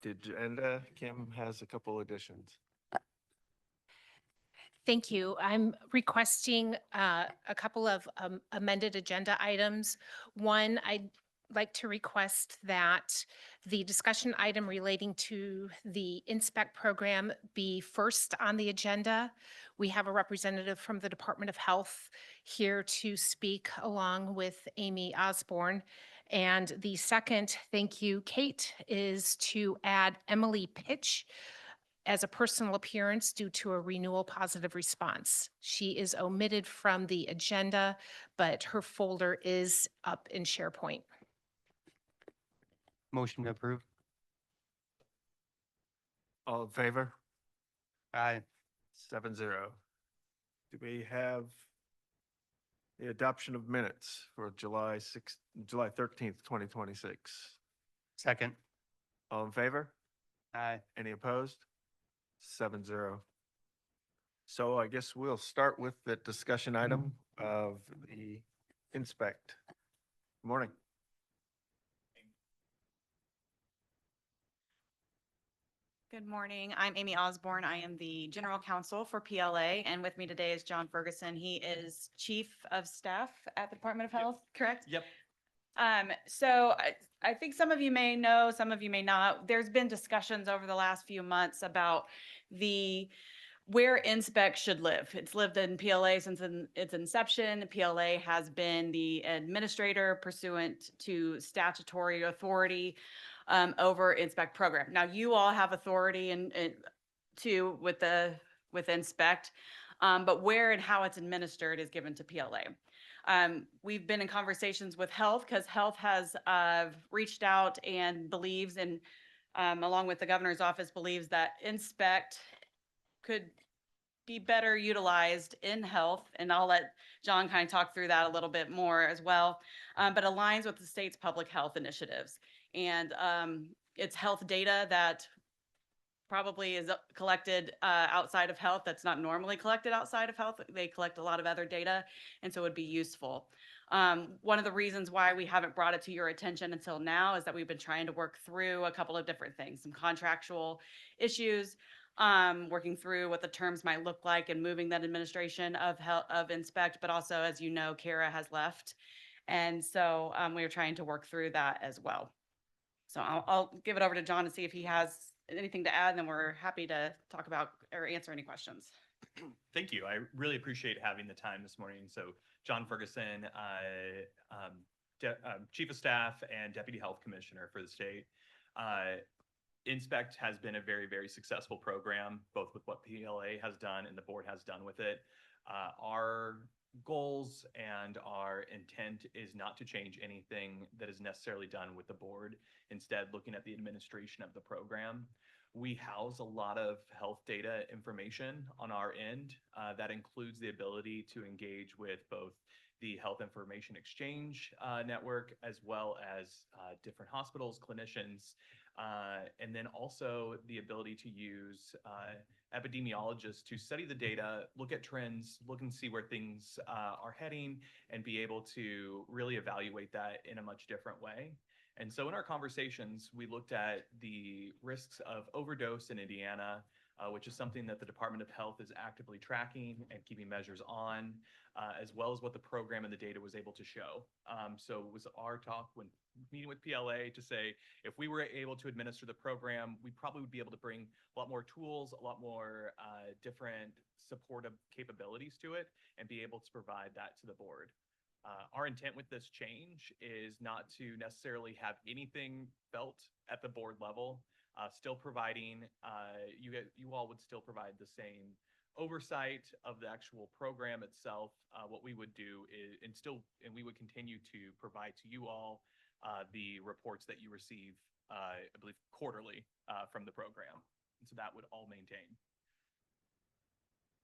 The agenda, Kim has a couple additions. Thank you. I'm requesting a couple of amended agenda items. One, I'd like to request that the discussion item relating to the inspect program be first on the agenda. We have a representative from the Department of Health here to speak along with Amy Osborne. And the second, thank you, Kate, is to add Emily Pitch as a personal appearance due to a renewal positive response. She is omitted from the agenda, but her folder is up in SharePoint. Motion to approve. All in favor? Aye. 7-0. Do we have the adoption of minutes for July 13th, 2026? Second. All in favor? Aye. Any opposed? 7-0. So I guess we'll start with the discussion item of the inspect. Morning. Good morning. I'm Amy Osborne. I am the General Counsel for PLA, and with me today is John Ferguson. He is Chief of Staff at the Department of Health, correct? Yep. So I think some of you may know, some of you may not. There's been discussions over the last few months about where inspect should live. It's lived in PLA since its inception. PLA has been the administrator pursuant to statutory authority over inspect program. Now you all have authority and too with inspect, but where and how it's administered is given to PLA. We've been in conversations with health because health has reached out and believes, and along with the governor's office, believes that inspect could be better utilized in health. And I'll let John kind of talk through that a little bit more as well, but aligns with the state's public health initiatives. And it's health data that probably is collected outside of health that's not normally collected outside of health. They collect a lot of other data, and so it would be useful. One of the reasons why we haven't brought it to your attention until now is that we've been trying to work through a couple of different things, some contractual issues, working through what the terms might look like and moving that administration of inspect, but also, as you know, Kara has left. And so we are trying to work through that as well. So I'll give it over to John to see if he has anything to add, and then we're happy to talk about or answer any questions. Thank you. I really appreciate having the time this morning. So John Ferguson, Chief of Staff and Deputy Health Commissioner for the state. Inspect has been a very, very successful program, both with what PLA has done and the board has done with it. Our goals and our intent is not to change anything that is necessarily done with the board. Instead, looking at the administration of the program. We house a lot of health data information on our end. That includes the ability to engage with both the Health Information Exchange network, as well as different hospitals, clinicians, and then also the ability to use epidemiologists to study the data, look at trends, look and see where things are heading, and be able to really evaluate that in a much different way. And so in our conversations, we looked at the risks of overdose in Indiana, which is something that the Department of Health is actively tracking and keeping measures on, as well as what the program and the data was able to show. So it was our talk when meeting with PLA to say, if we were able to administer the program, we probably would be able to bring a lot more tools, a lot more different supportive capabilities to it, and be able to provide that to the board. Our intent with this change is not to necessarily have anything felt at the board level, still providing, you all would still provide the same oversight of the actual program itself. What we would do is, and we would continue to provide to you all the reports that you receive, I believe, quarterly from the program. And so that would all maintain.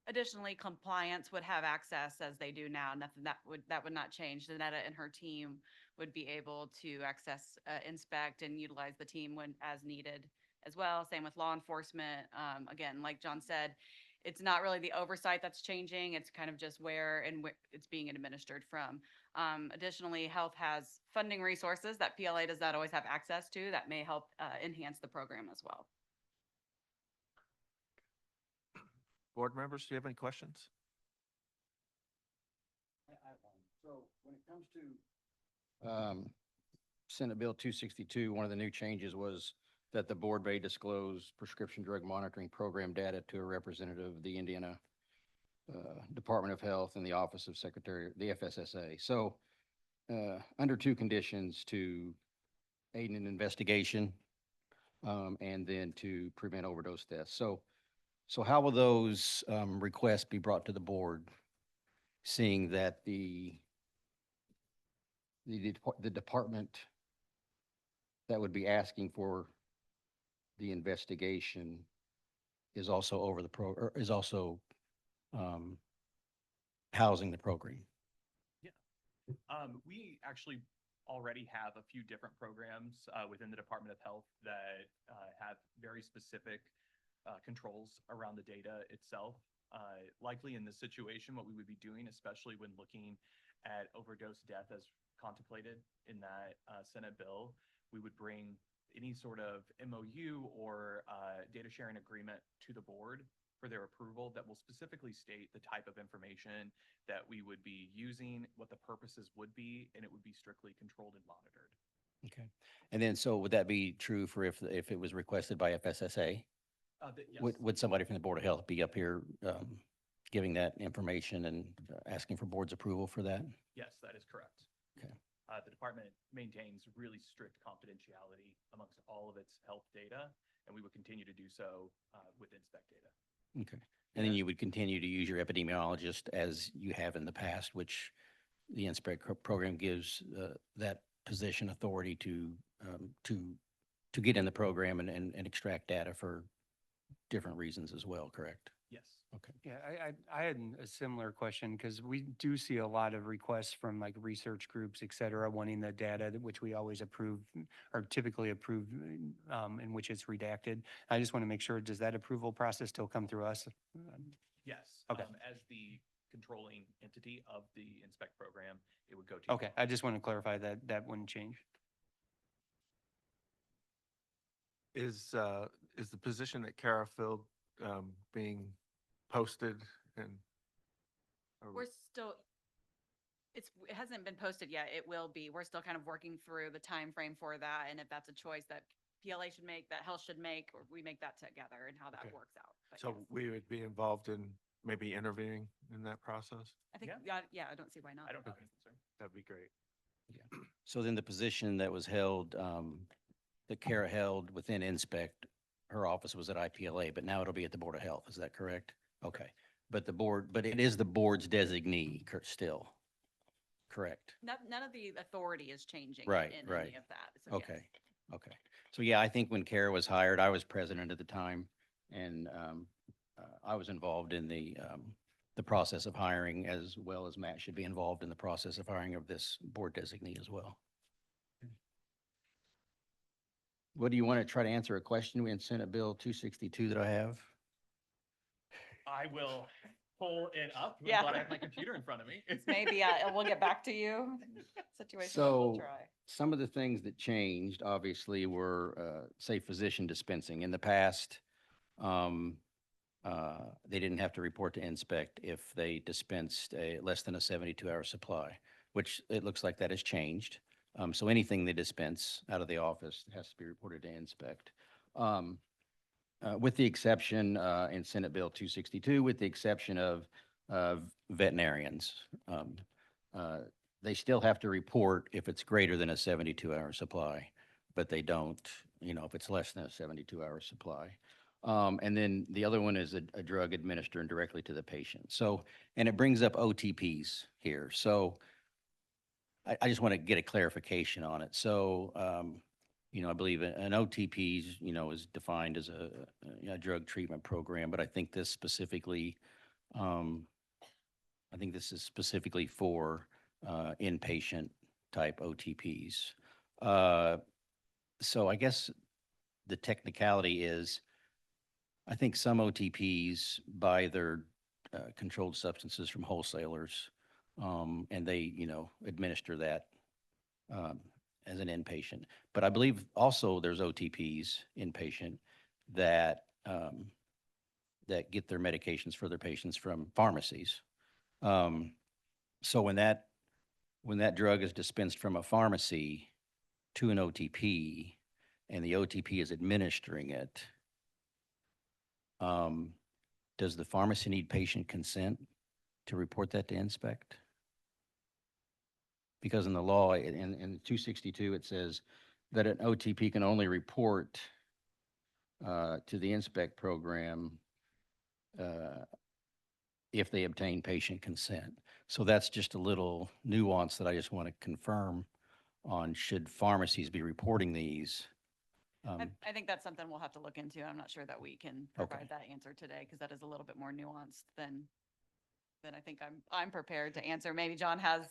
Additionally, compliance would have access as they do now. Nothing that would not change. Danetta and her team would be able to access, inspect, and utilize the team when as needed as well. Same with law enforcement. Again, like John said, It's not really the oversight that's changing. It's kind of just where and where it's being administered from. Additionally, health has funding resources that PLA does not always have access to that may help enhance the program as well. Board members, do you have any questions? So when it comes to Senate Bill 262, one of the new changes was that the board may disclose prescription drug monitoring program data to a representative of the Indiana Department of Health and the Office of Secretary, the FSSA. So under two conditions: to aid in an investigation and then to prevent overdose deaths. So how will those requests be brought to the board, seeing that the department that would be asking for the investigation is also over the or is also housing the program? We actually already have a few different programs within the Department of Health that have very specific controls around the data itself. Likely in this situation, what we would be doing, especially when looking at overdose death as contemplated in that Senate bill, we would bring any sort of MOU or data sharing agreement to the board for their approval that will specifically state the type of information that we would be using, what the purposes would be, and it would be strictly controlled and monitored. Okay. And then, so would that be true for if it was requested by FSSA? Yes. Would somebody from the Board of Health be up here giving that information and asking for board's approval for that? Yes, that is correct. Okay. The department maintains really strict confidentiality amongst all of its health data, and we would continue to do so with inspect data. Okay. And then you would continue to use your epidemiologist as you have in the past, which the inspect program gives that position authority to get in the program and extract data for different reasons as well, correct? Yes. Okay. Yeah, I had a similar question because we do see a lot of requests from like research groups, et cetera, wanting the data which we always approve or typically approve in which it's redacted. I just want to make sure, does that approval process still come through us? Yes. Okay. As the controlling entity of the inspect program, it would go to. you. Okay, I just want to clarify that that wouldn't change. Is the position at Kara filled being posted and? or- We're still, it hasn't been posted yet. It will be. We're still kind of working through the time frame for that, and if that's a choice that PLA should make, that health should make, or we make that together and how that Okay. works out. But So yes, we would be involved in maybe intervening in that process? I think, Yeah. yeah, I don't see why not. I don't have any concern. That'd be great. So then the position that was held, that Kara held within Inspect, her office was at IPLA, but now it'll be at the Board of Health. Is that correct? Okay. But it is the board's designee still, correct? None of the authority is changing Right, in right. any of that. So yes. Okay, okay. So yeah, I think when Kara was hired, I was president at the time, and I was involved in the process of hiring, as well as Matt should be involved in the process of hiring of this board designee as well. What do you want to try to answer a question in Senate Bill 262 that I have? I will pull it up. Yeah. But I have my computer in front of me. Maybe we'll get back to you. Situation, we'll So try. some of the things that changed obviously were, say, physician dispensing. In the past, they didn't have to report to inspect if they dispensed less than a 72-hour supply, which it looks like that has changed. So anything they dispense out of the office has to be reported to inspect. With the exception in Senate Bill 262, with the exception of veterinarians. They still have to report if it's greater than a 72-hour supply, but they don't, if it's less than a 72-hour supply. And then the other one is a drug administered directly to the patient. So, and it brings up OTPs here. So I just want to get a clarification on it. So, I believe an OTP, is defined as a drug treatment program, but I think this specifically, is specifically for inpatient type OTPs. So I guess the technicality is I think some OTPs buy their controlled substances from wholesalers, and they, administer that um, as an inpatient. But I believe also there's OTPs inpatient that that get their medications for their patients from pharmacies. Um, so when that drug is dispensed from a pharmacy to an OTP, and the OTP is administering it, does the pharmacy need patient consent to report that to inspect? Because in the law, in 262, it says that an OTP can only report to the inspect program if they obtain patient consent. So that's just a little nuance that I just want to confirm on, should pharmacies be reporting these? I think that's something we'll have to look into. I'm not sure that we can Okay. provide that answer today because that is a little bit more nuanced than I think I'm prepared to answer. Maybe John has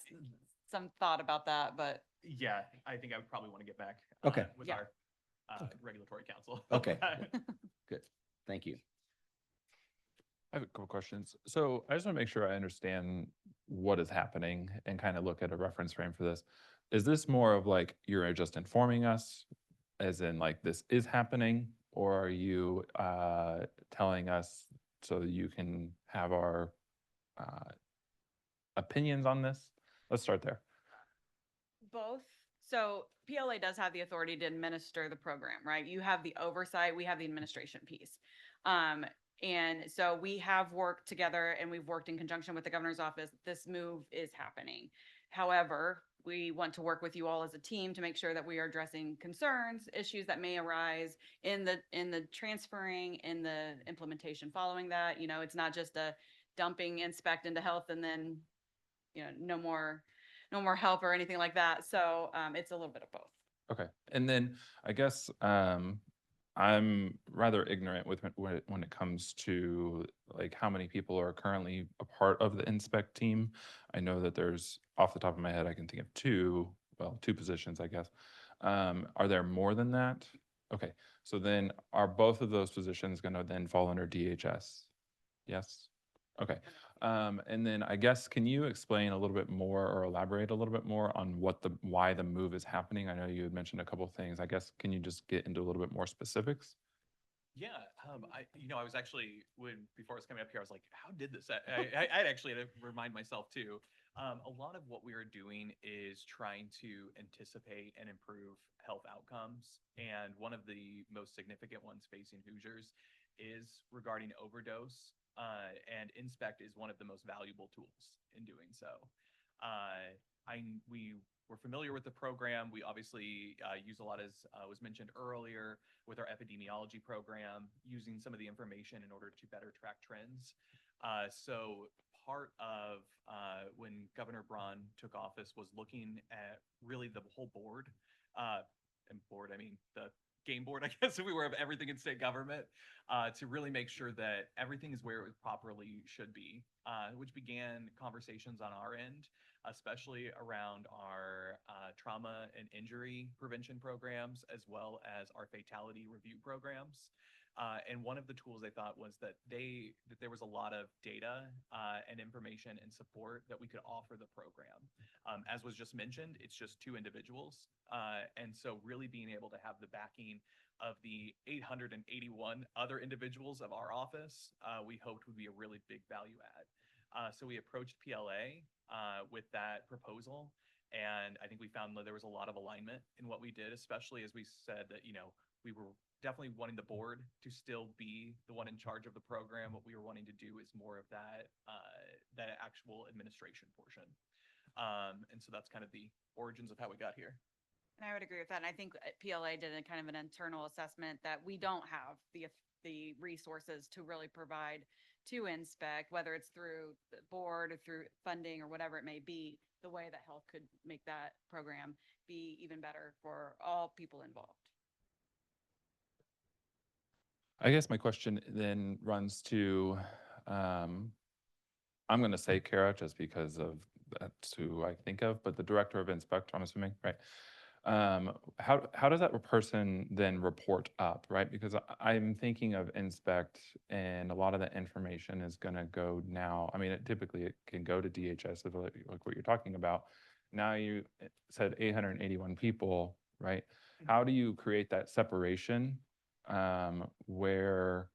some thought about that, but Yeah, I think I would probably want to get back. Okay. With Yeah. our Okay. regulatory counsel. Okay. Good. Thank you. I have a couple questions. So I just want to make sure I understand what is happening and kind of look at a reference frame for this. Is this more of like you're just informing us, as in like this is happening, or are you telling us so that you can have our opinions on this? Let's start there. both. So PLA does have the authority to administer the program, right? You have the oversight, we have the administration piece. And so we have worked together and we've worked in conjunction with the governor's office. This move is happening. However, we want to work with you all as a team to make sure that we are addressing concerns, issues that may arise in the transferring, in the implementation following that. It's not just a dumping inspect into health and then, no more help or anything like that. So it's a little bit of both. Okay. And then I guess I'm rather ignorant with when it comes to like how many people are currently a part of the inspect team. I know that there's, off the top of my head, I can think of two positions, I guess. Are there more than that? Okay. So then are both of those positions going to then fall under DHS? Yes. Okay. And then I guess, can you explain a little bit more or elaborate a little bit more on why the move is happening? I know you had mentioned a couple of things. I guess, can you just get into a little bit more specifics? Yeah, I was actually, before I was coming up here, I was like, how did this, I'd actually had to remind myself too. A lot of what we are doing is trying to anticipate and improve health outcomes. And one of the most significant ones facing Hoosiers is regarding overdose. And Inspect is one of the most valuable tools in doing so. We were familiar with the program. We obviously use a lot, as was mentioned earlier, with our epidemiology program, using some of the information in order to better track trends. So part of when Governor Braun took office was looking at really the whole board, and board, I mean the game board, I guess, if we were of everything in state government, to really make sure that everything is where it properly should be, which began conversations on our end, especially around our trauma and injury prevention programs, as well as our fatality review programs. And one of the tools they thought was that there was a lot of data and information and support that we could offer the program. As was just mentioned, it's just two individuals. And so really being able to have the backing of the 881 other individuals of our office, we hoped would be a really big value add. So we approached PLA with that proposal. And I think we found that there was a lot of alignment in what we did, especially as we said that, we were definitely wanting the board to still be the one in charge of the program. What we were wanting to do is more of that actual administration portion. And so that's kind of the origins of how we got here. And I would agree with that. And I think PLA did a kind of an internal assessment that we don't have the resources to really provide to Inspect, whether it's through the board or through funding or whatever it may be, the way that health could make that program be even better for all people involved. I guess my question then runs to, I'm going to say Kara just because of that's who I think of, but the director of Inspect, I'm assuming, right? how does that person then report up, right? Because I'm thinking of inspect, and a lot of the information is going to go now. I mean, it can go to DHS, like what you're talking about. Now you said 881 people, right? How do you create that separation where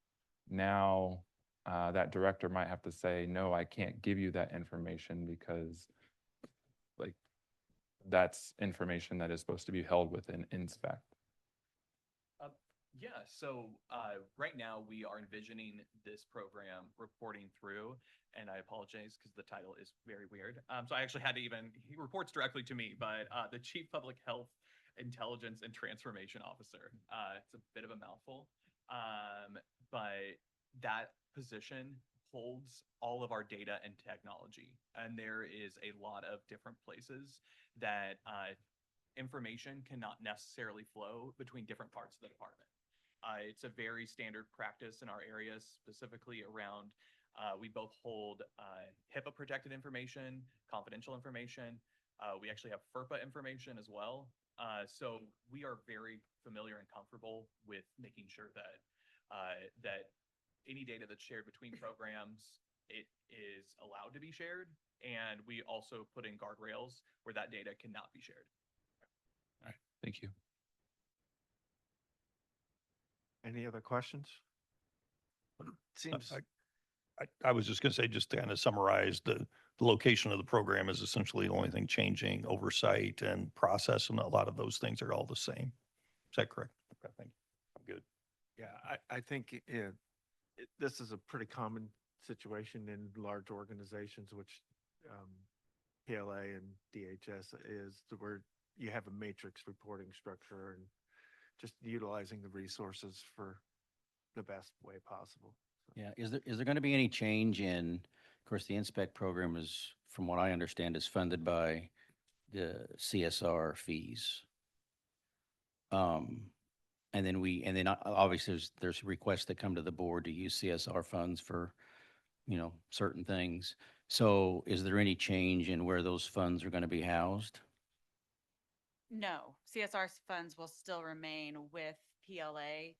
now that director might have to say, no, I can't give you that information because like that's information that is supposed to be held within inspect. Yeah, so right now we are envisioning this program reporting through, and I apologize because the title is very weird. So I actually had to he reports directly to me, but the Chief Public Health Intelligence and Transformation Officer. It's a bit of a mouthful, but that position holds all of our data and technology, and there is a lot of different places that information cannot necessarily flow between different parts of the department. It's a very standard practice in our area, specifically around, we both hold HIPAA protected information, confidential information. We actually have FERPA information as well. So we are very familiar and comfortable with making sure that that any data that's shared between programs, it is allowed to be shared. And we also put in guardrails where that data cannot be shared. All right, thank you. Any other questions? Seems, I was just going to say, just to kind of summarize, the location of the program is essentially the only thing changing. Oversight and process and a lot of those things are all the same. Is that correct? Okay, thank you. I'm good. yeah, I think this is a pretty common situation in large organizations, which PLA and DHS is, where you have a matrix reporting structure and just utilizing the resources for the best way possible. Yeah, is there going to be any change in, of course, the inspect program is, from what I understand, is funded by the CSR fees. And then obviously there's requests that come to the board to use CSR funds for, certain things. So is there any change in where those funds are going to be housed? No, CSR funds will still remain with PLA.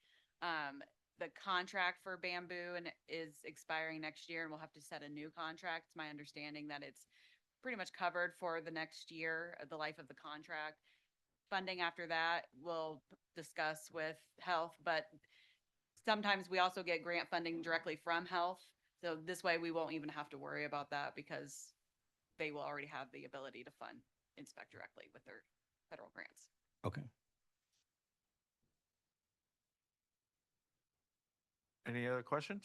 The contract for Bamboo is expiring next year, and we'll have to set a new contract. It's my understanding that it's pretty much covered for the next year, the life of the contract. Funding after that, we'll discuss with health, but sometimes we also get grant funding directly from health. So this way we won't even have to worry about that because they will already have the ability to fund inspect directly with their federal grants. Okay. Any other questions?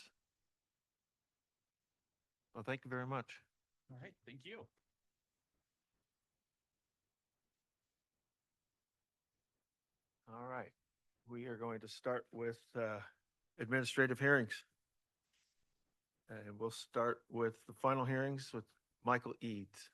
Well, thank you very much. All right, thank you. All right, we are going to start with administrative hearings. And we'll start with the final hearings with Michael Eads.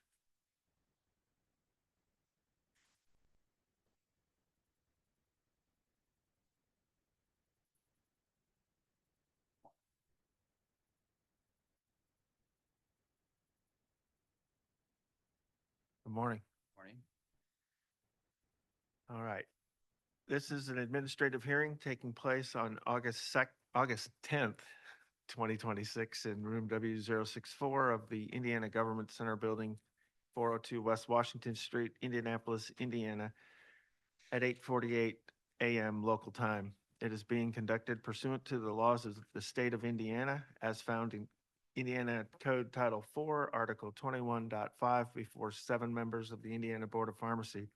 Good morning. Morning. All right. This is an administrative hearing taking place on August 10th, 2026 in room W064 of the Indiana Government Center Building, 402 West Washington Street, Indianapolis, Indiana, at 8:48 a.m. local time. It is being conducted pursuant to the laws of the state of Indiana as found in Indiana Code Title IV, Article 21.5, before 7 members of the Indiana Board of Pharmacy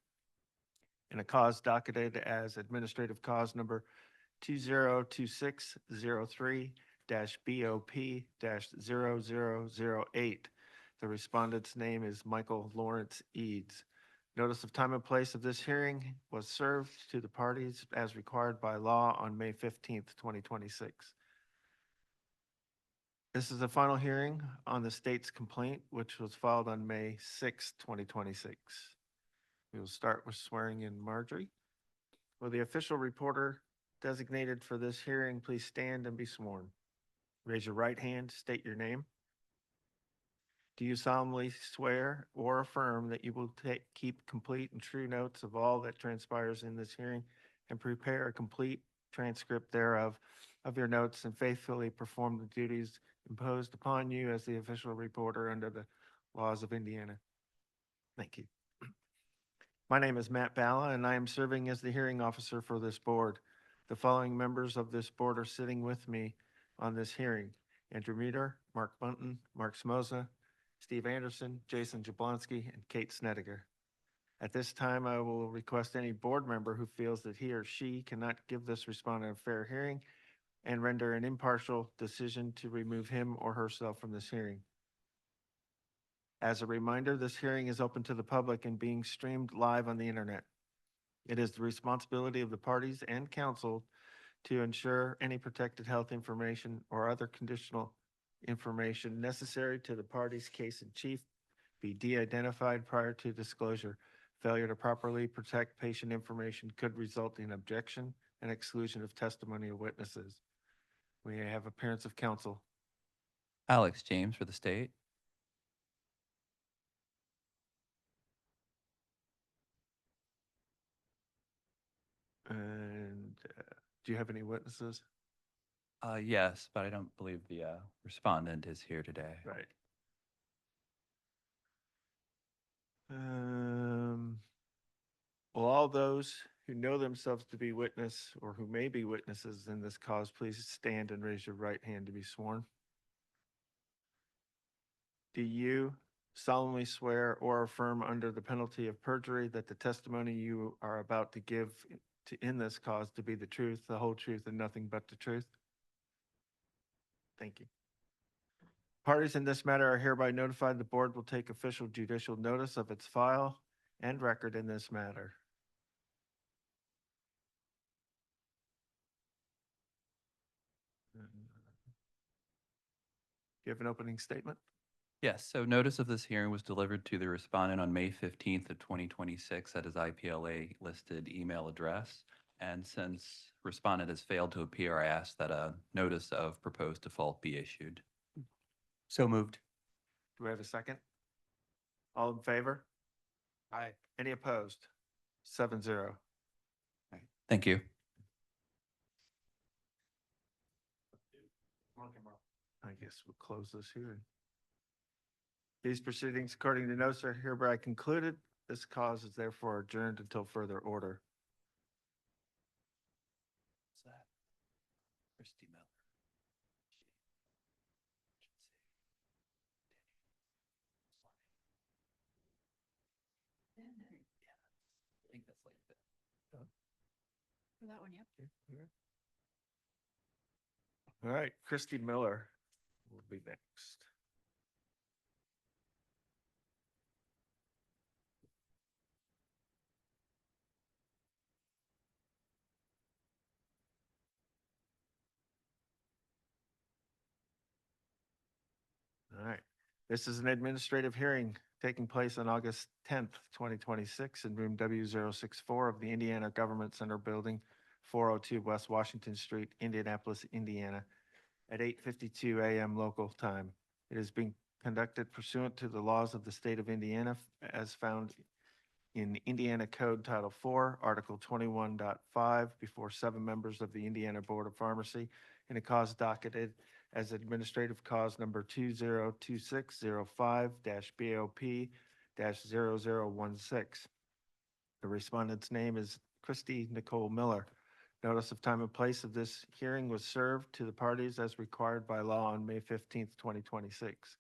in a cause docketed as administrative cause number 202603-BOP-0008. The respondent's name is Michael Lawrence Eads. Notice of time and place of this hearing was served to the parties as required by law on May 15th, 2026. This is the final hearing on the state's complaint, which was filed on May 6th, 2026. We will start with swearing in Marjorie. Will the official reporter designated for this hearing please stand and be sworn? Raise your right hand, state your name. Do you solemnly swear or affirm that you will keep complete and true notes of all that transpires in this hearing and prepare a complete transcript thereof of your notes and faithfully perform the duties imposed upon you as the official reporter under the laws of Indiana? Thank you. My name is Matt Balla, and I am serving as the hearing officer for this board. The following members of this board are sitting with me on this hearing: Andrew Meter, Mark Bunton, Mark Smoza, Steve Anderson, Jason Jablonski, and Kate Snedeker. At this time, I will request any board member who feels that he or she cannot give this respondent a fair hearing and render an impartial decision to remove him or herself from this hearing. As a reminder, this hearing is open to the public and being streamed live on the internet. It is the responsibility of the parties and council to ensure any protected health information or other conditional information necessary to the party's case in chief be de-identified prior to disclosure. Failure to properly protect patient information could result in objection and exclusion of testimony of witnesses. We have appearance of counsel. Alex James for the state. And do you have any witnesses? Yes, but I don't believe the respondent is here today. Right. Will all those who know themselves to be witness or who may be witnesses in this cause, please stand and raise your right hand to be sworn? Do you solemnly swear or affirm under the penalty of perjury that the testimony you are about to give in this cause to be the truth, the whole truth, and nothing but the truth? Thank you. Parties in this matter are hereby notified the board will take official judicial notice of its file and record in this matter. Do you have an opening statement? Yes, so notice of this hearing was delivered to the respondent on May 15th of 2026 at his IPLA listed email address. And since respondent has failed to appear, I ask that a notice of proposed default be issued. So moved. Do we have a second? All in favor? Aye. Any opposed? 7-0. Thank you. I guess we'll close this hearing. These proceedings, according to notes, are hereby concluded. This cause is therefore adjourned until further order. What's that? Christy Miller. I think that's like the That one, yep. All right, Christy Miller will be next. All right, this is an administrative hearing taking place on August 10th, 2026 in room W064 of the Indiana Government Center Building, 402 West Washington Street, Indianapolis, Indiana, at 8:52 a.m. local time. It is being conducted pursuant to the laws of the state of Indiana as found in Indiana Code Title IV, Article 21.5, before 7 members of the Indiana Board of Pharmacy in a cause docketed as administrative cause number 202605-BOP-0016. The respondent's name is Christy Nicole Miller. Notice of time and place of this hearing was served to the parties as required by law on May 15th, 2026.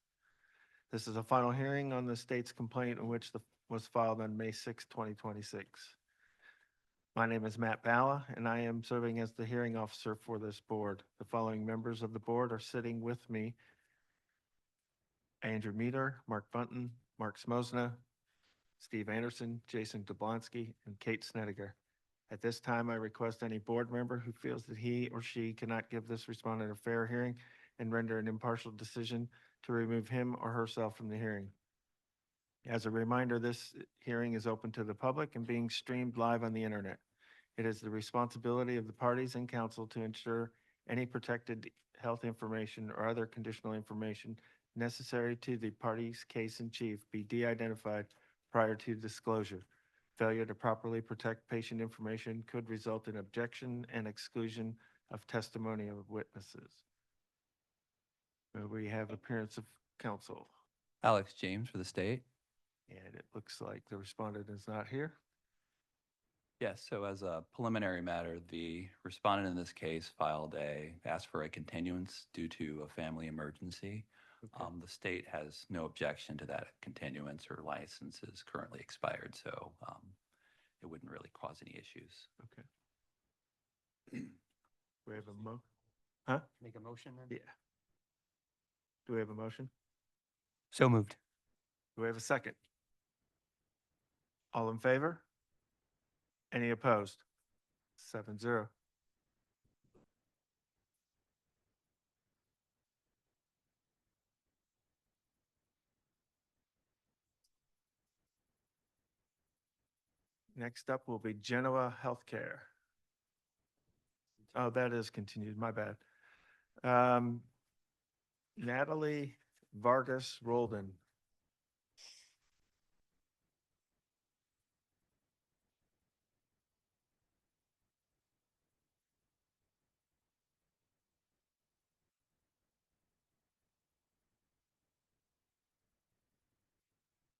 This is a final hearing on the state's complaint in which was filed on May 6th, 2026. My name is Matt Balla, and I am serving as the hearing officer for this board. The following members of the board are sitting with me: Andrew Meter, Mark Bunton, Mark Smosna, Steve Anderson, Jason Jablonski, and Kate Snedeker. At this time, I request any board member who feels that he or she cannot give this respondent a fair hearing and render an impartial decision to remove him or herself from the hearing. As a reminder, this hearing is open to the public and being streamed live on the internet. It is the responsibility of the parties and council to ensure any protected health information or other conditional information necessary to the party's case in chief be de-identified prior to disclosure. Failure to properly protect patient information could result in objection and exclusion of testimony of witnesses. We have appearance of counsel, Alex James for the state. and it looks like the respondent is not here. Yes, so as a preliminary matter, the respondent in this case asked for a continuance due to a family emergency. Okay. The state has no objection to that continuance. Or license is currently expired, so it wouldn't really cause any issues. Okay. We have a huh? Make a motion then? Yeah. Do we have a motion? So moved. Do we have a second? All in favor? Any opposed? 7-0. Next up will be Genoa Healthcare. Oh, that is continued, my bad. Natalie Vargas Roldan.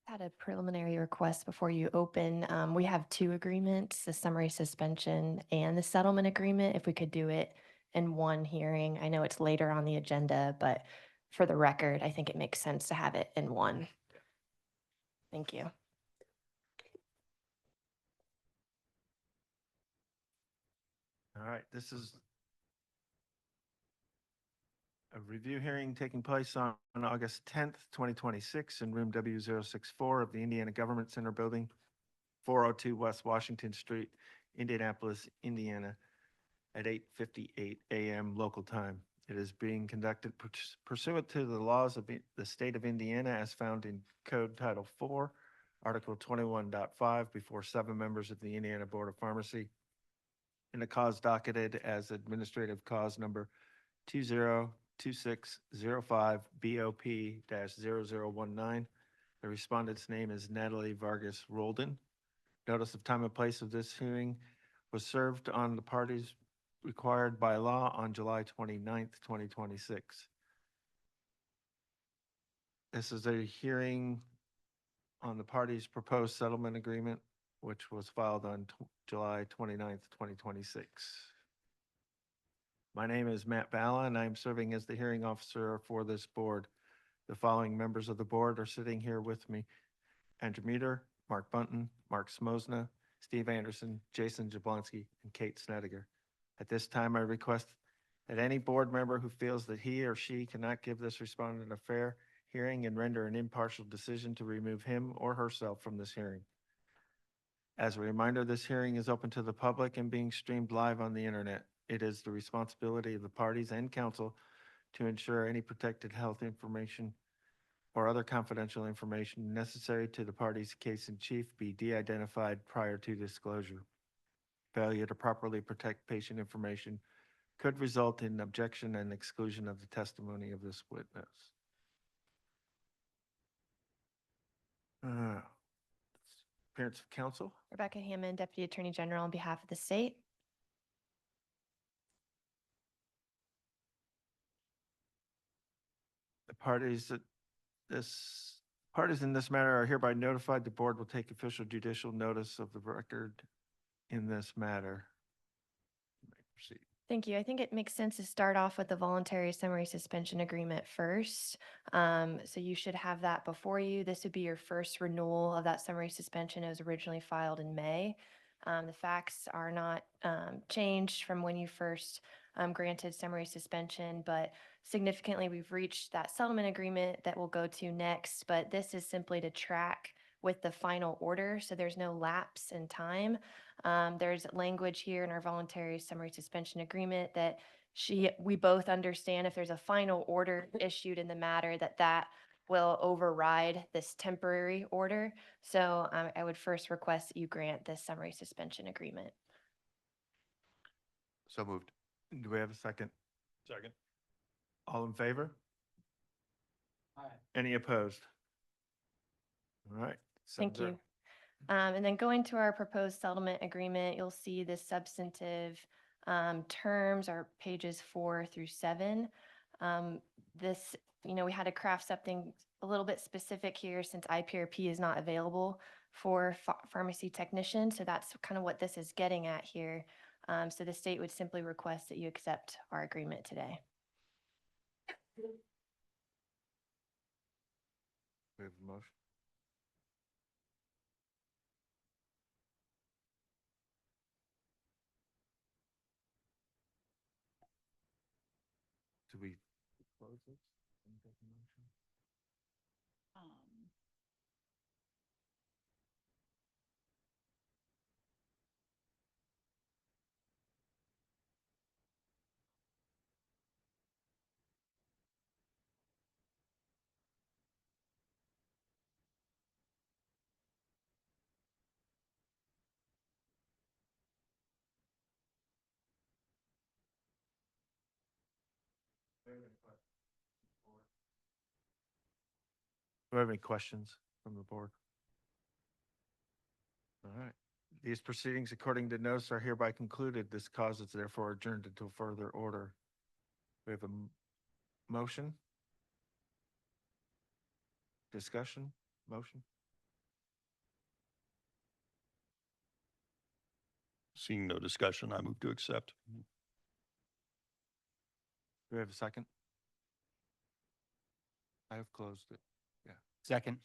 Had a preliminary request before you open. We have two agreements, the summary suspension and the settlement agreement. If we could do it in one hearing. I know it's later on the agenda, but for the record, I think it makes sense to have it in one. Thank you. All right, this is a review hearing taking place on August 10th, 2026 in room W064 of the Indiana Government Center Building, 402 West Washington Street, Indianapolis, Indiana, at 8:58 a.m. local time. It is being conducted pursuant to the laws of the state of Indiana as found in Code Title IV, Article 21.5, before 7 members of the Indiana Board of Pharmacy in a cause docketed as administrative cause number 202605 BOP-0019. The respondent's name is Natalie Vargas Roldan. Notice of time and place of this hearing was served on the parties required by law on July 29th, 2026. This is a hearing on the parties' proposed settlement agreement, which was filed on July 29th, 2026. My name is Matt Balla, and I'm serving as the hearing officer for this board. The following members of the board are sitting here with me: Andrew Meter, Mark Bunton, Mark Smosna, Steve Anderson, Jason Jablonski, and Kate Snedeker. At this time, I request that any board member who feels that he or she cannot give this respondent a fair hearing and render an impartial decision to remove him or herself from this hearing. As a reminder, this hearing is open to the public and being streamed live on the internet. It is the responsibility of the parties and council to ensure any protected health information or other confidential information necessary to the party's case in chief be de-identified prior to disclosure. Failure to properly protect patient information could result in objection and exclusion of the testimony of this witness. Appearance of counsel. Rebecca Hammond, Deputy Attorney General on behalf of the state. The parties in this matter are hereby notified. The board will take official judicial notice of the record in this matter. You may proceed. Thank you. I think it makes sense to start off with the voluntary summary suspension agreement first. So you should have that before you. This would be your first renewal of that summary suspension. It was originally filed in May. The facts are not changed from when you first granted summary suspension, but significantly we've reached that settlement agreement that we'll go to next. But this is simply to track with the final order, so there's no lapse in time. There's language here in our voluntary summary suspension agreement that we both understand if there's a final order issued in the matter that will override this temporary order. So I would first request that you grant this summary suspension agreement. So moved. Do we have a second? Second. All in favor? Any opposed? All right. Thank 7-0. you. And then going to our proposed settlement agreement, you'll see the substantive terms are pages 4 through 7. This, we had to craft something a little bit specific here since IPRP is not available for pharmacy technicians. So that's kind of what this is getting at here. So the state would simply request that you accept our agreement today. We have a motion. Do we close this? and take a motion? Do we have any questions from the board? All right. These proceedings, according to notice, are hereby concluded. This cause is therefore adjourned until further order. We have a motion? Discussion? Motion? Seeing no discussion, I move to accept. Do we have a second? I have closed it. Second.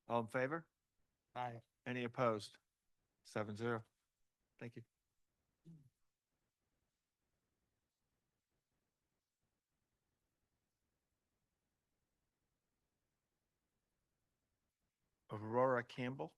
All in favor? Aye. Any opposed? 7-0. Thank you. Aurora Campbell.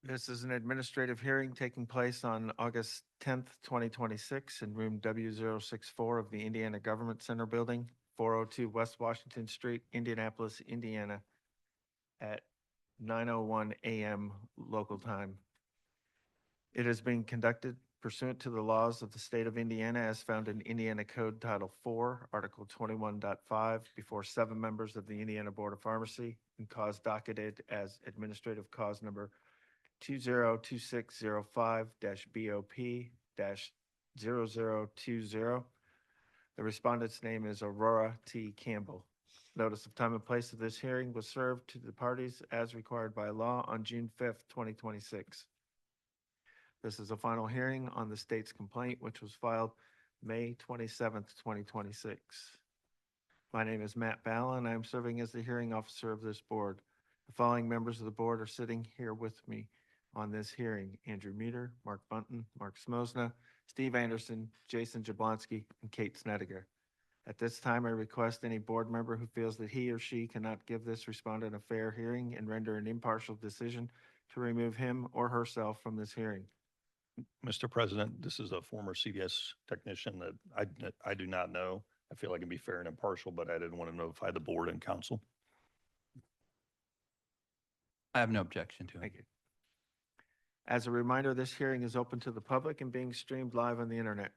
This is an administrative hearing taking place on August 10th, 2026 in room W064 of the Indiana Government Center Building, 402 West Washington Street, Indianapolis, Indiana, at 9:01 a.m. local time. It is being conducted pursuant to the laws of the state of Indiana as found in Indiana Code Title IV, Article 21.5, before 7 members of the Indiana Board of Pharmacy and cause docketed as administrative cause number 202605-BOP-0020. The respondent's name is Aurora T. Campbell. Notice of time and place of this hearing was served to the parties as required by law on June 5th, 2026. This is a final hearing on the state's complaint, which was filed May 27th, 2026. My name is Matt Ballin. I am serving as the hearing officer of this board. The following members of the board are sitting here with me on this hearing: Andrew Meter, Mark Bunton, Mark Smosna, Steve Anderson, Jason Jablonski, and Kate Snedeker. At this time, I request any board member who feels that he or she cannot give this respondent a fair hearing and render an impartial decision to remove him or herself from this hearing. Mr. President, this is a former CVS technician that I do not know. I feel I can be fair and impartial, but I didn't want to notify the board and council. I have no objection to it. Thank you. As a reminder, this hearing is open to the public and being streamed live on the internet.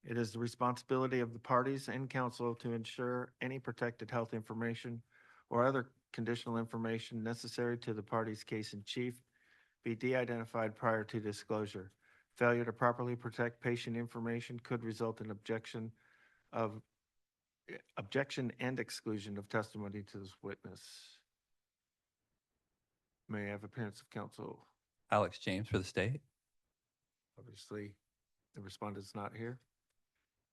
It is the responsibility of the parties and council to ensure any protected health information or other conditional information necessary to the party's case in chief be de-identified prior to disclosure. Failure to properly protect patient information could result in objection and exclusion of testimony to this witness. May I have appearance of counsel? Alex James for the state. Obviously, the respondent's not here.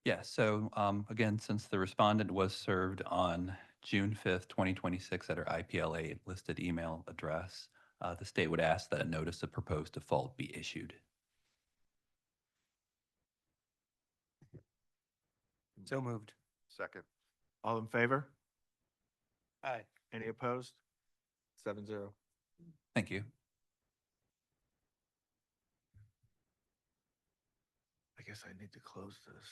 Yes, so again, since the respondent was served on June 5th, 2026 at her IPLA listed email address, the state would ask that a notice of proposed default be issued. So moved. Second. All in favor? Aye. Any opposed? 7-0. Thank you. guess I need to close this.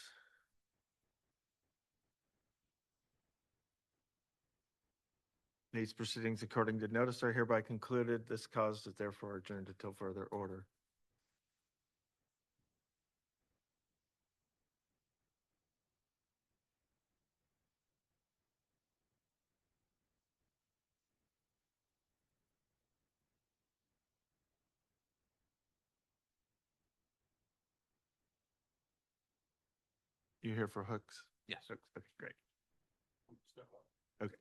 These proceedings according to notice are hereby concluded. This cause is therefore adjourned until further order. You here for Hooks? Yes. Hooks, okay, great. Okay.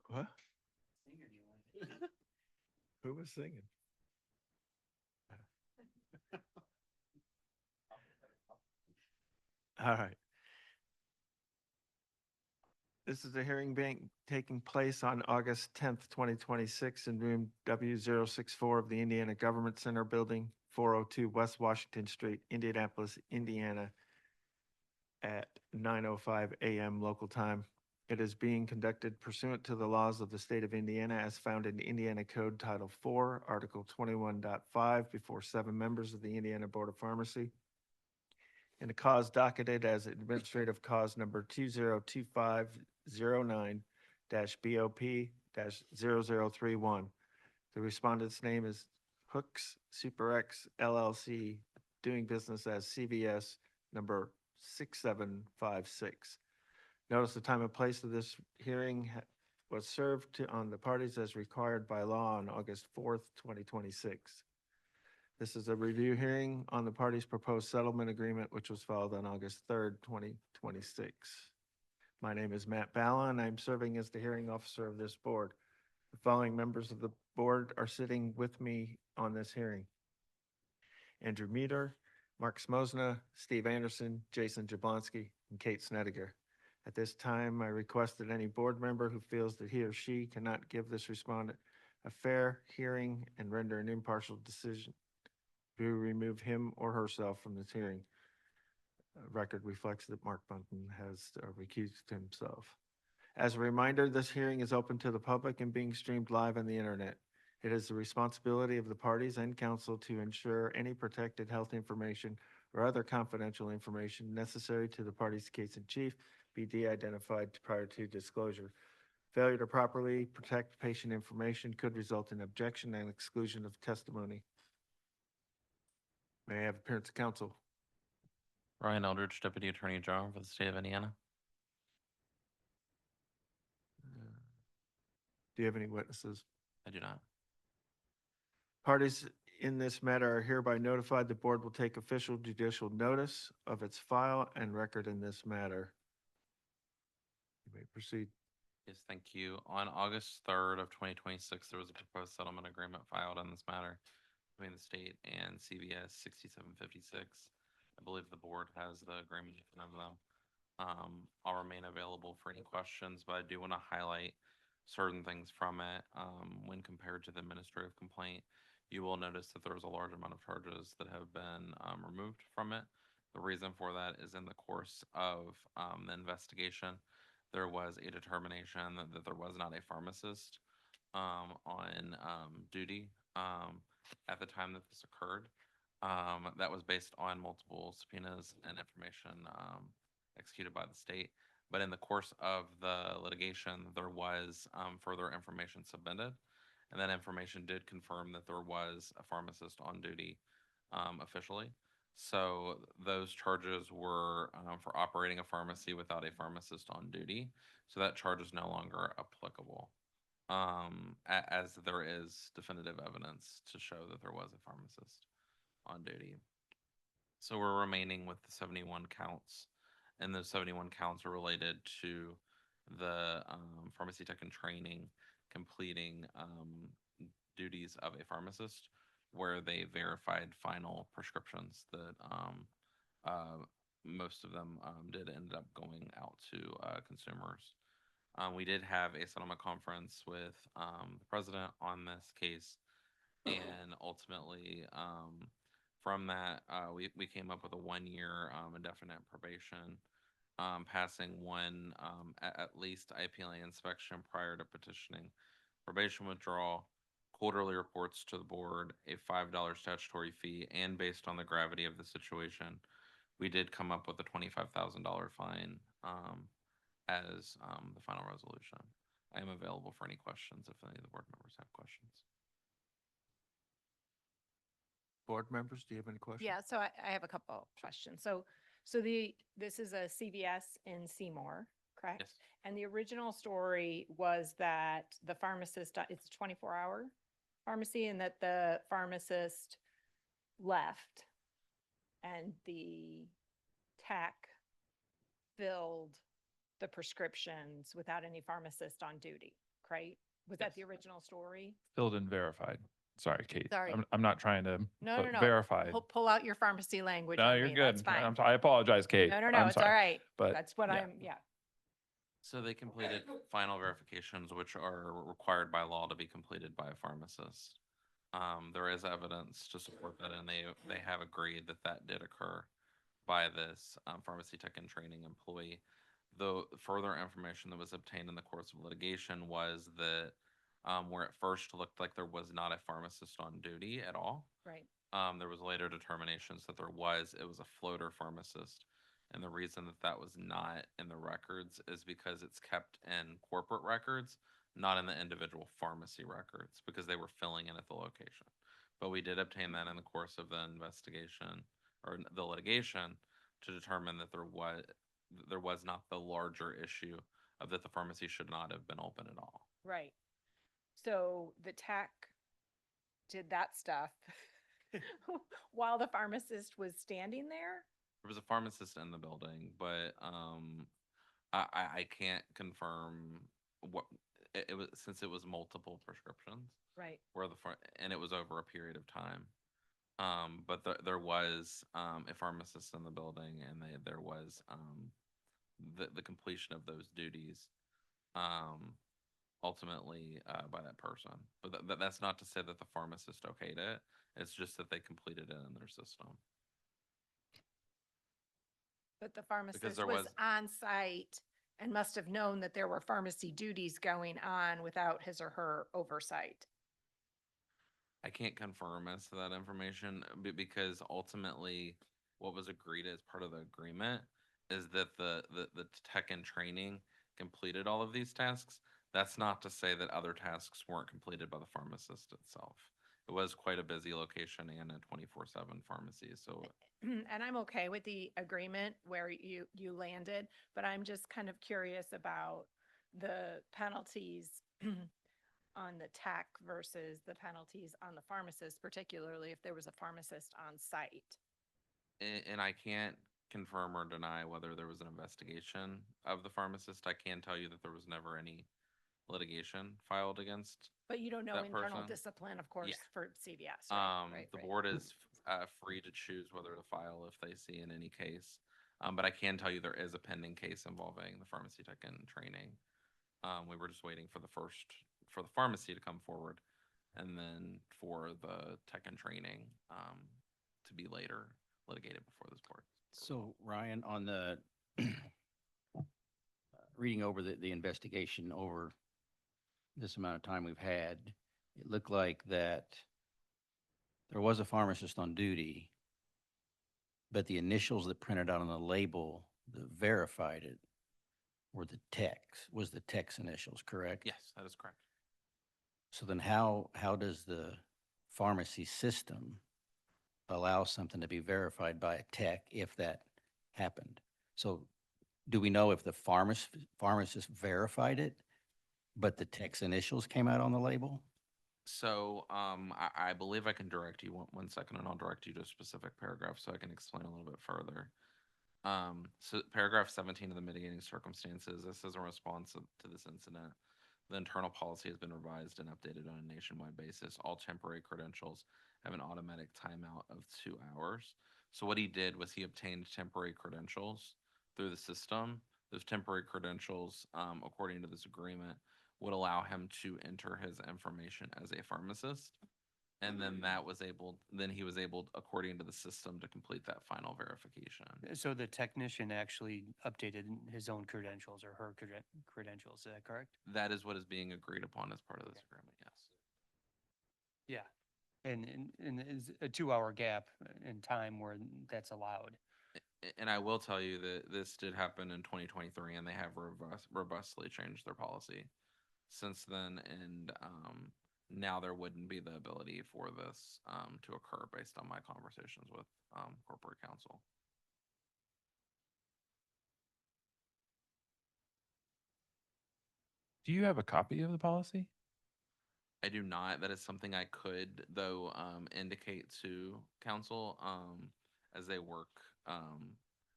What? Who was singing? All right. This is a hearing being taking place on August 10th, 2026 in room W064 of the Indiana Government Center Building, 402 West Washington Street, Indianapolis, Indiana, at 9:05 a.m. local time. It is being conducted pursuant to the laws of the state of Indiana as found in Indiana Code Title IV, Article 21.5, before 7 members of the Indiana Board of Pharmacy. In a cause docketed as administrative cause number 202509-BOP-0031. The respondent's name is Hooks Super X LLC, doing business as CVS number 6756. Notice the time and place of this hearing was served on the parties as required by law on August 4th, 2026. This is a review hearing on the parties' proposed settlement agreement, which was filed on August 3rd, 2026. My name is Matt Balla, and I'm serving as the hearing officer of this board. The following members of the board are sitting with me on this hearing: Andrew Meter, Mark Smosna, Steve Anderson, Jason Jablonski, and Kate Snediger. At this time, I request that any board member who feels that he or she cannot give this respondent a fair hearing and render an impartial decision to remove him or herself from this hearing. Record reflects that Mark Bunton has recused himself. As a reminder, this hearing is open to the public and being streamed live on the internet. It is the responsibility of the parties and council to ensure any protected health information or other confidential information necessary to the party's case in chief be de-identified prior to disclosure. Failure to properly protect patient information could result in objection and exclusion of testimony. May I have appearance of counsel? Ryan Eldridge, Deputy Attorney General for the state of Indiana. Do you have any witnesses? I do not. Parties in this matter are hereby notified the board will take official judicial notice of its file and record in this matter. You may proceed. Yes, thank you. On August 3rd of 2026, there was a proposed settlement agreement filed on this matter between the state and CVS 6756. I believe the board has the agreement in front of them. I'll remain available for any questions, but I do want to highlight certain things from it. When compared to the administrative complaint, you will notice that there was a large amount of charges that have been removed from it. The reason for that is in the course of the investigation, there was a determination that there was not a pharmacist on duty at the time that this occurred. That was based on multiple subpoenas and information executed by the state. But in the course of the litigation, there was further information submitted. And that information did confirm that there was a pharmacist on duty officially. So those charges were for operating a pharmacy without a pharmacist on duty. So that charge is no longer applicable, as there is definitive evidence to show that there was a pharmacist on duty. So we're remaining with the 71 counts, and those 71 counts are related to the pharmacy tech in training completing duties of a pharmacist, where they verified final prescriptions that most of them did end up going out to consumers. We did have a settlement conference with the president on this case, and ultimately from that we came up with a 1-year indefinite probation passing one, at least IPLA inspection prior to petitioning, probation withdrawal, quarterly reports to the board, a $5 statutory fee, and based on the gravity of the situation, we did come up with a $25,000 fine, as, the final resolution. I am available for any questions if any of the board members have questions. Board members, do you have any questions? Yeah, so I have a couple questions. So this is a CVS in Seymour, correct? Yes. And the original story was that the pharmacist, it's a 24-hour pharmacy, and that the pharmacist left and the tech filled the prescriptions without any pharmacist on duty, right? Was that Yes. the original story? Filled and verified. Sorry, Kate. Sorry. I'm not trying to No, put no, no. verified. Pull out your pharmacy language No, on you're me. That's good. fine. I apologize, Kate. No, no, no, I'm it's all sorry. right. But That's what yeah. yeah. So they completed final verifications, which are required by law to be completed by a pharmacist. There is evidence to support that, and they have agreed that that did occur by this pharmacy tech and training employee. The further information that was obtained in the course of litigation was that where it first looked like there was not a pharmacist on duty at all, Right. there was later determinations that there was. It was a floater pharmacist. And the reason that that was not in the records is because it's kept in corporate records, not in the individual pharmacy records, because they were filling in at the location. But we did obtain that in the course of the investigation or the litigation to determine that there was not the larger issue of that the pharmacy should not have been open at all. Right. So the tech did that stuff while the pharmacist was standing there? There was a pharmacist in the building, but I can't confirm what it was, since it was multiple prescriptions Right. where and it was over a period of time. But there was a pharmacist in the building, and there was the completion of those duties ultimately by that person. But that's not to say that the pharmacist okayed it. It's just that they completed it in their system. But the pharmacist there was was- on site and must have known that there were pharmacy duties going on without his or her oversight. I can't confirm as to that information because ultimately what was agreed as part of the agreement is that the tech and training completed all of these tasks. That's not to say that other tasks weren't completed by the pharmacist itself. It was quite a busy location and a 24/7 pharmacy. So And I'm okay with the agreement where you landed, but I'm just kind of curious about the penalties on the tech versus the penalties on the pharmacist, particularly if there was a pharmacist on site. and I can't confirm or deny whether there was an investigation of the pharmacist. I can tell you that there was never any litigation filed against. But you don't know That internal person? discipline, of course, Yeah. for CVS, right? The Right. board is free to choose whether to file if they see in any case. But I can tell you there is a pending case involving the pharmacy tech and training. We were just waiting for for the pharmacy to come forward, and then for the tech and training to be later litigated before this board. So Ryan, on the reading over the investigation over this amount of time we've had, it looked like that there was a pharmacist on duty, but the initials that printed out on the label that verified it were was the tech's initials, correct? Yes, that is correct. So then how does the pharmacy system allow something to be verified by a tech if that happened? So do we know if the pharmacist verified it, but the tech's initials came out on the label? So I believe I can direct you one second, and I'll direct you to a specific paragraph so I can explain a little bit further. So paragraph 17 of the mitigating circumstances, this is in response to this incident. The internal policy has been revised and updated on a nationwide basis. All temporary credentials have an automatic timeout of 2 hours. So what he did was he obtained temporary credentials through the system. Those temporary credentials, according to this agreement, would allow him to enter his information as a pharmacist. And then then he was able, according to the system, to complete that final verification. So the technician actually updated his own credentials or her credentials, is that correct? That is what is being agreed upon as part of this agreement, yes. Yeah. And is a 2-hour gap in time where that's allowed. And I will tell you that this did happen in 2023, and they have robustly changed their policy since then. And now there wouldn't be the ability for this to occur based on my conversations with corporate counsel. Do you have a copy of the policy? I do not. That is something I could, though, indicate to council as they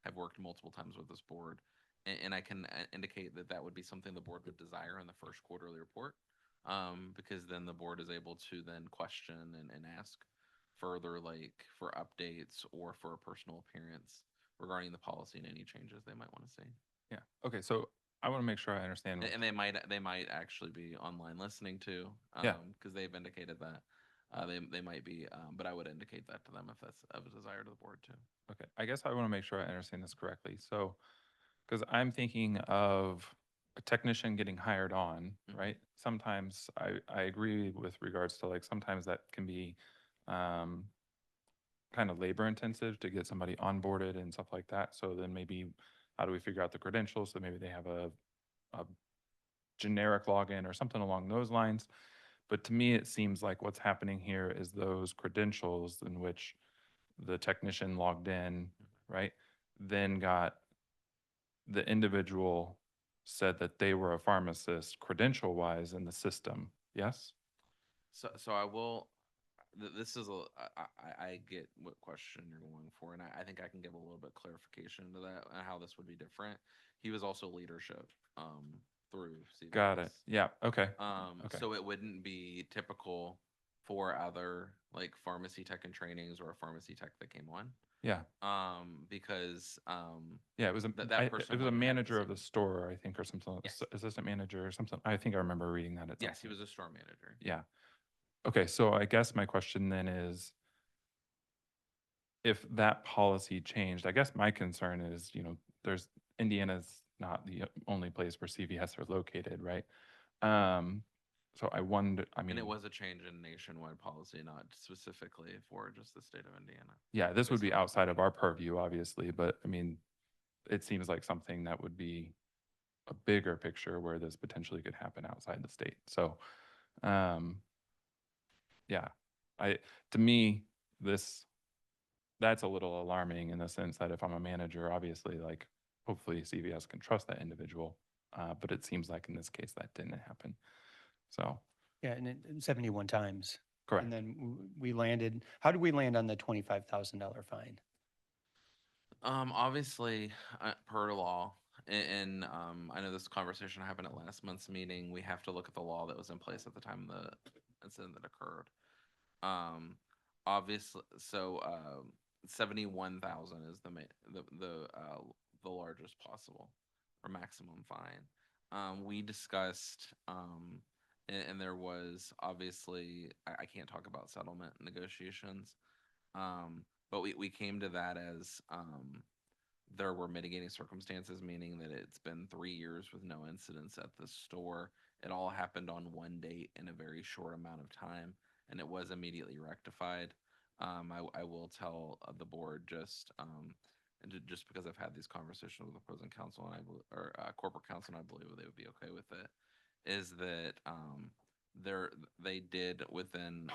have worked multiple times with this board. And I can indicate that that would be something the board would desire in the first quarterly report, because then the board is able to then question and ask further, like for updates or for a personal appearance regarding the policy and any changes they might want to see. Yeah. Okay. So I want to make sure I understand. And they might actually be online listening too, Yeah. because they've indicated that. They might be, but I would indicate that to them if that's of a desire to the board too. Okay, I guess I want to make sure I understand this correctly. So, because I'm thinking of a technician getting hired on, Mhm. right? Sometimes I agree with regards to like, sometimes that can be kind of labor intensive to get somebody onboarded and stuff like that. So then maybe how do we figure out the credentials? So maybe they have a generic login or something along those lines. But to me, it seems like what's happening here is those credentials in which the technician logged in, right? Then got the individual said that they were a pharmacist credential wise in the system. Yes? So I will. This is I get what question you're going for, and I think I can give a little bit clarification to that and how this would be different. He was also leadership through CVS. Got it. Yeah. Okay. Okay. So it wouldn't be typical for other like pharmacy tech and trainings or a pharmacy tech that came on. Yeah. Because Yeah, it was that it person was a wouldn't have manager of same- the store, I think, or something, Yes. assistant manager or something. I think I remember reading that at some Yes, he point. was a store manager. Yeah. Okay, so I guess my question then is, if that policy changed, I guess my concern is, Indiana's not the only place where CVS are located, right? So I wonder, I mean, And it was a change in nationwide policy, not specifically for just the state of Indiana. yeah, this would based be on outside of information. our purview, obviously, but I mean, it seems like something that would be a bigger picture where this potentially could happen outside the state. So, yeah, to me, that's a little alarming in the sense that if I'm a manager, obviously, like, hopefully CVS can trust that individual. But it seems like in this case, that didn't happen. So, Yeah, and 71 times. correct. And then we landed, how did we land on the $25,000 fine? Obviously, per law, and I know this conversation happened at last month's meeting. We have to look at the law that was in place at the time the incident that occurred. Obviously, so 71,000 is the largest possible or maximum fine. We discussed, and there was obviously I can't talk about settlement negotiations. But we came to that as there were mitigating circumstances, meaning that it's been 3 years with no incidents at the store. It all happened on one date in a very short amount of time, and it was immediately rectified. I will tell the board just just because I've had these conversations with opposing counsel and corporate counsel, and I believe they would be okay with it, is that they did within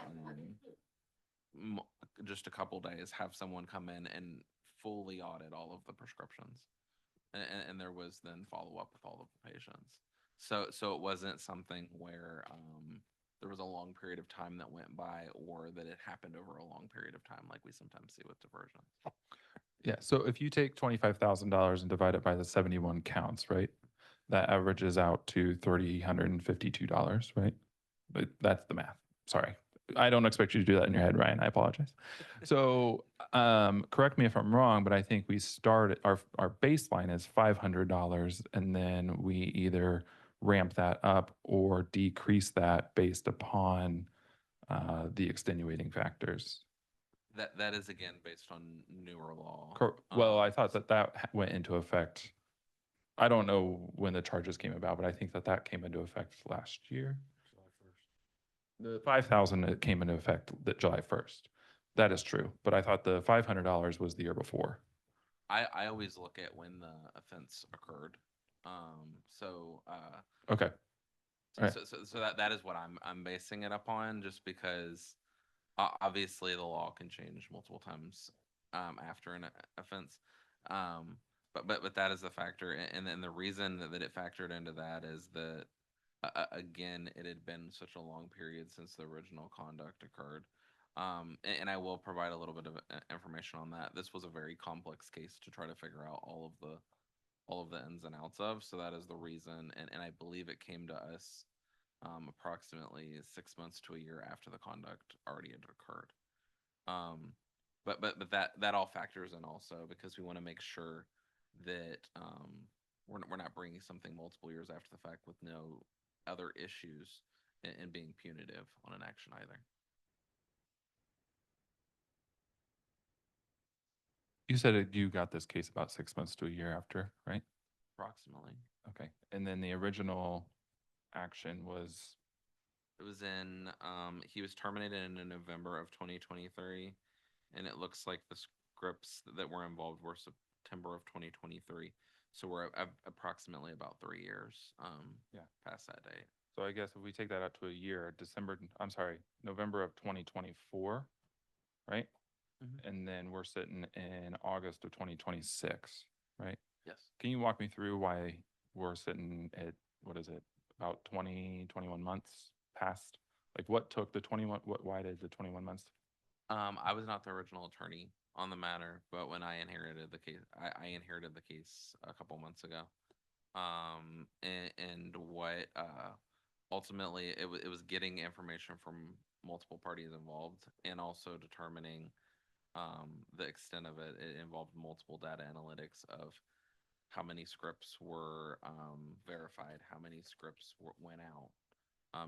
just a couple days have someone come in and fully audit all of the prescriptions, and there was then follow up with all of the patients. So it wasn't something where there was a long period of time that went by, or that it happened over a long period of time, like we sometimes see with diversions. Yeah, so if you take $25,000 and divide it by the 71 counts, right? That averages out to $3,352, right? But that's the math. Sorry. I don't expect you to do that in your head, Ryan. I apologize. So, correct me if I'm wrong, but I think we started, our baseline is $500, and then we either ramp that up or decrease that based upon the extenuating factors. That is again based on newer law. Well, I Um, thought that went into effect. I don't know when the charges came about, but I think that came into effect last year. The 5,000 it came into effect July 1st. That is true, but I thought the $500 was the year before. I always look at when the offense occurred. Okay. Right. So that is what I'm basing it upon, just because obviously the law can change multiple times after an offense. But that is a factor, and then the reason that it factored into that is that again, it had been such a long period since the original conduct occurred. And I will provide a little bit of information on that. This was a very complex case to try to figure out all of the ins and outs of. So that is the reason, and I believe it came to us approximately 6 months to a year after the conduct already had occurred. But that all factors in also, because we want to make sure that we're not bringing something multiple years after the fact with no other issues and being punitive on an action either. You said you got this case about 6 months to a year after, right? Approximately. Okay. And then the original action was, It was he was terminated in November of 2023, and it looks like the scripts that were involved were September of 2023. So we're approximately about 3 years past that date. so I guess if we take that out to a year, November of 2024, right? Mhm. And then we're sitting in August of 2026, right? Yes. Can you walk me through why we're sitting at, what is it, about 20, 21 months past? Like what took the 21, why did the 21 months? I was not the original attorney on the matter, but when I inherited the case, I inherited the case a couple months ago. And what ultimately it was getting information from multiple parties involved, and also determining the extent of it. It involved multiple data analytics of how many scripts were verified, how many scripts went out,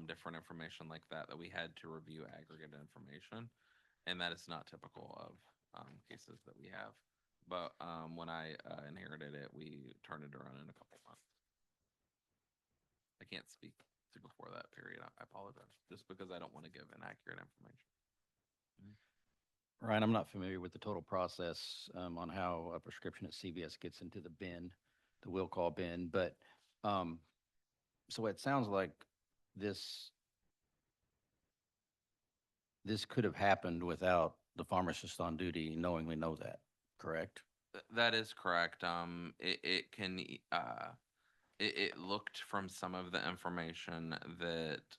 different information like that we had to review aggregate information, and that is not typical of cases that we have. But when I inherited it, we turned it around in a couple months. I can't speak to before that period. I apologize, just because I don't want to give inaccurate information. Ryan, I'm not familiar with the total process on how a prescription at CVS gets into the bin, the will call bin, but so it sounds like this could have happened without the pharmacist on duty knowing we know that, correct? That is correct. It can it looked from some of the information that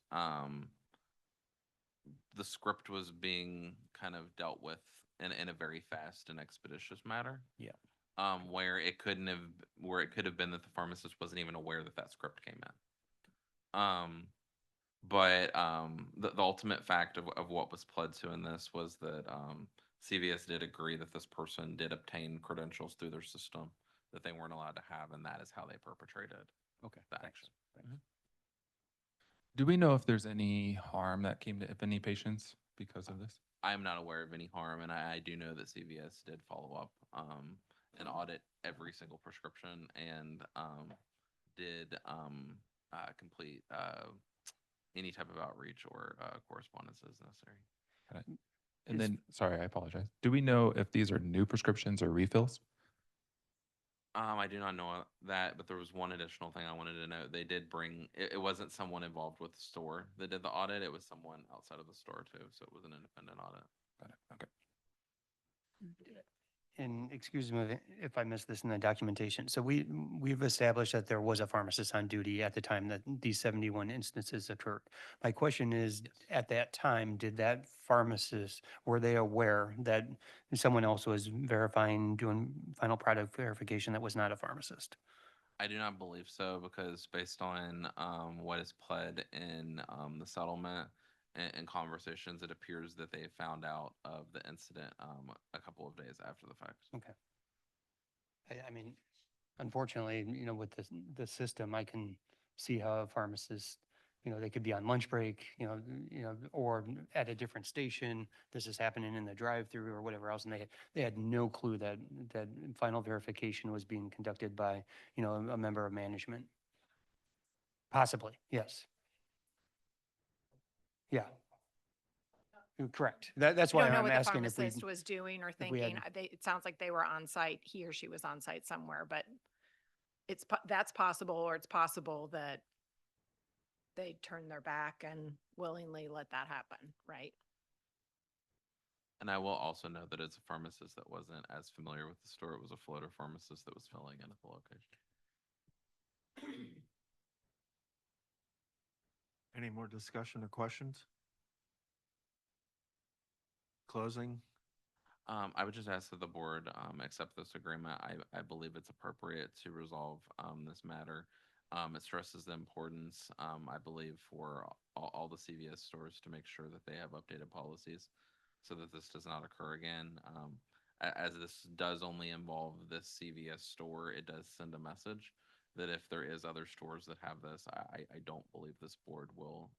the script was being kind of dealt with in a very fast and expeditious manner. Yeah. Where it could have been that the pharmacist wasn't even aware that that script came in. But the ultimate fact of what was pled to in this was that CVS did agree that this person did obtain credentials through their system that they weren't allowed to have, and that is how they perpetrated Okay, the thanks. action. Thanks. Do we know if there's any harm that came to, if any patients because of this? I am not aware of any harm, and I do know that CVS did follow up and audit every single prescription, and did complete any type of outreach or correspondence as necessary. Got it. And then, sorry, I apologize. Do we know if these are new prescriptions or refills? I do not know that, but there was one additional thing I wanted to note. They did bring, it wasn't someone involved with the store that did the audit. It was someone outside of the store too. So it was an independent audit. Got it. Okay. And excuse me if I missed this in the documentation. So we've established that there was a pharmacist on duty at the time that these 71 instances occurred. My question is, Yes. at that time, did that pharmacist, were they aware that someone else was verifying, doing final product verification that was not a pharmacist? I do not believe so, because based on what is pled in the settlement and conversations, it appears that they found out of the incident a couple of days after the fact. Okay. I mean, unfortunately, with the system, I can see how a pharmacist, they could be on lunch break, or at a different station. This is happening in the drive-through or whatever else. And they had no clue that final verification was being conducted by, a member of management. Possibly, yes. Yeah. Correct. That's We why don't know I'm what the asking if we, pharmacist was doing or we had- thinking. It sounds like they were on site, he or she was on site somewhere, but that's possible, or it's possible that they turned their back and willingly let that happen, right? And I will also note that it's a pharmacist that wasn't as familiar with the store. It was a floater pharmacist that was filling in at the location. Any more discussion or questions? Closing. I would just ask that the board accept this agreement. I believe it's appropriate to resolve this matter. It stresses the importance, I believe, for all the CVS stores to make sure that they have updated policies so that this does not occur again. As this does only involve this CVS store, it does send a message that if there is other stores that have this, I don't believe this board will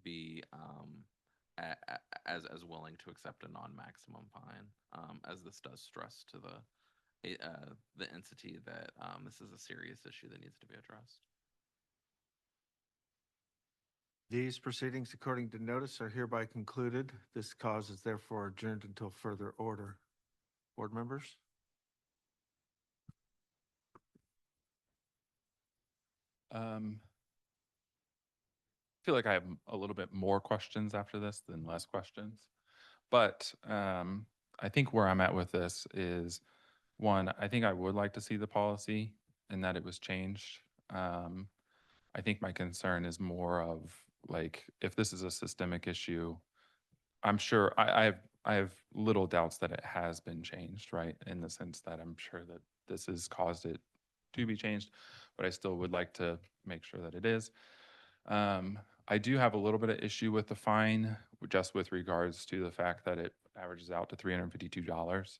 be as willing to accept a non-maximum fine, as this does stress to the entity that this is a serious issue that needs to be addressed. These proceedings, according to notice, are hereby concluded. This cause is therefore adjourned until further order. Board members? I feel like I have a little bit more questions after this than less questions. But I think where I'm at with this is, one, I think I would like to see the policy and that it was changed. I think my concern is more of like, if this is a systemic issue, I'm sure I have little doubts that it has been changed, right? In the sense that I'm sure that this has caused it to be changed, but I still would like to make sure that it is. I do have a little bit of issue with the fine, just with regards to the fact that it averages out to $352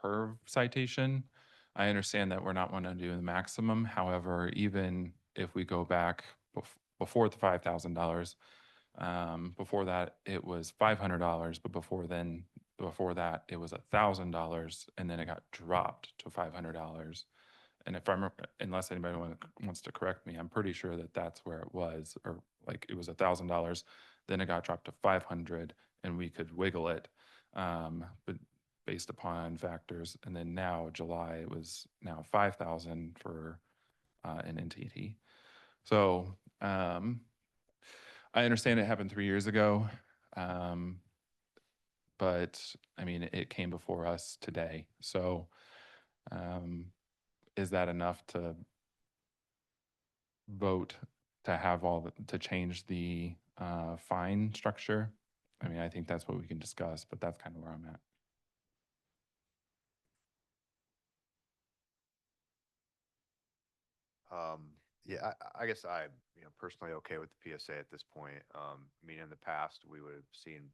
per citation. I understand that we're not wanting to do the maximum. However, even if we go back before the $5,000, before that it was $500, but before that it was $1,000, and then it got dropped to $500. And if I'm, unless anybody wants to correct me, I'm pretty sure that that's where it was, or like it was $1,000, then it got dropped to 500, and we could wiggle it, but based upon factors. And then now July, it was now 5,000 for an NTT. So I understand it happened 3 years ago, but I mean, it came before us today. So is that enough to vote to have to change the fine structure? I mean, I think that's what we can discuss, but that's kind of where I'm at. Yeah, I guess I'm, personally okay with the PSA at this point. I mean, in the past, we would have seen,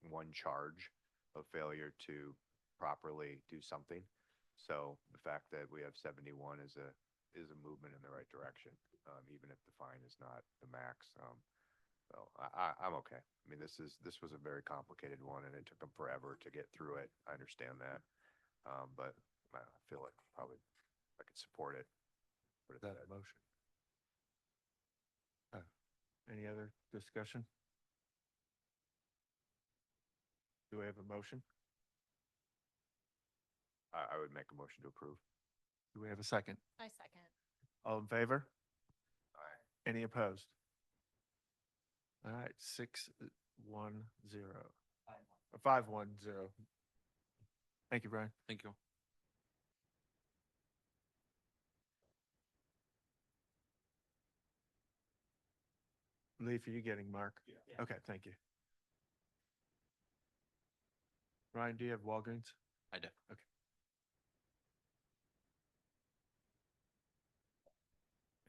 one charge of failure to properly do something. So the fact that we have 71 is a movement in the right direction, even if the fine is not the max. So I'm okay. I mean, this was a very complicated one, and it took them forever to get through it. I understand that, but I feel like probably I could support it. Put it That that motion. Any other discussion? Do we have a motion? I would make a motion to approve. Do we have a second? I second. All in favor? Aye. Any opposed? All right, 6-1-0. 5-1-0. Thank you, Brian. Thank you. Leaf, are you getting Mark? Yeah. Okay, thank you. Ryan, do you have Walgreens? I do. Okay.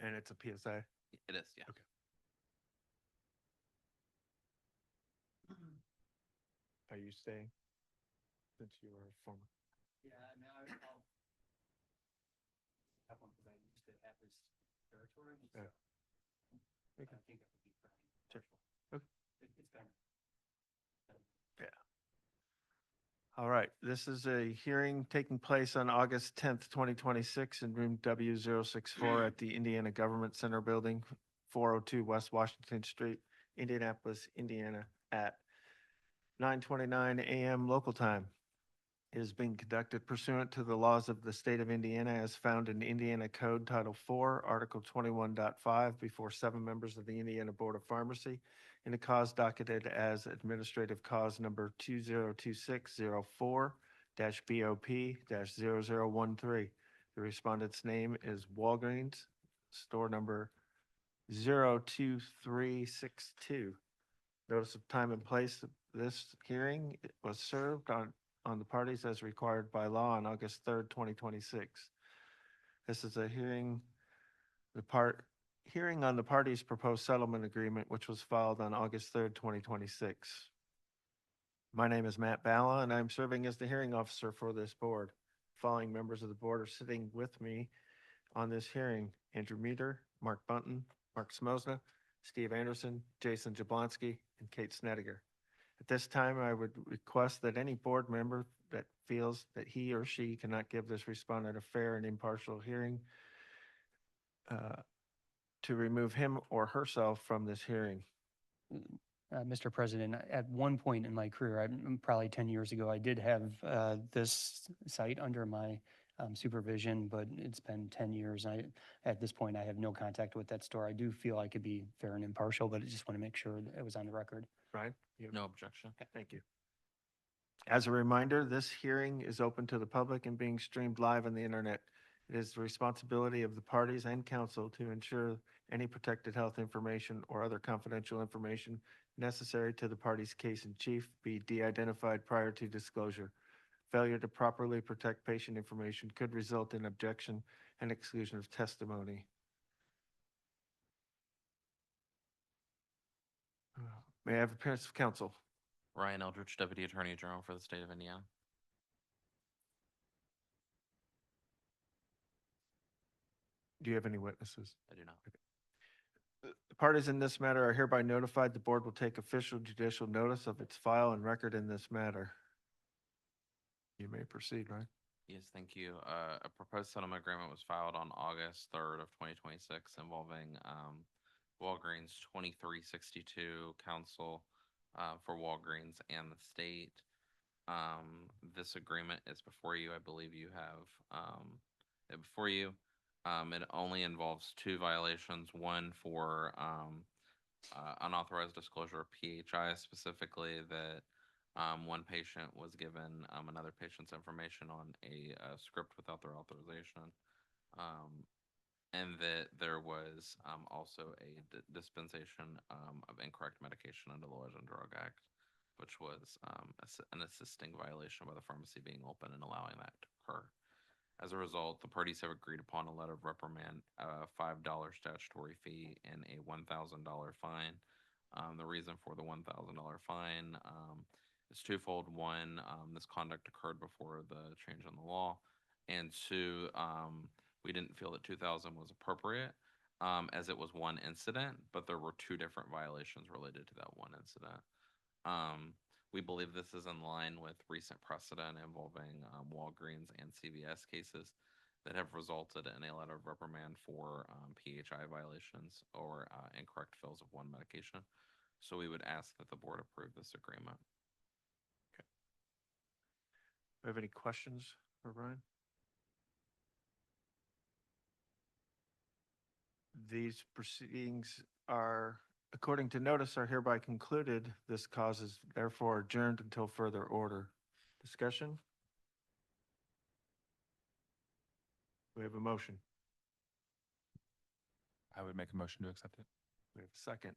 And it's a PSA? It is, yeah. Okay. Are you staying? Since you were a former? Yeah, I mean, I'll have one because I used to have this territory. Yeah. All right, this is a hearing taking place on August 10th, 2026 in room W064 at the Indiana Government Center Building, 402 West Washington Street, Indianapolis, Indiana, at 9:29 a.m. local time. It is being conducted pursuant to the laws of the state of Indiana as found in Indiana Code Title IV, Article 21.5, before 7 members of the Indiana Board of Pharmacy in a cause docketed as administrative cause number 202604-BOP-0013. The respondent's name is Walgreens, store number 02362. Notice of time and place of this hearing was served on the parties as required by law on August 3rd, 2026. This is a hearing on the parties' proposed settlement agreement, which was filed on August 3rd, 2026. My name is Matt Balla, and I'm serving as the hearing officer for this board. Following members of the board are sitting with me on this hearing: Andrew Meter, Mark Bunton, Mark Smosna, Steve Anderson, Jason Jablonski, and Kate Snediger. At this time, I would request that any board member that feels that he or she cannot give this respondent a fair and impartial hearing to remove him or herself from this hearing. Mr. President, at one point in my career, probably 10 years ago, I did have this site under my supervision, but it's been 10 years. At this point, I have no contact with that store. I do feel I could be fair and impartial, but I just want to make sure that it was on the record. Right? No objection. Thank you. As a reminder, this hearing is open to the public and being streamed live on the internet. It is the responsibility of the parties and council to ensure any protected health information or other confidential information necessary to the party's case in chief be de-identified prior to disclosure. Failure to properly protect patient information could result in objection and exclusion of testimony. May I have appearance of counsel? Ryan Eldridge, Deputy Attorney General for the state of Indiana. Do you have any witnesses? I do not. The parties in this matter are hereby notified the board will take official judicial notice of its file and record in this matter. You may proceed, Ryan. Yes, thank you. A proposed settlement agreement was filed on August 3rd of 2026 involving Walgreens 2362 counsel for Walgreens and the state. This agreement is before you. I believe you have it before you. It only involves 2 violations, one for unauthorized disclosure of PHI, specifically that one patient was given another patient's information on a script without their authorization, and that there was also a dispensation of incorrect medication under the Laws and Drug Act, which was an assisting violation by the pharmacy being open and allowing that to occur. As a result, the parties have agreed upon a letter of reprimand, a $5 statutory fee, and a $1,000 fine. The reason for the $1,000 fine is twofold. One, this conduct occurred before the change in the law, and 2, we didn't feel that $2,000 was appropriate, as it was one incident, but there were 2 different violations related to that one incident. We believe this is in line with recent precedent involving Walgreens and CVS cases that have resulted in a letter of reprimand for PHI violations or incorrect fills of one medication. So we would ask that the board approve this agreement. Do you have any questions for Ryan? These proceedings are, according to notice, are hereby concluded. This cause is therefore adjourned until further order. Discussion? We have a motion. I would make a motion to accept it. We have a second.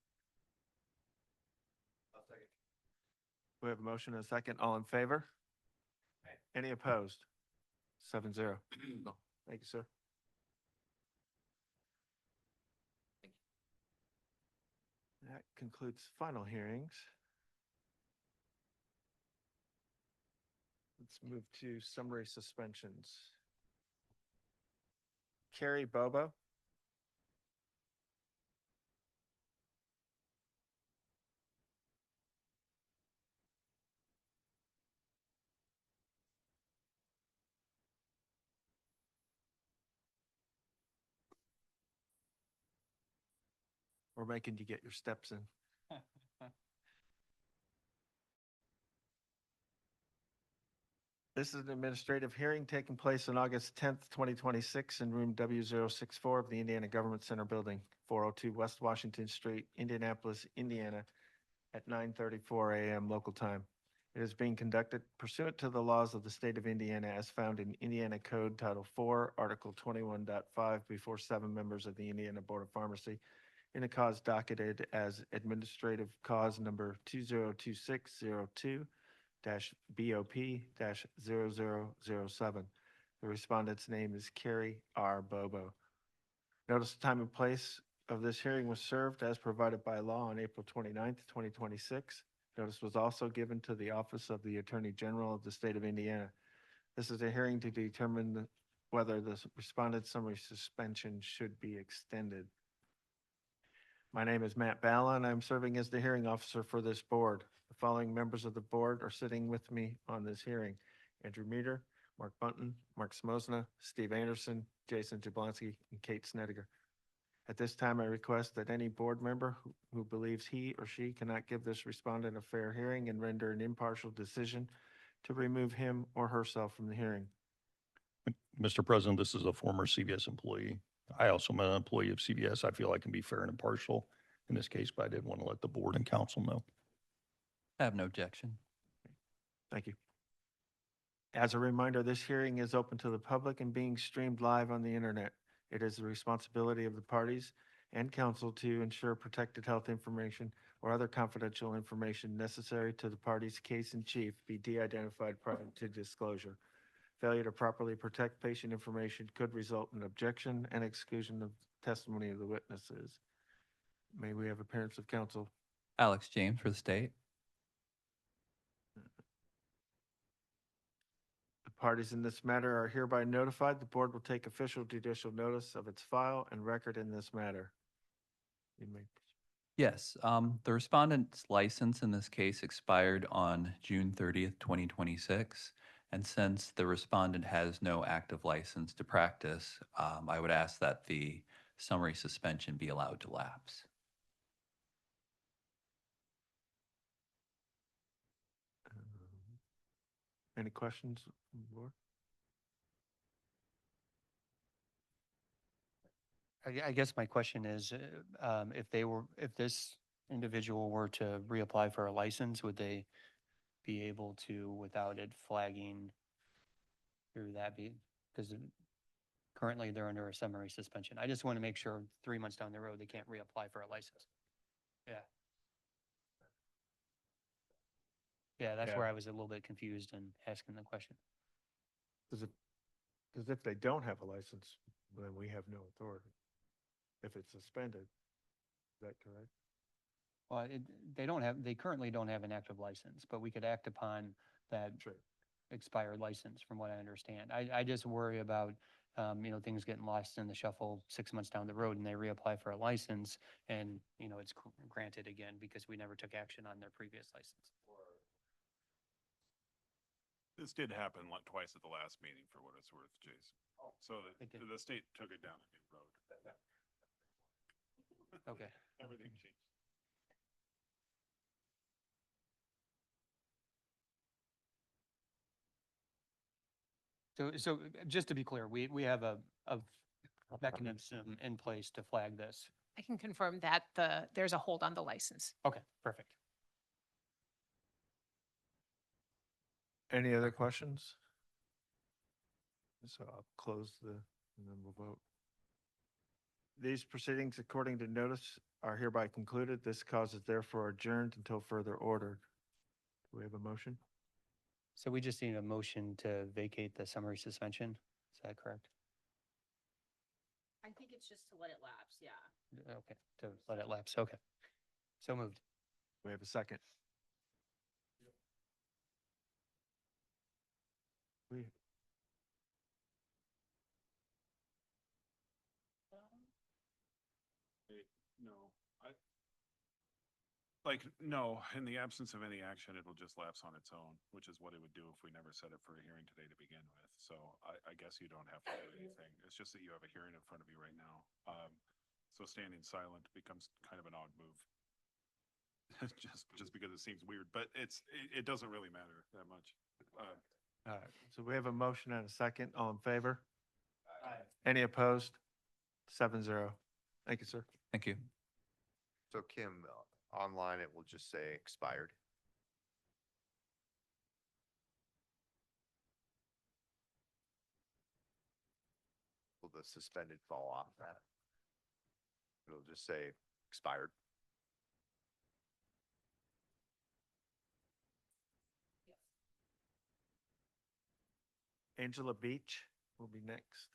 I'll second. We have a motion and a second. All in favor? Any opposed? 7-0. Thank you, sir. That concludes final hearings. Let's move to summary suspensions. Carrie Bobo. We're making you get your steps in. This is an administrative hearing taking place on August 10th, 2026 in room W064 of the Indiana Government Center Building, 402 West Washington Street, Indianapolis, Indiana, at 9:34 a.m. local time. It is being conducted pursuant to the laws of the state of Indiana as found in Indiana Code Title IV, Article 21.5, before 7 members of the Indiana Board of Pharmacy in a cause docketed as administrative cause number 202602-BOP-0007. The respondent's name is Carrie R. Bobo. Notice of time and place of this hearing was served as provided by law on April 29th, 2026. Notice was also given to the Office of the Attorney General of the State of Indiana. This is a hearing to determine whether the respondent's summary suspension should be extended. My name is Matt Balla, and I'm serving as the hearing officer for this board. The following members of the board are sitting with me on this hearing: Andrew Meter, Mark Bunton, Mark Smosna, Steve Anderson, Jason Jablonski, and Kate Snediger. At this time, I request that any board member who believes he or she cannot give this respondent a fair hearing and render an impartial decision to remove him or herself from the hearing. Mr. President, this is a former CVS employee. I also am an employee of CVS. I feel I can be fair and impartial in this case, but I did want to let the board and council know. I have no objection. Thank you. As a reminder, this hearing is open to the public and being streamed live on the internet. It is the responsibility of the parties and council to ensure protected health information or other confidential information necessary to the party's case in chief be de-identified prior to disclosure. Failure to properly protect patient information could result in objection and exclusion of testimony of the witnesses. May we have appearance of counsel? Alex James for the state. The parties in this matter are hereby notified. The board will take official judicial notice of its file and record in this matter. You may. Yes, the respondent's license in this case expired on June 30th, 2026. And since the respondent has no active license to practice, I would ask that the summary suspension be allowed to lapse. Any questions from the board? I guess my question is, if this individual were to reapply for a license, would they be able to, without it flagging, through that be, because currently they're under a summary suspension. I just want to make sure 3 months down the road, they can't reapply for a license. Yeah. Yeah, that's Yeah. where I was a little bit confused in asking the question. Because if they don't have a license, then we have no authority. If it's suspended, is that correct? Well, they currently don't have an active license, but we could act upon that Sure. expired license, from what I understand. I just worry about, things getting lost in the shuffle 6 months down the road and they reapply for a license and, it's granted again because we never took action on their previous license. This did happen like twice at the last meeting, for what it's worth, Jason. So It did. the state took it down a new road. Okay. Everything changed. So just to be clear, we have a mechanism in place to flag this. I can confirm that there's a hold on the license. Okay, perfect. Any other questions? So I'll close and then we'll vote. These proceedings, according to notice, are hereby concluded. This cause is therefore adjourned until further ordered. Do we have a motion? So we just need a motion to vacate the summary suspension. Is that correct? I think it's just to let it lapse, yeah. Okay, to let it lapse. Okay. So moved. We have a second. We, No, in the absence of any action, it'll just lapse on its own, which is what it would do if we never set it for a hearing today to begin with. So I guess you don't have to do anything. It's just that you have a hearing in front of you right now. So standing silent becomes kind of an odd move. Just because it seems weird, but it doesn't really matter that much. All right, so we have a motion and a second. All in favor? Any opposed? 7-0. Thank you, sir. Thank you. So Kim, online, it will just say expired. Will the suspended fall off that? It'll just say expired. Angela Beach will be next.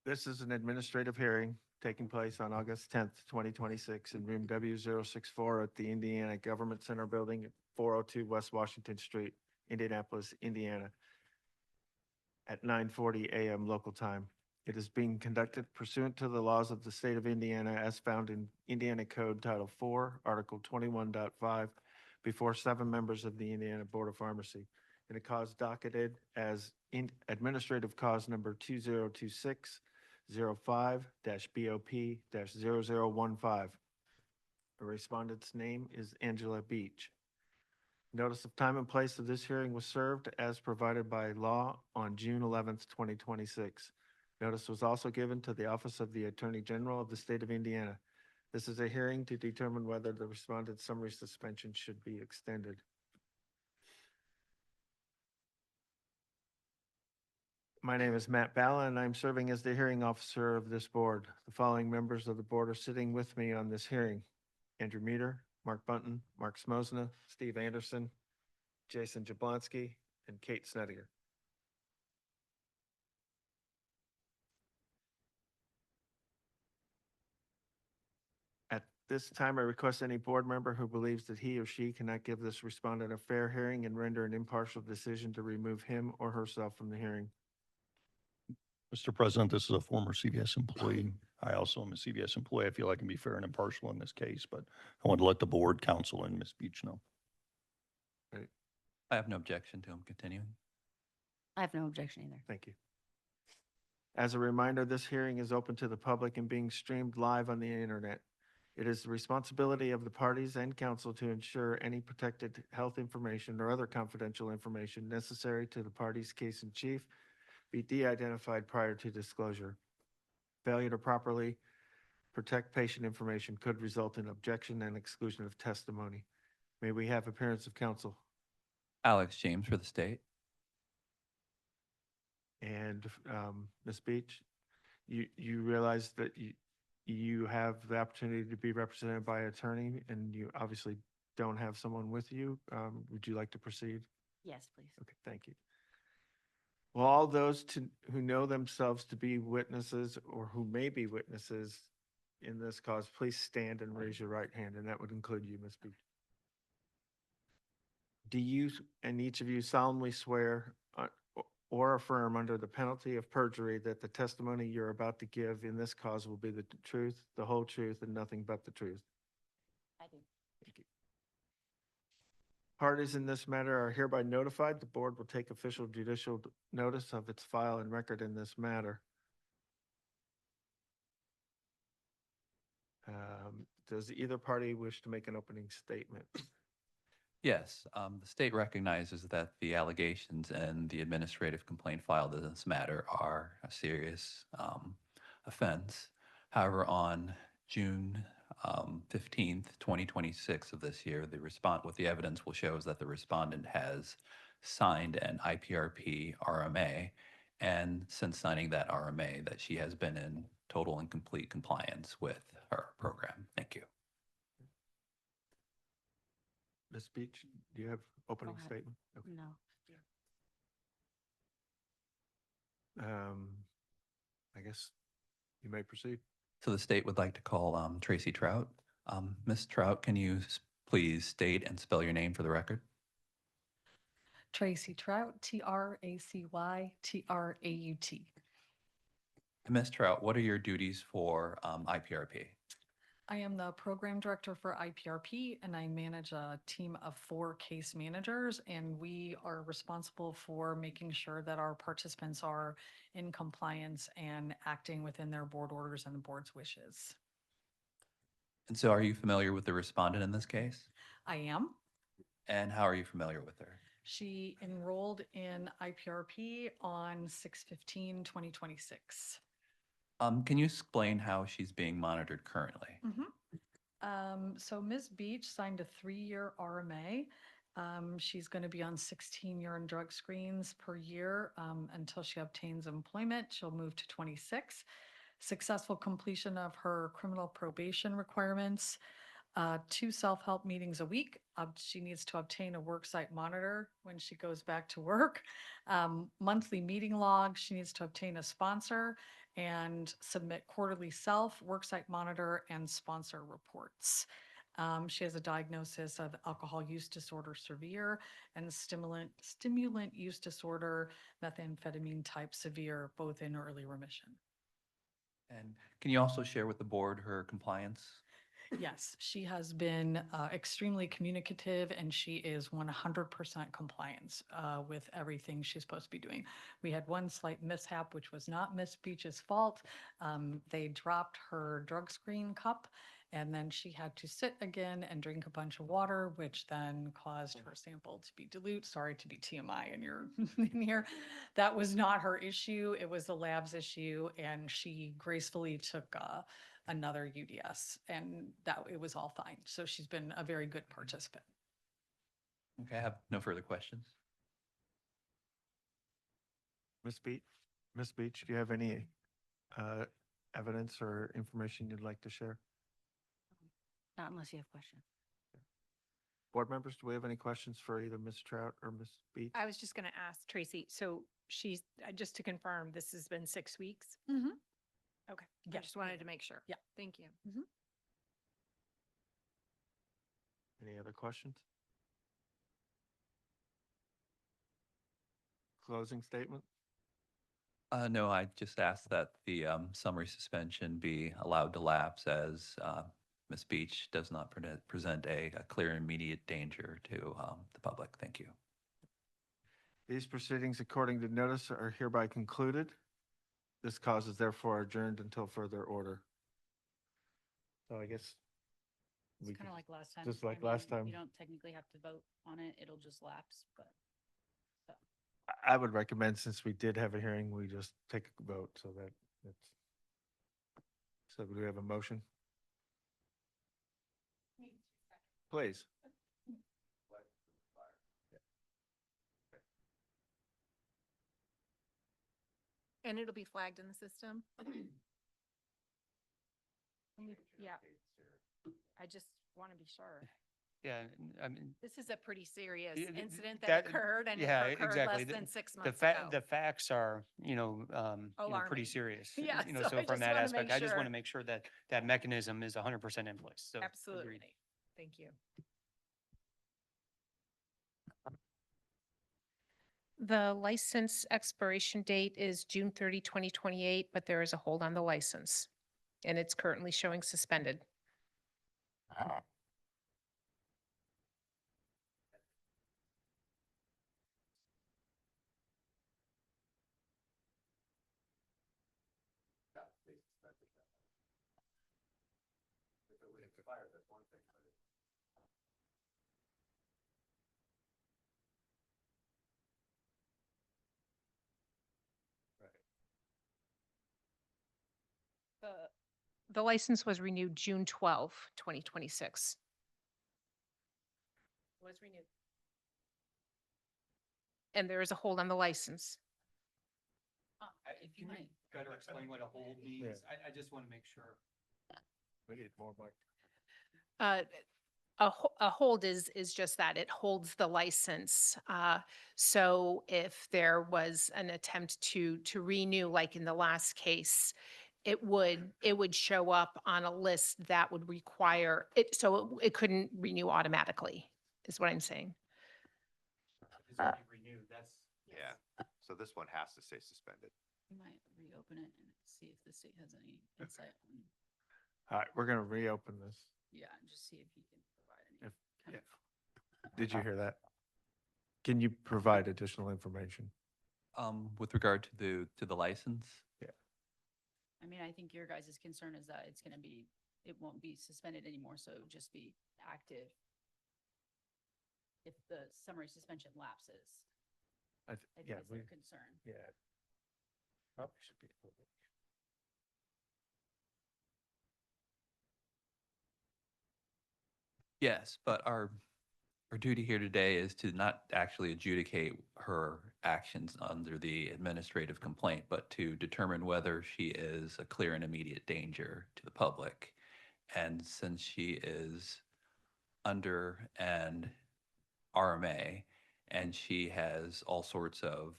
This is an administrative hearing taking place on August 10th, 2026 in room W064 at the Indiana Government Center Building at 402 West Washington Street, Indianapolis, Indiana, at 9:40 a.m. local time. It is being conducted pursuant to the laws of the state of Indiana as found in Indiana Code Title IV, Article 21.5, before 7 members of the Indiana Board of Pharmacy in a cause docketed as administrative cause number 2026-05-BOP-0015. The respondent's name is Angela Beach. Notice of time and place of this hearing was served as provided by law on June 11th, 2026. Notice was also given to the Office of the Attorney General of the State of Indiana. This is a hearing to determine whether the respondent's summary suspension should be extended. My name is Matt Balla, and I'm serving as the hearing officer of this board. The following members of the board are sitting with me on this hearing: Andrew Meter, Mark Bunton, Mark Smosna, Steve Anderson, Jason Jablonski, and Kate Snediger. At this time, I request any board member who believes that he or she cannot give this respondent a fair hearing and render an impartial decision to remove him or herself from the hearing. Mr. President, this is a former CVS employee. I also am a CVS employee. I feel I can be fair and impartial in this case, but I want to let the board, counsel, and Ms. Beach know. I have no objection to him continuing. I have no objection either. Thank you. As a reminder, this hearing is open to the public and being streamed live on the internet. It is the responsibility of the parties and council to ensure any protected health information or other confidential information necessary to the party's case in chief be de-identified prior to disclosure. Failure to properly protect patient information could result in objection and exclusion of testimony. May we have appearance of counsel? Alex James for the state. And Ms. Beach, you realize that you have the opportunity to be represented by an attorney, and you obviously don't have someone with you. Would you like to proceed? Yes, please. Okay, thank you. Well, all those who know themselves to be witnesses or who may be witnesses in this cause, please stand and raise your right hand, and that would include you, Ms. Beach. Do you and each of you solemnly swear or affirm under the penalty of perjury that the testimony you're about to give in this cause will be the truth, the whole truth, and nothing but the truth? I do. Thank you. Parties in this matter are hereby notified. The board will take official judicial notice of its file and record in this matter. Does either party wish to make an opening statement? Yes, the state recognizes that the allegations and the administrative complaint filed in this matter are a serious offense. However, on June 15th, 2026 of this year, what the evidence will show is that the respondent has signed an IPRP RMA, and since signing that RMA, that she has been in total and complete compliance with her program. Thank you. Ms. Beach, do you have opening Go ahead. statement? Okay. No. I guess you may proceed. So the state would like to call Tracy Trout. Ms. Trout, can you please state and spell your name for the record? Tracy Trout, Tracytraut. Ms. Trout, what are your duties for IPRP? I am the program director for IPRP and I manage a team of 4 case managers, and we are responsible for making sure that our participants are in compliance and acting within their board orders and the board's wishes. And so are you familiar with the respondent in this case? I am. And how are you familiar with her? She enrolled in IPRP on 6/15/2026. Can you explain how she's being monitored currently? So Ms. Beach signed a 3-year RMA. She's going to be on 16 urine drug screens per year until she obtains employment. She'll move to 26. Successful completion of her criminal probation requirements. 2 self-help meetings a week. She needs to obtain a worksite monitor when she goes back to work. Monthly meeting log. She needs to obtain a sponsor and submit quarterly worksite monitor, and sponsor reports. She has a diagnosis of alcohol use disorder severe and stimulant use disorder, methamphetamine type severe, both in early remission. And can you also share with the board her compliance? Yes, she has been extremely communicative, and she is 100% compliance with everything she's supposed to be doing. We had one slight mishap, which was not Miss Beach's fault. They dropped her drug screen cup, and then she had to sit again and drink a bunch of water, which then caused her sample to be dilute. Sorry to be TMI in your in here. That was not her issue. It was the lab's issue, and she gracefully took another UDS, and that it was all fine. So she's been a very good participant. Okay, I have no further questions. Ms. Beach, do you have any evidence or information you'd like to share? Not unless you have questions. Board members, do we have any questions for either Ms. Trout or Ms. Beach? I was just going to ask Tracy, so she's, just to confirm, this has been 6 weeks? Okay, I Yeah. just wanted to make sure. Yeah. Thank you. Any other questions? Closing statement? No, I just asked that the summary suspension be allowed to lapse as Ms. Beach does not present a clear and immediate danger to the public. Thank you. These proceedings, according to notice, are hereby concluded. This cause is therefore adjourned until further order. So I guess we It's kind of like last time. just I like mean, last time. You don't technically have to vote on it. It'll just lapse, but. I would recommend, since we did have a hearing, we just take a vote so that it's. So do we have a motion? Please. And it'll be flagged in the system? Yeah. I just want to be sure. Yeah, I mean, This is a pretty serious Yeah, incident that that- occurred, and it yeah, occurred exactly. less than 6 the months ago. the facts are, pretty Alarming. serious. Yeah, You know, so so I from just that wanna aspect, make I just want to sure. make sure that that mechanism is 100% in place. So agreed. Absolutely. Thank you. The license expiration date is June 30, 2028, but there is a hold on the license, and it's currently showing suspended. The license was renewed June 12, 2026. Was renewed. And there is a hold on the license. If you might better explain what a hold means, I just want to make sure. We need more, Mike. A hold is just that, it holds the license. So if there was an attempt to renew, like in the last case, it would show up on a list that would require it, so it couldn't renew automatically, is what I'm saying. Is there any renewed, that's. Yeah, so this one has to stay suspended. We might reopen it and see if the state has any insight on, All right, we're going to reopen this. yeah, and just see if he can provide any If- kind yeah. of. Did you hear that? Can you provide additional information? With regard to the license, I mean, I think your guys' concern is that it's gonna be, it won't be suspended anymore, so it would just be active if the summary suspension lapses. I think Yeah, that's their concern. yeah. Probably should be. yes, but our duty here today is to not actually adjudicate her actions under the administrative complaint, but to determine whether she is a clear and immediate danger to the public. And since she is under an RMA and she has all sorts of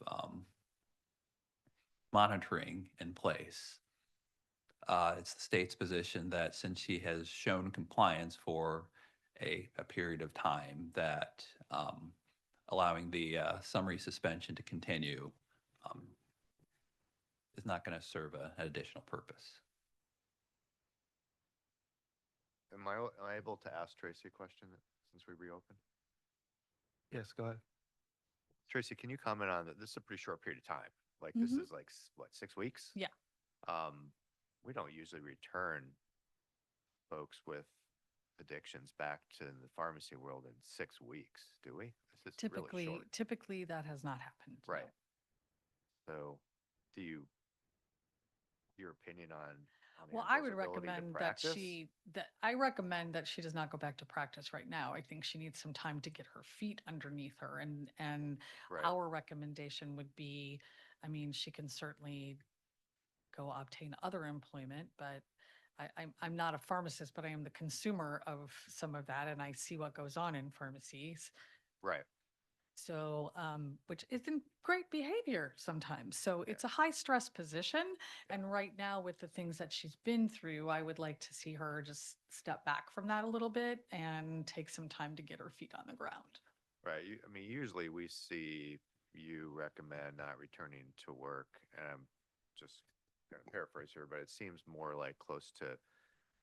monitoring in place, it's the state's position that since she has shown compliance for a period of time, that allowing the summary suspension to continue is not going to serve an additional purpose. Am I able to ask Tracy a question since we reopened? Yes, go ahead. Tracy, can you comment on that? This is a pretty short period of time. Like this Mhm. is like, what, 6 weeks? Yeah. We don't usually return folks with addictions back to the pharmacy world in 6 weeks, do we? This is really Typically, short. typically that has not happened. no. Right. So your opinion on Well, I would Angela's ability to recommend that practice? I recommend that she does not go back to practice right now. I think she needs some time to get her feet underneath her and Right. our recommendation would be, I mean, she can certainly go obtain other employment, but I'm not a pharmacist, but I am the consumer of some of that and I see what goes on in pharmacies. Right. So, which isn't great behavior sometimes. So it's a high stress position. And right now with the things that she's been through, I would like to see her just step back from that a little bit and take some time to get her feet on the ground. Right. I mean, usually we see you recommend not returning to work, and I'm just going to paraphrase here, but it seems more like close to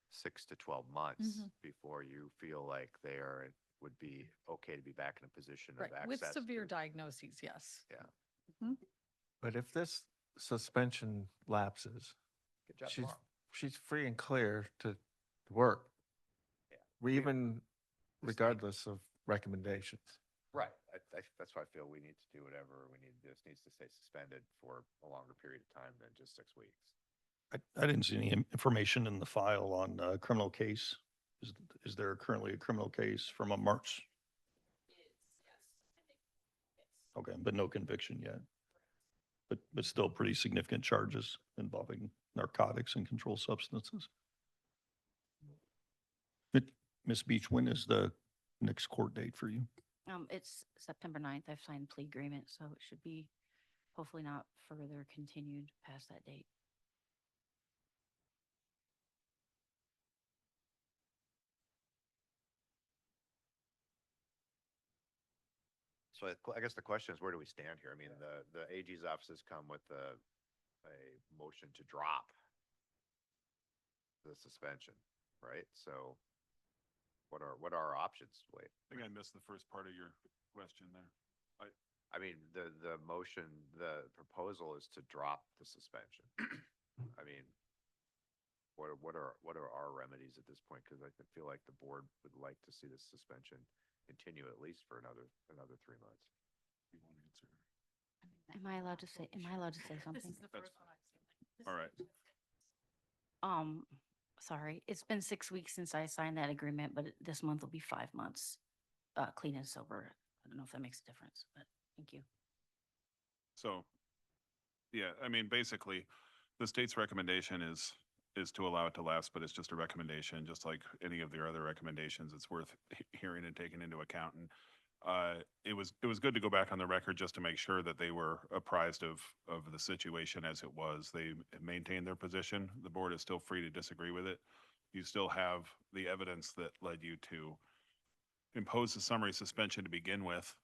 6 to 12 months Mhm. before you feel like would be okay to be back in a position of Right. access. With severe to- diagnoses, yes. Yeah. But if this suspension lapses, Good job she's, tomorrow. she's free and clear to work. Yeah. Even regardless of recommendations. Right. That's why I feel we need to do whatever we need to do. This needs to stay suspended for a longer period of time than just 6 weeks. I didn't see any information in the file on a criminal case. Is there currently a criminal case from a March? Okay, but no conviction yet. But still pretty significant charges involving narcotics and controlled substances. But Ms. Beach, when is the next court date for you? It's September 9th. I've signed plea agreement, so it should be hopefully not further continued past that date. So I guess the question is, where do we stand here? I mean, the AG's office has come with a motion to drop the suspension, right? So what are our options, Wade? I think I missed the first part of your question there. I mean, the motion, the proposal is to drop the suspension. I mean, what are our remedies at this point? Because I feel like the board would like to see this suspension continue at least for another 3 months. You want to answer? Am I allowed to say something? All right. Sorry, it's been 6 weeks since I signed that agreement, but this month will be 5 months, clean and sober. I don't know if that makes a difference, but thank you. So, yeah, I mean, basically, the state's recommendation is to allow it to lapse, but it's just a recommendation, just like any of their other recommendations. It's worth hearing and taking into account. And it was good to go back on the record just to make sure that they were apprised of the situation as it was. They maintained their position. The board is still free to disagree with it. You still have the evidence that led you to impose the summary suspension to begin with.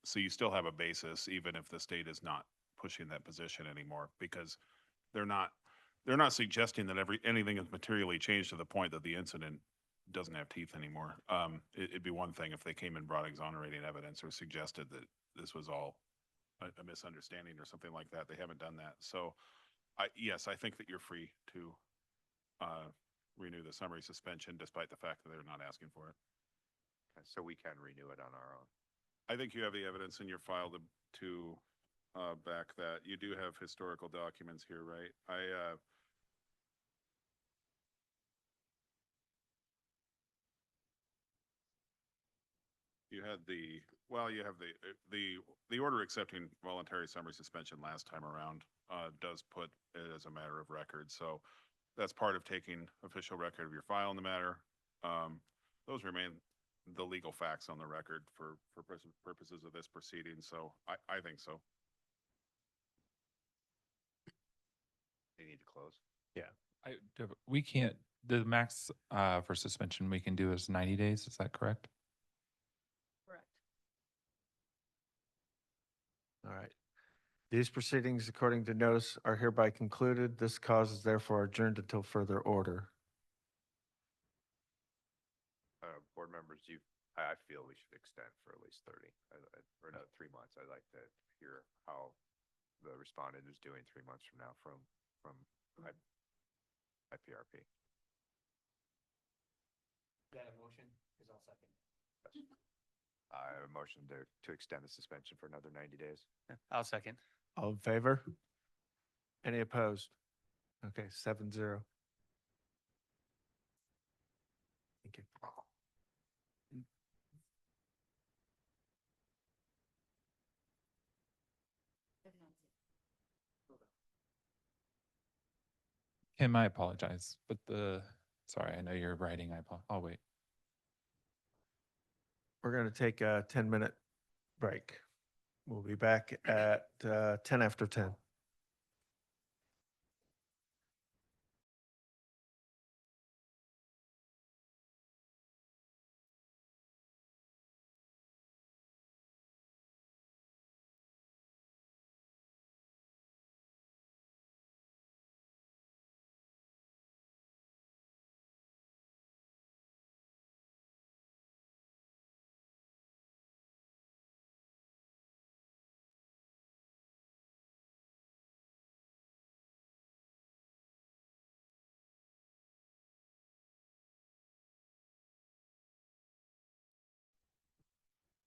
So you still have a basis, even if the state is not pushing that position anymore, because they're not, they're not suggesting that anything has materially changed to the point that the incident doesn't have teeth anymore. It'd be one thing if they came and brought exonerating evidence or suggested that this was all a misunderstanding or something like that. They haven't done that. So yes, I think that you're free to renew the summary suspension despite the fact that they're not asking for it. So we can renew it on our own. I think you have the evidence in your file to back that. You do have historical documents here, right? You had you have the order accepting voluntary summary suspension last time around does put it as a matter of record. So that's part of taking official record of your file in the matter. Those remain the legal facts on the record for purposes of this proceeding. So I think so. They need to close. We can't, the max for suspension we can do is 90 days. Is that correct? Correct. All right. These proceedings, according to notice, are hereby concluded. This cause is therefore adjourned until further order. Board members, I feel we should extend for at least 30 or no, 3 months. I'd like to hear how the respondent is doing 3 months from now from IPRP. That a motion? Is all second. I have a motion to extend the suspension for another 90 days. I'll second. All in favor? Any opposed? Okay, 7-0. Thank you. Kim, I apologize, but sorry, I know you're writing. I'll wait. We're going to take a 10-minute break. We'll be back at 10 after 10.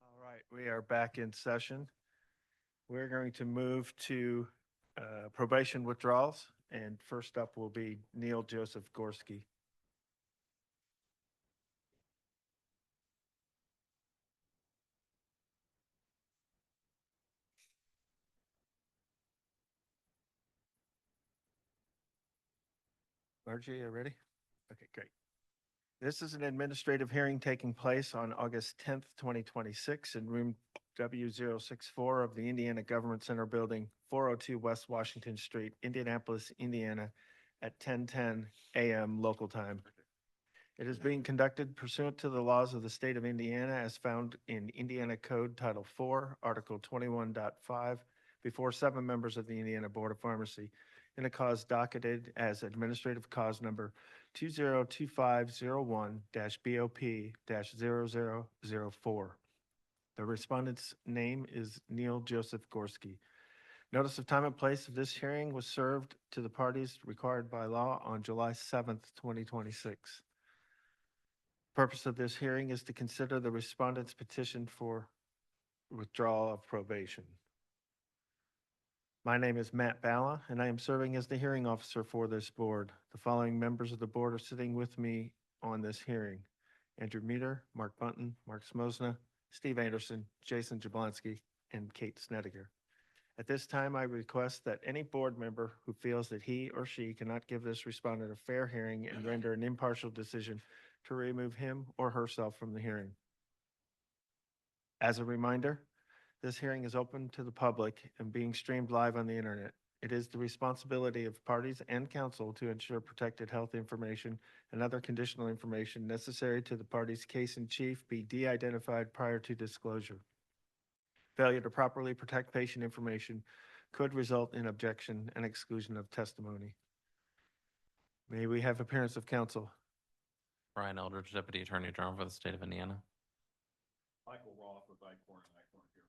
All right, we are back in session. We're going to move to probation withdrawals, and first up will be Neil Joseph Gorski. Margie, you ready? Okay, great. This is an administrative hearing taking place on August 10th, 2026 in room W064 of the Indiana Government Center Building, 402 West Washington Street, Indianapolis, Indiana, at 10:10 a.m. local time. It is being conducted pursuant to the laws of the state of Indiana as found in Indiana Code Title IV, Article 21.5, before 7 members of the Indiana Board of Pharmacy in a cause docketed as administrative cause number 202501-BOP-0004. The respondent's name is Neil Joseph Gorski. Notice of time and place of this hearing was served to the parties required by law on July 7th, 2026. Purpose of this hearing is to consider the respondent's petition for withdrawal of probation. My name is Matt Balla, and I am serving as the hearing officer for this board. The following members of the board are sitting with me on this hearing: Andrew Meter, Mark Bunton, Mark Smosna, Steve Anderson, Jason Jablonski, and Kate Snediger. At this time, I request that any board member who feels that he or she cannot give this respondent a fair hearing and render an impartial decision to remove him or herself from the hearing. As a reminder, this hearing is open to the public and being streamed live on the internet. It is the responsibility of parties and counsel to ensure protected health information and other conditional information necessary to the party's case in chief be de-identified prior to disclosure. Failure to properly protect patient information could result in objection and exclusion of testimony. May we have appearance of counsel? Brian Eldridge, Deputy Attorney General for the state of Indiana. Michael Roth with Icorn and Icorn here.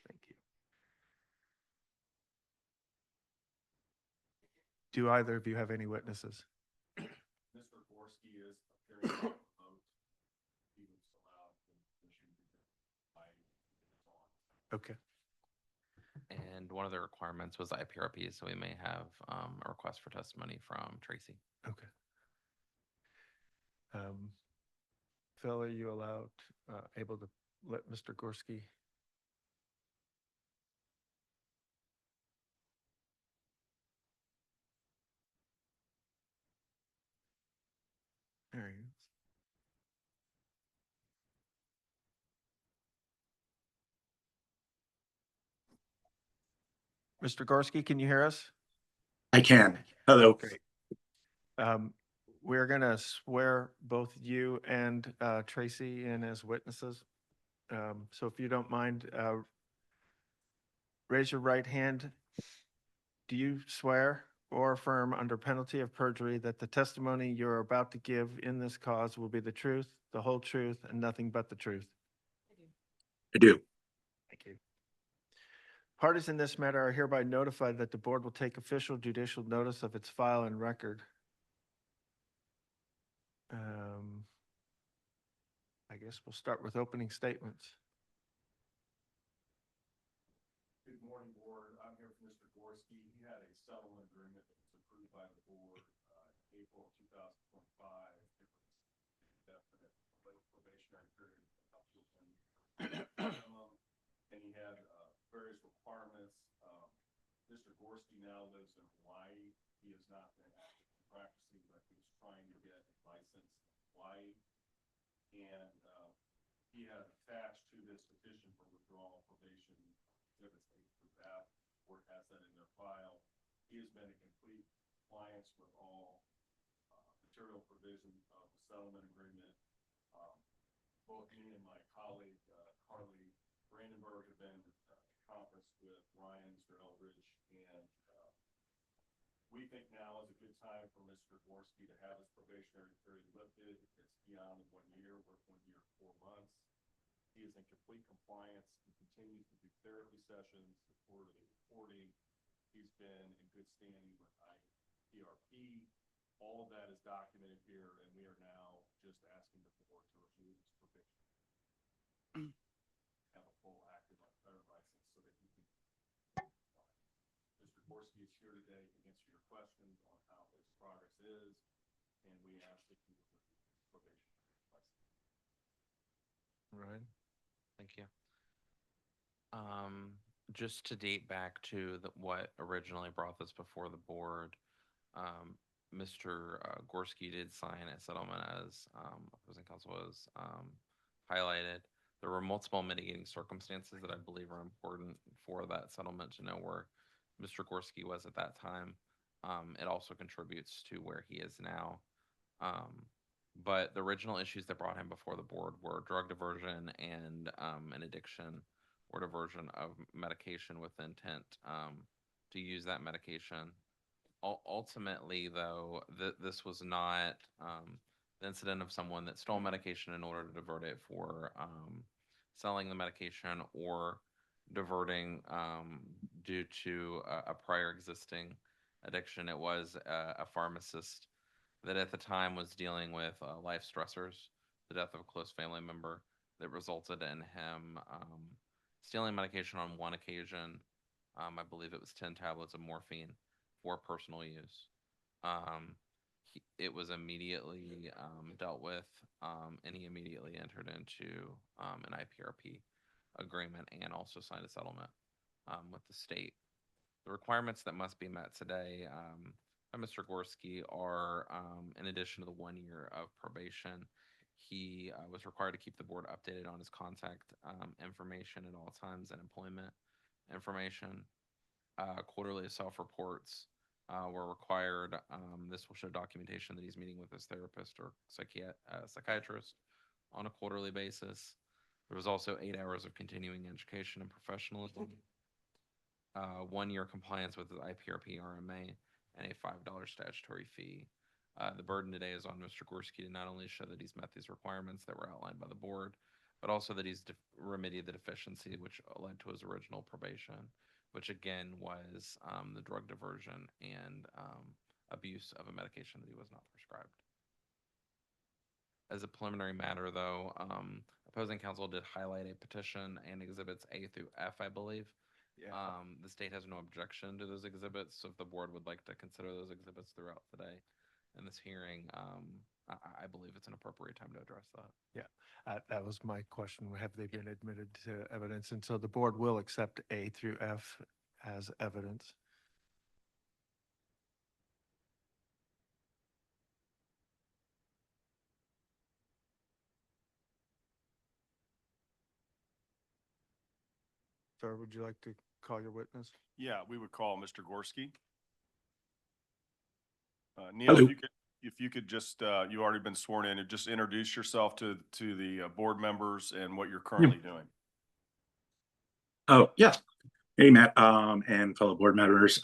Thank you. Do either of you have any witnesses? Mr. Gorski is appearing to vote. He was allowed the issue by Okay. And one of the requirements was IPRP, so we may have a request for testimony from Tracy. Okay. Phil, are you allowed, able to let Mr. Gorski? There he is. Mr. Gorski, can you hear us? I can. Hello. Great. We're going to swear both you and Tracy in as witnesses. So if you don't mind, raise your right hand. Do you swear or affirm under penalty of perjury that the testimony you're about to give in this cause will be the truth, the whole truth, and nothing but the truth? I do. Thank you. Parties in this matter are hereby notified that the board will take official judicial notice of its file and record. I guess we'll start with opening statements. Good morning, board. I'm here for Mr. Gorski. He had a settlement agreement that was approved by the board April 2025. It was definite probationary period up to minimum, and he had various requirements. Mr. Gorski now lives in Hawaii. He has not been actively practicing, but he was trying to get a license in Hawaii. And he had attached to this petition for withdrawal probation exhibits A through F. The board has that in their file. He has been in complete compliance with all material provisions of the settlement agreement. Both me and my colleague, Carly Brandenburg, have been in conference with Ryan, Mr. Eldridge, and we think now is a good time for Mr. Gorski to have his probationary period lifted. It's beyond 1 year, we're 1 year, 4 months. He is in complete compliance. He continues to do therapy sessions, quarterly reporting. He's been in good standing with IPRP. All of that is documented here, and we are now just asking the board to review his probation. Have a full active license so that he can comply. Mr. Gorski is here today to answer your questions on how his progress is, and we ask that you review his probation license. Right. Thank you. Just to date back to what originally brought this before the board, Mr. Gorski did sign a settlement as opposing counsel was highlighted. There were multiple mitigating circumstances that I believe are important for that settlement to know where Mr. Gorski was at that time. It also contributes to where he is now. But the original issues that brought him before the board were drug diversion and an addiction or diversion of medication with intent to use that medication. Ultimately, though, this was not the incident of someone that stole medication in order to divert it for selling the medication or diverting due to a prior existing addiction. It was a pharmacist that at the time was dealing with life stressors, the death of a close family member that resulted in him stealing medication on one occasion. I believe it was 10 tablets of morphine for personal use. It was immediately dealt with, and he immediately entered into an IPRP agreement and also signed a settlement with the state. The requirements that must be met today by Mr. Gorski are, in addition to the 1 year of probation, he was required to keep the board updated on his contact information at all times and employment information. Quarterly self-reports were required. This will show documentation that he's meeting with his therapist or psychiatrist on a quarterly basis. There was also 8 hours of continuing education and professionalism, 1 year compliance with the IPRP RMA, and a $5 statutory fee. The burden today is on Mr. Gorski to not only show that he's met these requirements that were outlined by the board, but also that he's remedied the deficiency which led to his original probation, which again was the drug diversion and abuse of a medication that he was not prescribed. As a preliminary matter, though, opposing counsel did highlight a petition and exhibits A through F, I believe. The state has no objection to those exhibits, so if the board would like to consider those exhibits throughout today in this hearing, I believe it's an appropriate time to address that. Yeah, that was my question. Have they been admitted to evidence? And so the board will accept A through F as evidence. Sir, would you like to call your witness? Yeah, we would call Mr. Gorski. Neil, Hello. if you could just, you already been sworn in, and just introduce yourself to the board members and what you're currently doing. Oh, yeah. Hey, Matt, and fellow board members.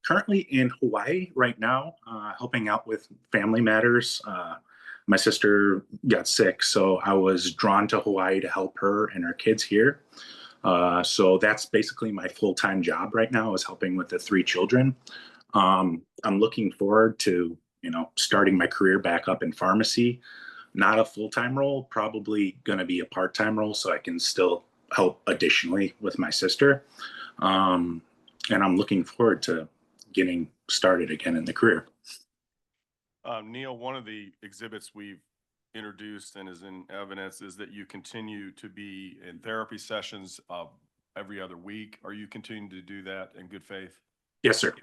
Currently in Hawaii right now, helping out with family matters. My sister got sick, so I was drawn to Hawaii to help her and her kids here. So that's basically my full-time job right now, is helping with the 3 children. I'm looking forward to, starting my career back up in pharmacy. Not a full-time role, probably going to be a part-time role so I can still help additionally with my sister. And I'm looking forward to getting started again in the career. Neil, one of the exhibits we've introduced and is in evidence is that you continue to be in therapy sessions every other week. Are you continuing to do that in good faith? Yes, sir.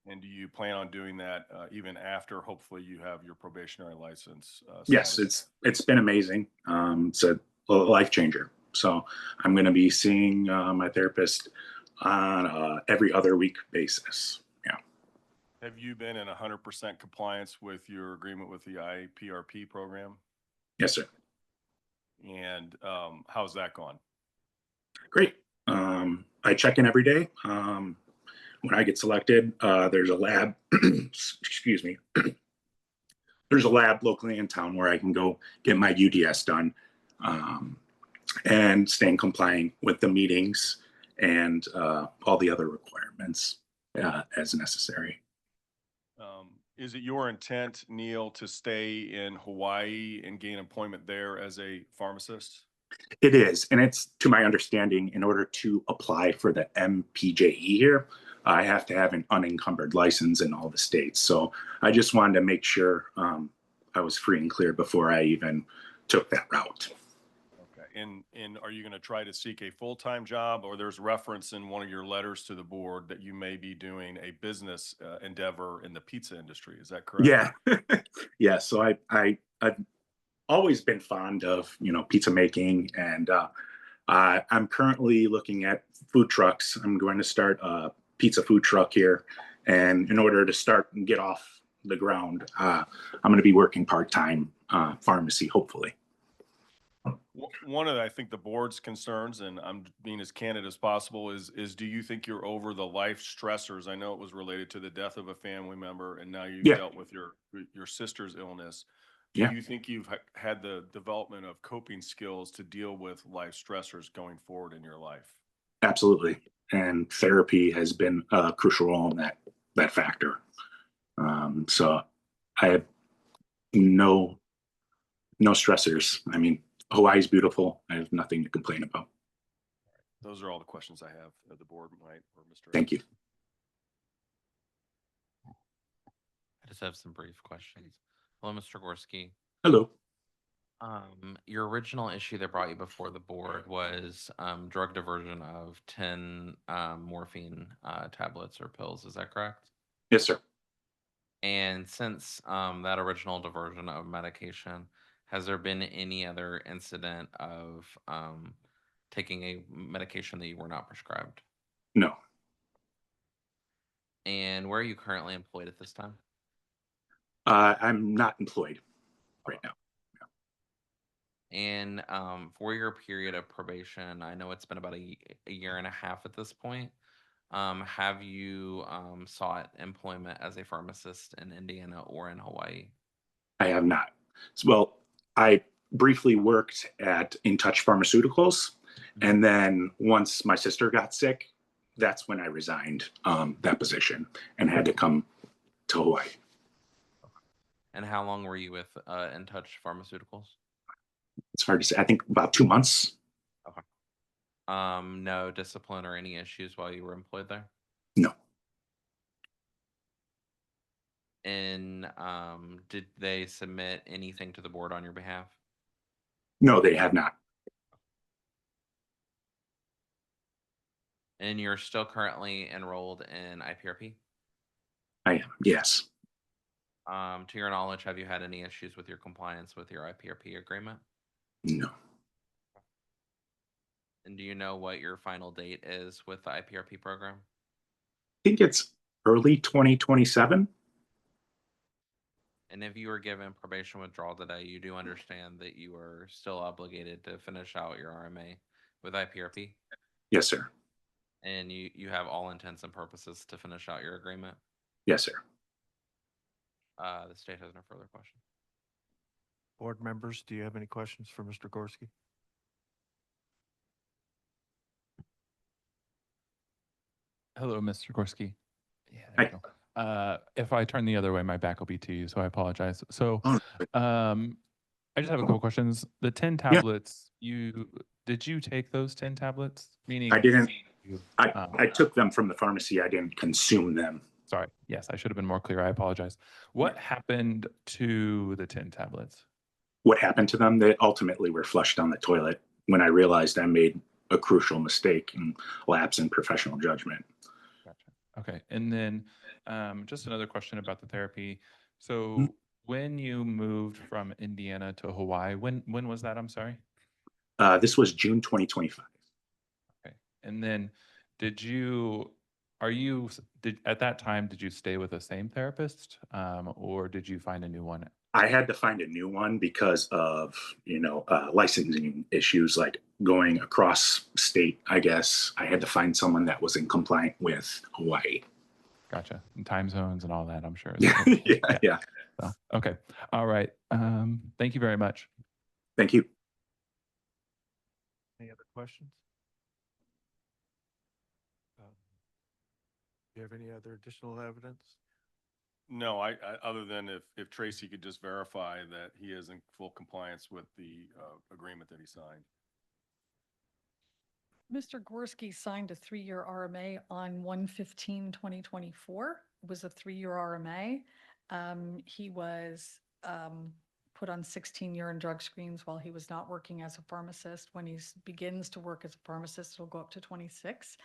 And do you plan on doing that even after hopefully you have your probationary license? Yes, it's been amazing. It's a life changer. So I'm going to be seeing my therapist on every other week basis. Yeah. Have you been in 100% compliance with your agreement with the IPRP program? Yes, sir. And how's that gone? Great. I check in every day. When I get selected, there's a lab, excuse me, there's a lab locally in town where I can go get my UDS done and staying compliant with the meetings and all the other requirements as necessary. Is it your intent, Neil, to stay in Hawaii and gain employment there as a pharmacist? It is, and it's, to my understanding, in order to apply for the MPJE here, I have to have an unencumbered license in all the states. So I just wanted to make sure I was free and clear before I even took that route. Okay. And are you going to try to seek a full-time job, or there's reference in one of your letters to the board that you may be doing a business endeavor in the pizza industry? Is that correct? Yeah. Yeah. So I've always been fond of, pizza making, and I'm currently looking at food trucks. I'm going to start a pizza food truck here. And in order to start and get off the ground, I'm going to be working part-time pharmacy, hopefully. One of, I think, the board's concerns, and I'm being as candid as possible, is do you think you're over the life stressors? I know it was related to the death of a family member, and now you've dealt with your sister's illness. Do you think you've had the development of coping skills to deal with life stressors going forward in your life? Absolutely. And therapy has been a crucial role in that factor. So I have no stressors. I mean, Hawaii's beautiful. I have nothing to complain about. Those are all the questions I have of the board, Mike or Mr. Thank you. I just have some brief questions. Hello, Mr. Gorski. Hello. Your original issue that brought you before the board was drug diversion of 10 morphine tablets or pills. Is that correct? Yes, sir. And since that original diversion of medication, has there been any other incident of taking a medication that you were not prescribed? No. And where are you currently employed at this time? I'm not employed right now. And for your period of probation, I know it's been about a year and a half at this point. Have you sought employment as a pharmacist in Indiana or in Hawaii? I have not. Well, I briefly worked at In Touch Pharmaceuticals, and then once my sister got sick, that's when I resigned that position and had to come to Hawaii. And how long were you with In Touch Pharmaceuticals? It's hard to say. I think about 2 months. Okay. No discipline or any issues while you were employed there? No. And did they submit anything to the board on your behalf? No, they have not. And you're still currently enrolled in IPRP? I am. Yes. To your knowledge, have you had any issues with your compliance with your IPRP agreement? No. And do you know what your final date is with the IPRP program? I think it's early 2027. And if you were given probation withdrawal today, you do understand that you are still obligated to finish out your RMA with IPRP? Yes, sir. And you have all intents and purposes to finish out your agreement? Yes, sir. The state has no further questions. Board members, do you have any questions for Mr. Gorski? Hello, Mr. Gorski. Yeah, Hi. there you go. If I turn the other way, my back will be to you, so I apologize. So, I just have a couple questions. The 10 tablets, did you take those 10 tablets? Meaning I didn't. you, I took them from the pharmacy. I didn't consume them. sorry. Yes, I should have been more clear. I apologize. What happened to the 10 tablets? What happened to them? They ultimately were flushed down the toilet when I realized I made a crucial mistake and lapse in professional judgment. Gotcha. Okay. And then just another question about the therapy. So when you moved from Indiana to Hawaii, when was that? I'm sorry. This was June 2025. Okay. And then did at that time, did you stay with the same therapist or did you find a new one? I had to find a new one because of, licensing issues, like going across state, I guess. I had to find someone that was in compliant with Hawaii. Gotcha. And time zones and all that, I'm sure. Yeah. So, okay. All right. Thank you very much. Thank you. Any other questions? Do you have any other additional evidence? No, I other than if Tracy could just verify that he is in full compliance with the agreement that he signed. Mr. Gorski signed a 3-year RMA on 1/15/2024. It was a 3-year RMA. He was put on 16 urine drug screens while he was not working as a pharmacist. When he begins to work as a pharmacist, it'll go up to 26.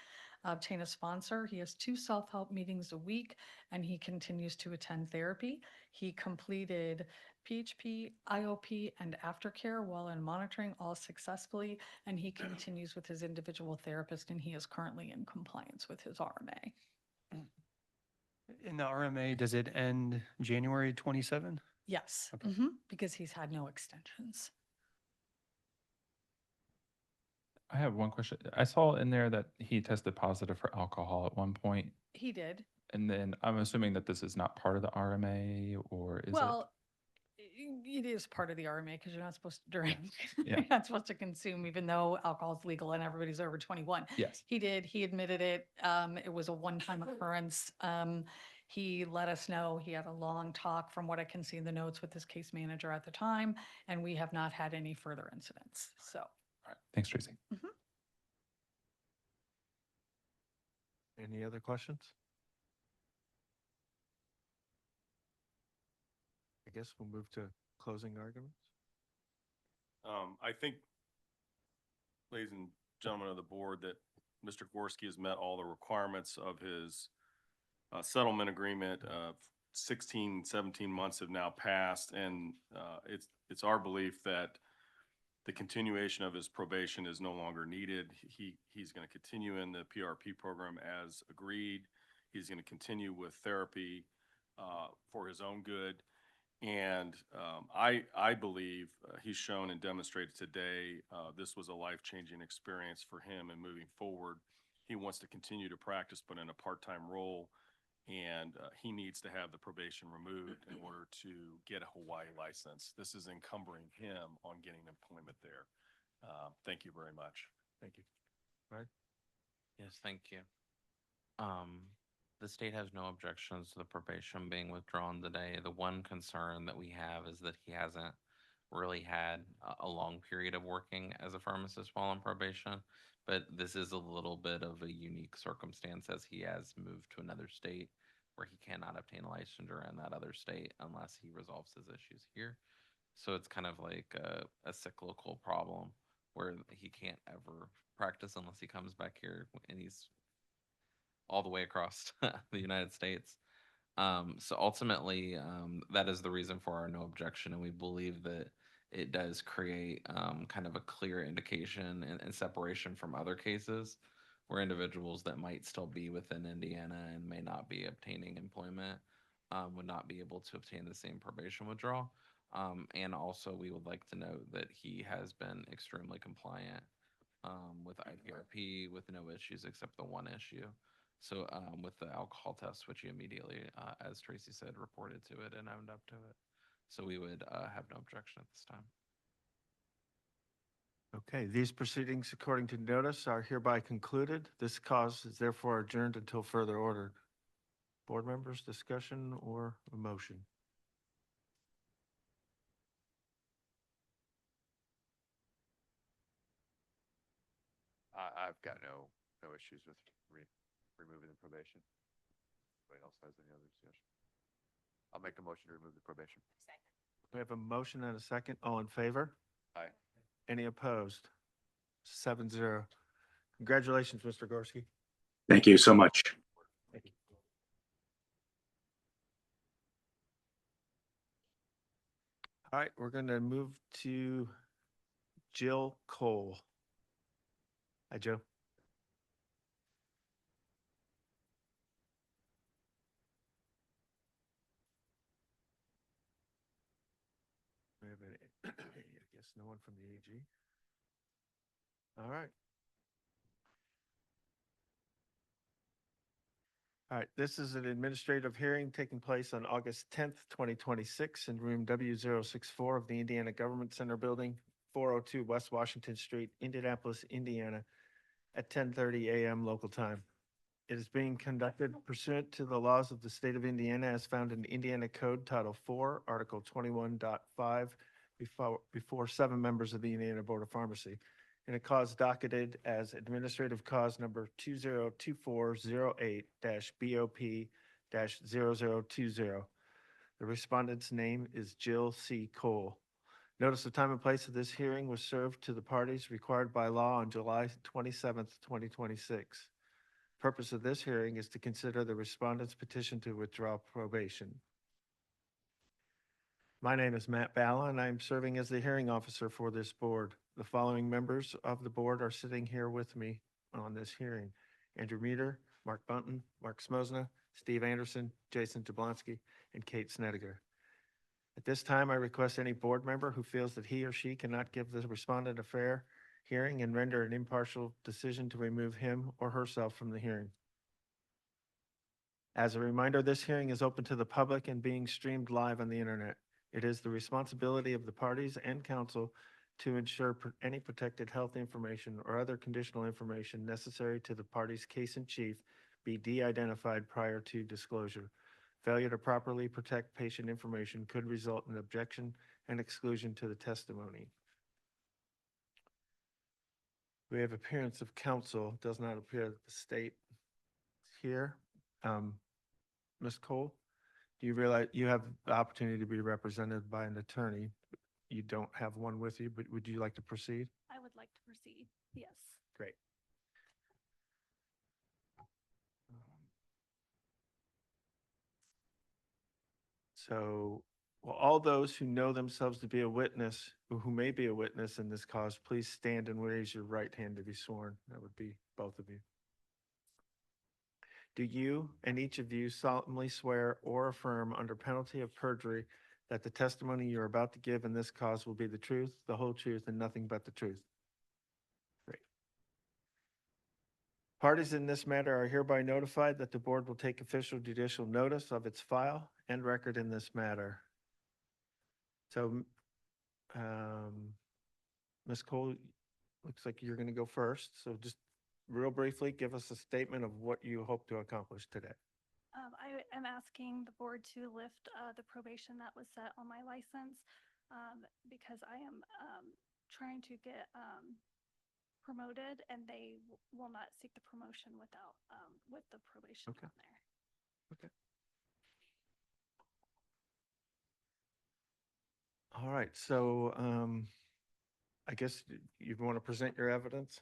Obtain a sponsor. He has 2 self-help meetings a week, and he continues to attend therapy. He completed PHP, IOP, and aftercare while in monitoring, all successfully, and he continues with his individual therapist, and he is currently in compliance with his RMA. In the RMA, does it end January 27? Yes, because he's had no extensions. I have one question. I saw in there that he tested positive for alcohol at one point. He did. And then I'm assuming that this is not part of the RMA, or is it? Well, it is part of the RMA because you're not supposed to drink. Yeah. You're not supposed to consume, even though alcohol is legal and everybody's over 21. Yes. He did. He admitted it. It was a one-time occurrence. He let us know. He had a long talk, from what I can see in the notes, with his case manager at the time, and we have not had any further incidents. So. All right. Thanks, Tracy. Any other questions? I guess we'll move to closing arguments. I think, ladies and gentlemen of the board, that Mr. Gorski has met all the requirements of his settlement agreement. 16, 17 months have now passed, and it's our belief that the continuation of his probation is no longer needed. He's going to continue in the PRP program as agreed. He's going to continue with therapy for his own good. And I believe he's shown and demonstrated today, this was a life-changing experience for him and moving forward. He wants to continue to practice, but in a part-time role. And he needs to have the probation removed in order to get a Hawaii license. This is encumbering him on getting employment there. Thank you very much. Thank you. Right? Yes, thank you. The state has no objections to the probation being withdrawn today. The one concern that we have is that he hasn't really had a long period of working as a pharmacist while on probation. But this is a little bit of a unique circumstance as he has moved to another state where he cannot obtain a licensure in that other state unless he resolves his issues here. So it's kind of like a cyclical problem where he can't ever practice unless he comes back here and he's all the way across the United States. So ultimately, that is the reason for our no objection, and we believe that it does create kind of a clear indication and separation from other cases where individuals that might still be within Indiana and may not be obtaining employment would not be able to obtain the same probation withdrawal. And also, we would like to note that he has been extremely compliant with IPRP with no issues except the one issue. So with the alcohol test, which he immediately, as Tracy said, reported to it and owned up to it. So we would have no objection at this time. Okay, these proceedings according to notice are hereby concluded. This cause is therefore adjourned until further ordered. Board members, discussion or a motion? I've got no issues with removing the probation. Anybody else has any other discussion? I'll make a motion to remove the probation. We have a motion and a second. All in favor? Aye. Any opposed? 7-0. Congratulations, Mr. Gorski. Thank you so much. Thank you. All right, we're going to move to Jill Cole. Hi, Joe. We have I guess no one from the AG. All right. All right, this is an administrative hearing taking place on August 10th, 2026 in room W064 of the Indiana Government Center Building, 402 West Washington Street, Indianapolis, Indiana, at 10:30 a.m. local time. It is being conducted pursuant to the laws of the state of Indiana as found in Indiana Code Title IV, Article 21.5, before 7 members of the Indiana Board of Pharmacy, in a cause docketed as administrative cause number 202408-BOP-0020. The respondent's name is Jill C. Cole. Notice of time and place of this hearing was served to the parties required by law on July 27th, 2026. Purpose of this hearing is to consider the respondent's petition to withdraw probation. My name is Matt Balla, and I am serving as the hearing officer for this board. The following members of the board are sitting here with me on this hearing: Andrew Meter, Mark Bunton, Mark Smosna, Steve Anderson, Jason Jablonski, and Kate Snediger. At this time, I request any board member who feels that he or she cannot give the respondent a fair hearing and render an impartial decision to remove him or herself from the hearing. As a reminder, this hearing is open to the public and being streamed live on the internet. It is the responsibility of the parties and council to ensure any protected health information or other conditional information necessary to the party's case in chief be de-identified prior to disclosure. Failure to properly protect patient information could result in objection and exclusion to the testimony. We have appearance of counsel. Does not appear that the state is here. Ms. Cole, do you realize you have the opportunity to be represented by an attorney? You don't have one with you, but would you like to proceed? I would like to proceed, yes. Great. So, well, all those who know themselves to be a witness, or who may be a witness in this cause, please stand and raise your right hand to be sworn. That would be both of you. Do you and each of you solemnly swear or affirm under penalty of perjury that the testimony you're about to give in this cause will be the truth, the whole truth, and nothing but the truth? Great. Parties in this matter are hereby notified that the board will take official judicial notice of its file and record in this matter. So, Ms. Cole, looks like you're going to go first. So just real briefly, give us a statement of what you hope to accomplish today. I am asking the board to lift the probation that was set on my license because I am trying to get promoted, and they will not seek the promotion without with the probation Okay. on there. Okay. All right. So I guess you want to present your evidence?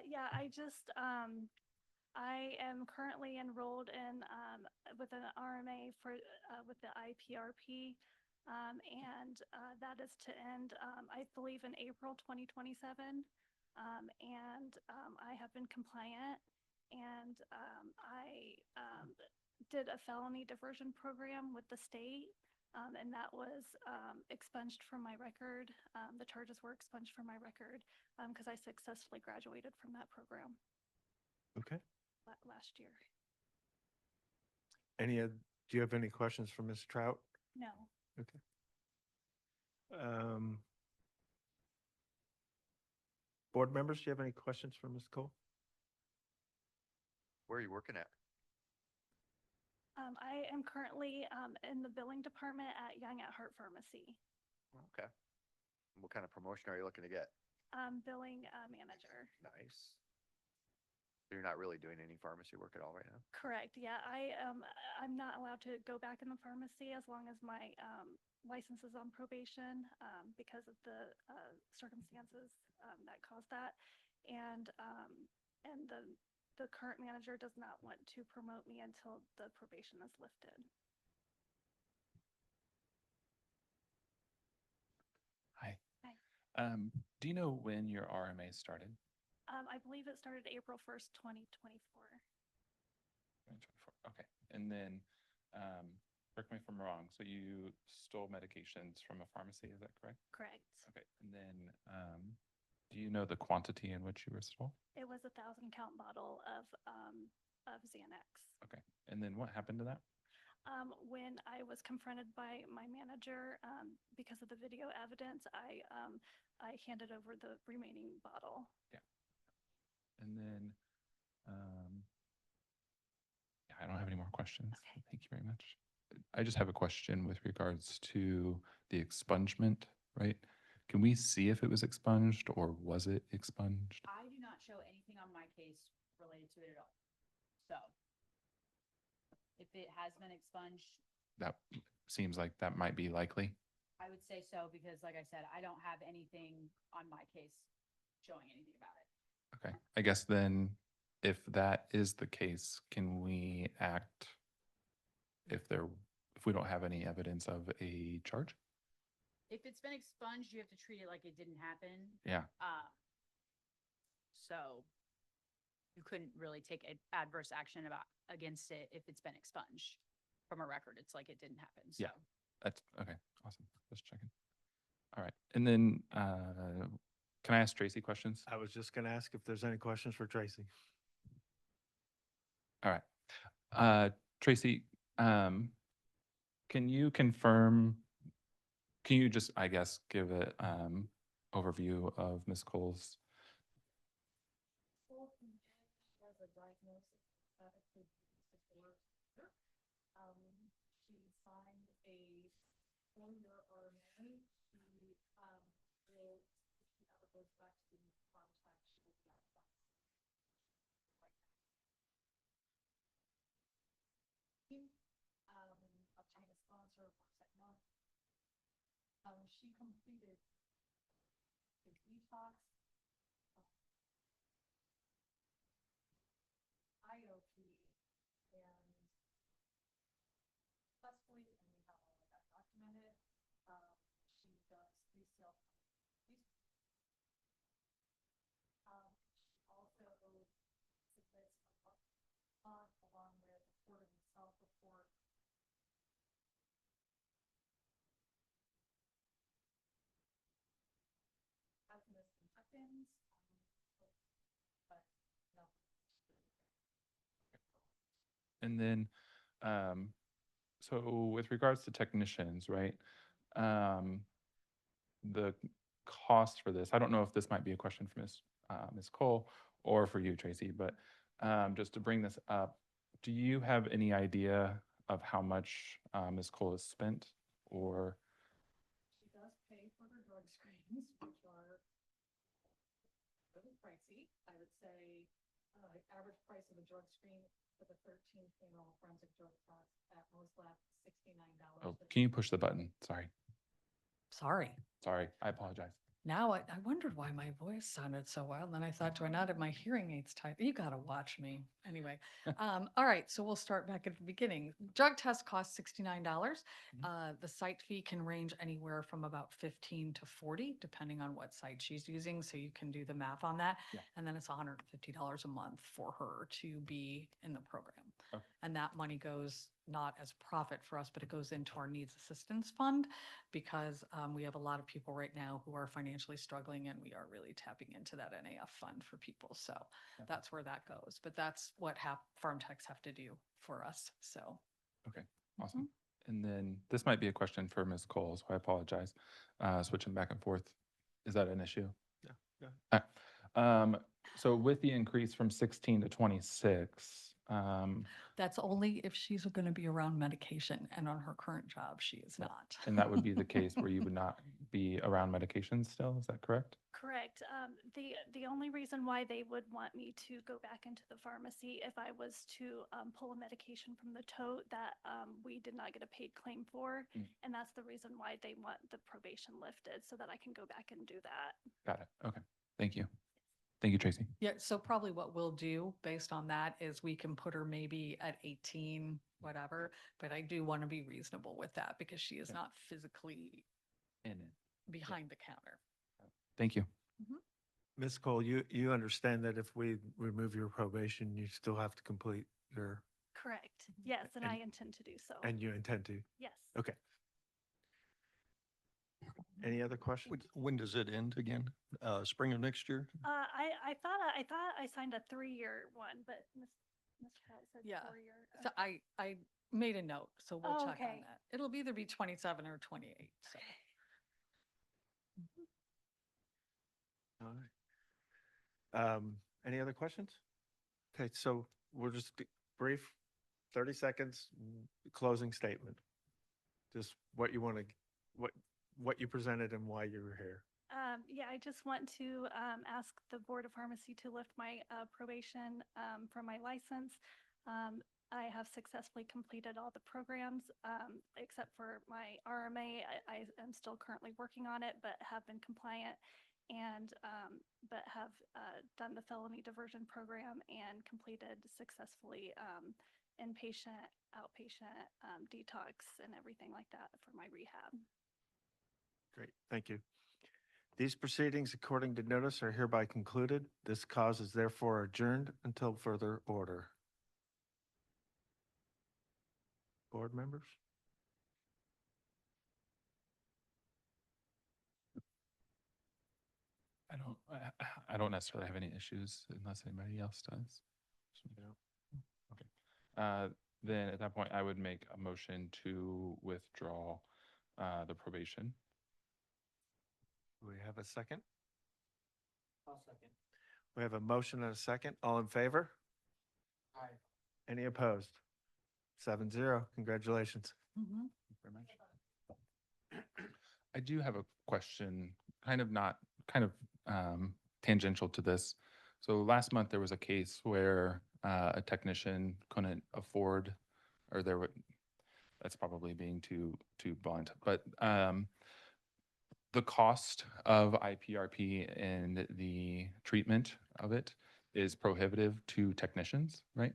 Yeah, I am currently enrolled in with an RMA for with the IPRP, and that is to end, I believe, in April 2027. And I have been compliant, and I did a felony diversion program with the state, and that was expunged from my record. The charges were expunged from my record because I successfully graduated from that program. Okay. Last year. Do you have any questions for Ms. Trout? No. Okay. Board members, do you have any questions for Ms. Cole? Where are you working at? I am currently in the billing department at Young at Heart Pharmacy. Okay. What kind of promotion are you looking to get? Billing manager. Nice. So you're not really doing any pharmacy work at all right now? Correct. Yeah, I'm not allowed to go back in the pharmacy as long as my license is on probation because of the circumstances that caused that, and the current manager does not want to promote me until the probation is lifted. Hi. Hi. Do you know when your RMA started? I believe it started April 1st, 2024. 2024. Okay. And then, correct me if I'm wrong. So you stole medications from a pharmacy, is that correct? Correct. Okay. And then, do you know the quantity in which you were stole? It was 1,000 count bottle of Xanax. Okay. And then what happened to that? When I was confronted by my manager, because of the video evidence, I handed over the remaining bottle. Yeah. And then, yeah, I don't have any more questions. Okay. Thank you very much. I just have a question with regards to the expungement, right? Can we see if it was expunged or was it expunged? I do not show anything on my case related to it at all. So if it has been expunged, That seems like that might be likely. I would say so because like I said, I don't have anything on my case showing anything about it. Okay, I guess then if that is the case, can we act if we don't have any evidence of a charge? If it's been expunged, you have to treat it like it didn't happen. Yeah, So you couldn't really take adverse action against it if it's been expunged from a record. It's like it didn't happen. So. Yeah. That's okay. Awesome. Just checking. All right. And then can I ask Tracy questions? I was just going to ask if there's any questions for Tracy. All right. Tracy, can you just, I guess, give an overview of Ms. Cole's? Has a diagnosis of disorder. She signed a 4-year RMA. She will, if she ever goes back to the contact, she will be out of class. Obtain a sponsor for second month. She completed a detox, IOP, and successfully, and we have all of that documented. She does 3 self-use. She also submits a along with a quarterly self-report. And then, so with regards to technicians, right? The cost for this, I don't know if this might be a question for Ms. Cole or for you, Tracy, but just to bring this up, do you have any idea of how much Ms. Cole has spent or? She does pay for her drug screens, which are really pricey. I would say, average price of a drug screen for the 13 female forensic drug tests at most lab $69. Oh, can you push the button? Sorry. Sorry. I apologize. Now I wondered why my voice sounded so wild. And then I thought, do I not have my hearing aids tied? You gotta watch me. Anyway, all right, so we'll start back at the beginning. Drug test costs $69. The site fee can range anywhere from about 15 to 40, depending on what site she's using. So you can do the math on that. Yeah. And then it's $150 a month for her to be in the program. Okay. And that money goes not as profit for us, but it goes into our needs assistance fund because we have a lot of people right now who are financially struggling and we are really tapping into that NAF fund for people. So that's where that goes. But that's what farm techs have to do for us. So. Okay, awesome. And then this might be a question for Ms. Cole, so I apologize. Switching back and forth. Is that an issue? Yeah. So with the increase from 16 to 26, That's only if she's going to be around medication, and on her current job, she is not. and that would be the case where you would not be around medications still, is that correct? Correct. The only reason why they would want me to go back into the pharmacy if I was to pull a medication from the tote that we did not get a paid claim for. And that's the reason why they want the probation lifted so that I can go back and do that. Got it. Okay. Thank you. Thank you, Tracy. Yeah, so probably what we'll do based on that is we can put her maybe at 18, whatever, but I do want to be reasonable with that because she is not physically behind the counter. Thank you. Ms. Cole, you understand that if we remove your probation, you still have to complete your, Correct. Yes, and I intend to do so. and you intend to? Yes. Okay. Any other questions? When does it end again? Spring of next year? I thought I signed a 3-year one, but Ms. Pratt said Yeah. 4-year. So I made a note, so we'll check on Okay. that. It'll either be 27 or 28, so. All right. Any other questions? Okay, so we'll just brief, 30 seconds, closing statement. Just what you want to, what you presented and why you were here. Yeah, I just want to ask the Board of Pharmacy to lift my probation from my license. I have successfully completed all the programs except for my RMA. I am still currently working on it, but have been compliant and but have done the felony diversion program and completed successfully inpatient, outpatient detox and everything like that for my rehab. Great, thank you. These proceedings, according to notice, are hereby concluded. This cause is therefore adjourned until further order. Board members? I don't necessarily have any issues unless anybody else does. Okay. Then at that point, I would make a motion to withdraw the probation. Do we have a second? I'll second. We have a motion and a second. All in favor? Aye. Any opposed? 7-0. Congratulations. Thank you very much. I do have a question, kind of tangential to this. So last month there was a case where a technician couldn't afford, or that's probably being too blunt, but the cost of IPRP and the treatment of it is prohibitive to technicians, right?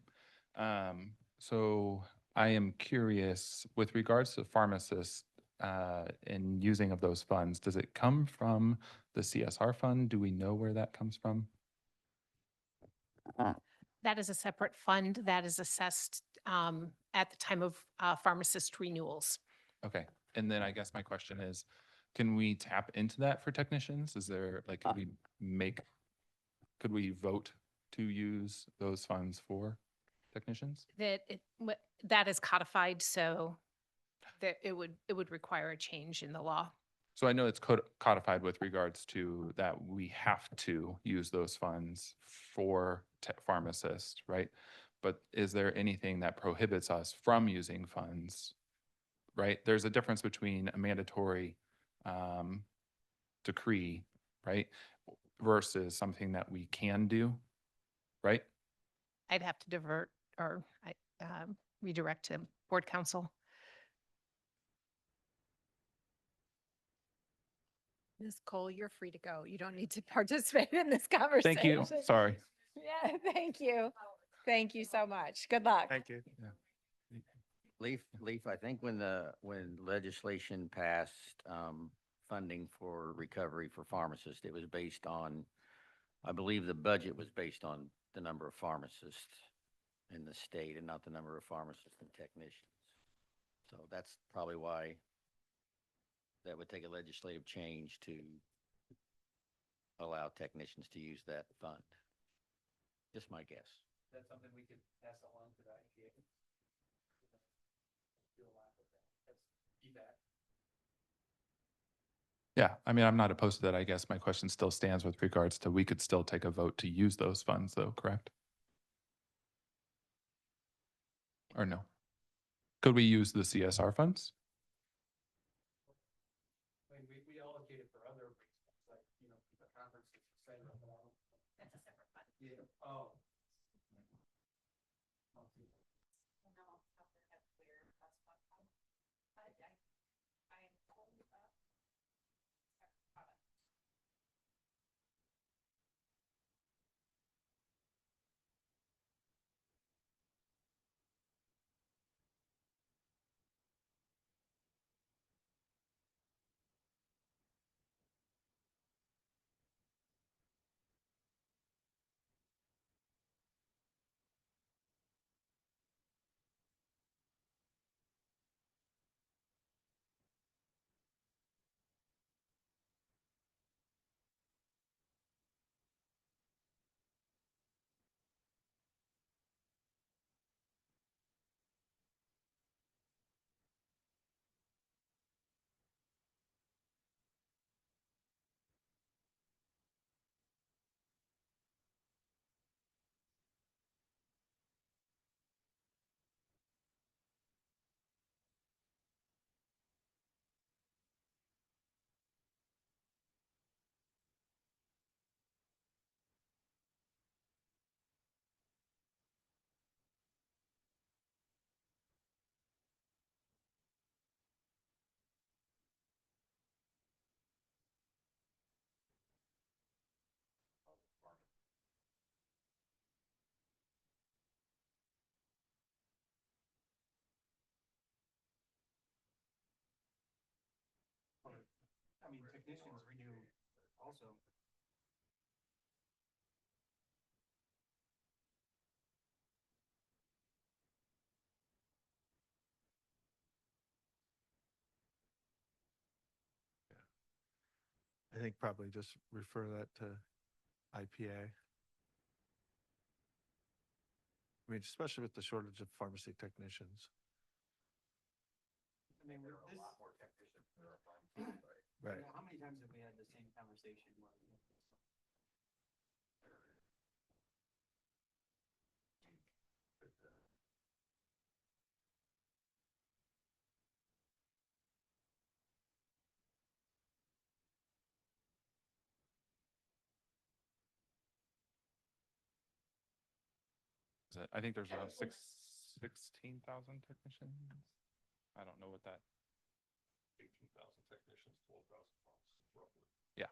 So I am curious, with regards to pharmacists and using of those funds, does it come from the CSR fund? Do we know where that comes from? That is a separate fund that is assessed at the time of pharmacist renewals. Okay, and then I guess my question is, can we tap into that for technicians? Is there, like, could we make Could we vote to use those funds for technicians? That is codified, so that it would require a change in the law. So I know it's codified with regards to that we have to use those funds for pharmacists, right? But is there anything that prohibits us from using funds, right? There's a difference between a mandatory decree, right? Versus something that we can do, right? I'd have to redirect to board counsel. Ms. Cole, you're free to go. You don't need to participate in this conversation. Thank you. Sorry. Yeah, thank you. Thank you so much. Good luck. Thank you. Leaf, I think when legislation passed, funding for recovery for pharmacists, it was based on, I believe the budget was based on the number of pharmacists in the state and not the number of pharmacists and technicians. So that's probably why that would take a legislative change to allow technicians to use that fund. Just my guess. That's something we could pass along to the IPA. Yeah, I mean, I'm not opposed to that. I guess my question still stands with regards to we could still take a vote to use those funds though, correct? Or no? Could we use the CSR funds? I mean, we allocate it for other reasons, like, the conferences, et cetera, but I don't. That's a separate fund. Yeah, oh. I mean, technicians renew also. I think probably just refer that to IPA. I mean, especially with the shortage of pharmacy technicians. I mean, this. Right. How many times have we had the same conversation where? I think there's around 16,000 technicians. I don't know what that. 18,000 technicians, 12,000 pharmacists roughly. Yeah.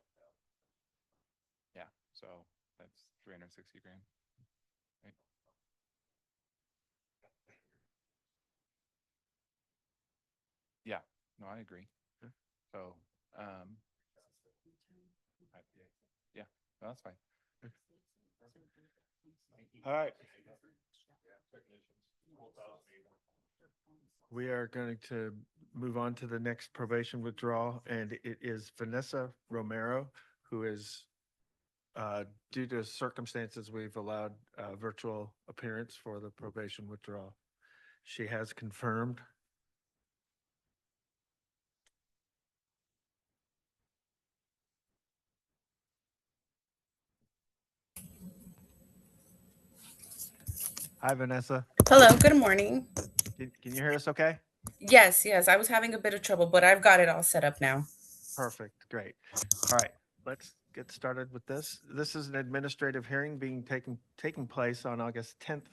Yeah, so that's 360 grand. Right? Yeah, no, I agree. So, yeah, no, that's fine. All right. We are going to move on to the next probation withdrawal, and it is Vanessa Romero, who is Due to circumstances, we've allowed virtual appearance for the probation withdrawal. She has confirmed. Hi, Vanessa. Hello, good morning. Can you hear us okay? Yes, yes, I was having a bit of trouble, but I've got it all set up now. Perfect, great. All right, let's get started with this. This is an administrative hearing being taking place on August 10th,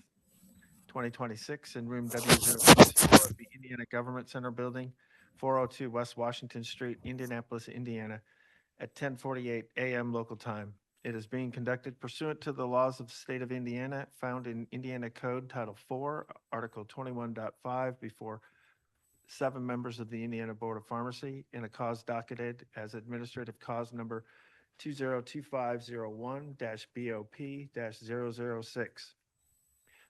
2026 in room W064 of the Indiana Government Center Building, 402 West Washington Street, Indianapolis, Indiana, at 10:48 a.m. local time. It is being conducted pursuant to the laws of the state of Indiana found in Indiana Code Title 4, Article 21.5 before 7 members of the Indiana Board of Pharmacy in a cause docketed as administrative cause number 202501-BOP-006.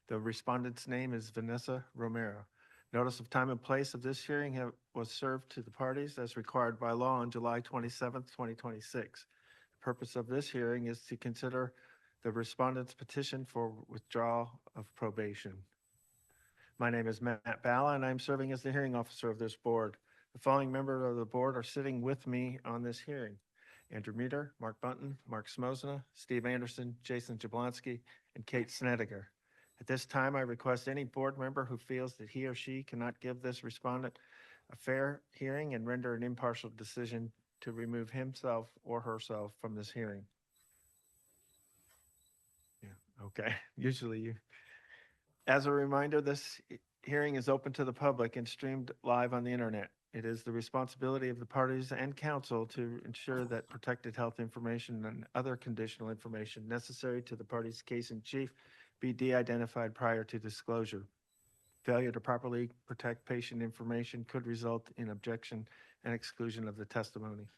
The respondent's name is Vanessa Romero. Notice of time and place of this hearing was served to the parties as required by law on July 27th, 2026. The purpose of this hearing is to consider the respondent's petition for withdrawal of probation. My name is Matt Balla, and I'm serving as the hearing officer of this board. The following members of the board are sitting with me on this hearing: Andrew Meter, Mark Bunton, Mark Smosna, Steve Anderson, Jason Jablonski, and Kate Snediger. At this time, I request any board member who feels that he or she cannot give this respondent a fair hearing and render an impartial decision to remove himself or herself from this hearing. Yeah, okay. Usually you. As a reminder, this hearing is open to the public and streamed live on the internet. It is the responsibility of the parties and council to ensure that protected health information and other conditional information necessary to the party's case in chief be de-identified prior to disclosure. Failure to properly protect patient information could result in objection and exclusion of the testimony.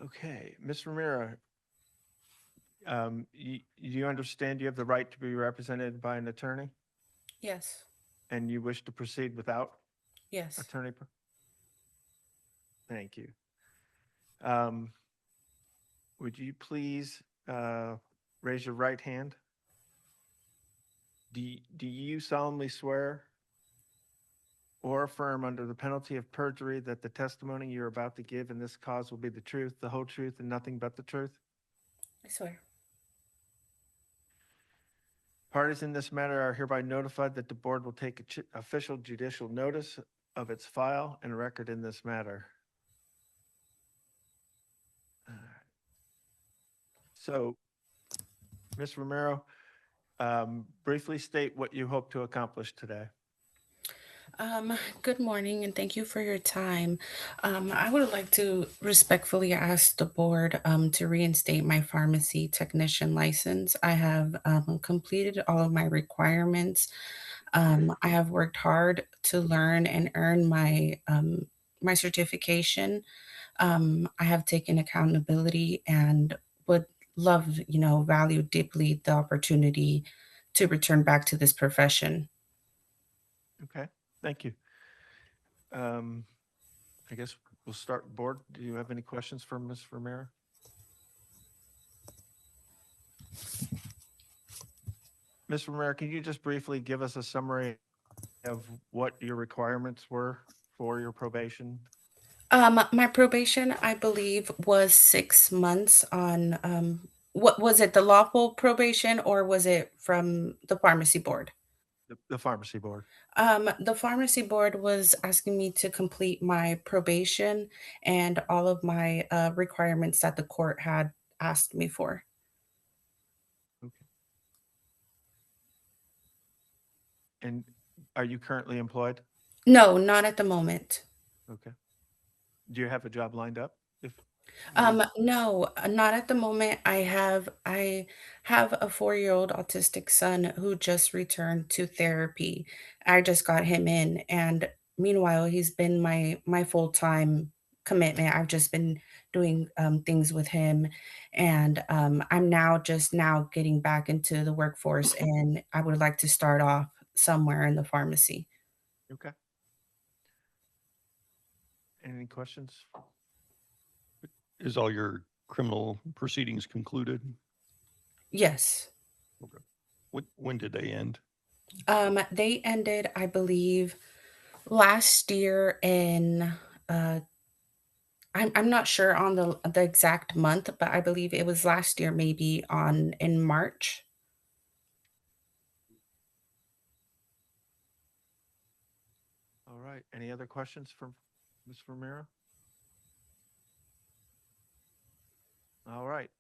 Okay, Ms. Romero, you understand you have the right to be represented by an attorney, Yes, and you wish to proceed without yes. attorney? Thank you. Would you please raise your right hand? Do you solemnly swear or affirm under the penalty of perjury that the testimony you're about to give in this cause will be the truth, the whole truth, and nothing but the truth? I swear. Parties in this matter are hereby notified that the board will take official judicial notice of its file and record in this matter. So, Ms. Romero, briefly state what you hope to accomplish today. Good morning and thank you for your time. I would like to respectfully ask the board to reinstate my pharmacy technician license. I have completed all of my requirements. I have worked hard to learn and earn my certification. I have taken accountability and would love, value deeply the opportunity to return back to this profession. Okay, thank you. I guess we'll start board. Do you have any questions for Ms. Romero? Ms. Romero, can you just briefly give us a summary of what your requirements were for your probation? My probation, I believe, was 6 months on, what was it, the lawful probation or was it from the pharmacy board? The pharmacy board. The pharmacy board was asking me to complete my probation and all of my requirements that the court had asked me for. Okay. And are you currently employed? No, not at the moment. Okay. Do you have a job lined up? If No, not at the moment. I have a 4-year-old autistic son who just returned to therapy. I just got him in, and meanwhile, he's been my full-time commitment. I've just been doing things with him, and I'm now getting back into the workforce, and I would like to start off somewhere in the pharmacy. Okay. Any questions? Is all your criminal proceedings concluded? Yes. Okay. When did they end? They ended, I believe, last year in I'm not sure on the exact month, but I believe it was last year, maybe on in March. All right. Any other questions from Ms. Romero? All right.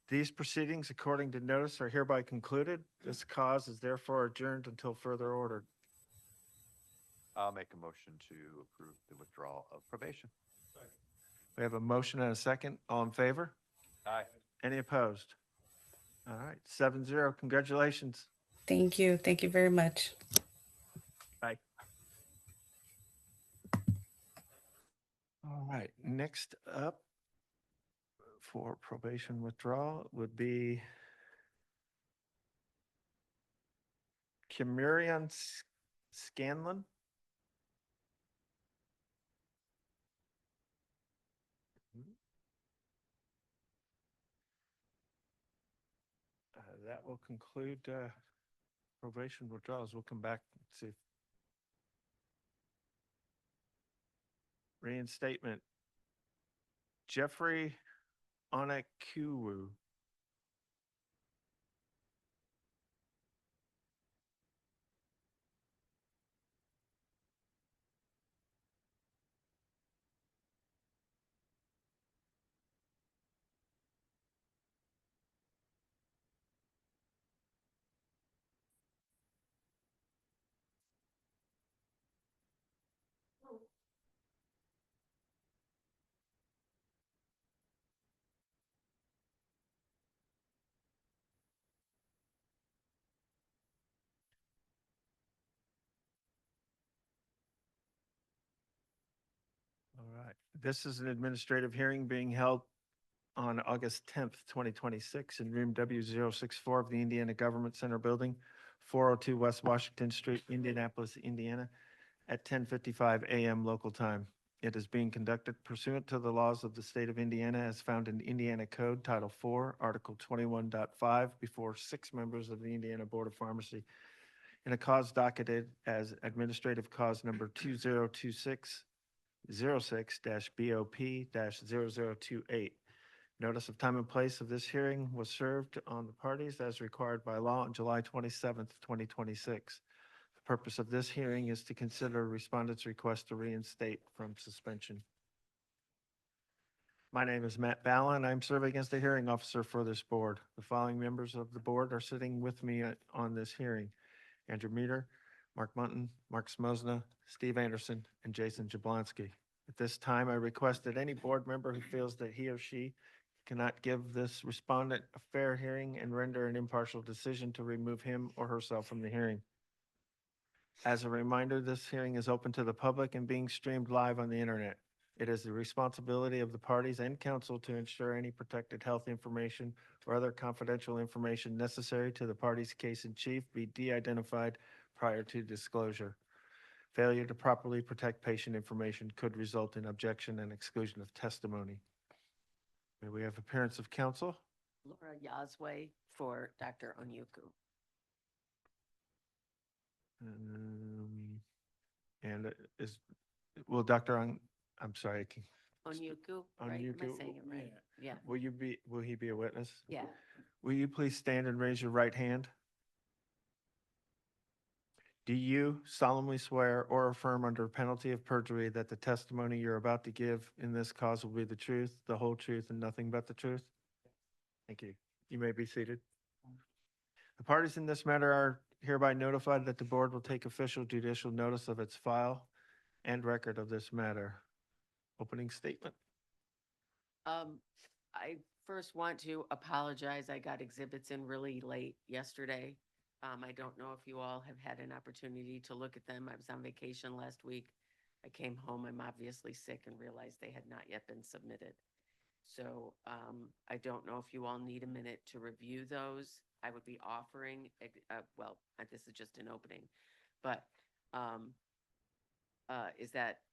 These proceedings, according to notice, are hereby concluded. This cause is therefore adjourned until further ordered. I'll make a motion to approve the withdrawal of probation. We have a motion and a second. All in favor? Aye. Any opposed? All right, 7-0. Congratulations. Thank you. Thank you very much. Bye. All right, next up for probation withdrawal would be Kimurian Scanlon. That will conclude probation withdrawals. We'll come back and see. Reinstatement. Jeffrey Onekuwu. All right. This is an administrative hearing being held on August 10th, 2026 in room W064 of the Indiana Government Center Building, 402 West Washington Street, Indianapolis, Indiana, at 10:55 a.m. local time. It is being conducted pursuant to the laws of the state of Indiana as found in Indiana Code Title IV, Article 21.5, before 6 members of the Indiana Board of Pharmacy in a cause docketed as administrative cause number 2026 06-BOP-0028. Notice of time and place of this hearing was served on the parties as required by law on July 27th, 2026. The purpose of this hearing is to consider respondent's request to reinstate from suspension. My name is Matt Ballin. I'm serving as the hearing officer for this board. The following members of the board are sitting with me on this hearing: Andrew Meter, Mark Munton, Mark Smosna, Steve Anderson, and Jason Jablonski. At this time, I request that any board member who feels that he or she cannot give this respondent a fair hearing and render an impartial decision to remove him or herself from the hearing. As a reminder, this hearing is open to the public and being streamed live on the internet. It is the responsibility of the parties and council to ensure any protected health information or other confidential information necessary to the party's case in chief be de-identified prior to disclosure. Failure to properly protect patient information could result in objection and exclusion of testimony. May we have appearance of counsel? Laura Yazway for Dr. Onyuku. And will Dr. I'm sorry. Onyuku, right? Am I Onyuku, saying it right? Yeah. Will he be a witness? Yeah. Will you please stand and raise your right hand? Do you solemnly swear or affirm under penalty of perjury that the testimony you're about to give in this cause will be the truth, the whole truth, and nothing but the truth? Thank you. You may be seated. The parties in this matter are hereby notified that the board will take official judicial notice of its file and record of this matter. Opening statement. I first want to apologize. I got exhibits in really late yesterday. I don't know if you all have had an opportunity to look at them. I was on vacation last week. I came home. I'm obviously sick and realized they had not yet been submitted. So I don't know if you all need a minute to review those. I would be offering, well, this is just an opening, but is that,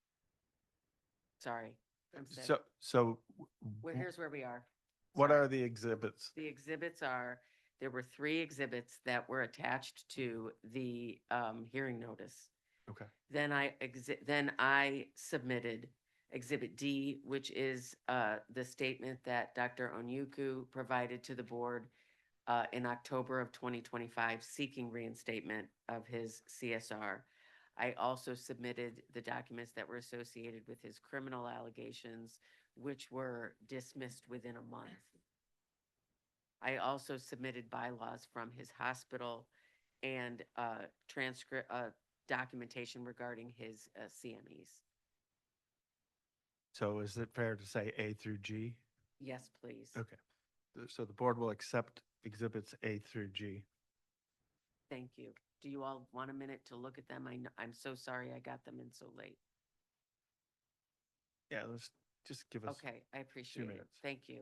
sorry. I'm sick. So Here's where we are. What Sorry. are the exhibits? The exhibits are, there were 3 exhibits that were attached to the hearing notice. Okay. Then I submitted Exhibit D, which is the statement that Dr. Onyuku provided to the board in October of 2025, seeking reinstatement of his CSR. I also submitted the documents that were associated with his criminal allegations, which were dismissed within a month. I also submitted bylaws from his hospital and transcript, documentation regarding his CMEs. So is it fair to say A through G? Yes, please. Okay. So the board will accept exhibits A through G. Thank you. Do you all want a minute to look at them? I'm so sorry I got them in so late. Yeah, let's just give us. Okay, I appreciate it. minutes. Thank you.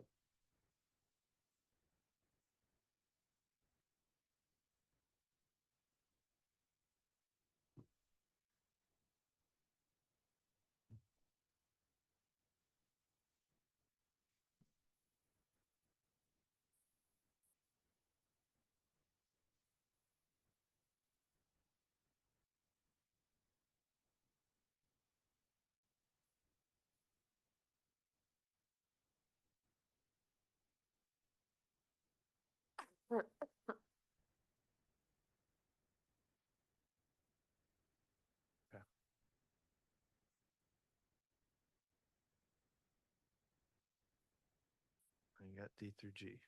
You got D through G.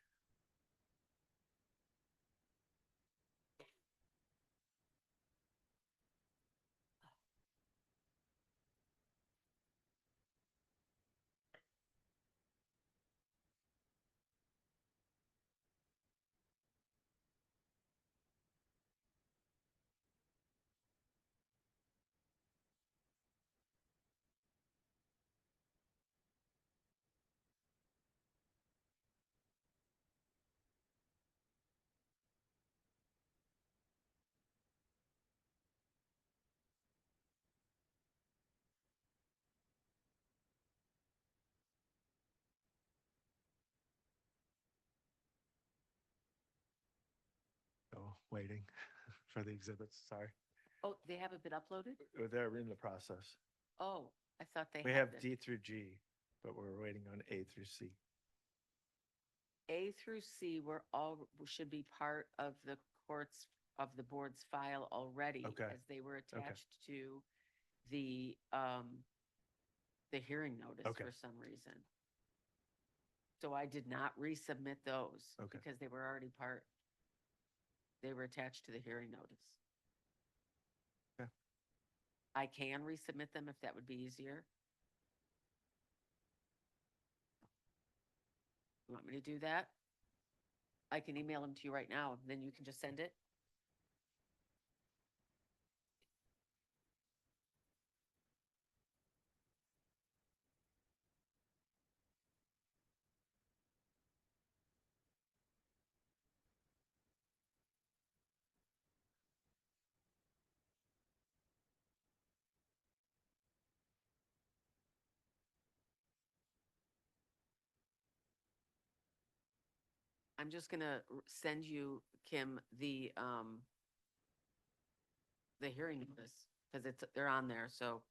Oh, waiting for the exhibits, sorry. Oh, they haven't been uploaded? They're in the process. Oh, I thought they We had have been. D through G, but we're waiting on A through C. A through C should be part of the board's file already. Okay. As they were attached to the hearing notice Okay. for some reason. So I did not resubmit those. Okay. Because they were already they were attached to the hearing notice. Okay. I can resubmit them if that would be easier. You want me to do that? I can email them to you right now, then you can just send it. I'm just gonna send you, Kim, the hearing notice, because they're on there, so.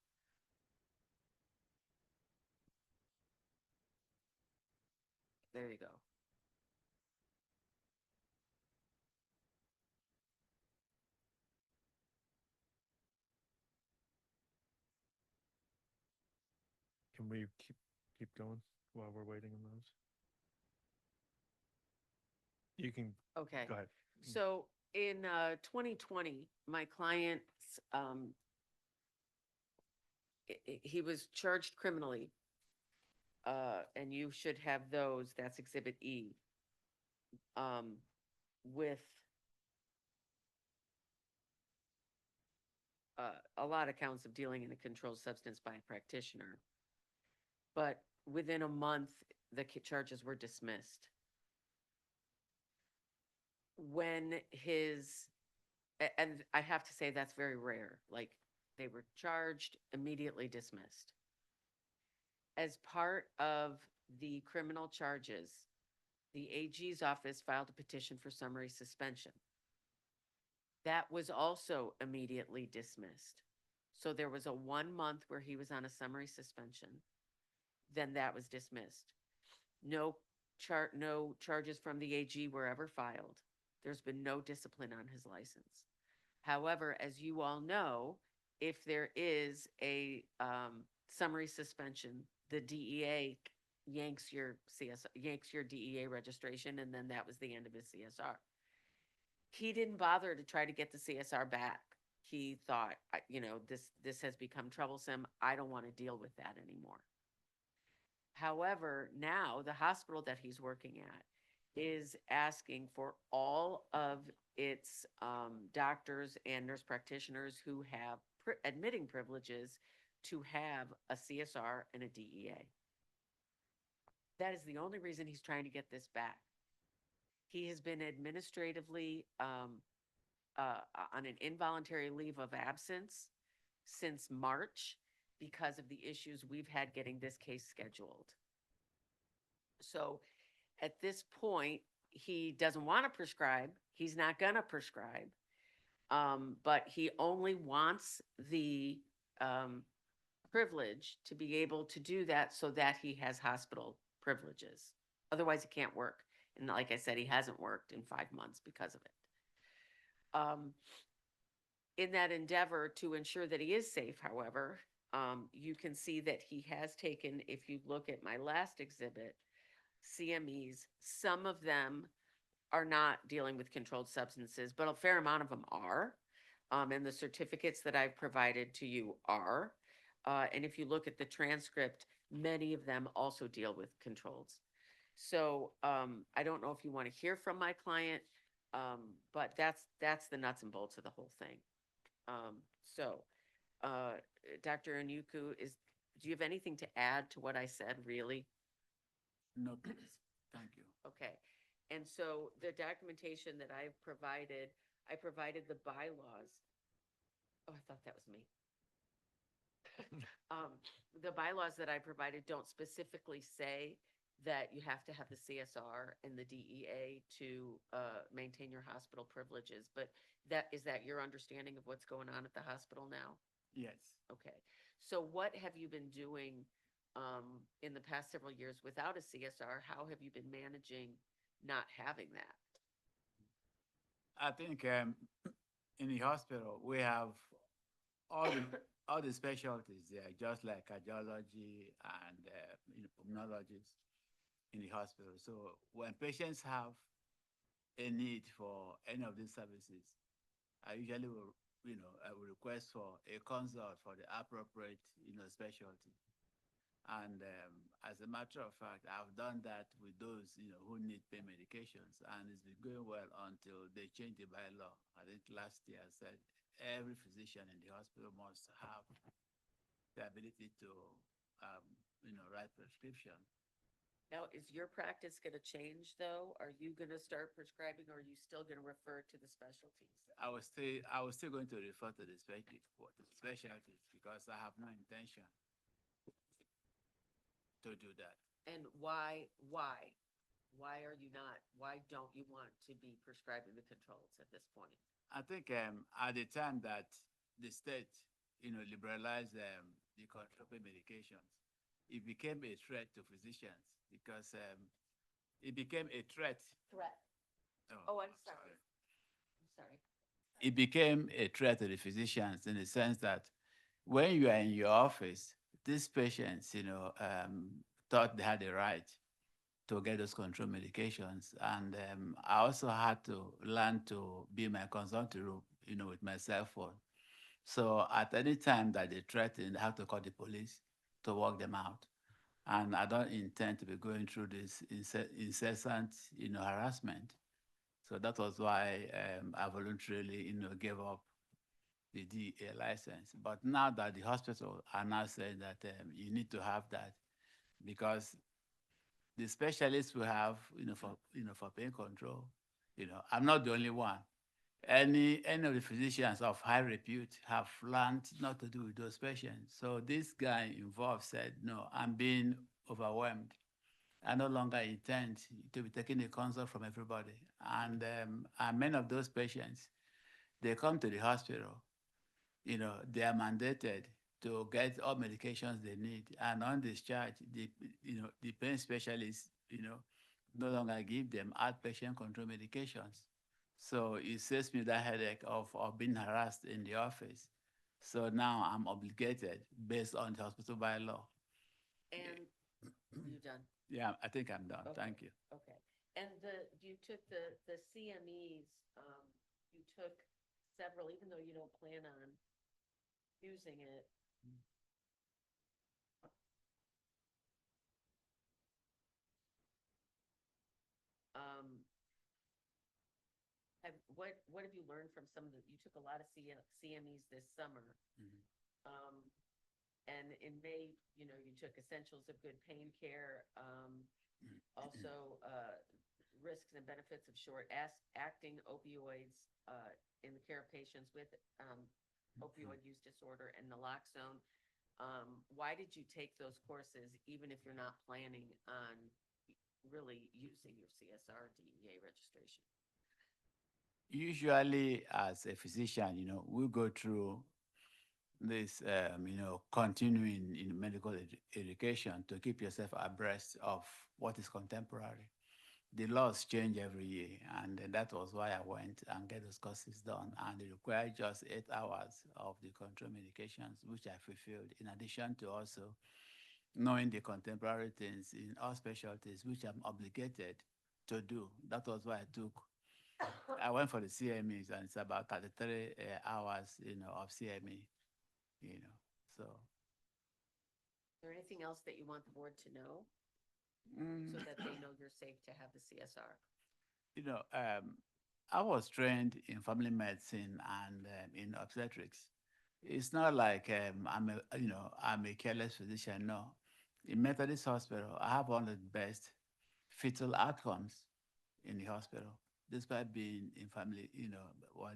There you go. Can we keep going while we're waiting on those? You can, Okay. go ahead. So in 2020, my client, he was charged criminally. And you should have those, that's Exhibit E. With a lot of counts of dealing in a controlled substance by a practitioner. But within a month, the charges were dismissed. When and I have to say that's very rare, like they were charged, immediately dismissed. As part of the criminal charges, the AG's office filed a petition for summary suspension. That was also immediately dismissed. So there was a 1 month where he was on a summary suspension. Then that was dismissed. No charges from the AG were ever filed. There's been no discipline on his license. However, as you all know, if there is a summary suspension, the DEA yanks your DEA registration, and then that was the end of his CSR. He didn't bother to try to get the CSR back. He thought, this has become troublesome. I don't want to deal with that anymore. However, now the hospital that he's working at is asking for all of its doctors and nurse practitioners who have admitting privileges to have a CSR and a DEA. That is the only reason he's trying to get this back. He has been administratively on an involuntary leave of absence since March because of the issues we've had getting this case scheduled. So at this point, he doesn't want to prescribe. He's not going to prescribe. But he only wants the privilege to be able to do that so that he has hospital privileges. Otherwise, he can't work. And like I said, he hasn't worked in 5 months because of it. In that endeavor to ensure that he is safe, however, you can see that he has taken, if you look at my last exhibit, CMEs, some of them are not dealing with controlled substances, but a fair amount of them are. And the certificates that I've provided to you are. And if you look at the transcript, many of them also deal with controls. So I don't know if you want to hear from my client, but that's the nuts and bolts of the whole thing. Dr. Onyuku, do you have anything to add to what I said, really? No, please. Thank you. Okay. And so the documentation that I provided the bylaws. Oh, I thought that was me. The bylaws that I provided don't specifically say that you have to have the CSR and the DEA to maintain your hospital privileges, but is that your understanding of what's going on at the hospital now? Yes. Okay. So what have you been doing in the past several years without a CSR? How have you been managing not having that? I think in the hospital, we have all the specialties there, just like cardiology and pulmonologists in the hospital. So when patients have a need for any of these services, I usually will, I will request for a consult for the appropriate, specialty. And as a matter of fact, I've done that with those, who need pain medications, and it's been going well until they changed the bylaw. I think last year I said every physician in the hospital must have the ability to, write prescription. Now, is your practice going to change though? Are you going to start prescribing, or are you still going to refer to the specialties? I was still going to refer to the specialties because I have no intention to do that. And why are you not? Why don't you want to be prescribing the controls at this point? I think at the time that the state, liberalized the control medications, it became a threat to physicians because it became a threat. Oh, I'm sorry. I'm sorry. It became a threat to the physicians in the sense that when you are in your office, these patients, thought they had the right to get those control medications. And I also had to learn to be my consulting room, with my cell phone. So at any time that they threaten, I have to call the police to work them out. And I don't intend to be going through this incessant, harassment. So that was why I voluntarily, gave up the DEA license. But now that the hospital are now saying that you need to have that, because the specialists we have, for pain control, I'm not the only one. Any of the physicians of high repute have learned not to do with those patients. So this guy involved said, no, I'm being overwhelmed. I no longer intend to be taking a consult from everybody. And many of those patients, they come to the hospital, they are mandated to get all medications they need. And on discharge, the pain specialist, no longer give them outpatient control medications. So it saves me that headache of being harassed in the office. So now I'm obligated based on the hospital bylaw. And you done? Yeah, I think I'm done. Okay, Thank you. Okay. And you took the CMEs, you took several, even though you don't plan on using it. What have you learned from some of you took a lot of CMEs this summer. And in May, you took Essentials of Good Pain Care, also risks and benefits of short-acting opioids in the care of patients with opioid use disorder and naloxone. Why did you take those courses, even if you're not planning on really using your CSR DEA registration? Usually, as a physician, we go through this, continuing in medical education to keep yourself abreast of what is contemporary. The laws change every year, and that was why I went and get those courses done. And it required just 8 hours of the control medications, which I fulfilled, in addition to also knowing the contemporary things in all specialties, which I'm obligated to do. That was why I went for the CMEs, and it's about 33 hours, of CME, so. Is there anything else that you want the board to know so that they know you're safe to have the CSR? I was trained in family medicine and in obstetrics. It's not like I'm a careless physician. No, in Methodist Hospital, I have one of the best fetal outcomes in the hospital. Despite being in family,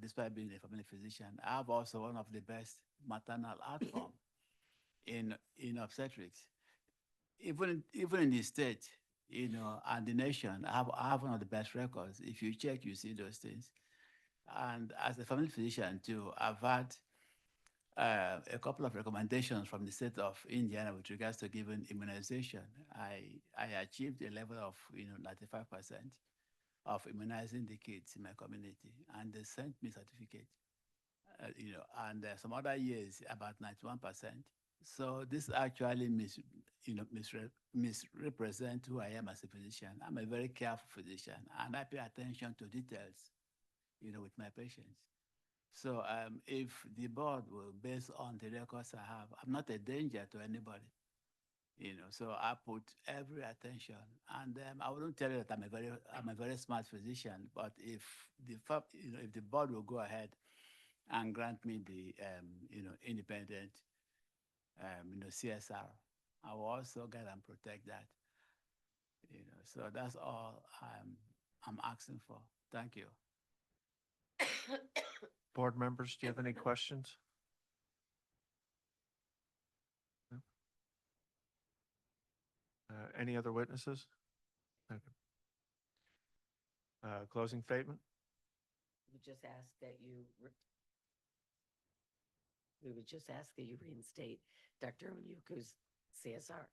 despite being a family physician, I have also one of the best maternal outcome in obstetrics. Even in the state, and the nation, I have one of the best records. If you check, you see those things. And as a family physician too, I've had a couple of recommendations from the state of Indiana with regards to giving immunization. I achieved a level of 95% of immunizing the kids in my community, and they sent me certificate. And some other years about 91%. So this actually misrepresent who I am as a physician. I'm a very careful physician, and I pay attention to details, with my patients. So if the board will, based on the records I have, I'm not a danger to anybody. So I put every attention, and I wouldn't tell you that I'm a very smart physician, but if the board will go ahead and grant me the independent CSR, I will also get and protect that. So that's all I'm asking for. Thank you. Board members, do you have any questions? No? Any other witnesses? Okay. Closing statement? We just ask that you we would just ask that you reinstate Dr. Onyuku's CSR.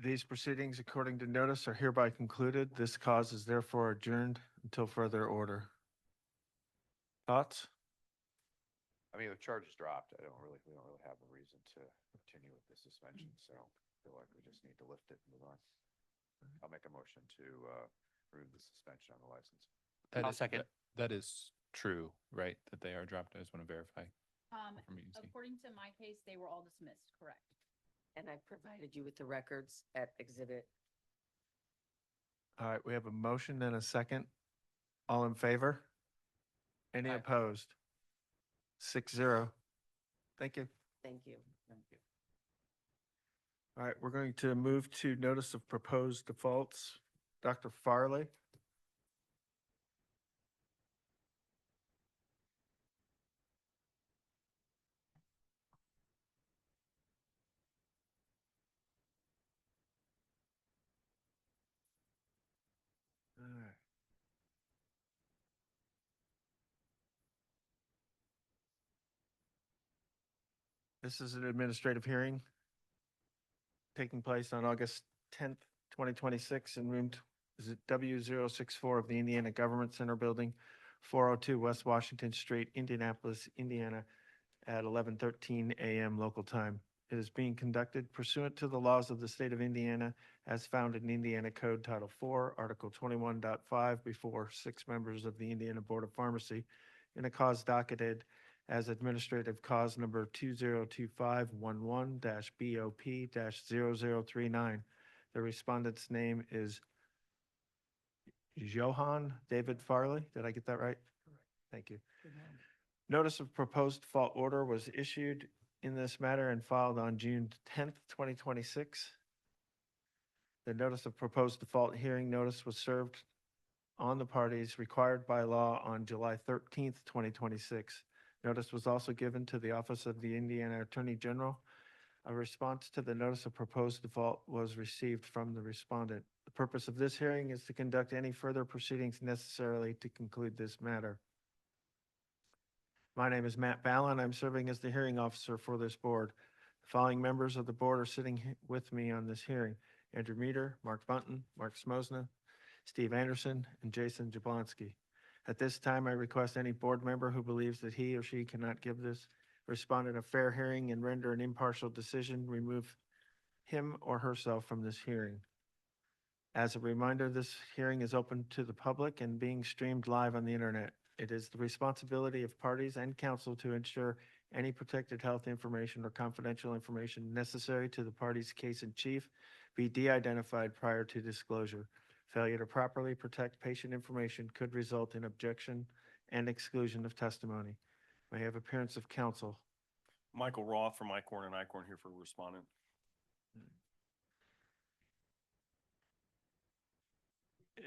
These proceedings, according to notice, are hereby concluded. This cause is therefore adjourned until further order. Thoughts? I mean, the charge is dropped. We don't really have a reason to continue with the suspension, so I feel like we just need to lift it and move on. I'll make a motion to remove the suspension on the license. That is true, right? That they are dropped. I just want to verify. According to my case, they were all dismissed, correct? And I provided you with the records at exhibit. All right, we have a motion and a second. All in favor? Any Aye. opposed? 6-0. Thank you. Thank you. Thank you. All right, we're going to move to notice of proposed defaults. Dr. Farley? This is an administrative hearing taking place on August 10th, 2026 in room, is it W064 of the Indiana Government Center Building, 402 West Washington Street, Indianapolis, Indiana, at 11:13 a.m. local time. It is being conducted pursuant to the laws of the state of Indiana as found in Indiana Code Title IV, Article 21.5, before 6 members of the Indiana Board of Pharmacy in a cause docketed as administrative cause number 202511-BOP-0039. The respondent's name is Johann David Farley. Did I get that right? Thank you. Notice of proposed default order was issued in this matter and filed on June 10th, 2026. The notice of proposed default hearing notice was served on the parties required by law on July 13th, 2026. Notice was also given to the Office of the Indiana Attorney General. A response to the notice of proposed default was received from the respondent. The purpose of this hearing is to conduct any further proceedings necessarily to conclude this matter. My name is Matt Ballin. I'm serving as the hearing officer for this board. The following members of the board are sitting with me on this hearing: Andrew Meter, Mark Bunton, Mark Smosna, Steve Anderson, and Jason Jablonski. At this time, I request any board member who believes that he or she cannot give this respondent a fair hearing and render an impartial decision, remove him or herself from this hearing. As a reminder, this hearing is open to the public and being streamed live on the internet. It is the responsibility of parties and counsel to ensure any protected health information or confidential information necessary to the party's case in chief be de-identified prior to disclosure. Failure to properly protect patient information could result in objection and exclusion of testimony. May I have appearance of counsel? Michael Roth from Icorn and Icorn here for respondent.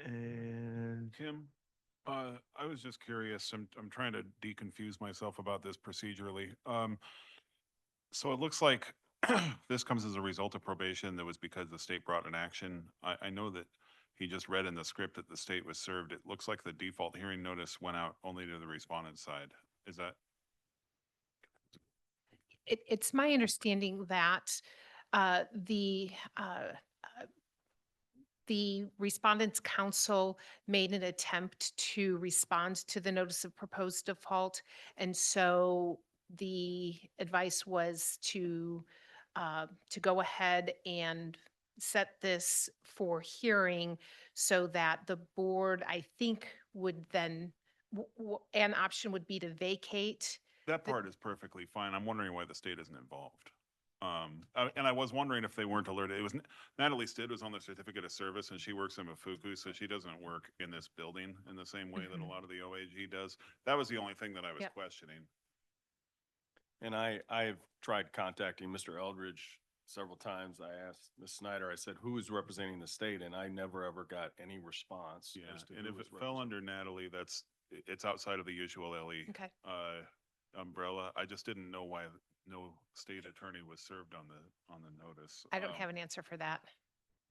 And Kim, I was just curious, I'm trying to deconfuse myself about this procedurally. So it looks like this comes as a result of probation that was because the state brought an action. I know that he just read in the script that the state was served. It looks like the default hearing notice went out only to the respondent side. Is that? It's my understanding that uh, the uh, the respondent's counsel made an attempt to respond to the notice of proposed default. And so the advice was to go ahead and set this for hearing so that the board, I think, would then, an option would be to vacate. That part is perfectly fine. I'm wondering why the state isn't involved. And I was wondering if they weren't alerted. It was Natalie Stidd was on the certificate of service and she works in Mafuku, so she doesn't work in this building in the same way that a lot of the OAG does. That was the only thing that I was Yep. questioning. And I've tried contacting Mr. Eldridge several times. I asked Ms. Snyder, I said, who is representing the state? And I never ever got any response. Yeah, as to and who if was it fell representing. under Natalie, it's outside of the usual LE Okay. umbrella. I just didn't know why no state attorney was served on the notice. I don't have an answer for that.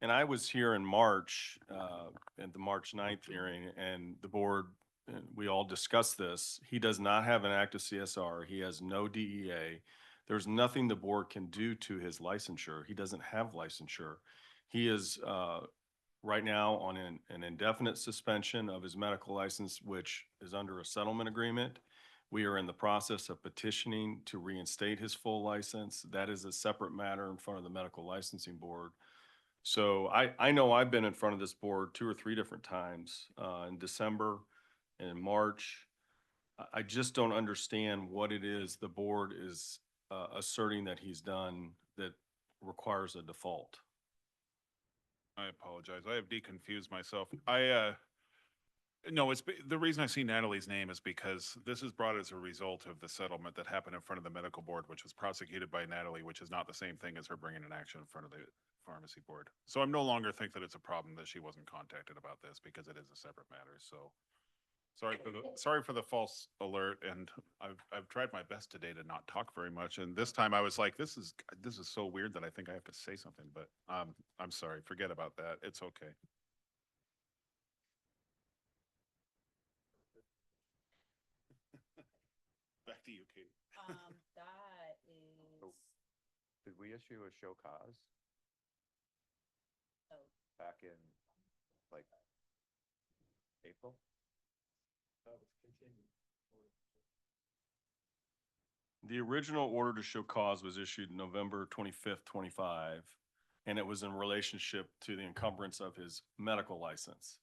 And I was here in March, at the March 9th hearing, and the board, and we all discussed this. He does not have an active CSR. He has no DEA. There's nothing the board can do to his licensure. He doesn't have licensure. He is right now on an indefinite suspension of his medical license, which is under a settlement agreement. We are in the process of petitioning to reinstate his full license. That is a separate matter in front of the medical licensing board. So I know I've been in front of this board 2 or 3 different times, in December and in March. I just don't understand what it is the board is asserting that he's done that requires a default. I apologize. I have deconfused myself. No, the reason I see Natalie's name is because this is brought as a result of the settlement that happened in front of the medical board, which was prosecuted by Natalie, which is not the same thing as her bringing an action in front of the pharmacy board. So I'm no longer think that it's a problem that she wasn't contacted about this because it is a separate matter. So sorry for the false alert. And I've tried my best today to not talk very much. And this time I was like, this is so weird that I think I have to say something, but I'm sorry. Forget about that. It's okay. Back to you, Katie. That is Did we issue a show cause? Back in, like, April? The original order to show cause was issued November 25th, 25, and it was in relationship to the encumbrance of his medical license.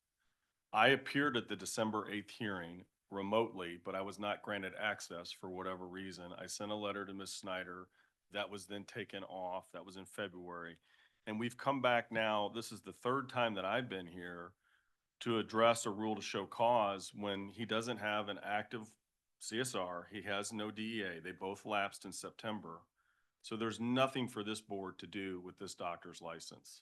I appeared at the December 8th hearing remotely, but I was not granted access for whatever reason. I sent a letter to Ms. Snyder. That was then taken off. That was in February. And we've come back now, this is the third time that I've been here to address a rule to show cause when he doesn't have an active CSR. He has no DEA. They both lapsed in September. So there's nothing for this board to do with this doctor's license.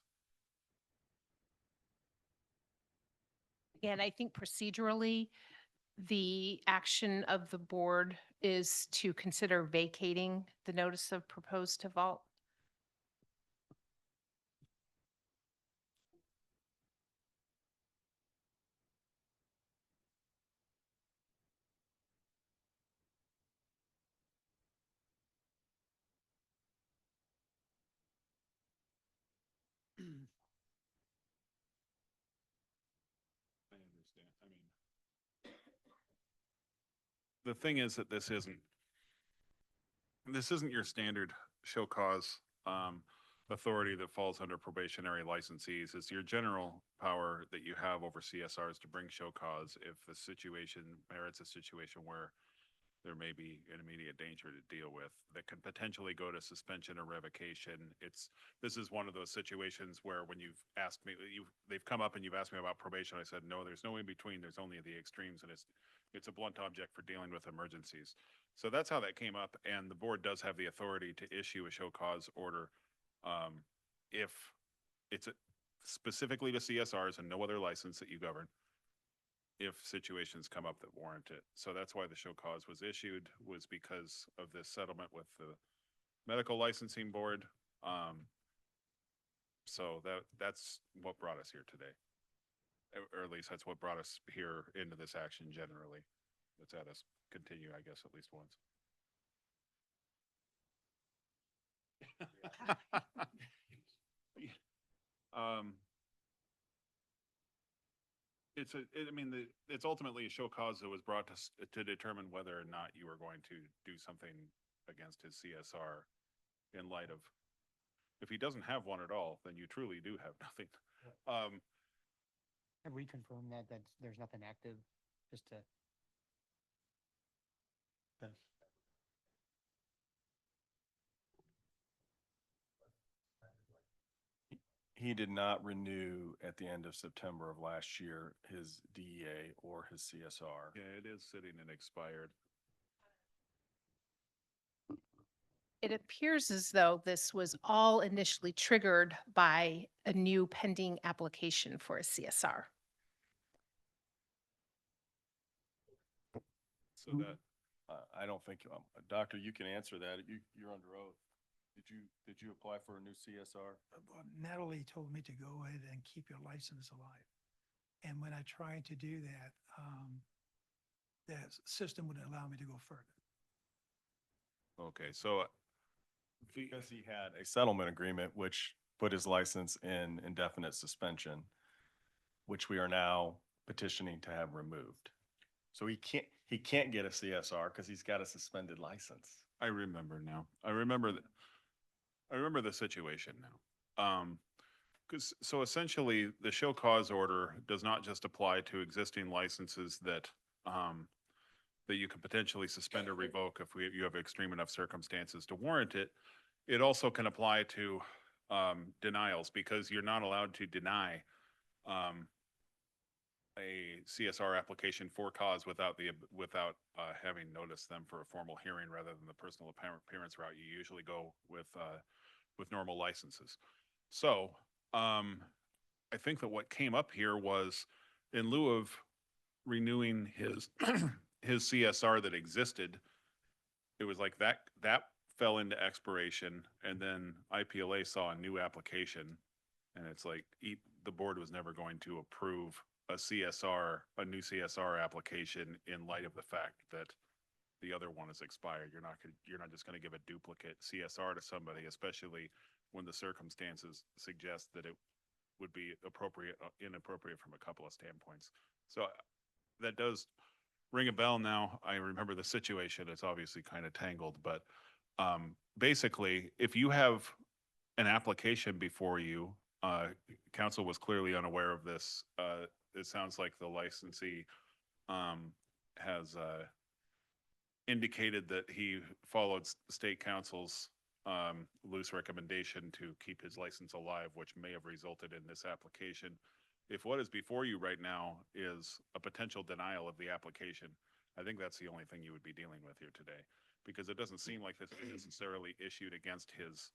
And I think procedurally, the action of the board is to consider vacating the notice of proposed to vault. I understand. I mean, the thing is that this isn't your standard show cause authority that falls under probationary licensees. It's your general power that you have over CSRs to bring show cause if the situation merits a situation where there may be an immediate danger to deal with that could potentially go to suspension or revocation. This is one of those situations where when you've asked me, they've come up and you've asked me about probation. I said, no, there's no in between. There's only the extremes, and it's a blunt object for dealing with emergencies. So that's how that came up, and the board does have the authority to issue a show cause order if it's specifically to CSRs and no other license that you govern, if situations come up that warrant it. So that's why the show cause was issued, was because of this settlement with the medical licensing board. So that's what brought us here today. Or at least that's what brought us here into this action generally. Let's have us continue, I guess, at least once. It's ultimately a show cause that was brought to determine whether or not you were going to do something against his CSR in light of, if he doesn't have one at all, then you truly do have nothing. Have we confirmed that there's nothing active, just to? He did not renew at the end of September of last year his DEA or his CSR. Yeah, it is sitting and expired. It appears as though this was all initially triggered by a new pending application for a CSR. So that, I don't think, Doctor, you can answer that. You're under oath. Did you apply for a new CSR? Well, Natalie told me to go ahead and keep your license alive. And when I tried to do that, the system wouldn't allow me to go further. Okay, so Because he had a settlement agreement which put his license in indefinite suspension, which we are now petitioning to have removed. So he can't get a CSR because he's got a suspended license. I remember now. I remember the situation now. So essentially, the show cause order does not just apply to existing licenses that you could potentially suspend or revoke if you have extreme enough circumstances to warrant it. It also can apply to denials, because you're not allowed to deny a CSR application for cause without having noticed them for a formal hearing rather than the personal appearance route. You usually go with normal licenses. So I think that what came up here was, in lieu of renewing his his CSR that existed, it was like that fell into expiration, and then IPLA saw a new application, and it's like the board was never going to approve a new CSR application in light of the fact that the other one is expired. You're not just gonna give a duplicate CSR to somebody, especially when the circumstances suggest that it would be inappropriate from a couple of standpoints. So that does ring a bell now. I remember the situation. It's obviously kind of tangled, but basically, if you have an application before you, council was clearly unaware of this. It sounds like the licensee has indicated that he followed state council's loose recommendation to keep his license alive, which may have resulted in this application. If what is before you right now is a potential denial of the application, I think that's the only thing you would be dealing with here today, because it doesn't seem like this is necessarily issued against his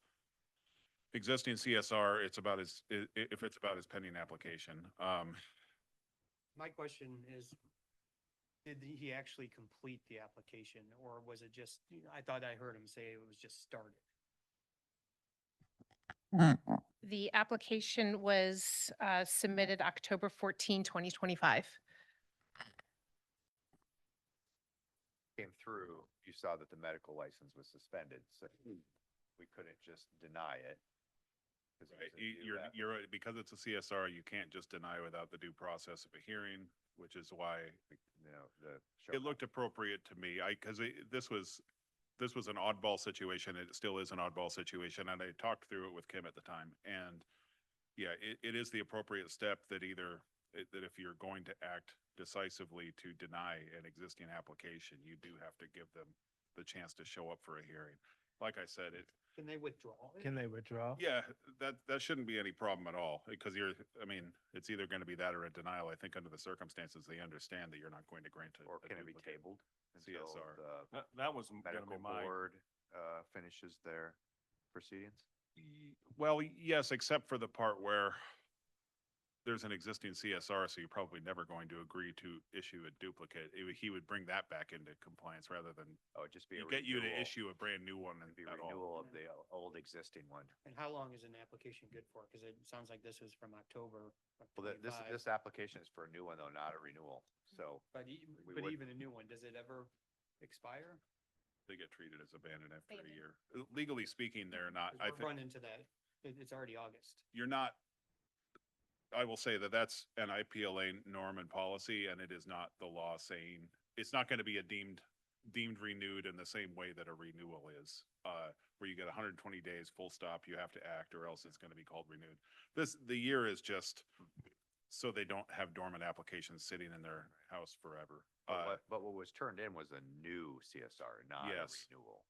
existing CSR. It's about his, if it's about his pending application. My question is, did he actually complete the application, or was it just, I thought I heard him say it was just started? The application was submitted October 14, 2025. Came through, you saw that the medical license was suspended, so we couldn't just deny it. 'Cause it was a new You're right, because it's a CSR, you can't just deny without the due process of a hearing, which is why You know, the. it looked appropriate to me. Because this was an oddball situation. It still is an oddball situation, and I talked through it with Kim at the time. And yeah, it is the appropriate step that that if you're going to act decisively to deny an existing application, you do have to give them the chance to show up for a hearing. Like I said, Can they withdraw it? Can they withdraw? yeah, that shouldn't be any problem at all, because it's either going to be that or a denial. I think under the circumstances, they understand that you're not going to grant it. Or can it be tabled until CSR. the That was gonna medical be my, board finishes their proceedings? Well, yes, except for the part where there's an existing CSR, so you're probably never going to agree to issue a duplicate. He would bring that back into compliance rather than Oh, it'd just be a get you to renewal. issue a brand new one It'd be at all. renewal of the old existing one. And how long is an application good for? Because it sounds like this was from October of Well, this 25. this application is for a new one though, not a renewal. So But we but would- even a new one, does it ever expire? They get treated as abandoned after a year. Legally speaking, they're not. 'Cause I we're think running into that. It's already August. you're not. I will say that that's an IPLA norm and policy, and it is not the law saying it's not going to be a deemed renewed in the same way that a renewal is, where you get 120 days full stop, you have to act, or else it's going to be called renewed. The year is just so they don't have dormant applications sitting in their house forever. But what was turned in was a new CSR, not a Yes. renewal.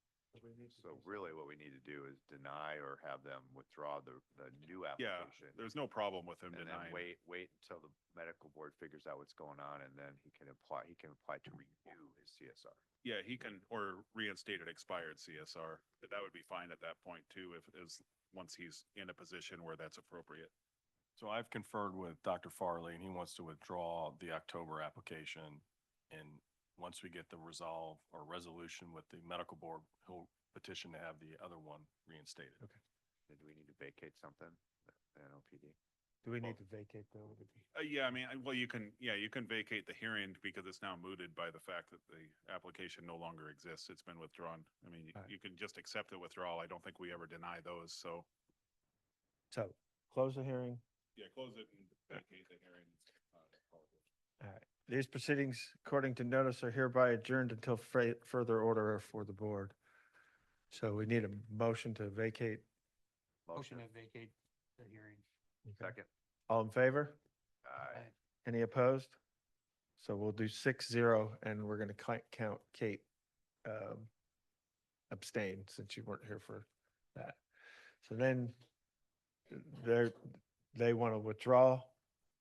So really what we need to do is deny or have them withdraw the new Yeah, application. there's no problem with them And then denying. wait until the medical board figures out what's going on, and then he can apply to renew his CSR. Yeah, he can, or reinstate an expired CSR. That would be fine at that point too, once he's in a position where that's appropriate. so I've conferred with Dr. Farley, and he wants to withdraw the October application. And once we get the resolve or resolution with the medical board, he'll petition to have the other one reinstated. Okay. And do we need to vacate something, the NOPD? Do we need to vacate though? Yeah, I mean, well, you can vacate the hearing because it's now mooted by the fact that the application no longer exists. It's been withdrawn. I mean, Right. you can just accept the withdrawal. I don't think we ever deny those, so. So close the hearing. Yeah, close it and vacate the hearing. All right. These proceedings, according to notice, are hereby adjourned until further order for the board. So we need a motion to vacate. Motion to vacate the hearing. Second. All in favor? Aye. Any opposed? So we'll do 6-0, and we're going to count Kate abstain since you weren't here for that. So then they want to withdraw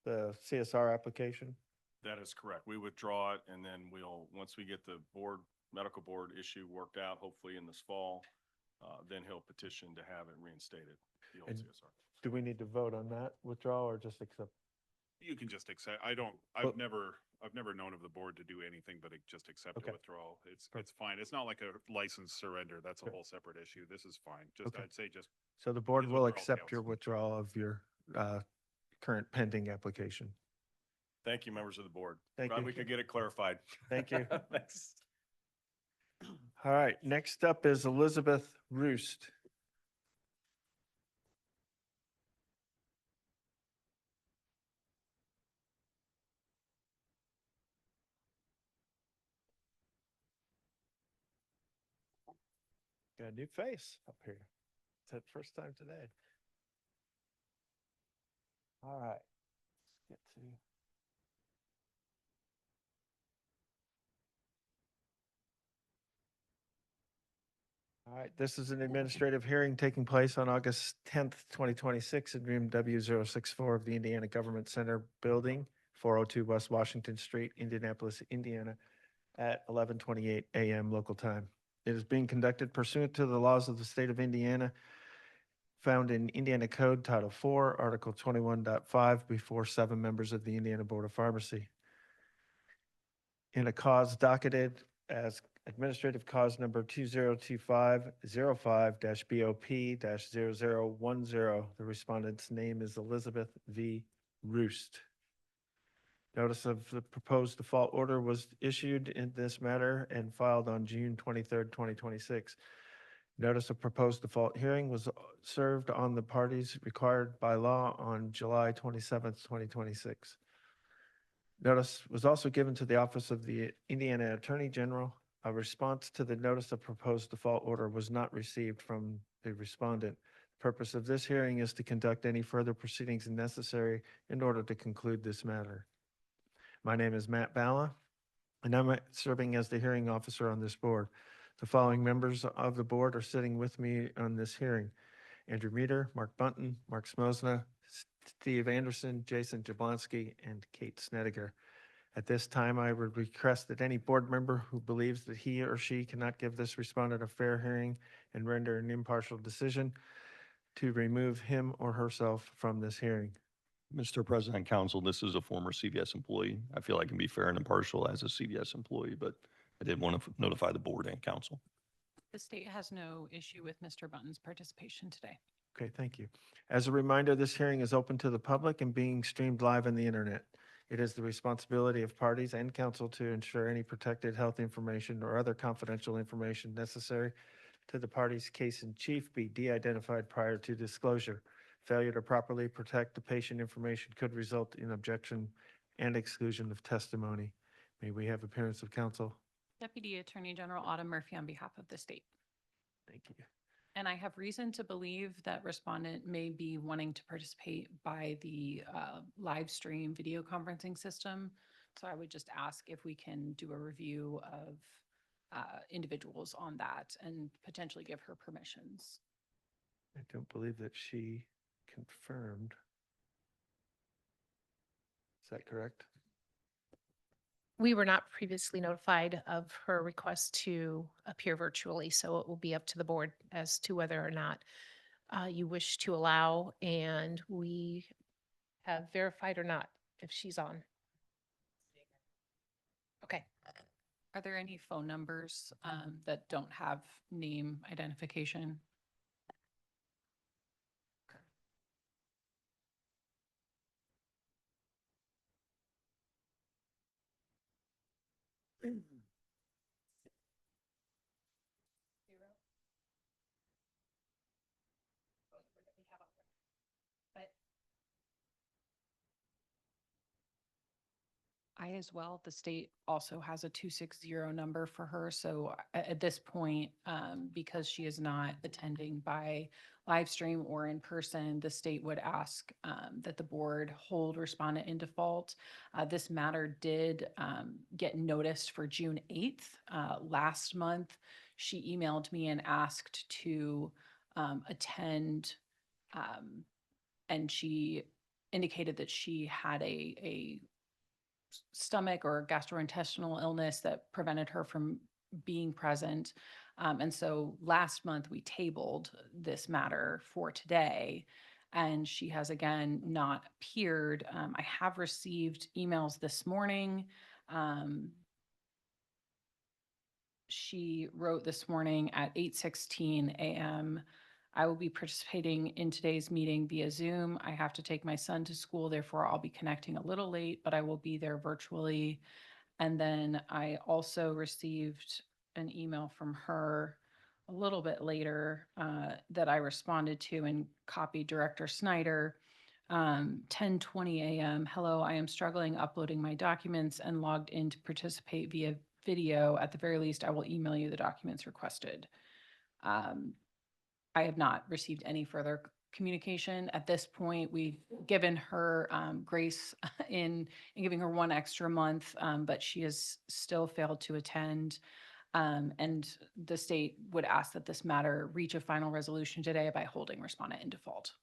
the CSR application. That is correct. We withdraw it, and then once we get the medical board issue worked out, hopefully in this fall, then he'll petition to have it reinstated, the old And- CSR. Do we need to vote on that withdrawal or just accept? You can just accept, I've But- never known of the board to do anything but just accept Okay. a withdrawal. It's fine. It's not like a license surrender. That's a Okay. whole separate issue. This is fine. Okay. I'd say just, So the board His will withdrawal accept counts. your withdrawal of your current pending application. Thank you, members of the board. Thank Glad you. we could get it clarified. Thank you. Thanks. All right, next up is Elizabeth Roost. Got a new face up here. It's that first time today. All right. Get to. All right, this is an administrative hearing taking place on August 10th, 2026 in room W064 of the Indiana Government Center Building, 402 West Washington Street, Indianapolis, Indiana, at 11:28 a.m. local time. It is being conducted pursuant to the laws of the state of Indiana found in Indiana Code Title IV, Article 21.5, before 7 members of the Indiana Board of Pharmacy. In a cause docketed as administrative cause number 2025-05-BOP-0010, the respondent's name is Elizabeth V. Roost. Notice of the proposed default order was issued in this matter and filed on June 23rd, 2026. Notice of proposed default hearing was served on the parties required by law on July 27th, 2026. Notice was also given to the Office of the Indiana Attorney General. A response to the notice of proposed default order was not received from the respondent. The purpose of this hearing is to conduct any further proceedings necessary in order to conclude this matter. My name is Matt Balla, and I'm serving as the hearing officer on this board. The following members of the board are sitting with me on this hearing: Andrew Meter, Mark Bunton, Mark Smosna, Steve Anderson, Jason Jablonski, and Kate Snediger. At this time, I would request that any board member who believes that he or she cannot give this respondent a fair hearing and render an impartial decision to remove him or herself from this hearing. Mr. President and Council, this is a former CVS employee. I feel I can be fair and impartial as a CVS employee, but I did want to notify the board and council. The state has no issue with Mr. Button's participation today. Okay, thank you. As a reminder, this hearing is open to the public and being streamed live on the internet. It is the responsibility of parties and council to ensure any protected health information or other confidential information necessary to the party's case in chief be de-identified prior to disclosure. Failure to properly protect the patient information could result in objection and exclusion of testimony. May we have appearance of counsel? Deputy Attorney General Autumn Murphy on behalf of the state. Thank you. And I have reason to believe that respondent may be wanting to participate by the live stream video conferencing system. So I would just ask if we can do a review of individuals on that and potentially give her permissions. I don't believe that she confirmed. Is that correct? We were not previously notified of her request to appear virtually, so it will be up to the board as to whether or not you wish to allow, and we have verified or not if she's on. Okay. Are there any phone numbers that don't have name identification? I as well. The state also has a 260 number for her. So at this point, because she is not attending by live stream or in person, the state would ask that the board hold respondent in default. This matter did get noticed for June 8th. Last month, she emailed me and asked to attend, and she indicated that she had a stomach or gastrointestinal illness that prevented her from being present. And so last month we tabled this matter for today, and she has again not appeared. I have received emails this morning. She wrote this morning at 8:16 a.m. I will be participating in today's meeting via Zoom. I have to take my son to school, therefore I'll be connecting a little late, but I will be there virtually. And then I also received an email from her a little bit later that I responded to and copied Director Snyder. 10:20 a.m. Hello, I am struggling uploading my documents and logged in to participate via video. At the very least, I will email you the documents requested. I have not received any further communication. At this point, we've given her grace in giving her one extra month, but she has still failed to attend. And the state would ask that this matter reach a final resolution today by holding respondent in default.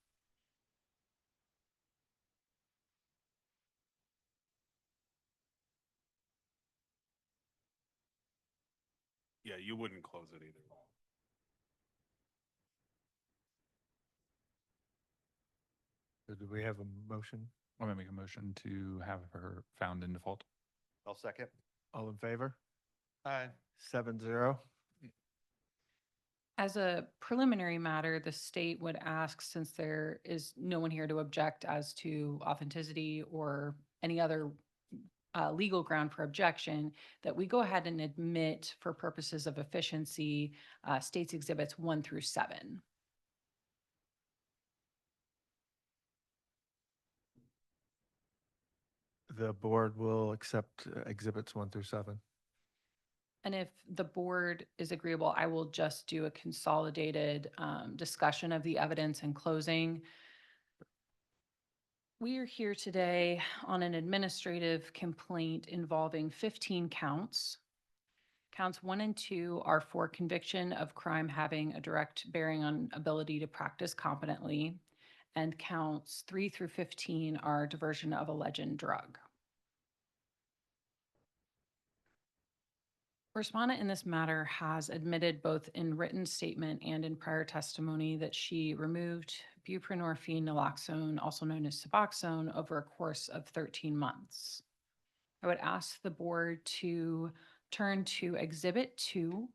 Yeah, you wouldn't close it either. So do we have a motion? I'm gonna make a motion to have her found in default. I'll second. All in favor? Aye. 7-0. As a preliminary matter, the state would ask, since there is no one here to object as to authenticity or any other legal ground for objection, that we go ahead and admit for purposes of efficiency, states exhibits 1 through 7. The board will accept exhibits 1 through 7. And if the board is agreeable, I will just do a consolidated discussion of the evidence and closing. We are here today on an administrative complaint involving 15 counts. Counts 1 and 2 are for conviction of crime having a direct bearing on ability to practice competently, and counts 3 through 15 are diversion of a alleged drug. Respondent in this matter has admitted both in written statement and in prior testimony that she removed buprenorphine naloxone, also known as Suboxone, over a course of 13 months. I would ask the board to turn to Exhibit 2,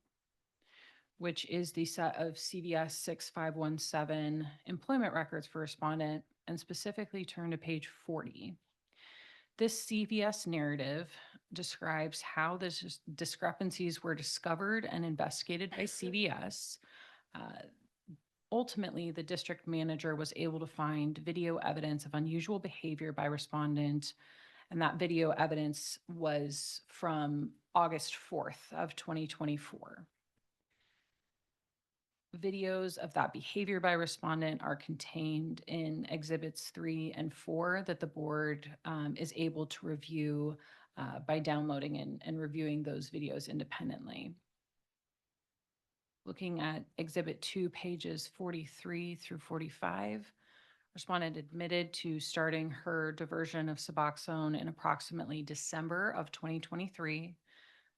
which is the set of CVS 6517 employment records for respondent, and specifically turn to page 40. This CVS narrative describes how the discrepancies were discovered and investigated by CVS. Ultimately, the district manager was able to find video evidence of unusual behavior by respondent, and that video evidence was from August 4th of 2024. Videos of that behavior by respondent are contained in exhibits 3 and 4 that the board is able to review by downloading and reviewing those videos independently. Looking at exhibit 2, pages 43 through 45, respondent admitted to starting her diversion of Suboxone in approximately December of 2023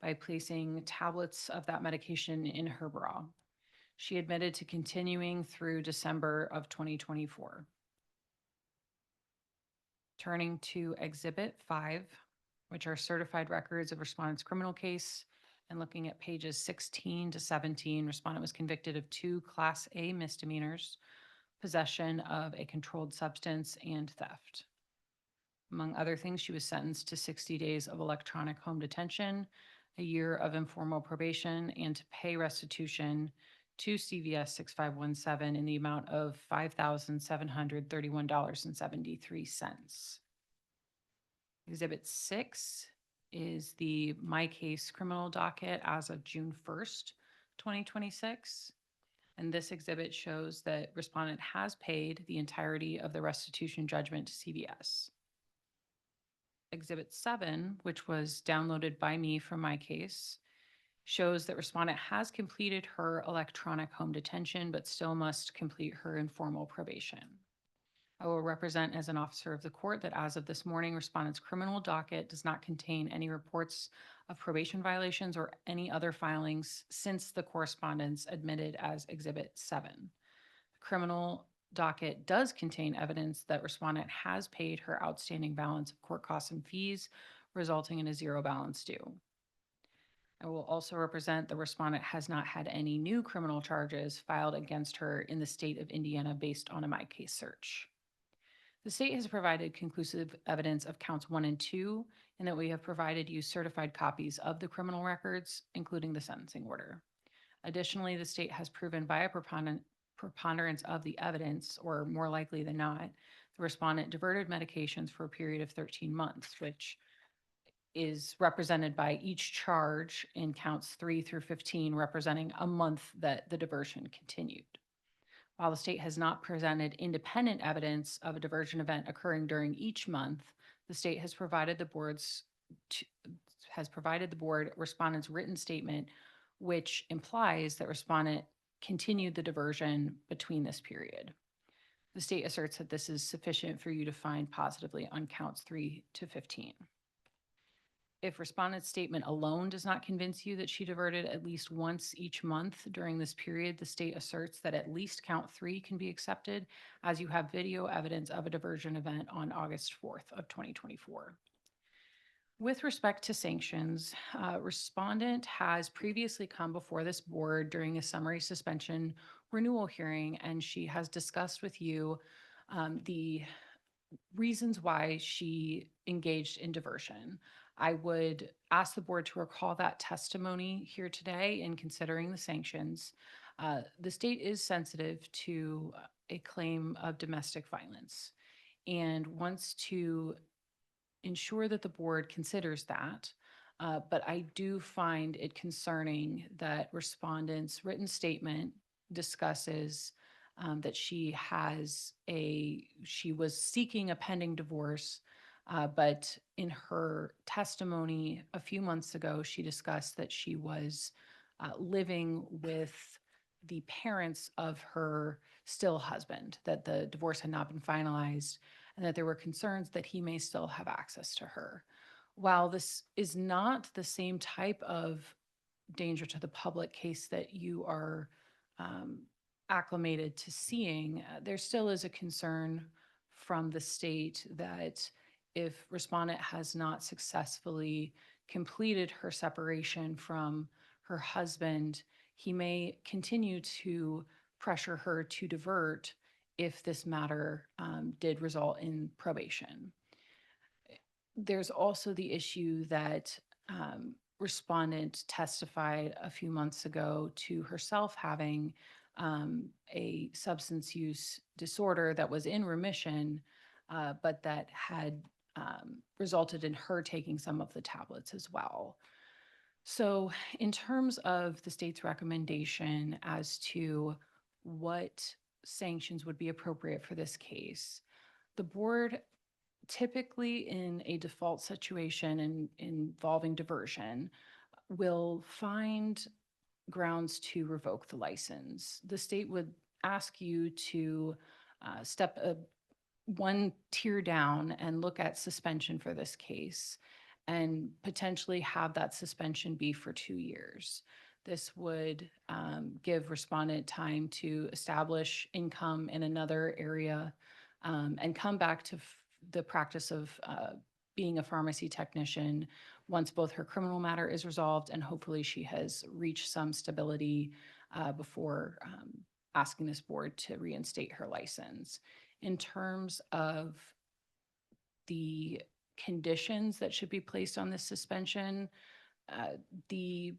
by placing tablets of that medication in her bra. She admitted to continuing through December of 2024. Turning to Exhibit 5, which are certified records of respondent's criminal case, and looking at pages 16 to 17, respondent was convicted of 2 Class A misdemeanors, possession of a controlled substance, and theft. Among other things, she was sentenced to 60 days of electronic home detention, a year of informal probation, and to pay restitution to CVS 6517 in the amount of $5,731.73. Exhibit 6 is the My Case criminal docket as of June 1st, 2026. And this exhibit shows that respondent has paid the entirety of the restitution judgment to CVS. Exhibit 7, which was downloaded by me from My Case, shows that respondent has completed her electronic home detention, but still must complete her informal probation. I will represent as an officer of the court that as of this morning, respondent's criminal docket does not contain any reports of probation violations or any other filings since the correspondence admitted as Exhibit 7. The criminal docket does contain evidence that respondent has paid her outstanding balance of court costs and fees, resulting in a 0 balance due. I will also represent the respondent has not had any new criminal charges filed against her in the state of Indiana based on a My Case search. The state has provided conclusive evidence of counts 1 and 2, and that we have provided you certified copies of the criminal records, including the sentencing order. Additionally, the state has proven by a preponderance of the evidence, or more likely than not, the respondent diverted medications for a period of 13 months, which is represented by each charge in counts 3 through 15, representing a month that the diversion continued. While the state has not presented independent evidence of a diversion event occurring during each month, the state has provided the board respondent's written statement, which implies that respondent continued the diversion between this period. The state asserts that this is sufficient for you to find positively on counts 3 to 15. If respondent's statement alone does not convince you that she diverted at least once each month during this period, the state asserts that at least count 3 can be accepted, as you have video evidence of a diversion event on August 4th of 2024. With respect to sanctions, respondent has previously come before this board during a summary suspension renewal hearing, and she has discussed with you the reasons why she engaged in diversion. I would ask the board to recall that testimony here today in considering the sanctions. The state is sensitive to a claim of domestic violence and wants to ensure that the board considers that. But I do find it concerning that respondent's written statement discusses that she was seeking a pending divorce, but in her testimony a few months ago, she discussed that she was living with the parents of her still husband, that the divorce had not been finalized, and that there were concerns that he may still have access to her. While this is not the same type of danger to the public case that you are acclimated to seeing, there still is a concern from the state that if respondent has not successfully completed her separation from her husband, he may continue to pressure her to divert if this matter did result in probation. There's also the issue that respondent testified a few months ago to herself having a substance use disorder that was in remission, but that had resulted in her taking some of the tablets as well. So in terms of the state's recommendation as to what sanctions would be appropriate for this case, the board typically in a default situation involving diversion will find grounds to revoke the license. The state would ask you to step one tier down and look at suspension for this case and potentially have that suspension be for 2 years. This would give respondent time to establish income in another area and come back to the practice of being a pharmacy technician once both her criminal matter is resolved and hopefully she has reached some stability before asking this board to reinstate her license. In terms of the conditions that should be placed on this suspension, the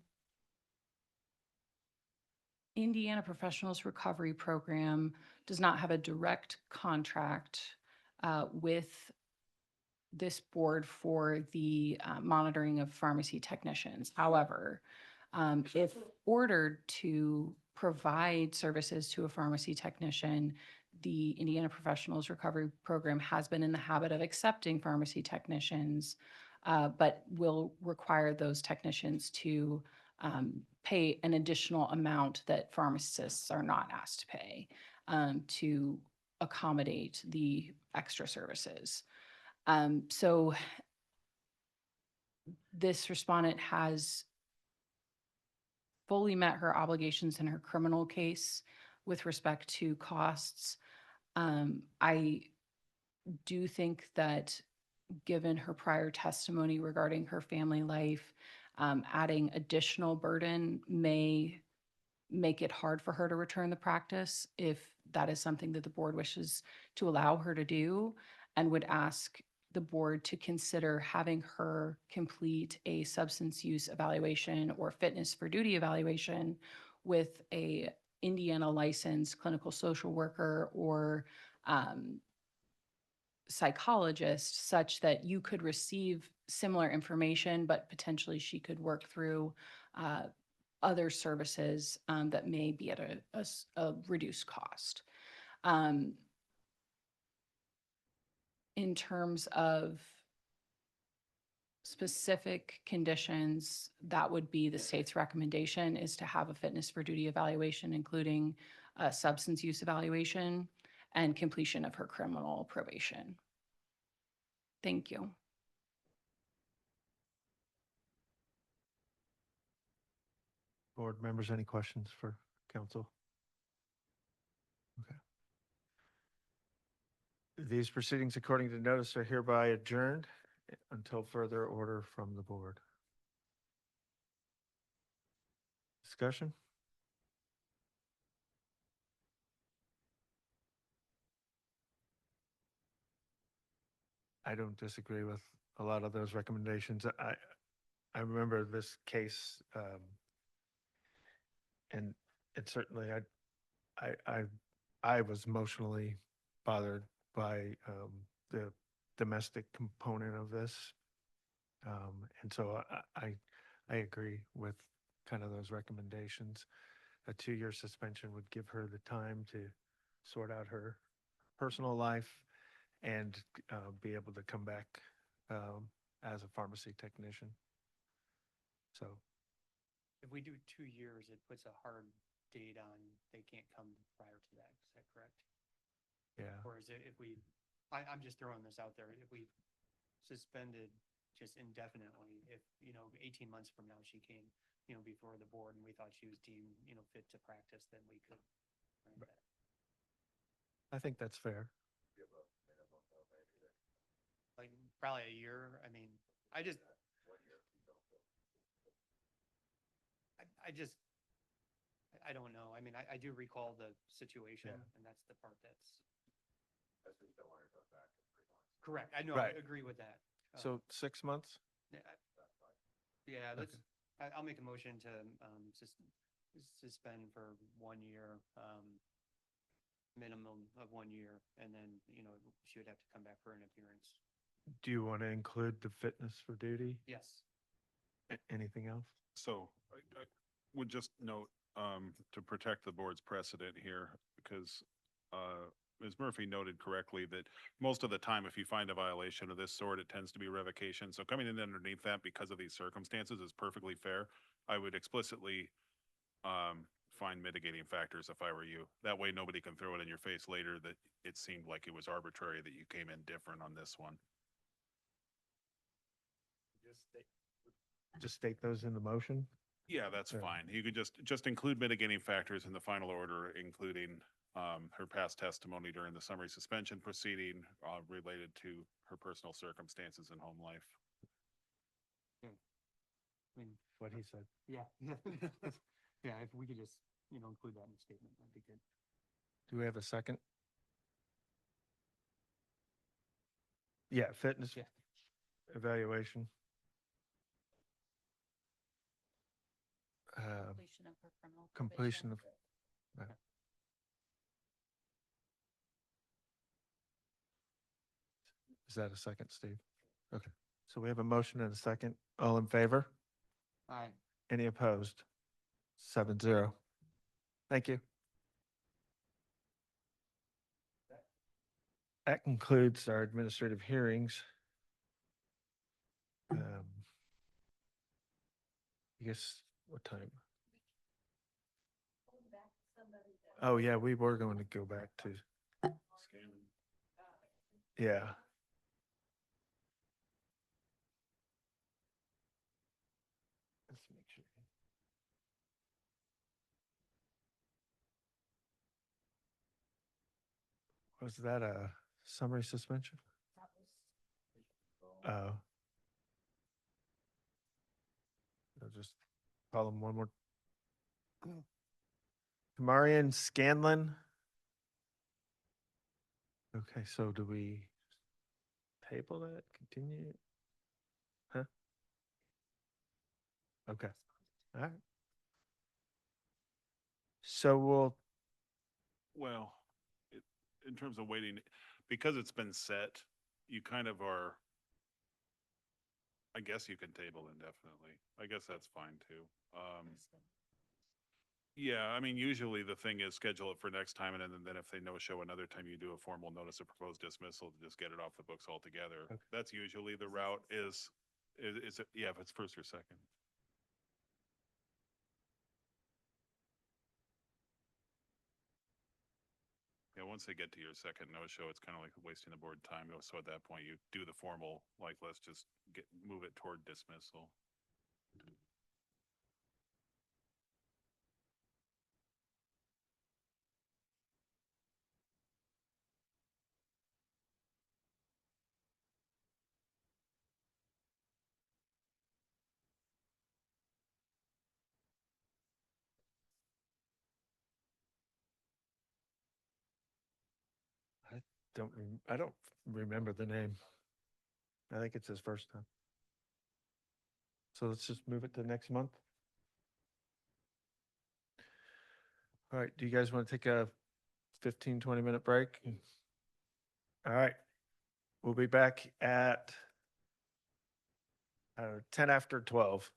Indiana Professionals Recovery Program does not have a direct contract with this board for the monitoring of pharmacy technicians. However, if ordered to provide services to a pharmacy technician, the Indiana Professionals Recovery Program has been in the habit of accepting pharmacy technicians, but will require those technicians to pay an additional amount that pharmacists are not asked to pay to accommodate the extra services. So this respondent has fully met her obligations in her criminal case with respect to costs. I do think that given her prior testimony regarding her family life, adding additional burden may make it hard for her to return the practice if that is something that the board wishes to allow her to do, and would ask the board to consider having her complete a substance use evaluation or fitness for duty evaluation with a Indiana licensed clinical social worker or psychologist, such that you could receive similar information, but potentially she could work through other services that may be at a reduced cost. In terms of specific conditions, that would be the state's recommendation, is to have a fitness for duty evaluation, including a substance use evaluation and completion of her criminal probation. Thank you. Board members, any questions for council? Okay. These proceedings, according to notice, are hereby adjourned until further order from the board. Discussion? I don't disagree with a lot of those recommendations. I remember this case, and certainly I was emotionally bothered by the domestic component of this. And so I agree with kind of those recommendations. A 2-year suspension would give her the time to sort out her personal life and be able to come back as a pharmacy technician. So If we do 2 years, it puts a hard date on, they can't come prior to that. Is that correct? yeah, Or is it if we, I'm just throwing this out there, if we suspended just indefinitely, if, 18 months from now she came, before the board and we thought she was deemed, fit to practice, then we could. grant that. I think that's fair. Like probably a year. I mean, I don't know. I mean, I do recall the situation and that's the part that's. Correct. I know, I Right. agree with that. So 6 months? Yeah, let's, I'll make a motion to suspend for 1 year, minimum of 1 year, and then, she would have to come back for an appearance. Do you want to include the fitness for duty? Yes. Anything else? So I would just note, to protect the board's precedent here, because Ms. Murphy noted correctly that most of the time, if you find a violation of this sort, it tends to be revocation. So coming in underneath that because of these circumstances is perfectly fair. I would explicitly find mitigating factors if I were you. That way, nobody can throw it in your face later that it seemed like it was arbitrary that you came in different on this one. Just state those in the motion? Yeah, that's Yeah. fine. You could just include mitigating factors in the final order, including her past testimony during the summary suspension proceeding related to her personal circumstances and home life. I mean, What he said. yeah. Yeah, if we could just, include that in the statement, that'd be good. Do we have a second? Yeah, fitness Yeah. evaluation. Completion of her criminal Completion probation. of. Is that a second, Steve? Okay, so we have a motion and a second. All in favor? Aye. Any opposed? 7-0. Thank you. That concludes our administrative hearings. I guess, what time? Oh, yeah, we were going to go back to. Yeah. Let's make sure. Was that a summary suspension? Oh. I'll just call them one more. Marion Scanlon. Okay, so do we table that, continue? Huh? Okay, all right. So we'll, Well, it, in terms of waiting, because it's been set, you kind of are, I guess you can table indefinitely. I guess that's fine too. Yeah, I mean, usually the thing is schedule it for next time, and then if they no show another time, you do a formal notice of proposed dismissal to just get it off the books altogether. Okay. That's usually the route is it, yeah, if it's first or second. Yeah, once they get to your second no-show, it's kind of like wasting the board time. So at that point, you do the formal, like, let's just move it toward dismissal. I don't remember the name. I think it's his first time. So let's just move it to next month. All right, do you guys want to take a 15, 20-minute break? All right, we'll be back at 10 after 12.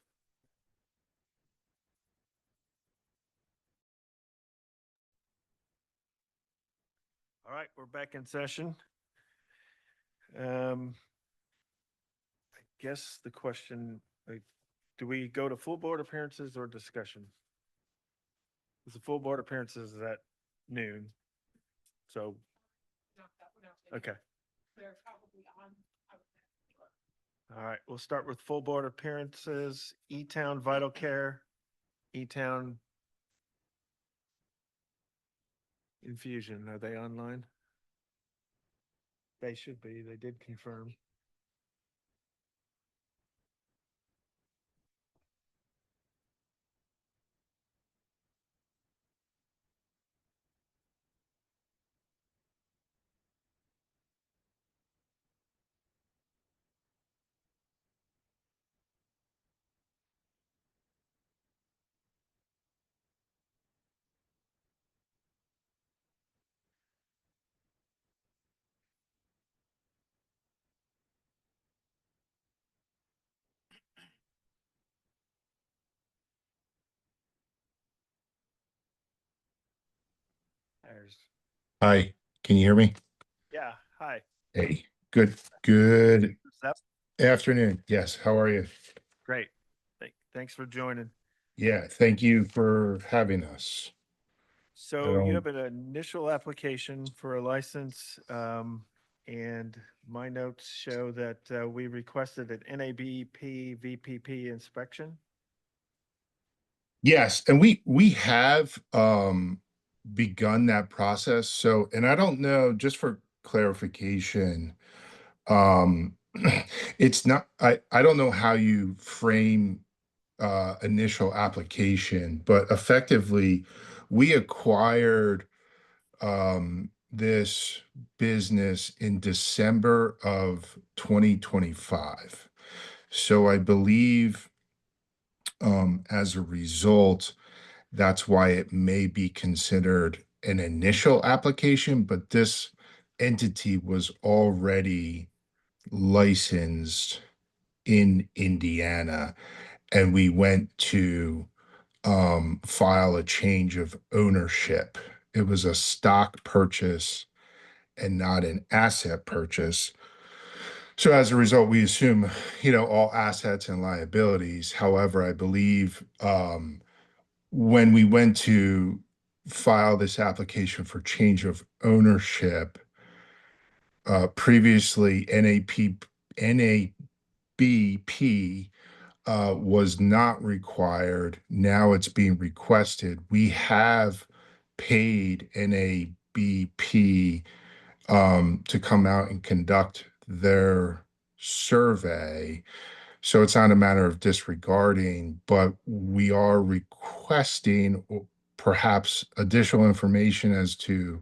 All right, we're back in session. I guess the question, do we go to full board appearances or discussion? Because the full board appearances is at noon. So, okay. All right, we'll start with full board appearances. E-Town Vital Care, E-Town Infusion, are they online? They should be, they did confirm. There's, Hi, can you hear me? yeah, hi. Hey, good Zep. afternoon. Yes, how are you? Great. Thanks for joining. Yeah, thank you for having us. So you have an initial application for a license, and my notes show that we requested an NABP VPP inspection. Yes, and we have begun that process. So, and I don't know, just for clarification, um it's not, I don't know how you frame initial application, but effectively we acquired this business in December of 2025. So I believe as a result, that's why it may be considered an initial application, but this entity was already licensed in Indiana, and we went to file a change of ownership. It was a stock purchase and not an asset purchase. So as a result, we assume, all assets and liabilities. However, I believe when we went to file this application for change of ownership, previously NABP was not required. Now it's being requested. We have paid NABP to come out and conduct their survey. So it's not a matter of disregarding, but we are requesting perhaps additional information as to,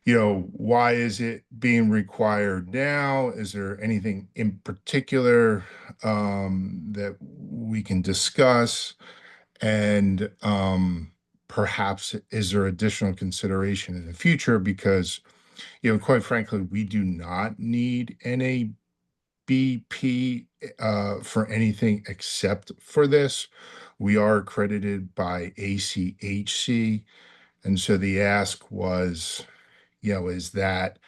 why is it being required now? Is there anything in particular that we can discuss? And perhaps is there additional consideration in the future? Because, quite frankly, we do not need NABP for anything except for this. We are accredited by ACHC. And so the ask was, is that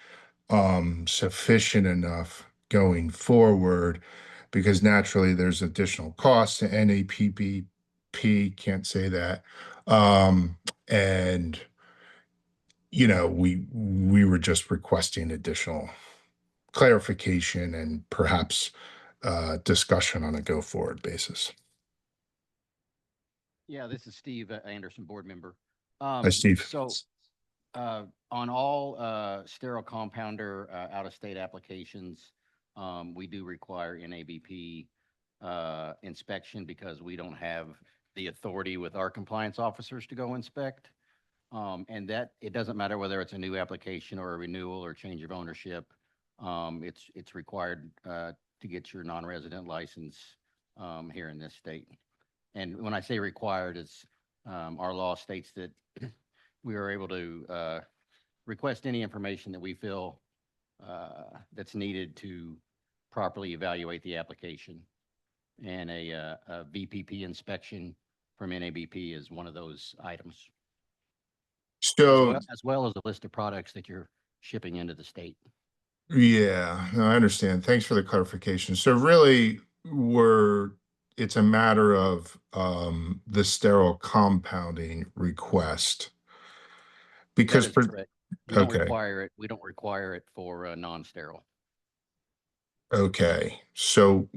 sufficient enough going forward? Because naturally there's additional costs to NAPBP, can't say that. And we were just requesting additional clarification and perhaps discussion on a go forward basis. Yeah, this is Steve Anderson, board member. Hi, Steve. So on all sterile compounder out-of-state applications, we do require NABP inspection because we don't have the authority with our compliance officers to go inspect. And that it doesn't matter whether it's a new application or a renewal or change of ownership. It's required to get your non-resident license here in this state. And when I say required, it's our law states that we are able to request any information that we feel that's needed to properly evaluate the application. And a VPP inspection from NABP is one of those items. So, as well as a list of products that you're shipping into the state. yeah, no, I understand. Thanks for the clarification. So really, it's a matter of the sterile compounding request. Because That is correct. We don't okay. require it. We don't require it for non-sterile. Okay. So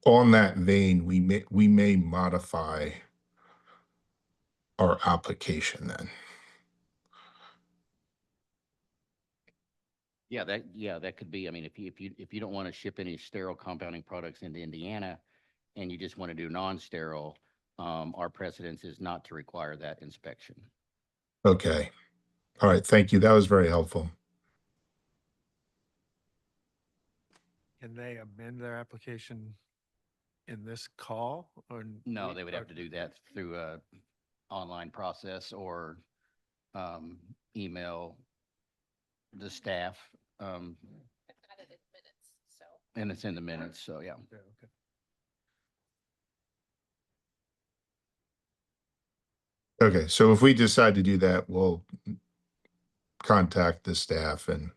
on that vein, we may modify our application then. Yeah, that could be. I mean, if you don't want to ship any sterile compounding products into Indiana, and you just want to do non-sterile, our precedence is not to require that inspection. Okay. All right. Thank you. That was very helpful. Can they amend their application in this call or? No, they would have to do that through a online process or email the staff. And it's in the minutes, so yeah. Okay. Okay. So if we decide to do that, we'll contact the staff and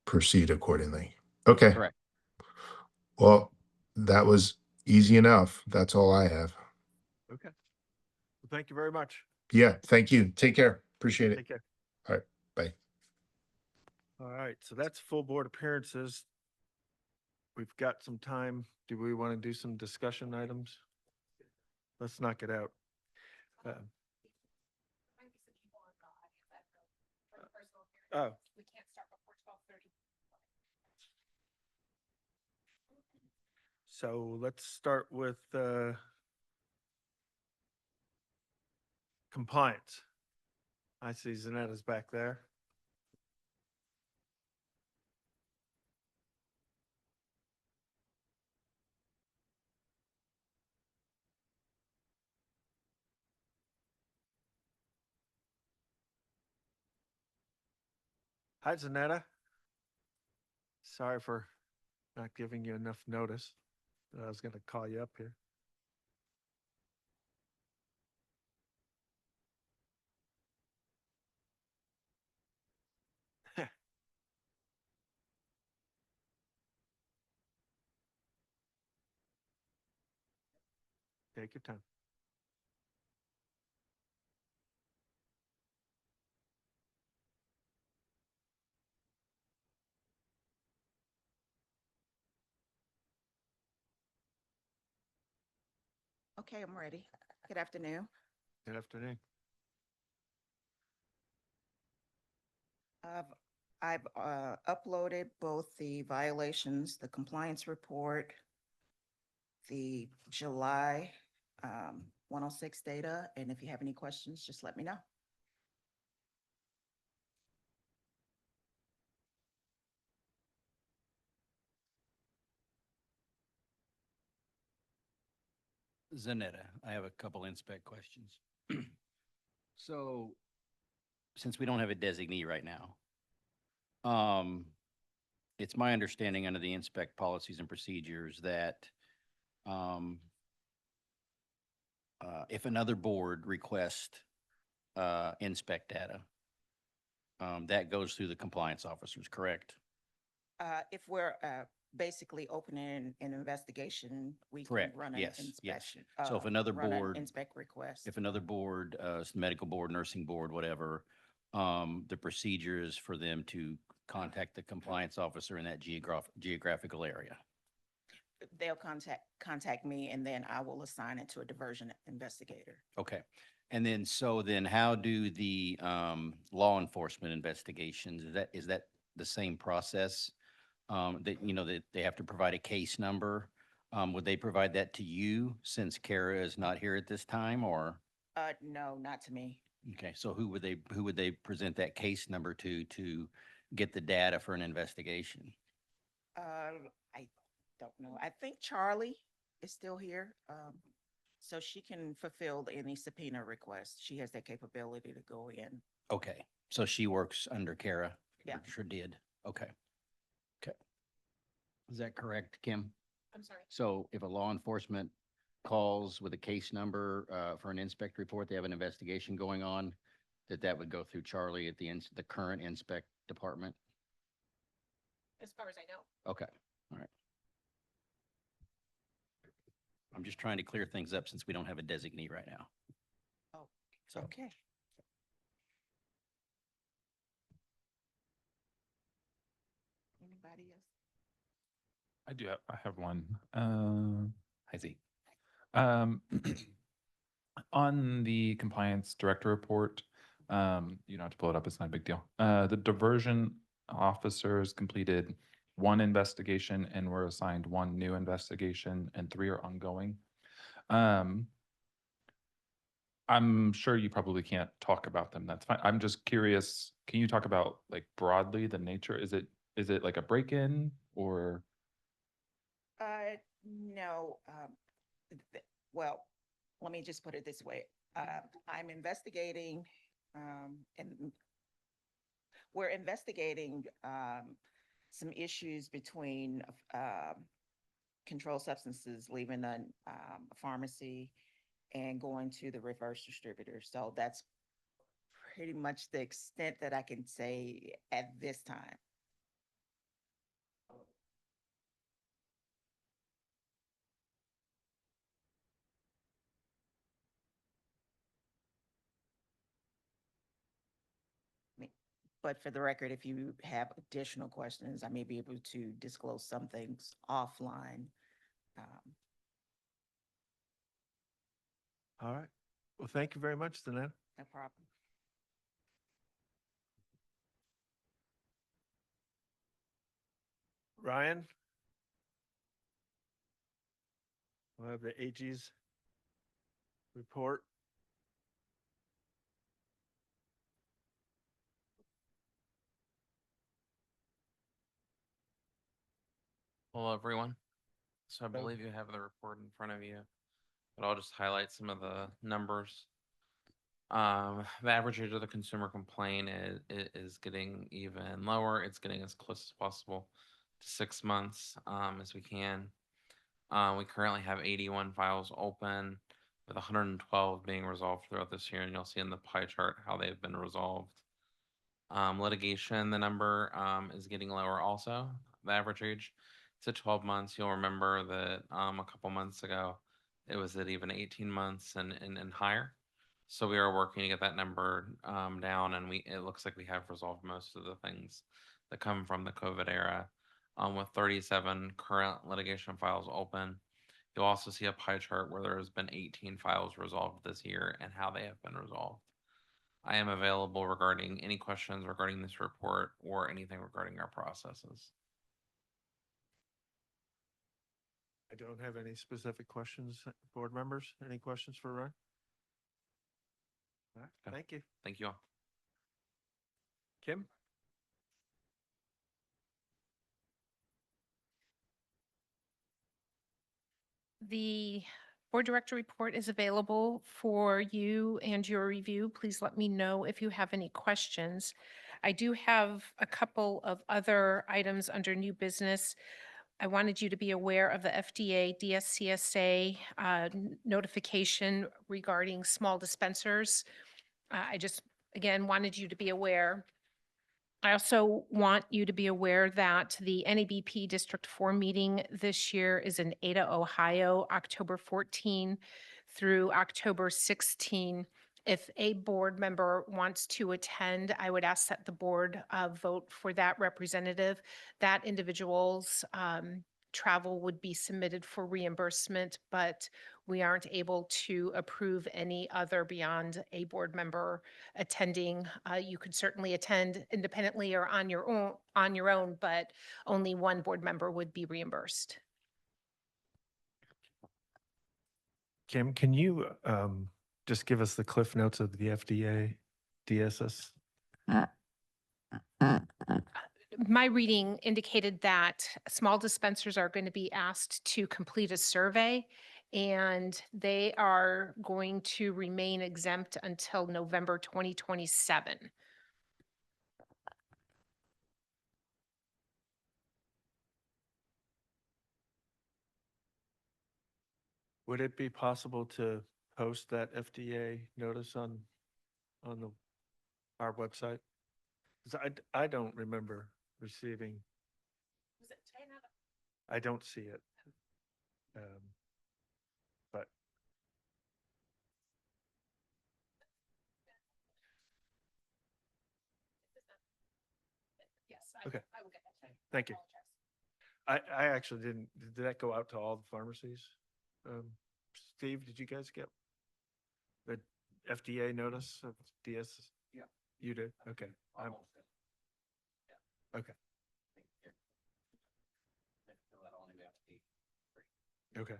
proceed accordingly. Okay. Correct. Well, that was easy enough. That's all I have. Okay. Well, thank you very much. Yeah. Thank you. Take care. Appreciate it. Take care. All right. Bye. All right. So that's full board appearances. We've got some time. Do we want to do some discussion items? Let's knock it out. Oh. We can't start before 12:30. So let's start with compliance. I see Zanetta's back there. Hi, Zanetta. Sorry for not giving you enough notice. I was going to call you up here. Take your time. Okay, I'm ready. Good afternoon. Good afternoon. I've uploaded both the violations, the compliance report, the July 106 data. And if you have any questions, just let me know. Zanetta, I have a couple inspect questions. So, since we don't have a designee right now, it's my understanding under the inspect policies and procedures that if another board requests inspect data, that goes through the compliance officers, correct? If we're basically opening an investigation, we can Correct. run an Yes, yes. inspection. So if another run an board, Inspect request. if another board, medical board, nursing board, whatever, the procedure is for them to contact the compliance officer in that geographical area. They'll contact me, and then I will assign it to a diversion investigator. Okay. And then, so then how do the law enforcement investigations, is that the same process? That, you know, that they have to provide a case number? Would they provide that to you since Kara is not here at this time, or? No, not to me. Okay, so who would they present that case number to get the data for an investigation? I don't know. I think Charlie is still here. So she can fulfill any subpoena request. She has that capability to go in. Okay, so she works under Kara? Yeah. Or sure did. Okay. Okay. Is that correct, Kim? I'm sorry. So if a law enforcement calls with a case number for an inspect report, they have an investigation going on, that would go through Charlie at the current inspect department? As far as I know. Okay, all right. I'm just trying to clear things up since we don't have a designee right now. Oh, So, okay. Anybody else? I have one. Hi Z. On the compliance director report, you don't have to pull it up, it's not a big deal. The diversion officers completed one investigation and were assigned one new investigation, and 3 are ongoing. I'm sure you probably can't talk about them. That's fine. I'm just curious, can you talk about like broadly the nature? Is it like a break-in or? No. Well, let me just put it this way. I'm investigating, and we're investigating some issues between controlled substances leaving a pharmacy and going to the reverse distributor. So that's pretty much the extent that I can say at this time. But for the record, if you have additional questions, I may be able to disclose some things offline. All right. Well, thank you very much, Danette. No problem. Ryan? We'll have the AG's report. Hello, everyone. So I Hello. believe you have the report in front of you, but I'll just highlight some of the numbers. The average age of the consumer complaint is getting even lower. It's getting as close as possible to 6 months, as we can. We currently have 81 files open, with 112 being resolved throughout this year, and you'll see in the pie chart how they've been resolved. Litigation, the number is getting lower also. The average age to 12 months. You'll remember that a couple months ago, it was at even 18 months and higher. So we are working to get that number down, and it looks like we have resolved most of the things that come from the COVID era. With 37 current litigation files open, you'll also see a pie chart where there has been 18 files resolved this year and how they have been resolved. I am available regarding any questions regarding this report or anything regarding our processes. I don't have any specific questions. Board members, any questions for Ryan? All right, Okay. thank you. Thank you all. Kim? The board director report is available for you and your review. Please let me know if you have any questions. I do have a couple of other items under new business. I wanted you to be aware of the FDA DSCSA notification regarding small dispensers. I just, again, wanted you to be aware. I also want you to be aware that the NABP District 4 meeting this year is in Ada, Ohio, October 14 through October 16. If a board member wants to attend, I would ask that the board vote for that representative. That individual's travel would be submitted for reimbursement, but we aren't able to approve any other beyond a board member attending. You could certainly attend independently or on your own, but only one board member would be reimbursed. Kim, can you just give us the cliff notes of the FDA DSS? My reading indicated that small dispensers are going to be asked to complete a survey, and they are going to remain exempt until November 2027. Would it be possible to post that FDA notice on our website? 'Cause I don't remember receiving, I don't see it. But Yes, Okay. I will get that. Thank you. I actually didn't, did that go out to all the pharmacies? Steve, did you guys get the FDA notice of DS? Yeah. You did? Okay. Okay. Okay.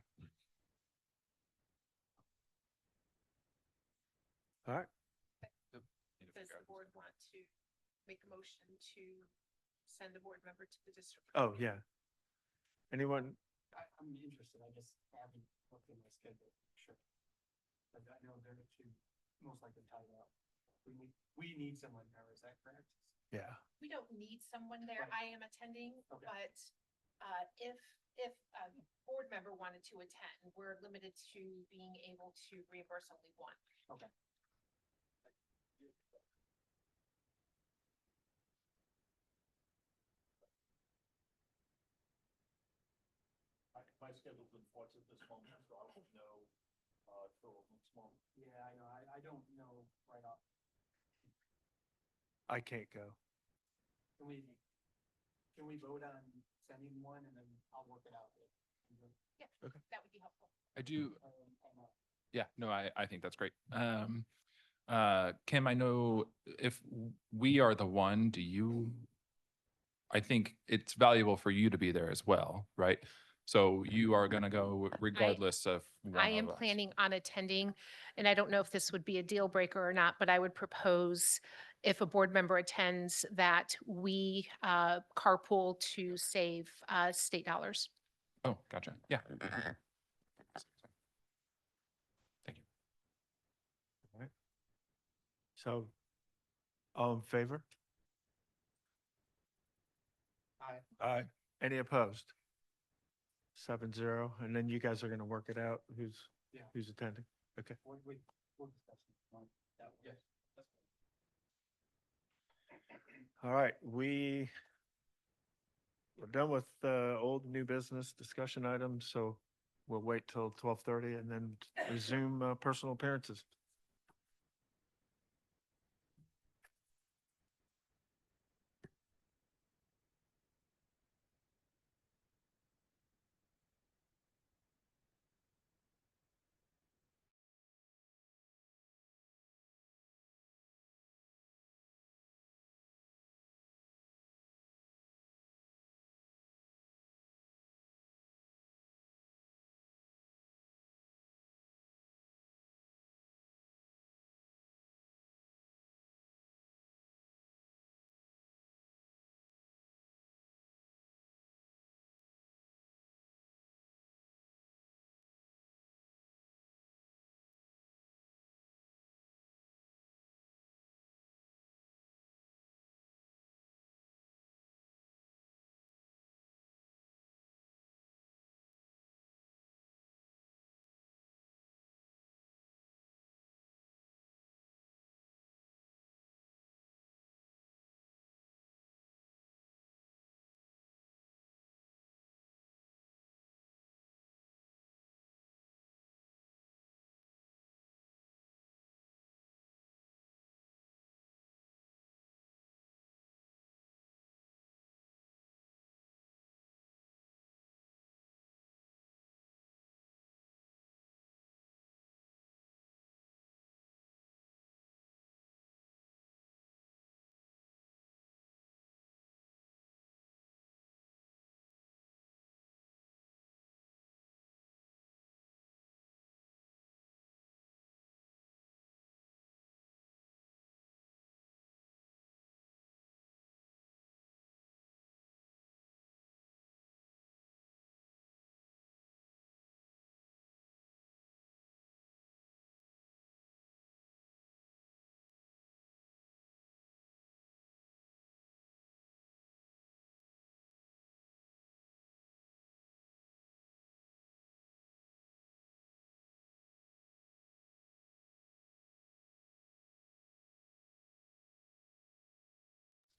All right. Does the board want to make a motion to send a board member to the district? Oh, yeah. Anyone? I'm interested. I just haven't looked at my schedule. Sure. But I know they're most likely tied up. We need someone there, is that correct? Yeah. We don't need someone there. Right. I am attending, Okay. but if a board member wanted to attend, we're limited to being able to reimburse only one. Okay. My schedule's been flux at this moment, so I won't know till next month. Yeah, I know. I don't know right off. I can't go. Can we vote on sending one and then I'll work it out? Yeah, Okay. that would be helpful. I do. Yeah, no, I think that's great. Kim, I know if we are the one, I think it's valuable for you to be there as well, right? So you are going to go regardless of one I am of us. planning on attending, and I don't know if this would be a deal breaker or not, but I would propose if a board member attends that we carpool to save state dollars. Oh, gotcha. Yeah. Thank you. All right. So, all in favor? Aye. Any opposed? 7-0, and then you guys are gonna work it out, who's attending? Okay. All right, we're done with old new business discussion items, so we'll wait till 12:30 and then resume personal appearances.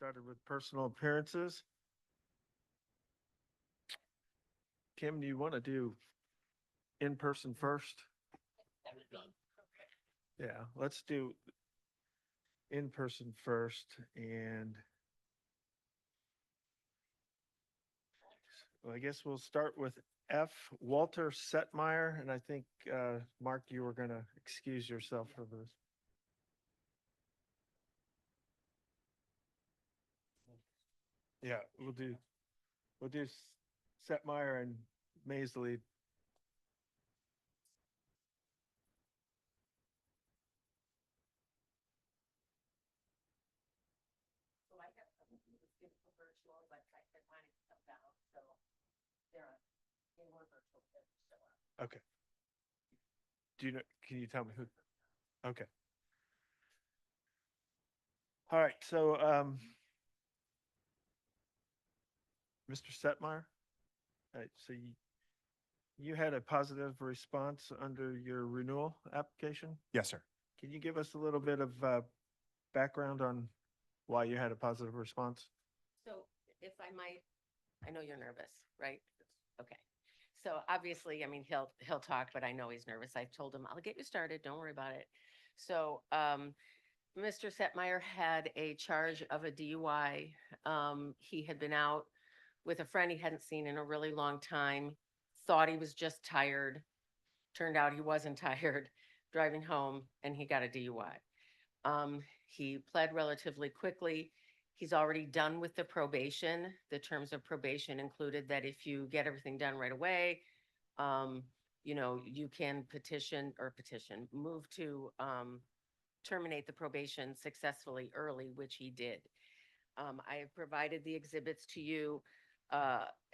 started with personal appearances. Kim, do you want to do in person first? Yeah, let's do in person first, and well, I guess we'll start with F, Walter Setmeyer, and I think, Mark, you were gonna excuse yourself for this. Yeah, we'll do Setmeyer and Maisley. So I got some of these beautiful virtual, but I said mine is come down, so they were virtual, but show up. Okay. Do you know, can you tell me who? Okay. All right, so, Mr. Setmeyer, so you had a positive response under your renewal application? Yes, sir. Can you give us a little bit of, background on why you had a positive response? So if I might, I know you're nervous, right? Okay. So obviously, I mean, he'll talk, but I know he's nervous. I've told him, I'll get you started. Don't worry about it. So, Mr. Setmeyer had a charge of a DUI. He had been out with a friend he hadn't seen in a really long time, thought he was just tired. Turned out he wasn't tired, driving home, and he got a DUI. He pled relatively quickly. He's already done with the probation. The terms of probation included that if you get everything done right away, you can move to terminate the probation successfully early, which he did. I have provided the exhibits to you.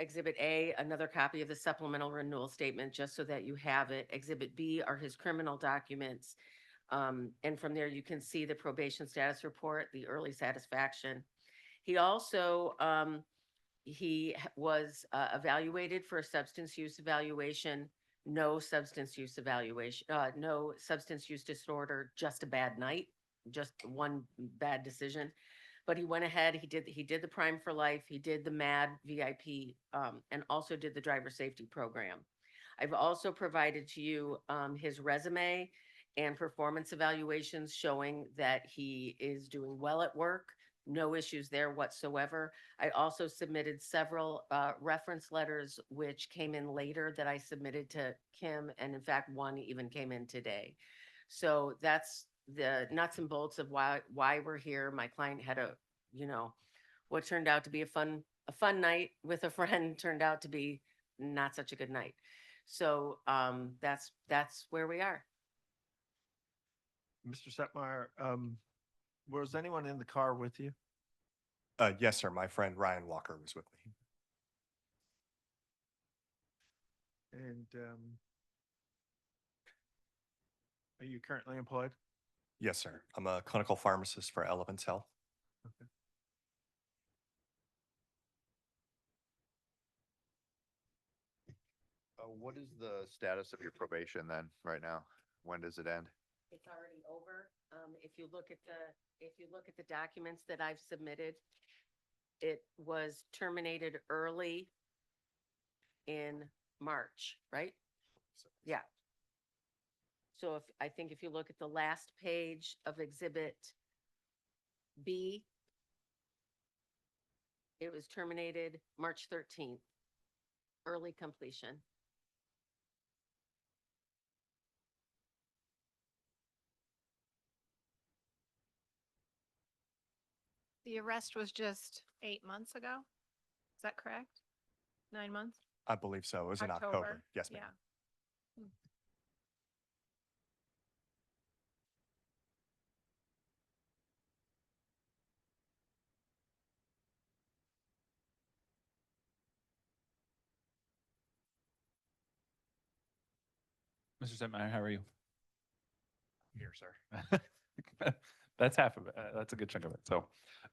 Exhibit A, another copy of the supplemental renewal statement, just so that you have it. Exhibit B are his criminal documents. And from there, you can see the probation status report, the early satisfaction. He also, was evaluated for a substance use evaluation, no substance use disorder, just a bad night, just one bad decision. But he went ahead, he did the Prime for Life, he did the MAD VIP, and also did the driver safety program. I've also provided to you his resume and performance evaluations showing that he is doing well at work, no issues there whatsoever. I also submitted several reference letters which came in later that I submitted to Kim, and in fact, one even came in today. So that's the nuts and bolts of why we're here. My client had what turned out to be a fun night with a friend turned out to be not such a good night. So that's where we are. Mr. Setmeyer, was anyone in the car with you? Yes, sir. My friend Ryan Walker was with me. And, are you currently employed? Yes, sir. I'm a clinical pharmacist for Elevance Health. Okay. What is the status of your probation then, right now? When does it end? It's already over. If you look at the documents that I've submitted, it was terminated early in March, right? Yeah. So I think if you look at the last page of Exhibit B, it was terminated March 13th, early completion. The arrest was just 8 months ago. Is that correct? 9 months? I believe so. It was in October. Yes, ma'am. Yeah. Mr. Setmeyer, how are you? Here, sir. That's half of it. That's a good chunk of it. So,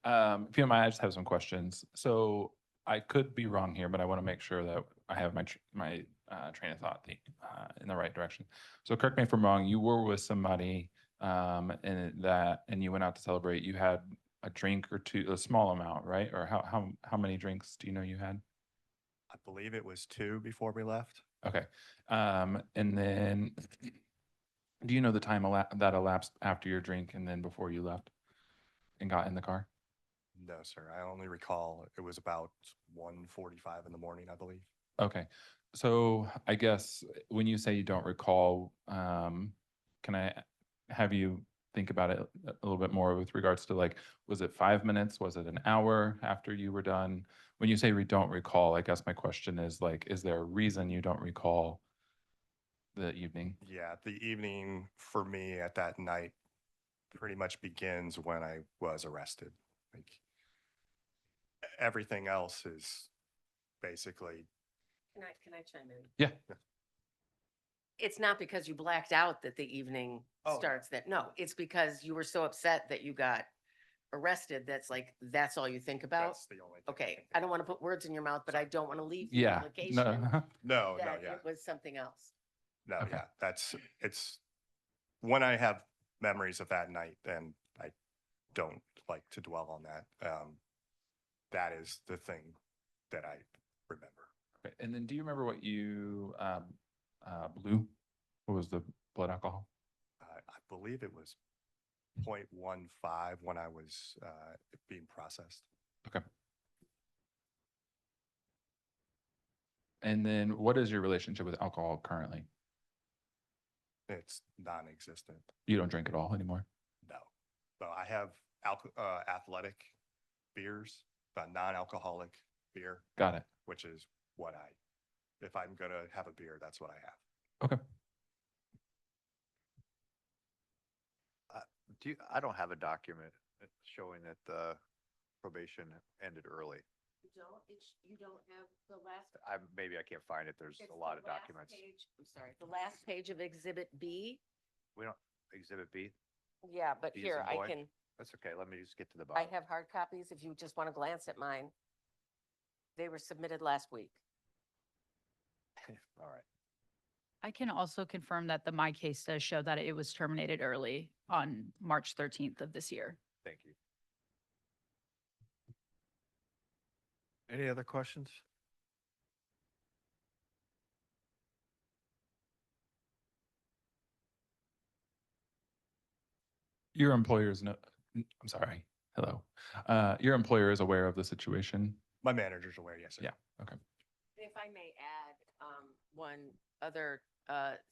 if you don't mind, I just have some questions. So I could be wrong here, but I want to make sure that I have my train of thought in the right direction. So correct me if I'm wrong. You were with somebody and you went out to celebrate. You had a drink or two, a small amount, right? Or how many drinks do you know you had? I believe it was 2 before we left. Okay. And then do you know the time that elapsed after your drink and then before you left and got in the car? No, sir. I only recall it was about 1:45 in the morning, I believe. Okay. So I guess when you say you don't recall, can I have you think about it a little bit more with regards to like, was it 5 minutes? Was it an hour after you were done? When you say we don't recall, I guess my question is like, is there a reason you don't recall the evening? Yeah, the evening for me at that night pretty much begins when I was arrested. Like everything else is basically. Can I chime in? Yeah. It's not because you blacked out that the evening Oh, starts that. No, it's because you were so upset that you got arrested. That's like, that's all you think about? That's the only thing. Okay, I don't want to put words in your mouth, but I don't want to leave the Yeah. implication No, that yeah. it was something else. No, Okay. yeah. It's when I have memories of that night, and I don't like to dwell on that. That is the thing that I remember. Okay. And then do you remember what you blew? What was the blood alcohol? I believe it was 0.15 when I was being processed. Okay. And then what is your relationship with alcohol currently? It's non-existent. You don't drink at all anymore? No. So I have athletic beers, non-alcoholic beer. Got it. Which is what if I'm gonna have a beer, that's what I have. Okay. I don't have a document showing that the probation ended early. You don't have the last. Maybe I can't find it. There's It's a lot the of last documents. I'm sorry, the last page of Exhibit B. We don't, Exhibit B? Yeah, but B as here, in I boy? can, That's okay. Let me just get to the I bottom. have hard copies if you just want to glance at mine. They were submitted last week. All right. I can also confirm that the My Case does show that it was terminated early on March 13th of this year. Thank you. Any other questions? Your employer is no, I'm sorry. Hello. Your employer is aware of the situation? My manager's aware, yes, sir. Yeah. Okay. If I may add, one other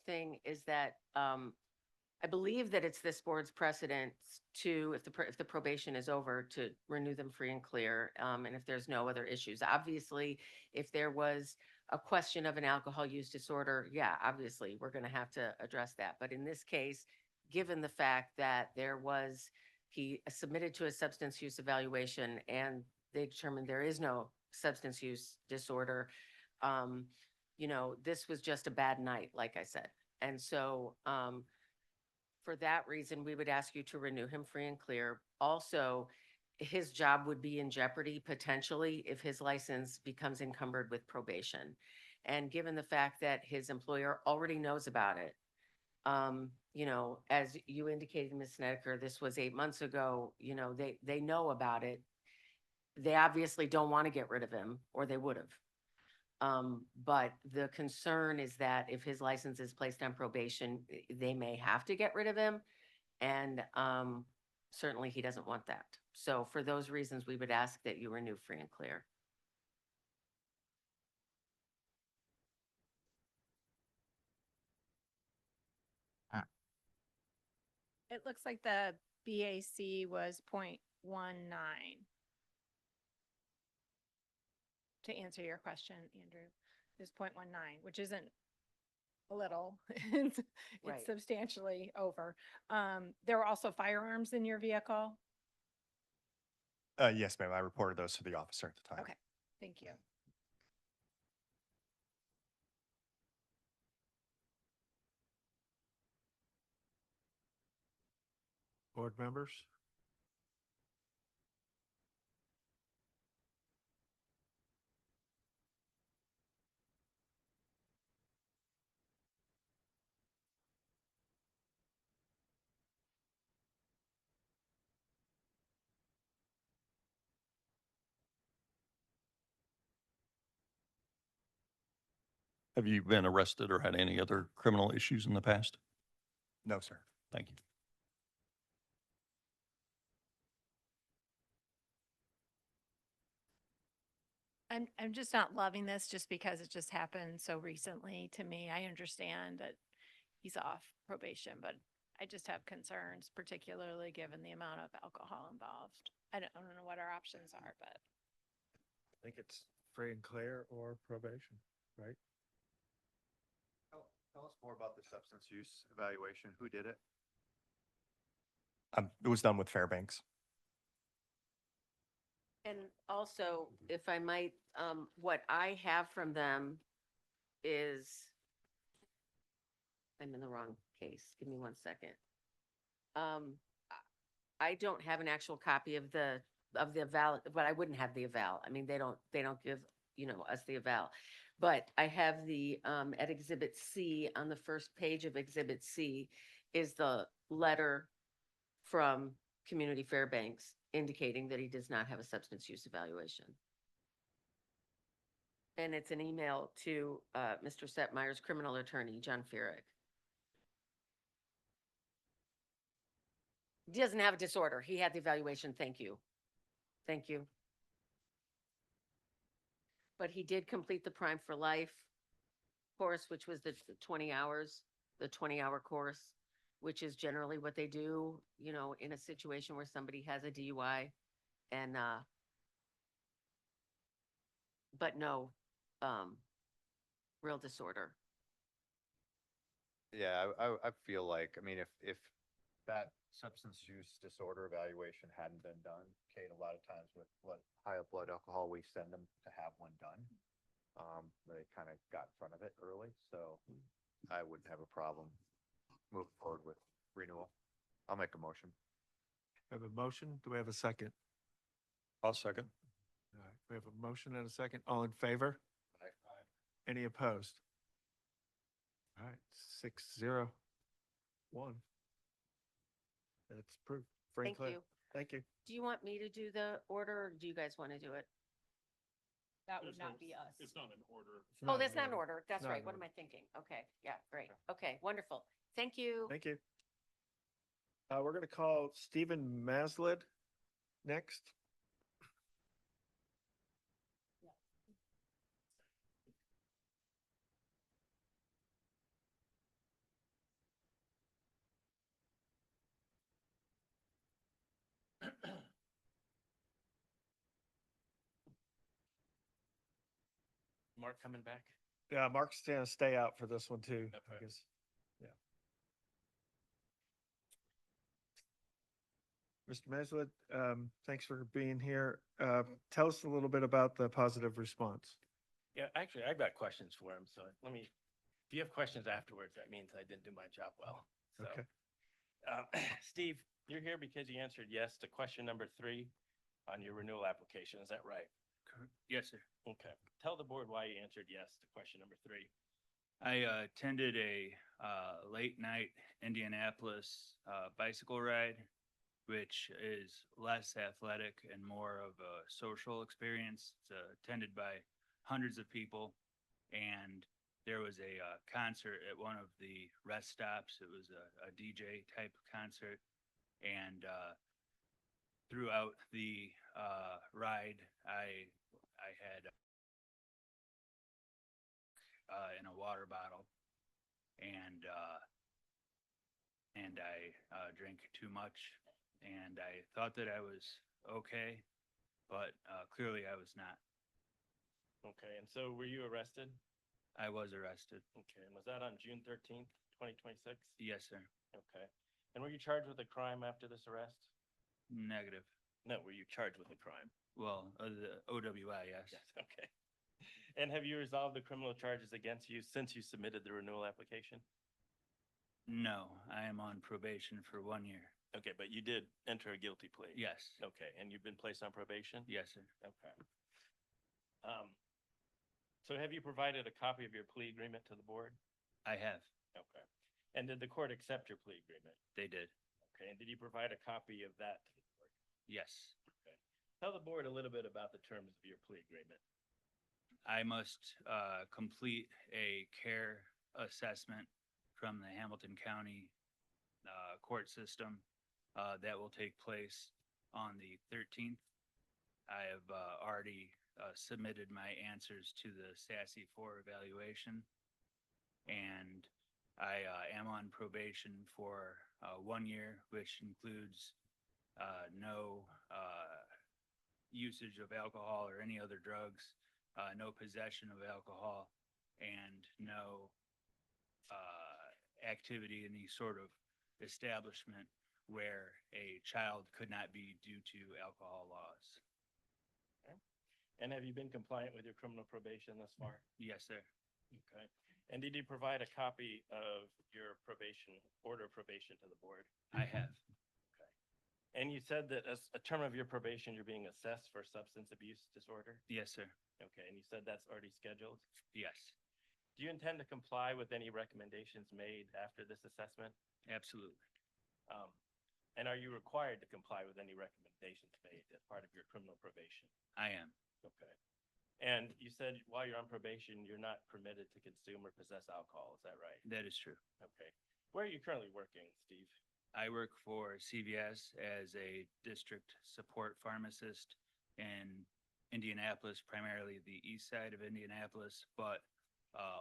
thing is that I believe that it's this board's precedent to, if the probation is over, to renew them free and clear, and if there's no other issues. Obviously, if there was a question of an alcohol use disorder, yeah, obviously, we're going to have to address that. But in this case, given the fact that he submitted to a substance use evaluation and they determined there is no substance use disorder, this was just a bad night, like I said. And so, for that reason, we would ask you to renew him free and clear. Also, his job would be in jeopardy potentially if his license becomes encumbered with probation. And given the fact that his employer already knows about it, as you indicated, Ms. Snedeker, this was 8 months ago, they know about it. They obviously don't want to get rid of him, or they would have. But the concern is that if his license is placed on probation, they may have to get rid of him. And certainly he doesn't want that. So for those reasons, we would ask that you renew free and clear. It looks like the BAC was 0.19. To answer your question, Andrew, is 0.19, which isn't a little, it's Right. substantially over. There were also firearms in your vehicle? Yes, ma'am. I reported those to the officer at the time. Okay, thank you. Board members? Have you been arrested or had any other criminal issues in the past? No, sir. Thank you. I'm just not loving this just because it just happened so recently to me. I understand that he's off probation, but I just have concerns, particularly given the amount of alcohol involved. I don't know what our options are, but I think it's free and clear or probation, right? Tell us more about the substance use evaluation. Who did it? It was done with Fairbanks. And also, if I might, what I have from them is, I'm in the wrong case. Give me one second. I don't have an actual copy of the eval, but I wouldn't have the eval. I mean, they don't give, us the eval. But I have the, at Exhibit C, on the first page of Exhibit C is the letter from Community Fairbanks indicating that he does not have a substance use evaluation. And it's an email to Mr. Setmeyer's criminal attorney, John Furick. He doesn't have a disorder. He had the evaluation. Thank you. Thank you. But he did complete the Prime for Life course, which was the 20 hours, the 20-hour course, which is generally what they do, in a situation where somebody has a DUI and, but no, real disorder. Yeah, I feel like, I mean, if that substance use disorder evaluation hadn't been done, Kate, a lot of times with high blood alcohol, we send them to have one done. They kind of got in front of it early, so I wouldn't have a problem moving forward with renewal. I'll make a motion. We have a motion. Do we have a second? I'll second. All right, we have a motion and a second. All in favor? Any opposed? All right, 6-0-1. That's approved. Free and Thank clear. you. Thank you. Do you want me to do the order or do you guys want to do it? that would not be us. It's not an order. Oh, that's not an order. That's Not right. an What am order. I thinking? Okay, yeah, great. Okay, wonderful. Thank you. Thank you. We're going to call Stephen Maslid next. Mark coming back? Yeah, Mark's going to stay out for this one too, I Okay. guess. Yeah. Mr. Maslid, thanks for being here. Tell us a little bit about the positive response. Yeah, actually, I've got questions for him, so if you have questions afterwards, that means I didn't do my job well. So, Okay. Steve, you're here because you answered yes to question number 3 on your renewal application, is that right? Yes, sir. Okay, tell the board why you answered yes to question number 3. I attended a late night Indianapolis bicycle ride, which is less athletic and more of a social experience. It's attended by hundreds of people, and there was a concert at one of the rest stops. It was a DJ type concert, and throughout the ride, I had in a water bottle, and I drank too much, and I thought that I was okay, but clearly I was not. Okay, and so were you arrested? I was arrested. Okay, and was that on June 13th, 2026? Yes, sir. Okay, and were you charged with a crime after this arrest? Negative. No, were you charged with a crime? Well, the OWI, yes. Yes, okay. And have you resolved the criminal charges against you since you submitted the renewal application? No, I am on probation for 1 year. Okay, but you did enter a guilty plea? Yes. Okay, and you've been placed on probation? Yes, sir. Okay. So have you provided a copy of your plea agreement to the board? I have. Okay. And did the court accept your plea agreement? They did. Okay, and did you provide a copy of that to the board? Yes. Okay. Tell the board a little bit about the terms of your plea agreement. I must complete a care assessment from the Hamilton County court system. That will take place on the 13th. I have already submitted my answers to the SASE 4 evaluation. And I am on probation for 1 year, which includes no usage of alcohol or any other drugs, no possession of alcohol, and no activity in any sort of establishment where a child could not be due to alcohol laws. Okay. And have you been compliant with your criminal probation thus far? Yes, sir. Okay. And did you provide a copy of your probation, order of probation to the board? I have. Okay. And you said that as a term of your probation, you're being assessed for substance abuse disorder? Yes, sir. Okay, and you said that's already scheduled? Yes, Do you intend to comply with any recommendations made after this assessment? absolutely. And are you required to comply with any recommendations made as part of your criminal probation? I am. Okay. And you said while you're on probation, you're not permitted to consume or possess alcohol, is that right? That is true. Okay. Where are you currently working, Steve? I work for CVS as a district support pharmacist in Indianapolis, primarily the east side of Indianapolis, but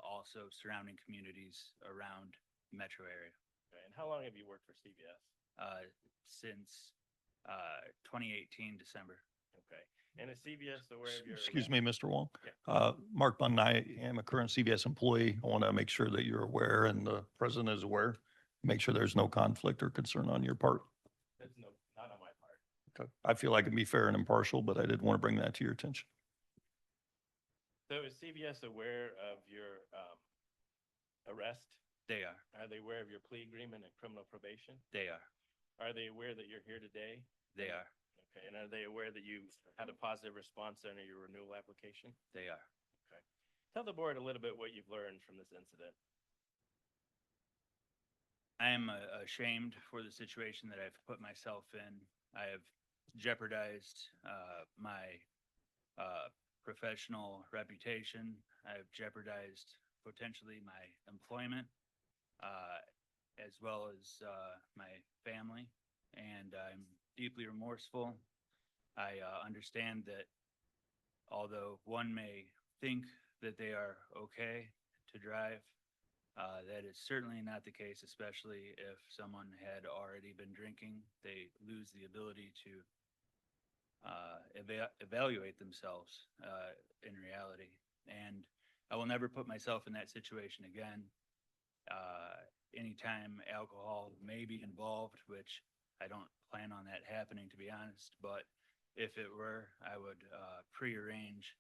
also surrounding communities around the metro area. Okay. And how long have you worked for CVS? Since 2018 December. Okay. And is CVS aware of your? Excuse me, Mr. Wong. Yeah. Mark Bunn, I am a current CVS employee. I want to make sure that you're aware and the president is aware. Make sure there's no conflict or concern on your part. That's no, not on my part. Okay. I feel I can be fair and impartial, but I did want to bring that to your attention. So is CVS aware of your arrest? They are. Are they aware of your plea agreement and criminal probation? They are. Are they aware that you're here today? They are. Okay, and are they aware that you had a positive response under your renewal application? They are. Okay. Tell the board a little bit what you've learned from this incident. I am ashamed for the situation that I've put myself in. I have jeopardized my professional reputation. I have jeopardized potentially my employment, as well as my family, and I'm deeply remorseful. I understand that although one may think that they are okay to drive, that is certainly not the case, especially if someone had already been drinking. They lose the ability to evaluate themselves in reality. And I will never put myself in that situation again. Anytime alcohol may be involved, which I don't plan on that happening, to be honest, but if it were, I would prearrange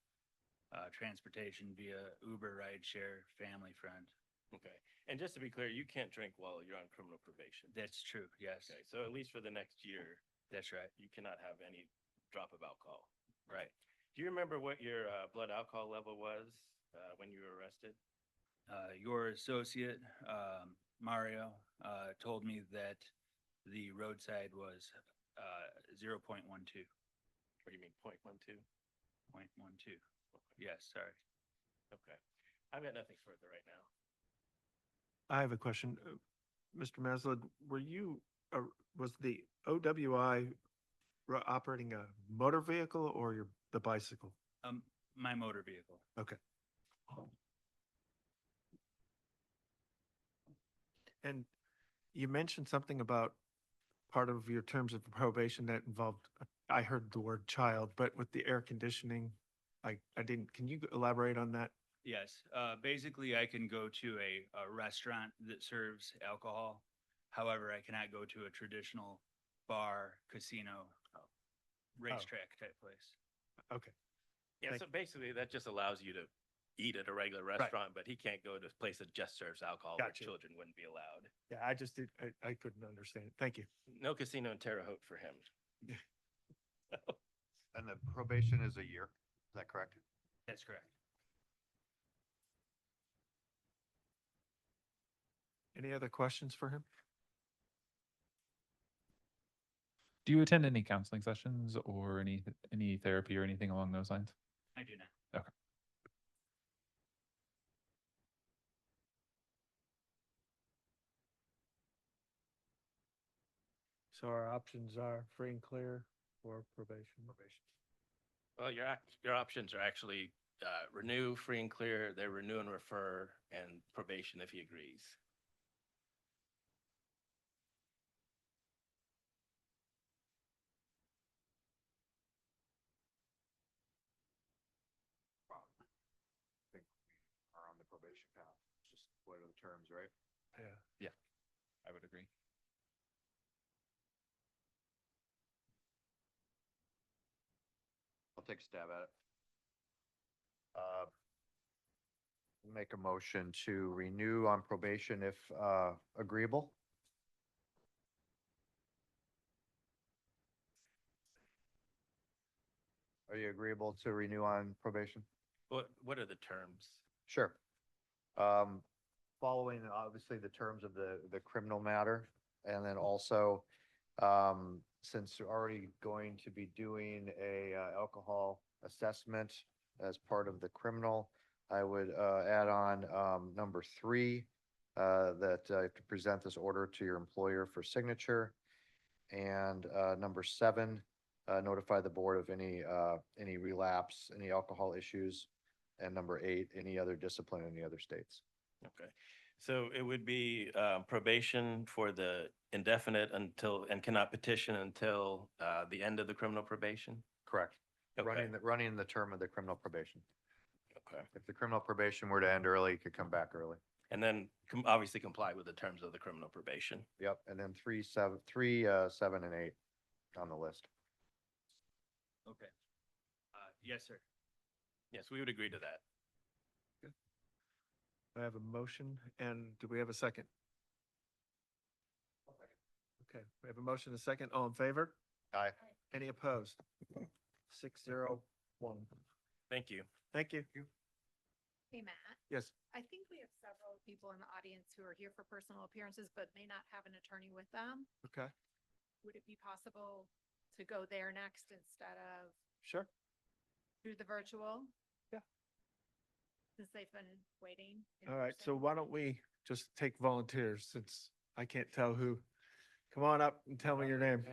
transportation via Uber, rideshare, family, friend. Okay. And just to be clear, you can't drink while you're on criminal probation. That's true, yes. Okay, so at least for the next year, That's right. you cannot have any drop of alcohol. Right. Do you remember what your blood alcohol level was when you were arrested? Your associate, Mario, told me that the roadside was 0.12. What do you mean, 0.12? 0.12. Yes, sorry. Okay. I've got nothing further right now. I have a question. Mr. Maslin, were you, was the OWI operating a motor vehicle or the bicycle? My motor vehicle. Okay. And you mentioned something about part of your terms of probation that involved, I heard the word child, but with the air conditioning, I didn't, can you elaborate on that? Yes, basically I can go to a restaurant that serves alcohol. However, I cannot go to a traditional bar, casino, racetrack type place. Okay. Yeah, Thank so basically that just allows you to eat at a regular restaurant, but he can't go to a place that just serves alcohol where Gotcha. children wouldn't be allowed. Yeah, I just did, I couldn't understand. Thank you. No casino in Terre Haute for him. And the probation is a year, is that correct? That's correct. Any other questions for him? Do you attend any counseling sessions or any therapy or anything along those lines? I do not. Okay. So our options are free and clear or probation. Well, your options are actually renew, free and clear, they renew and refer, and probation if he agrees. I think we are on the probation path. Just what are the terms, right? Yeah. Yeah, I would agree. I'll take a stab at it. Make a motion to renew on probation if agreeable. Are you agreeable to renew on probation? What are the terms? Sure. Following obviously the terms of the criminal matter, and then also, since you're already going to be doing a alcohol assessment as part of the criminal, I would add on number 3, that you have to present this order to your employer for signature. And number 7, notify the board of any relapse, any alcohol issues. And number 8, any other discipline in the other states. Okay, so it would be probation for the indefinite until, and cannot petition until the end of the criminal probation? Correct. Okay. Running the term of the criminal probation. Okay. If the criminal probation were to end early, it could come back early. And then obviously comply with the terms of the criminal probation. Yep, and then 3, 7, and 8 on the list. Okay. Yes, sir. Yes, we would agree to that. I have a motion, and do we have a second? Okay, we have a motion, and a second. All in favor? Aye. Any opposed? 6-0-1. Thank you. Thank you. Hey, Matt. Yes. I think we have several people in the audience who are here for personal appearances, but may not have an attorney with them. Okay, Would it be possible to go there next instead of sure. through the virtual? Yeah. Since they've been waiting. in All right, so person? why don't we just take volunteers since I can't tell who. Come on up and tell me your name.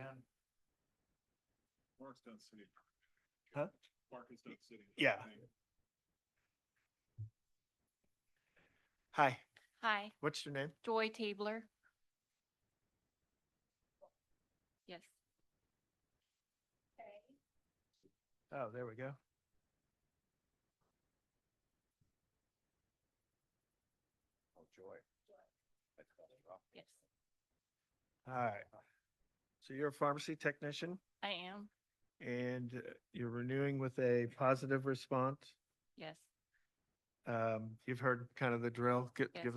Markstown City. Huh? Markstown City. Yeah. Hi, Hi, what's your name? Joy Tabler. Yes. Oh, there we go. Oh, Joy. Yes, All right. So you're a pharmacy technician I am. and you're renewing with a positive response. Yes. You've heard kind of the drill. Give Yes. give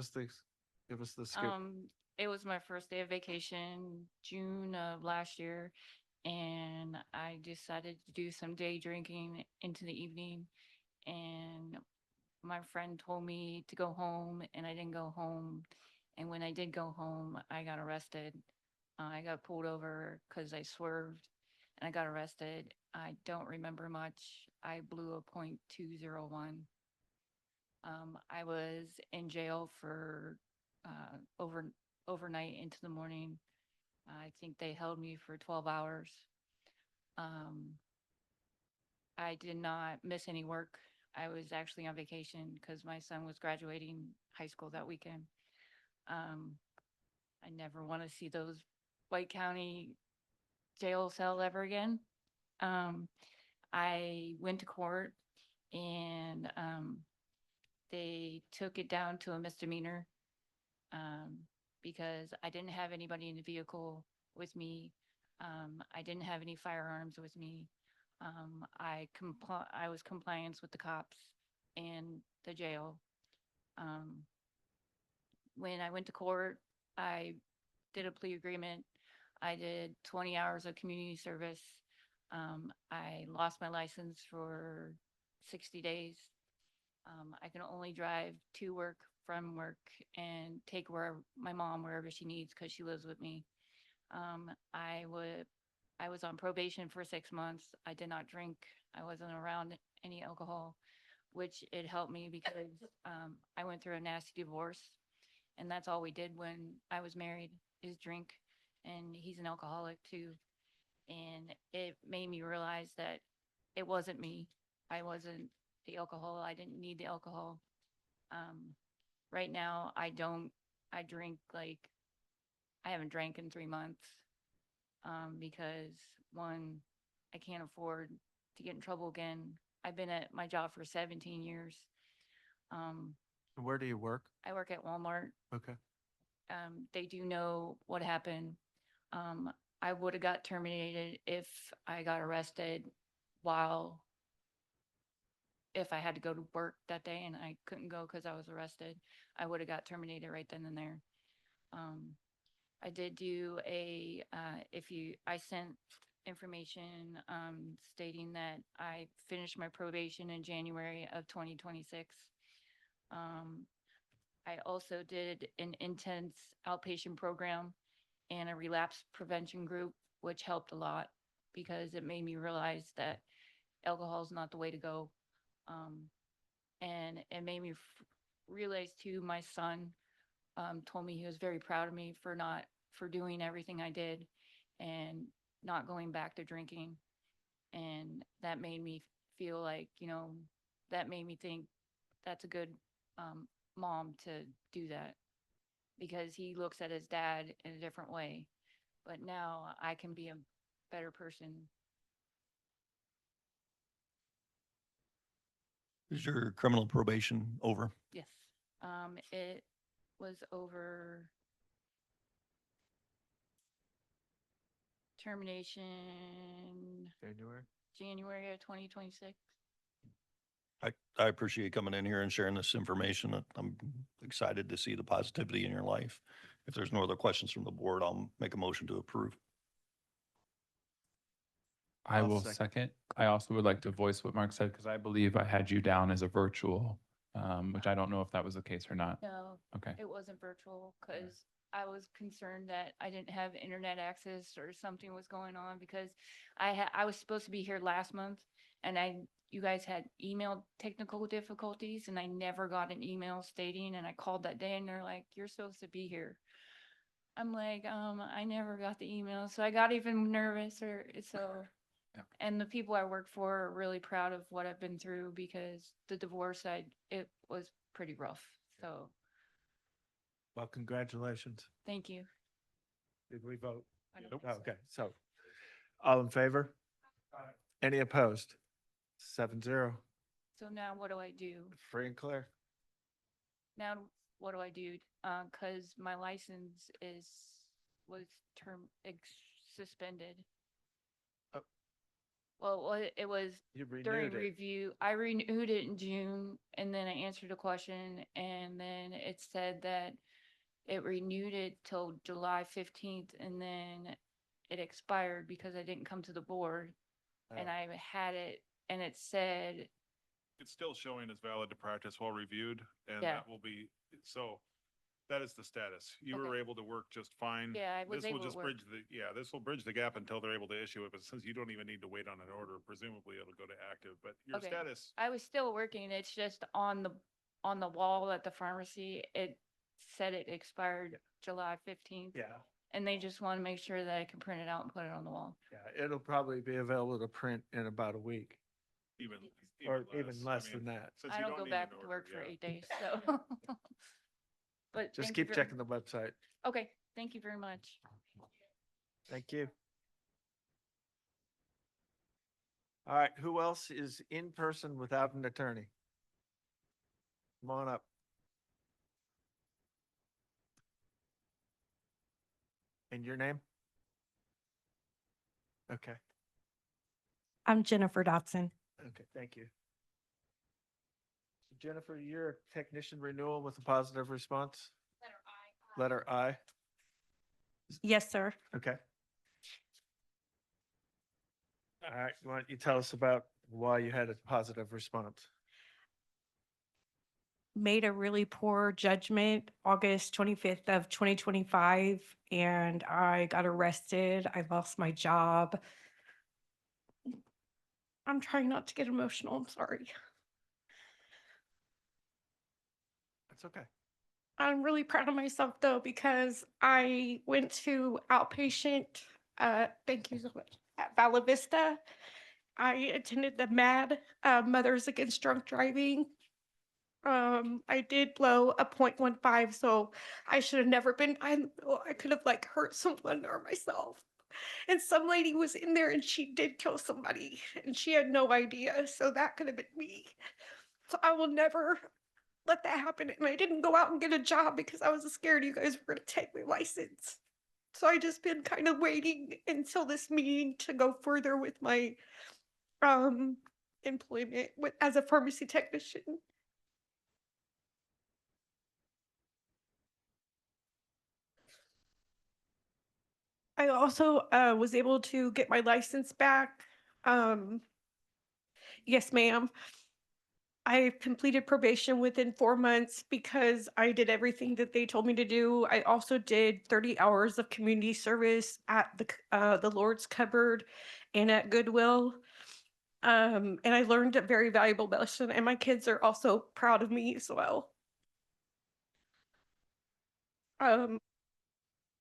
us the scoop. It was my first day of vacation, June of last year, and I decided to do some day drinking into the evening. And my friend told me to go home, and I didn't go home. And when I did go home, I got arrested. I got pulled over because I swerved, and I got arrested. I don't remember much. I blew a .201. I was in jail for overnight into the morning. I think they held me for 12 hours. I did not miss any work. I was actually on vacation because my son was graduating high school that weekend. I never want to see those White County jail cell ever again. I went to court and they took it down to a misdemeanor because I didn't have anybody in the vehicle with me. I didn't have any firearms with me. I was compliance with the cops and the jail. When I went to court, I did a plea agreement. I did 20 hours of community service. I lost my license for 60 days. I can only drive to work, from work, and take my mom wherever she needs because she lives with me. I was on probation for 6 months. I did not drink. I wasn't around any alcohol, which it helped me because I went through a nasty divorce, and that's all we did when I was married is drink. and he's an alcoholic too. And it made me realize that it wasn't me. I wasn't the alcohol. I didn't need the alcohol. Right now, I drink like, I haven't drank in 3 months. Because one, I can't afford to get in trouble again. I've been at my job for 17 years. Where do you work? I work at Walmart. Okay. They do know what happened. I would have got terminated if I got arrested if I had to go to work that day and I couldn't go because I was arrested. I would have got terminated right then and there. I did do I sent information stating that I finished my probation in January of 2026. I also did an intense outpatient program and a relapse prevention group, which helped a lot because it made me realize that alcohol is not the way to go. And it made me realize too, my son told me he was very proud of me for doing everything I did and not going back to drinking. And that made me feel like, that made me think that's a good mom to do that, because he looks at his dad in a different way. But now I can be a better person. Is your criminal probation over? Yes. It was over termination January of 2026. I appreciate you coming in here and sharing this information. I'm excited to see the positivity in your life. If there's no other questions from the board, I'll make a motion to approve. I I'll will second. second. I also would like to voice what Mark said, because I believe I had you down as a virtual, which I don't know if that was the case or not. No. Okay. It wasn't virtual because I was concerned that I didn't have internet access or something was going on, because I was supposed to be here last month and you guys had email technical difficulties and I never got an email stating, and I called that day and they're like, you're supposed to be here. I'm like, I never got the email. So I got even nervous and the people I work for are really proud of what I've been through, because the divorce, it was pretty rough. So Well, congratulations. thank you. Did we vote? I don't Nope. think so. Okay, so all in favor? Any opposed? 7-0, So now what do I do? free and clear. Now what do I do? Cause my license was suspended. Oh. Well, it was You during renewed it. review. I renewed it in June and then I answered a question and then it said that it renewed it till July 15th and then it expired because I didn't come to the board and Oh. I had it and it said, It's still showing as valid to practice while reviewed, and Yeah. that will be, so that is the status. You were Okay. able to work just fine. Yeah, I was This will able to just work. this will bridge the gap until they're able to issue it, but since you don't even need to wait on an order, presumably it'll go to active, but your Okay. status, I was still working. It's just on the wall at the pharmacy. It said it expired July 15th. Yeah, And they just want to make sure that I can print it out and put it on the wall. yeah, it'll probably be available to print in about a week, even. or even I less mean, than that. since I you don't go need back an to order, work for yeah. 8 days, so. But Just thank you keep ver- checking the website. Okay, thank you very much. Thank you. All right, who else is in person without an attorney? Come on up. And your name? Okay, I'm Jennifer Dotson. okay, thank you. Jennifer, you're a technician renewal with a positive response? Letter I. Yes, sir. Okay. All right, why don't you tell us about why you had a positive response? Made a really poor judgment August 25th of 2025, and I got arrested. I lost my job. I'm trying not to get emotional. I'm sorry. That's okay. I'm really proud of myself though, because I went to outpatient, thank you so much, at Vala Vista. I attended the MAD, Mothers Against Drunk Driving. I did blow a .15, so I should have never been behind the wheel. I could have like hurt someone or myself. And some lady was in there and she did kill somebody and she had no idea. So that could have been me. So I will never let that happen. And I didn't go out and get a job because I was scared you guys were going to take my license. So I just been kind of waiting until this meeting to go further with my um employment with as a pharmacy technician. I also was able to get my license back. Um, yes, ma'am. I completed probation within 4 months because I did everything that they told me to do. I also did 30 hours of community service at the Lord's Cupboard and at Goodwill. And I learned a very valuable lesson, and my kids are also proud of me as well. Um,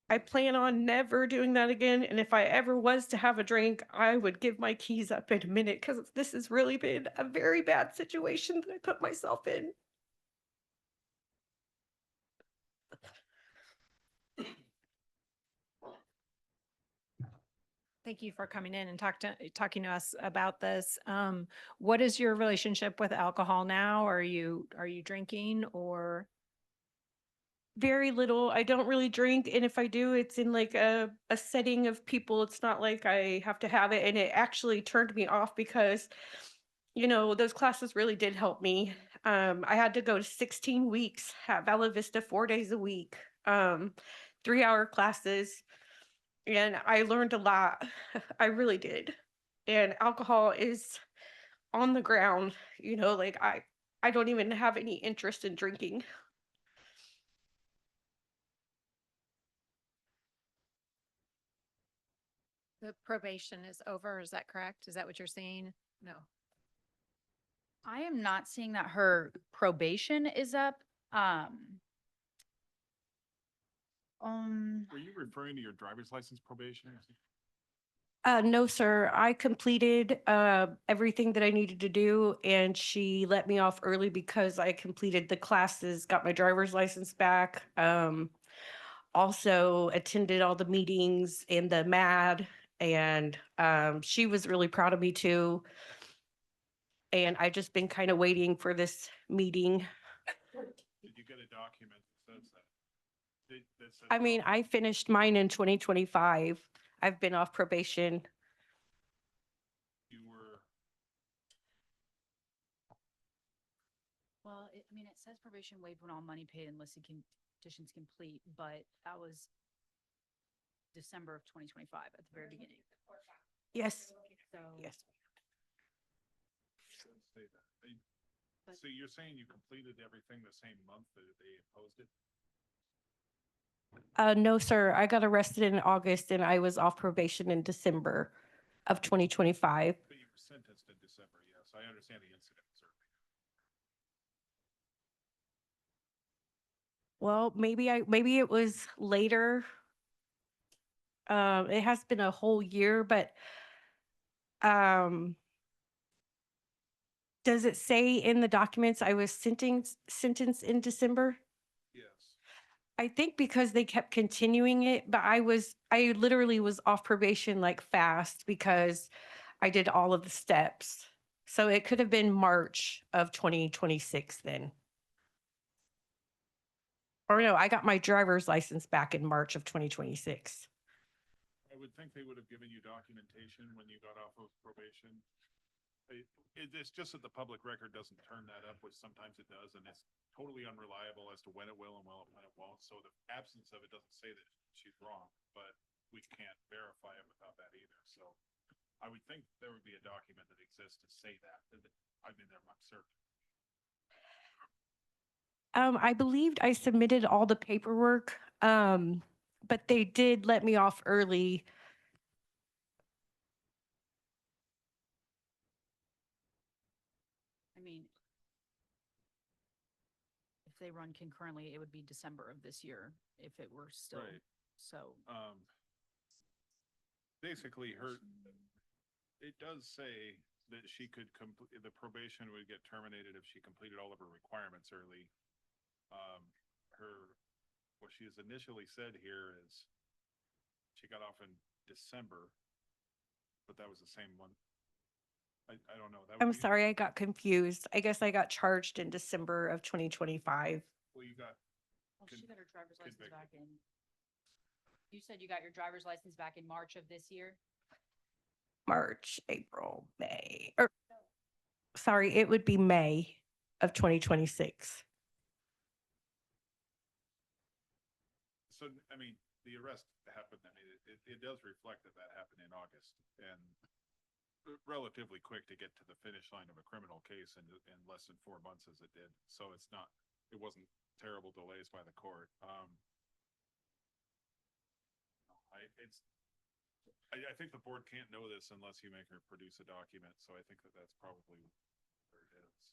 I plan on never doing that again. And if I ever was to have a drink, I would give my keys up in a minute because this has really been a very bad situation that I put myself in. Thank you for coming in and talking to us about this. What is your relationship with alcohol now? Are you drinking or? Very little. I don't really drink, and if I do, it's in like a setting of people. It's not like I have to have it, and it actually turned me off because, those classes really did help me. I had to go to 16 weeks at Bella Vista 4 days a week, 3-hour classes, and I learned a lot. I really did. And alcohol is on the ground, like I don't even have any interest in drinking. The probation is over, is that correct? Is that what you're saying? No. I am not seeing that her probation is up. Were you referring to your driver's license probation? No, sir. I completed everything that I needed to do, and she let me off early because I completed the classes, got my driver's license back. Also attended all the meetings in the MAD, and she was really proud of me too. And I just been kind of waiting for this meeting. Did you get a document that says that? That says I mean, I finished mine in 2025. I've been off probation. you were, Well, I mean, it says probation waived when all money paid and listed conditions complete, but that was December of 2025 at the very beginning. Yes. So. Yes. doesn't say that. So you're saying you completed everything the same month that they imposed it? No, sir. I got arrested in August and I was off probation in December of 2025. But you were sentenced in December, yes. I understand the incident, certainly. Well, maybe it was later. It has been a whole year, but does it say in the documents I was sentenced in December? Yes. I think because they kept continuing it, but I literally was off probation like fast because I did all of the steps. So it could have been March of 2026 then. Or no, I got my driver's license back in March of 2026. I would think they would have given you documentation when you got off of probation. It's just that the public record doesn't turn that up, which sometimes it does, and it's totally unreliable as to when it will and when it won't. So the absence of it doesn't say that she's wrong, but we can't verify it without that either. So I would think there would be a document that exists to say that. I mean, I'm certain. I believed I submitted all the paperwork, but they did let me off early. I mean, if they run concurrently, it would be December of this year if it were still, Right. so. Basically, it does say that she could the probation would get terminated if she completed all of her requirements early. What she has initially said here is she got off in December, but that was the same one. I don't know. That would I'm be- sorry, I got confused. I guess I got charged in December of 2025. Well, you got, Well, she got her driver's license convicted. back in, you said you got your driver's license back in March of this year? March, April, May, or sorry, it would be May of 2026. so, I mean, the arrest happened, I mean, it does reflect that happened in August and relatively quick to get to the finish line of a criminal case in less than 4 months as it did. So it wasn't terrible delays by the court. I think the board can't know this unless you make her produce a document, so I think that's probably where it is.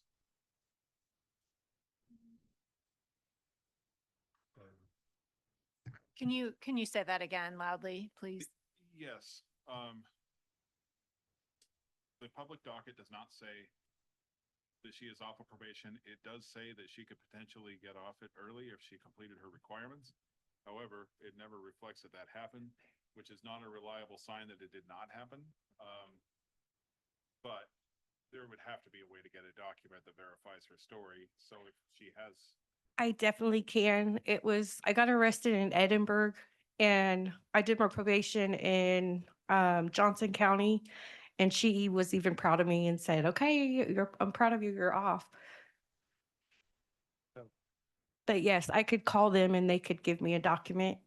Can you say that again loudly, please? Yes, the public docket does not say that she is off of probation. It does say that she could potentially get off it early if she completed her requirements. However, it never reflects that happened, which is not a reliable sign that it did not happen. But there would have to be a way to get a document that verifies her story. So if she has, I definitely can. I got arrested in Edinburgh and I did my probation in Johnson County. And she was even proud of me and said, okay, I'm proud of you, you're off. So- But yes, I could call them and they could give me a document.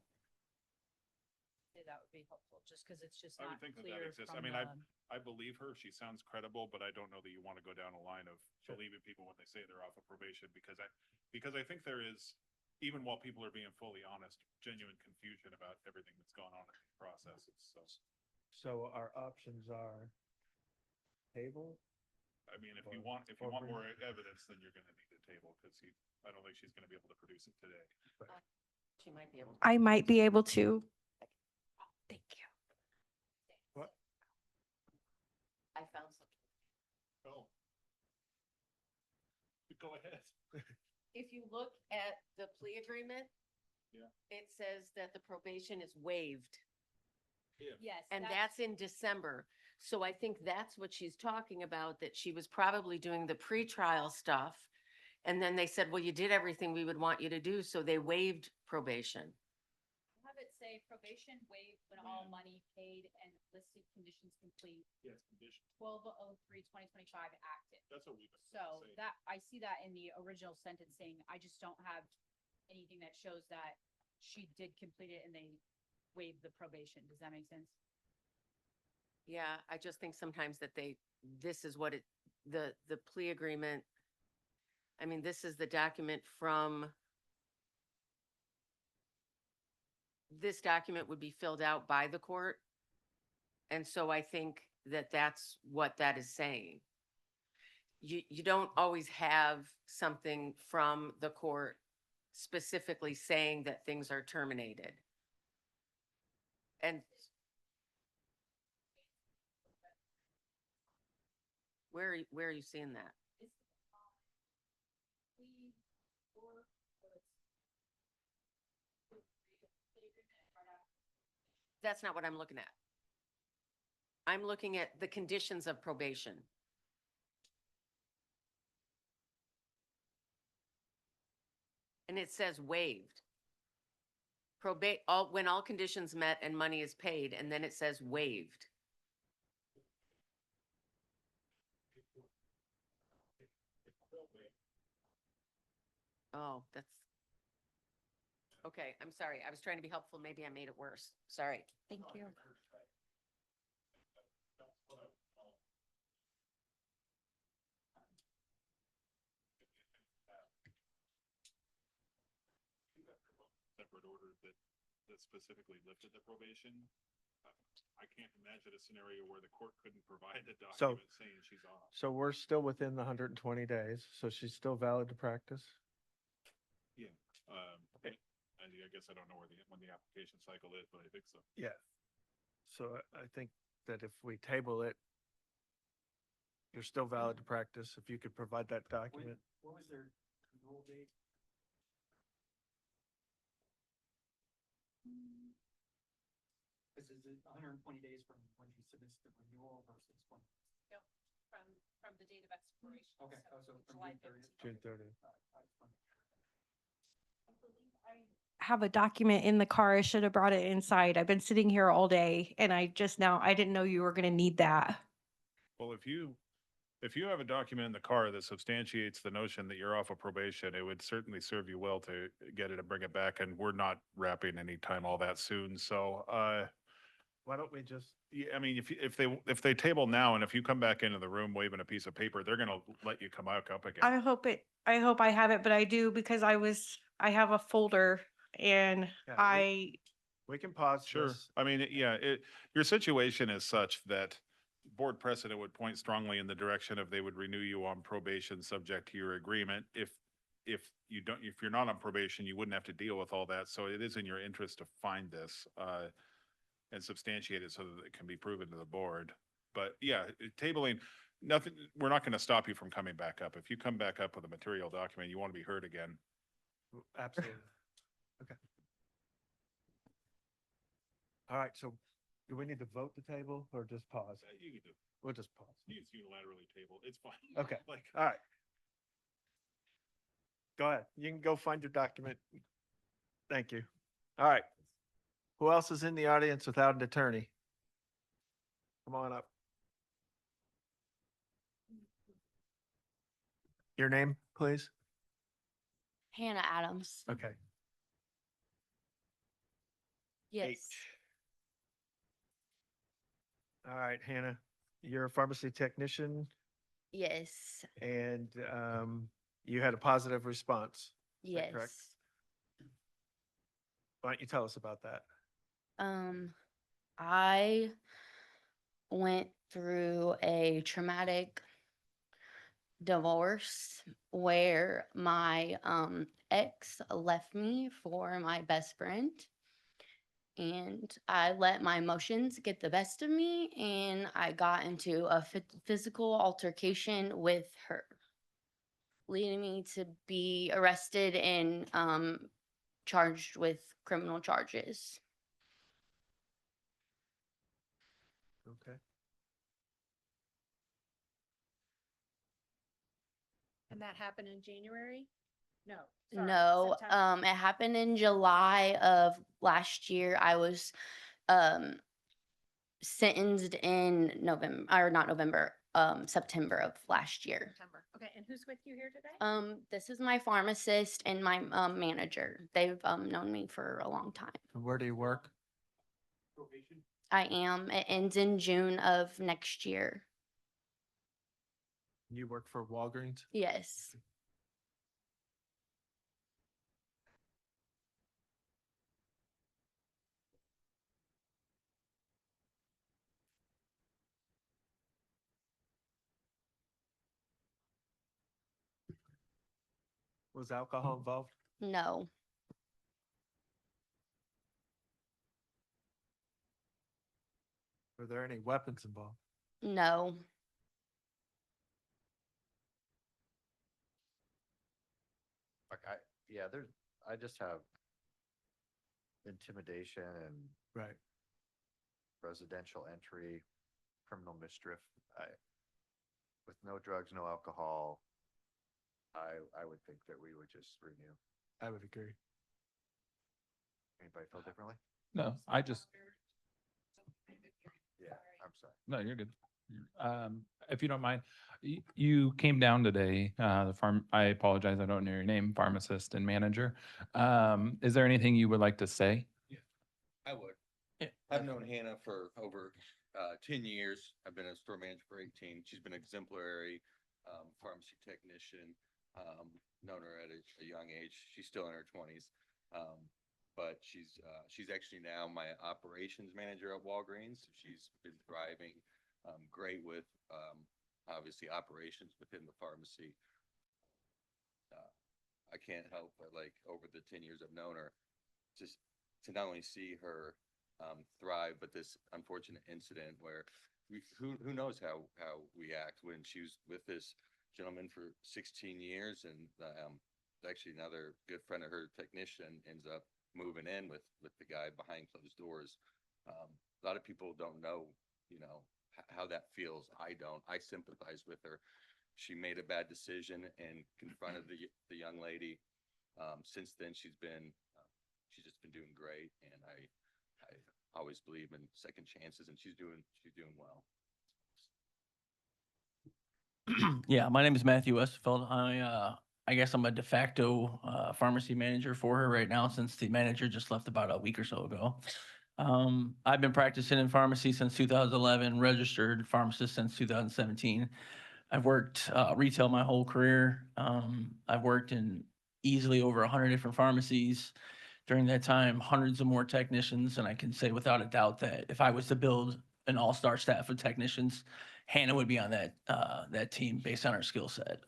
That would be helpful, just because it's just I not would think that clear exists. I from mean, the. I believe her. She sounds credible, but I don't know that you want to go down a line of believing people when they say they're off of probation because I think there is, even while people are being fully honest, genuine confusion about everything that's gone on in these processes. So our options are table. I mean, if you want more evidence, then you're going to need a table because I don't think she's going to be able to produce it today. She might be able to. I might be able to. Thank you. What? I found something. Oh. Go ahead. If you look at the plea agreement, Yeah. it says that the probation is waived. Yes. And that's in December. So I think that's what she's talking about, that she was probably doing the pretrial stuff. And then they said, well, you did everything we would want you to do, so they waived probation. Have it say probation waived when all money paid and listed conditions complete. Yes, condition. 12/03/2025 active. That's what we've been So saying. that, I see that in the original sentence saying, I just don't have anything that shows that she did complete it and they waived the probation. Does that make sense? Yeah, I just think sometimes that this is what the plea agreement, I mean, this is the document from, this document would be filled out by the court. And so I think that that's what that is saying. You don't always have something from the court specifically saying that things are terminated. And where are you seeing that? That's not what I'm looking at. I'm looking at the conditions of probation. And it says waived. When all conditions met and money is paid, and then it says waived. Oh, that's. Okay, I'm sorry. I was trying to be helpful. Maybe I made it worse. Sorry. Thank you. Separate order that specifically lifted the probation. I can't imagine a scenario where the court couldn't provide a document saying she's off. So we're still within the 120 days, so she's still valid to practice? Yeah. I guess I don't know when the application cycle is, but I think so. Yeah. So I think that if we table it, you're still valid to practice. If you could provide that document. What was their enroll date? This is 120 days from when he submits the renewal versus when. From the date of expiration. Okay, so from July June 30th. June 30th. Have a document in the car. I should have brought it inside. I've been sitting here all day and I didn't know you were going to need that. Well, if you have a document in the car that substantiates the notion that you're off of probation, it would certainly serve you well to get it and bring it back. And we're not wrapping any time all that soon. So, Why don't we just, yeah, I mean, if they table now and if you come back into the room waving a piece of paper, they're gonna let you come back up again. I hope I have it, but I do because I have a folder and Yeah, we can pause Sure. this. I mean, yeah, your situation is such that board precedent would point strongly in the direction of they would renew you on probation subject to your agreement. If you're not on probation, you wouldn't have to deal with all that. So it is in your interest to find this, and substantiate it so that it can be proven to the board. But yeah, tabling, nothing, we're not going to stop you from coming back up. If you come back up with a material document, you want to be heard again. Absolutely. Okay. All right, so do we need to vote the table or just pause? You can do, We'll just pause. you can unilaterally table. It's fine. Okay, Like, all right. Go ahead. You can go find your document. Thank you. All right. Who else is in the audience without an attorney? Come on up. Your name, please? Hannah Adams. Okay. Yes. H. All right, Hannah, you're a pharmacy technician Yes. and you had a positive response. Is that correct? Yes. Why don't you tell us about that? I went through a traumatic divorce where my ex left me for my best friend. And I let my emotions get the best of me, and I got into a physical altercation with her, leading me to be arrested and charged with criminal charges. Okay. And that happened in January? No. sorry, No, September. it happened in July of last year. I was sentenced in November, or not November, September of last year. September. Okay, and who's with you here today? This is my pharmacist and my manager. They've known me for a long time. Where do you work? I am. It ends in June of next year. You work for Walgreens? Yes. Was alcohol involved? No. Were there any weapons involved? No. I just have intimidation and Right. residential entry, criminal mischief. With no drugs, no alcohol, I would think that we would just renew. I would agree. Anybody feel differently? No, I just, Yeah, I'm sorry. no, you're good. If you don't mind, you came down today, I apologize, I don't know your name, pharmacist and manager. Is there anything you would like to say? I would. Yeah. I've known Hannah for over 10 years. I've been a store manager for 18. She's been exemplary pharmacy technician. Known her at a young age. She's still in her 20s. But she's actually now my operations manager at Walgreens. She's been thriving great with obviously operations within the pharmacy. I can't help but like over the 10 years I've known her, just to not only see her thrive, but this unfortunate incident where who knows how we act when she was with this gentleman for 16 years, and actually another good friend of her, technician, ends up moving in with the guy behind closed doors. A lot of people don't know, you know, how that feels. I don't. I sympathize with her. She made a bad decision and confronted the young lady. Since then, she's just been doing great, and I always believe in second chances, and she's doing well. Yeah, my name is Matthew Westfeld. I guess I'm a de facto pharmacy manager for her right now, since the manager just left about a week or so ago. I've been practicing in pharmacy since 2011, registered pharmacist since 2017. I've worked retail my whole career. I've worked in easily over 100 different pharmacies. During that time, hundreds of more technicians, and I can say without a doubt that if I was to build an all-star staff of technicians, Hannah would be on that team based on her skill set.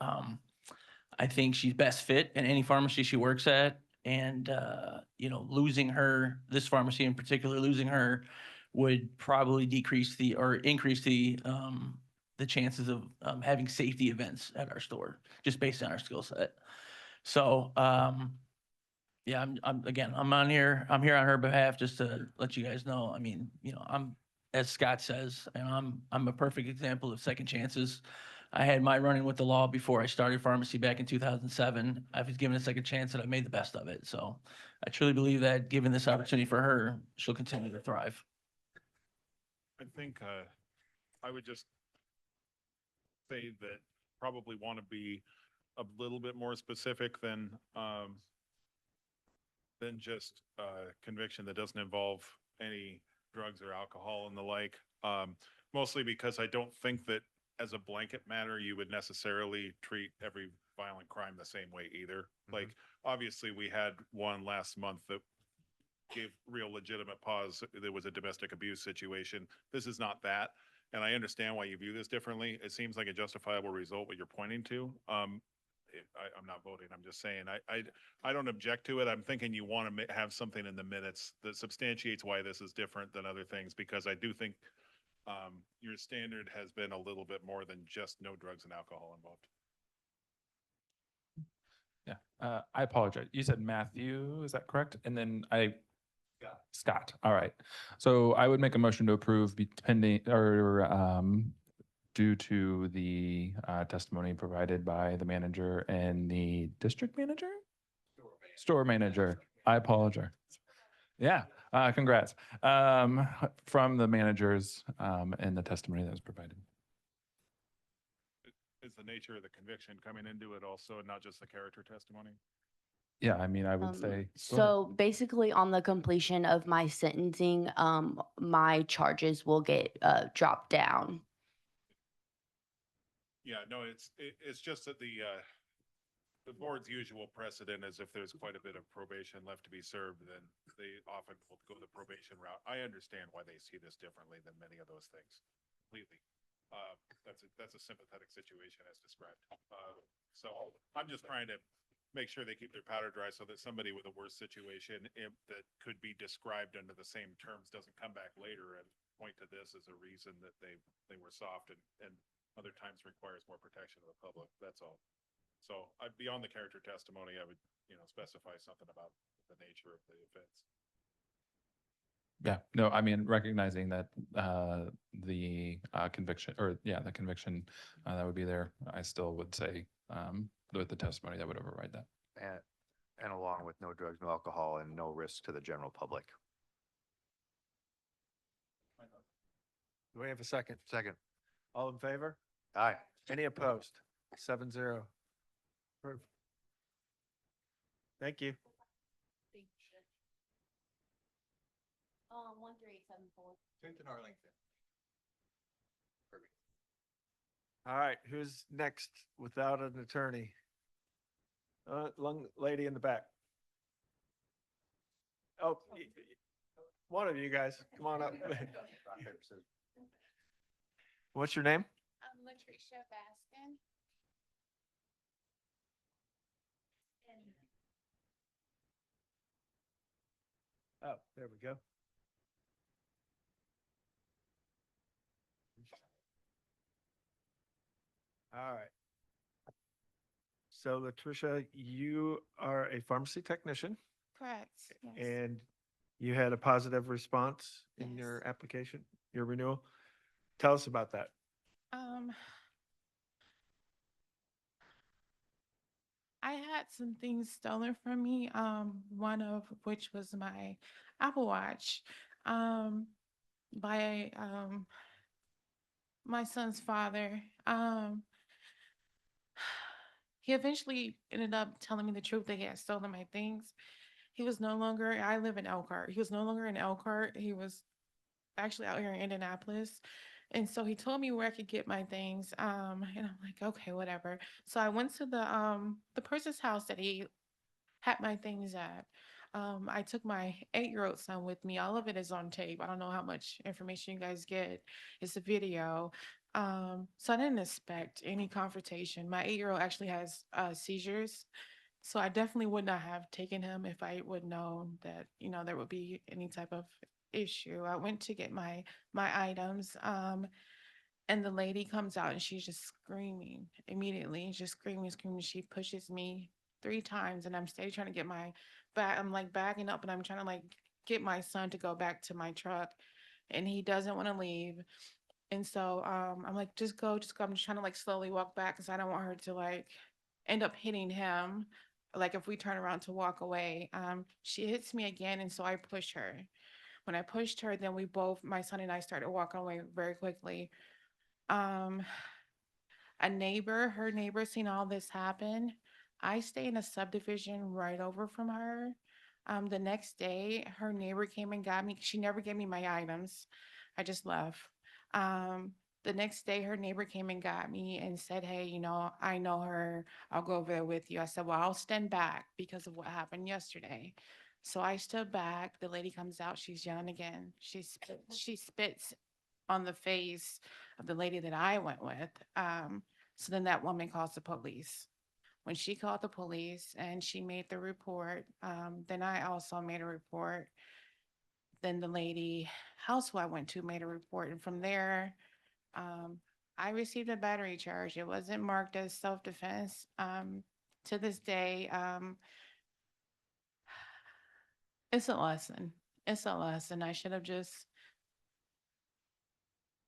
I think she's best fit in any pharmacy she works at, and you know, losing her, this pharmacy in particular, losing her would probably decrease or increase the chances of having safety events at our store, just based on our skill set. So yeah, I'm here on her behalf, just to let you guys know. I mean, you know, as Scott says, and I'm a perfect example of second chances. I had my run-in with the law before I started pharmacy back in 2007. I was given a second chance and I made the best of it. So I truly believe that given this opportunity for her, she'll continue to thrive. I think I would just say that probably want to be a little bit more specific than just conviction that doesn't involve any drugs or alcohol and the like. Mostly because I don't think that as a blanket matter, you would necessarily treat every violent crime the same way either. Like, obviously, we had one last month that gave real legitimate pause. There was a domestic abuse situation. This is not that. And I understand why you view this differently. It seems like a justifiable result, what you're pointing to. I'm not voting. I'm just saying, I don't object to it. I'm thinking you want to have something in the minutes that substantiates why this is different than other things, because I do think your standard has been a little bit more than just no drugs and alcohol involved. Yeah, I apologize. You said Matthew, is that correct? And then Scott. All right. So I would make a motion to approve pending or due to the testimony provided by the manager and the district manager? Store manager. I apologize. Yeah, congrats. From the managers and the testimony that was provided. Is the nature of the conviction coming into it also, and not just the character testimony? Yeah, I mean, I would say. Go ahead. So basically, on the completion of my sentencing, my charges will get dropped down. Yeah, no, it's just that the board's usual precedent is if there's quite a bit of probation left to be served, then they often will go the probation route. I understand why they see this differently than many of those things, completely. That's a sympathetic situation as described. So I'm just trying to make sure they keep their powder dry so that somebody with a worse situation that could be described under the same terms doesn't come back later and point to this as a reason that they were soft and other times requires more protection of the public. That's all. So beyond the character testimony, I would, specify something about the nature of the offense. Yeah, no, I mean, recognizing that the conviction the conviction that would be there, I still would say with the testimony that would override that. And along with no drugs, no alcohol, and no risk to the general public. Do we have a second? Second. All in favor? Aye. Any opposed? 7-0. Approved. Thank you. 1374. Clinton Arlington. All right, who's next without an attorney? Lady in the back. Oh, one of you guys, come on up. What's your name? I'm Latricia Baskin. And Oh, there we go. All right. So Latricia, you are a pharmacy technician Correct. Yes. and you had a positive response in Yes. your application, your renewal. Tell us about that. Um, I had some things stolen from me. One of which was my Apple Watch. By my son's father. He eventually ended up telling me the truth that he had stolen my things. He was no longer, I live in Elkhart. He was no longer in Elkhart. He was actually out here in Indianapolis. And so he told me where I could get my things. And I'm like, okay, whatever. So I went to the person's house that he had my things at. I took my 8-year-old son with me. All of it is on tape. I don't know how much information you guys get. It's a video. So I didn't expect any confrontation. My 8-year-old actually has seizures. So I definitely would not have taken him if I would know that, there would be any type of issue. I went to get my items. And the lady comes out and she's just screaming immediately, just screaming, screaming. She pushes me 3 times and I'm still trying to get my back. I'm like backing up and I'm trying to like get my son to go back to my truck and he doesn't want to leave. And so I'm like, just go, just go. I'm just trying to like slowly walk back because I don't want her to like end up hitting him. Like if we turn around to walk away, she hits me again. And so I push her. When I pushed her, then we both, my son and I started walking away very quickly. Um, her neighbor seen all this happen. I stay in a subdivision right over from her. The next day, her neighbor came and got me. She never gave me my items. I just left. Um, the next day, her neighbor came and got me and said, hey, I know her. I'll go over there with you. I said, well, I'll stand back because of what happened yesterday. So I stood back. The lady comes out. She's yelling again. She spits on the face of the lady that I went with. So then that woman calls the police. When she called the police and she made the report, then I also made a report. Then the lady house who I went to made a report. And from there, I received a battery charge. It wasn't marked as self-defense. To this day, it's a lesson. It's a lesson.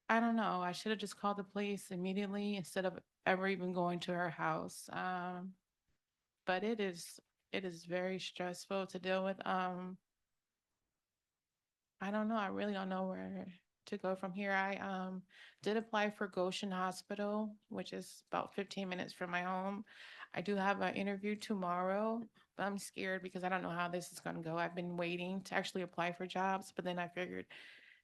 I don't know. I should have just called the police immediately instead of ever even going to her house. But it is very stressful to deal with. I don't know. I really don't know where to go from here. I did apply for Goshen Hospital, which is about 15 minutes from my home. I do have an interview tomorrow, but I'm scared because I don't know how this is going to go. I've been waiting to actually apply for jobs, but then I figured,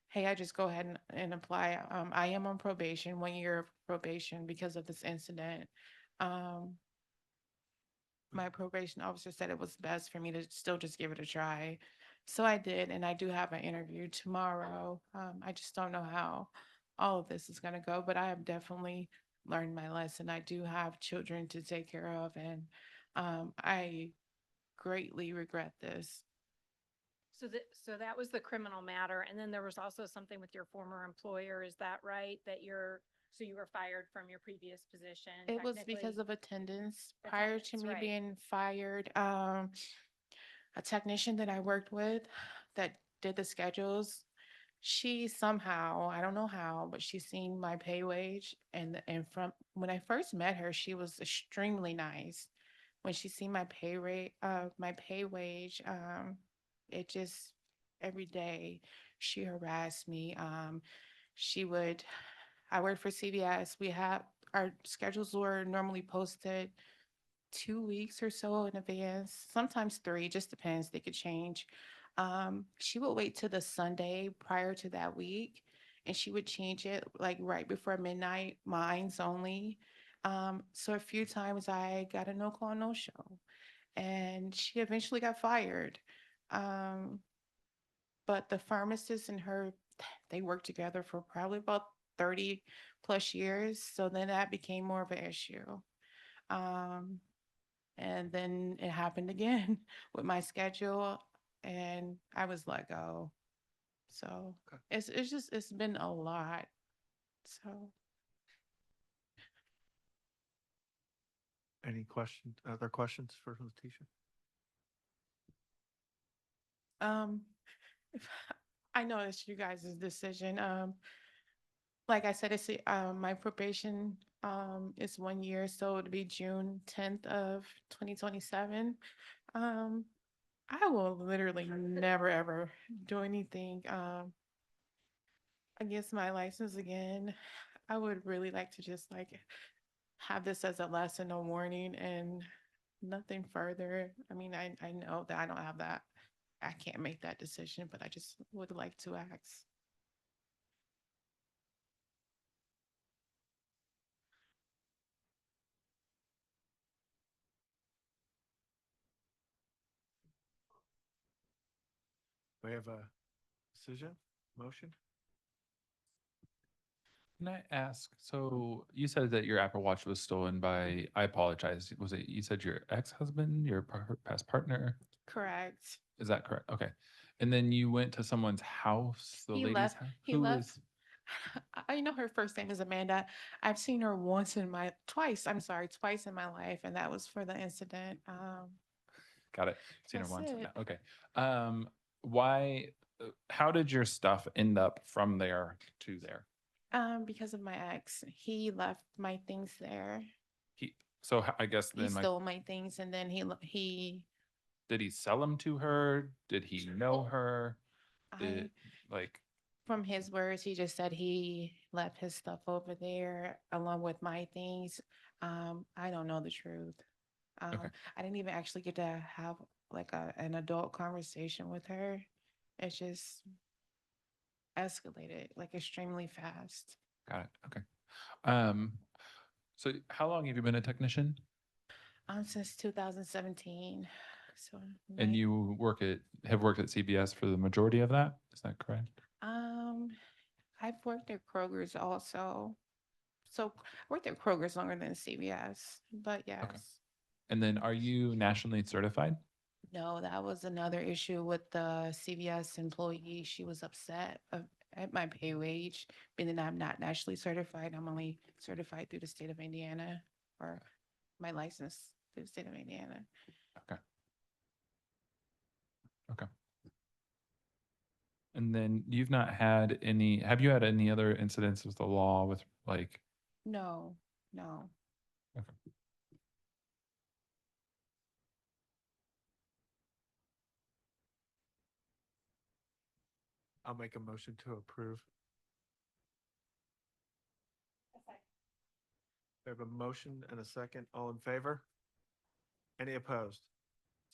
hey, I just go ahead and apply. I am on probation, 1 year of probation because of this incident. Um, my probation officer said it was best for me to still just give it a try. So I did, and I do have an interview tomorrow. I just don't know how all of this is going to go, but I have definitely learned my lesson. I do have children to take care of, and I greatly regret this. So that was the criminal matter, and then there was also something with your former employer, is that right? So you were fired from your previous position? It was because technically? of attendance. Prior to Attendance, me right. being fired, a technician that I worked with that did the schedules, she somehow, I don't know how, but she seen my pay wage and from when I first met her, she was extremely nice. When she seen my pay rate, my pay wage, it just every day she harassed me. She would, I worked for CVS. Our schedules were normally posted 2 weeks or so in advance, sometimes 3, just depends. They could change. She would wait till the Sunday prior to that week, and she would change it like right before midnight, mine's only. So a few times I got a no call, no show, and she eventually got fired. Um, but the pharmacist and her, they worked together for probably about 30 plus years. So then that became more of an issue. Um, and then it happened again with my schedule. and I was let go. So it's been a lot. So Any questions, other questions for Letitia? um I know it's you guys' decision. Like I said, my probation is 1 year, so it'll be June 10th of 2027. Um I will literally never ever do anything against my license again. I would really like to just like have this as a lesson, a warning, and nothing further. I mean, I know that I don't have that. I can't make that decision, but I just would like to ask. We have a decision, motion? Can I ask, so you said that your Apple Watch was stolen by, I apologize, was it, you said your ex-husband, your past partner? Correct. Is that correct? Okay. And then you went to someone's house, the He lady's left. house? He Who left. was- I know her first name is Amanda. I've seen her twice in my life, and that was for the incident. Got it. Seen her That's once. it. Okay. Why, how did your stuff end up from there to there? Because of my ex, he left my things there. So I guess He then stole my things, and then he did he sell them to her? Did he know her? I Like, from his words, he just said he left his stuff over there along with my things. I don't know the truth. Okay. I didn't even actually get to have like an adult conversation with her. It just escalated like extremely fast. got it. Okay. So how long have you been a technician? Since 2017. So And you have worked at CBS for the majority of that? Is that correct? I've worked at Kroger's also. So I worked at Kroger's longer than CVS, but yes. And then are you nationally certified? No, that was another issue with the CVS employee. She was upset at my pay wage, being that I'm not nationally certified. I'm only certified through the state of Indiana, or my license through the state of Indiana. Okay. Okay. And then you've not had have you had any other incidents with the law with like? No, no. Okay. I'll make a motion to approve. We have a motion and a second. All in favor? Any opposed?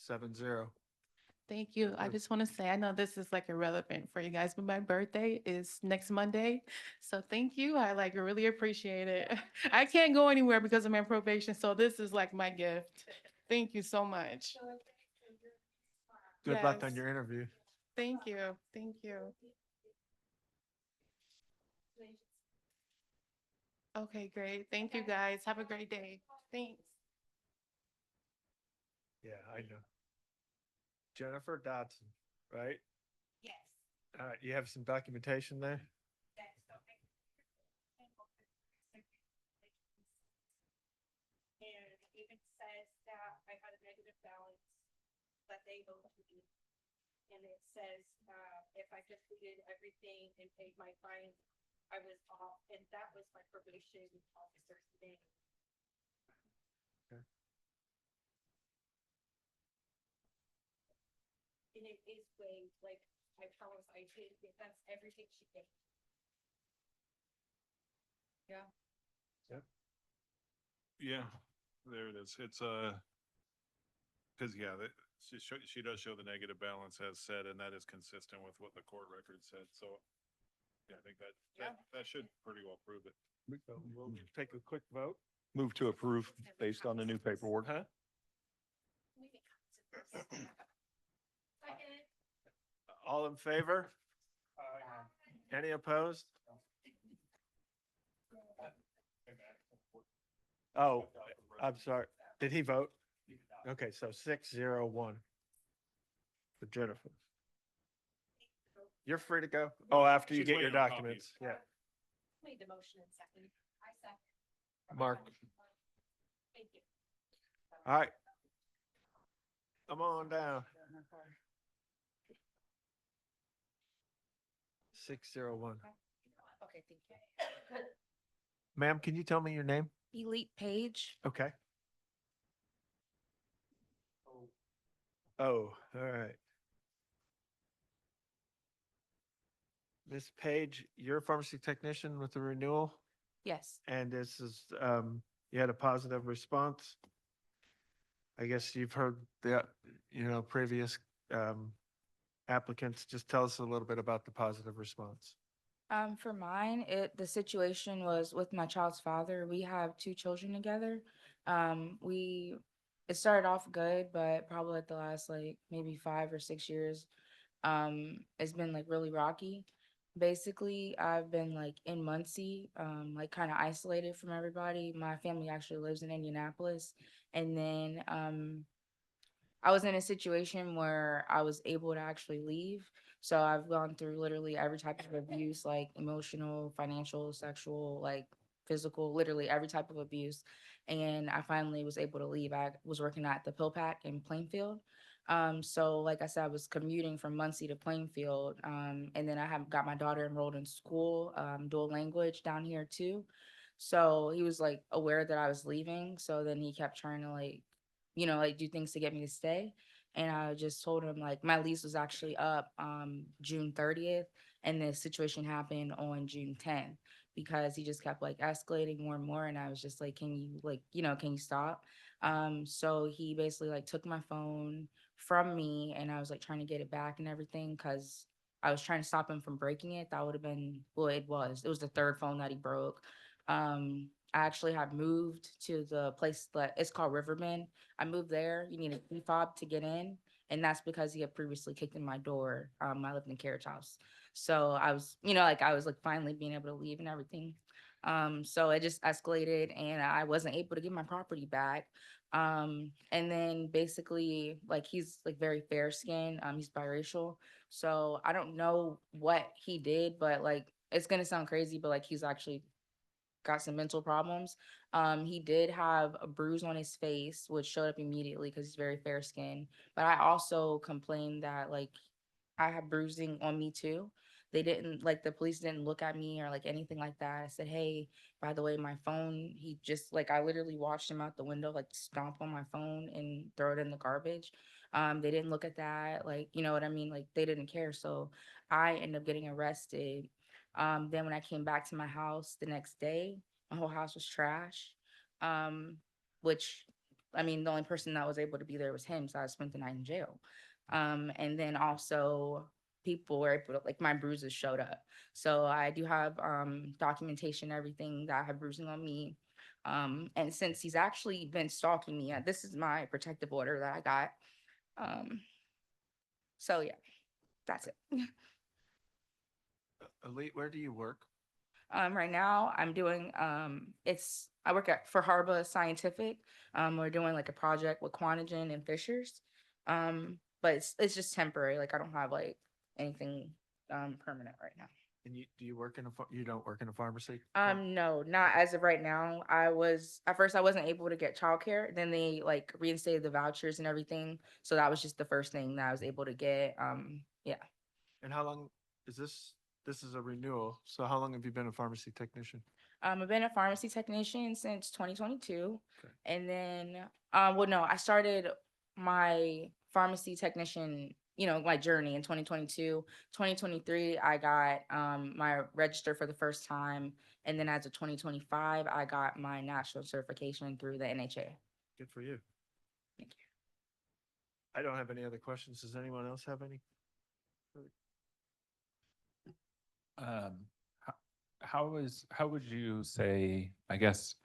7-0. Thank you. I just want to say, I know this is like irrelevant for you guys, but my birthday is next Monday. So thank you. I like really appreciate it. I can't go anywhere because of my probation. So this is like my gift. Thank you so much. Good luck on Yes. your interview. Thank you. Thank you. Okay, great. Thank you guys. Have a great day. Thanks. Yeah, I know. Jennifer Dodson, right? Yes. All right, you have some documentation there? And it even says that I had a negative balance that they owed me. And it says, if I completed everything and paid my fine, I was off, and that was my probation officer's name. Okay. And it is waived, like, I promise I did, that's everything she did. Yeah. Yep. Yeah, there it is. It's because yeah, she does show the negative balance as said, and that is consistent with what the court record said. So yeah, I think that should pretty well prove it. We'll take a quick vote. Move to approve based on the new paperwork. Huh? All in favor? Any opposed? Oh, I'm sorry. Did he vote? Okay, so 6-0-1. for Jennifer. You're free to go. Oh, after you she's get your waiting on documents. Yeah. Made the motion and second. I second. Mark. Thank you. All right. Come on down. 601. Okay, thank you. Ma'am, can you tell me your name? Elite Page. Okay. Oh, all right. Ms. Page, you're a pharmacy technician with the renewal, Yes, and this is, you had a positive response. I guess you've heard the, previous, applicants. Just tell us a little bit about the positive response. for mine, the situation was with my child's father. We have two children together. It started off good, but probably like the last like maybe 5 or 6 years, it's been like really rocky. Basically, I've been like in Muncie, like kind of isolated from everybody. My family actually lives in Indianapolis, and then I was in a situation where I was able to actually leave. So I've gone through literally every type of abuse, like emotional, financial, sexual, like physical, literally every type of abuse. And I finally was able to leave. I was working at the Pill Pack in Plainfield. So like I said, I was commuting from Muncie to Plainfield. And then I have got my daughter enrolled in school, dual language down here too. So he was like aware that I was leaving. So then he kept trying to like do things to get me to stay. And I just told him like my lease was actually up June 30th, and the situation happened on June 10th because he just kept like escalating more and more. And I was just like, can you stop? So he basically like took my phone from me, and I was like trying to get it back and everything because I was trying to stop him from breaking it. That would have been, well, it was the third phone that he broke. I actually had moved to the place that it's called Riverbend. I moved there. You need a key fob to get in. And that's because he had previously kicked in my door. I lived in a carriage house. So I was, I was like finally being able to leave and everything. So it just escalated and I wasn't able to get my property back. And then basically like he's like very fair skinned. He's biracial. So I don't know what he did, but like it's gonna sound crazy, but like he's actually got some mental problems. He did have a bruise on his face, which showed up immediately because he's very fair skinned. But I also complained that like I have bruising on me too. They didn't like the police didn't look at me or like anything like that. I said, hey, by the way, my phone, he just like I literally watched him out the window, like stomp on my phone and throw it in the garbage. They didn't look at that, like, you know what I mean? Like they didn't care. So I ended up getting arrested. Then when I came back to my house the next day, my whole house was trash. Um, which I mean, the only person that was able to be there was him. So I spent the night in jail. And then also people were able to, like my bruises showed up. So I do have documentation, everything that I have bruising on me. And since he's actually been stalking me, this is my protective order that I got. So yeah, that's it. Elite, where do you work? Right now I'm doing I work for Harba Scientific. We're doing like a project with Quantigen and Fishers. But it's just temporary. Like I don't have like anything permanent right now. And do you work you don't work in a pharmacy? No, not as of right now. At first I wasn't able to get childcare. Then they like reinstated the vouchers and everything. So that was just the first thing that I was able to get. Yeah. And how long is this? This is a renewal. So how long have you been a pharmacy technician? I've been a pharmacy technician since 2022. Okay. And then, well, no, I started my pharmacy technician, my journey in 2022. 2023, I got my register for the first time. And then as of 2025, I got my national certification through the NHA. Good for you. Thank you. I don't have any other questions. Does anyone else have any? How would you say, I guess,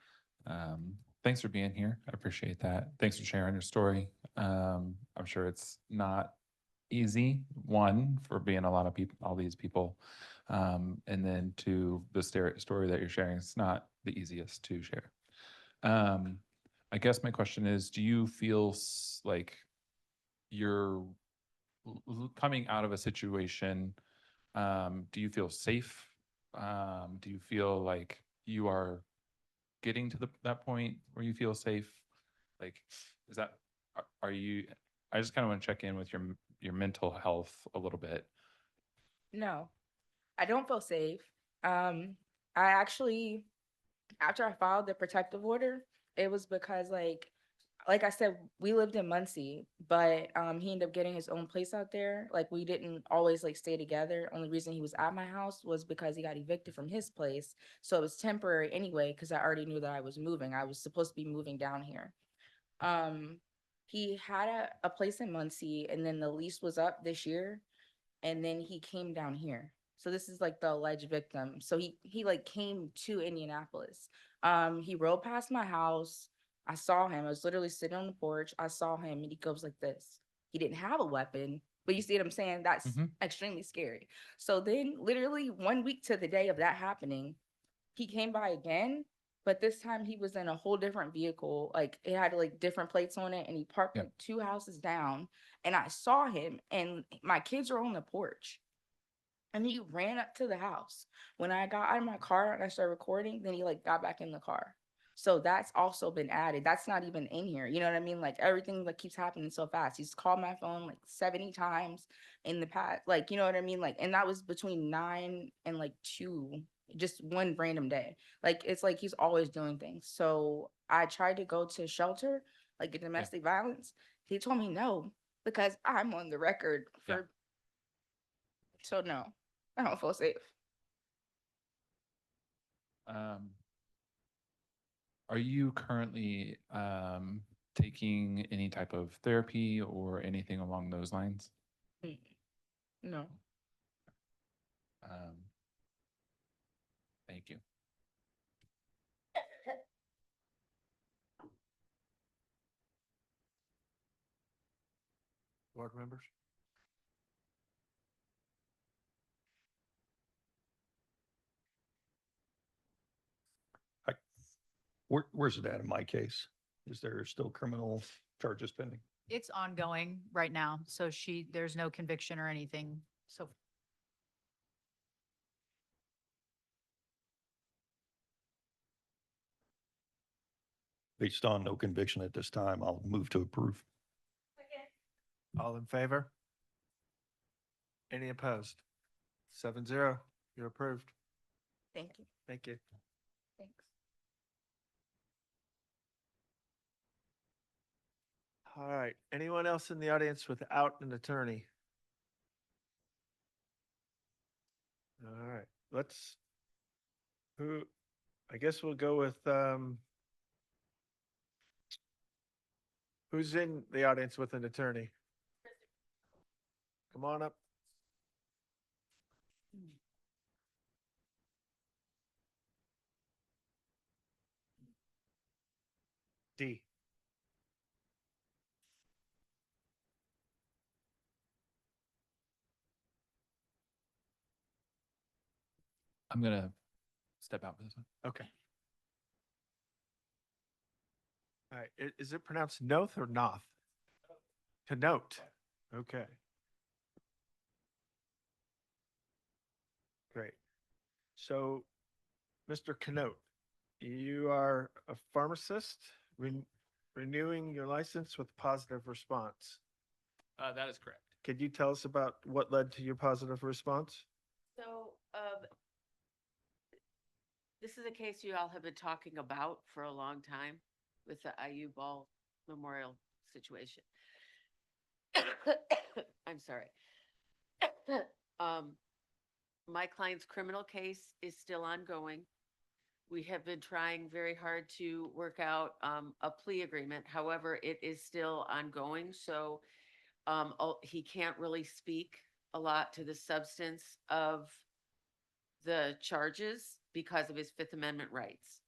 thanks for being here. I appreciate that. Thanks for sharing your story. I'm sure it's not easy, one, for being a lot of people, all these people. And then two, the story that you're sharing, it's not the easiest to share. I guess my question is, do you feel like you're coming out of a situation, do you feel safe? Do you feel like you are getting to that point where you feel safe? Like, is that, are you, I just kind of want to check in with your mental health a little bit. No, I don't feel safe. I actually, after I filed the protective order, it was because like I said, we lived in Muncie, but he ended up getting his own place out there. Like we didn't always like stay together. Only reason he was at my house was because he got evicted from his place. So it was temporary anyway, because I already knew that I was moving. I was supposed to be moving down here. He had a place in Muncie, and then the lease was up this year, and then he came down here. So this is like the alleged victim. So he like came to Indianapolis. He rode past my house. I saw him. I was literally sitting on the porch. I saw him and he goes like this. He didn't have a weapon, but you see what I'm saying? That's extremely scary. So then literally 1 week to the day of that happening, he came by again, but this time he was in a whole different vehicle. Like it had like different plates on it, and he parked like 2 houses down. And I saw him, and my kids were on the porch. And he ran up to the house. When I got out of my car and I started recording, then he like got back in the car. So that's also been added. That's not even in here. You know what I mean? Like everything like keeps happening so fast. He's called my phone like 70 times in the past. Like, you know what I mean? Like, and that was between 9 and like 2, just one random day. Like it's like he's always doing things. So I tried to go to shelter, like a domestic violence. He told me no, because I'm on the record for so no, I don't feel safe. Are you currently taking any type of therapy or anything along those lines? No. Thank you. Board members? Where's it at in my case? Is there still criminal charges pending? It's ongoing right now, so there's no conviction or anything, so. Based on no conviction at this time, I'll move to approve. All in favor? Any opposed? 7-0, you're approved. Thank you. Thank you. Thanks. All right, anyone else in the audience without an attorney? All right, I guess we'll go with, who's in the audience with an attorney? Come on up. D. I'm gonna step out for this one. Okay. All right, is it pronounced Noth or Noth? To note. Okay. Great. So, Mr. Canote, you are a pharmacist renewing your license with positive response. That is correct. Could you tell us about what led to your positive response? So, this is a case you all have been talking about for a long time with the IU Ball Memorial situation. I'm sorry. My client's criminal case is still ongoing. We have been trying very hard to work out a plea agreement. However, it is still ongoing, so he can't really speak a lot to the substance of the charges because of his Fifth Amendment rights.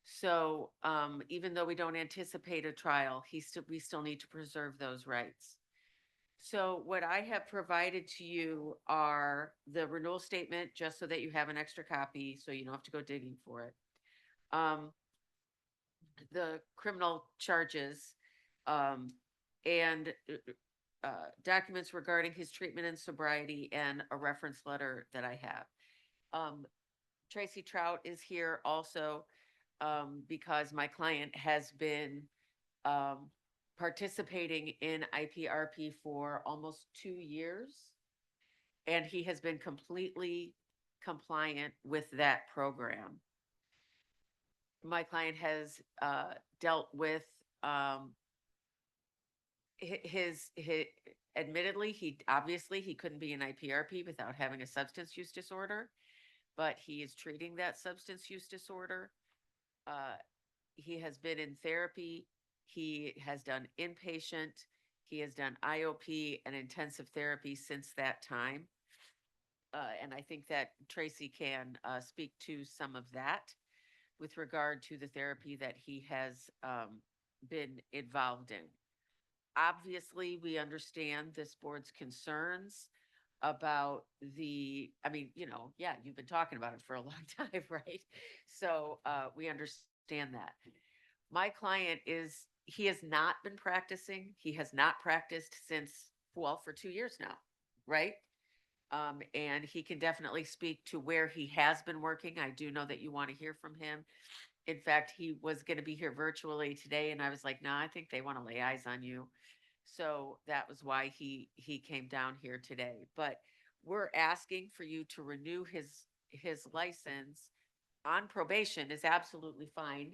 So even though we don't anticipate a trial, we still need to preserve those rights. So what I have provided to you are the renewal statement, just so that you have an extra copy, so you don't have to go digging for it. The criminal charges, and documents regarding his treatment and sobriety and a reference letter that I have. Tracy Trout is here also, because my client has been, participating in IPRP for almost 2 years. And he has been completely compliant with that program. My client has, dealt with, his, admittedly, he couldn't be in IPRP without having a substance use disorder, but he is treating that substance use disorder. He has been in therapy. He has done inpatient. He has done IOP and intensive therapy since that time. And I think that Tracy can, speak to some of that with regard to the therapy that he has, been involved in. Obviously, we understand this board's concerns about I mean, yeah, you've been talking about it for a long time, right? So, we understand that. My client he has not been practicing. He has not practiced since, well, for 2 years now, right? And he can definitely speak to where he has been working. I do know that you want to hear from him. In fact, he was going to be here virtually today, and I was like, no, I think they want to lay eyes on you. So that was why he came down here today. But we're asking for you to renew his license on probation is absolutely fine.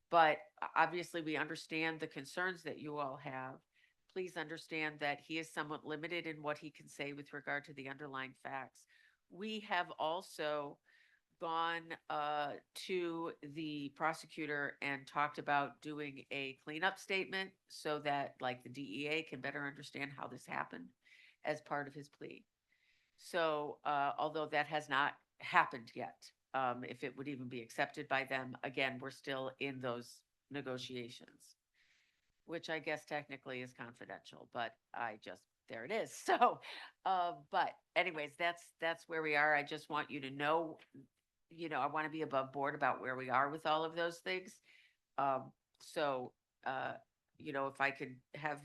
But obviously we understand the concerns that you all have. Please understand that he is somewhat limited in what he can say with regard to the underlying facts. We have also gone to the prosecutor and talked about doing a cleanup statement so that like the DEA can better understand how this happened as part of his plea. So although that has not happened yet, if it would even be accepted by them, again, we're still in those negotiations, which I guess technically is confidential, but there it is. So, but anyways, that's where we are. I just want you to know, I want to be above board about where we are with all of those things. So, if I could have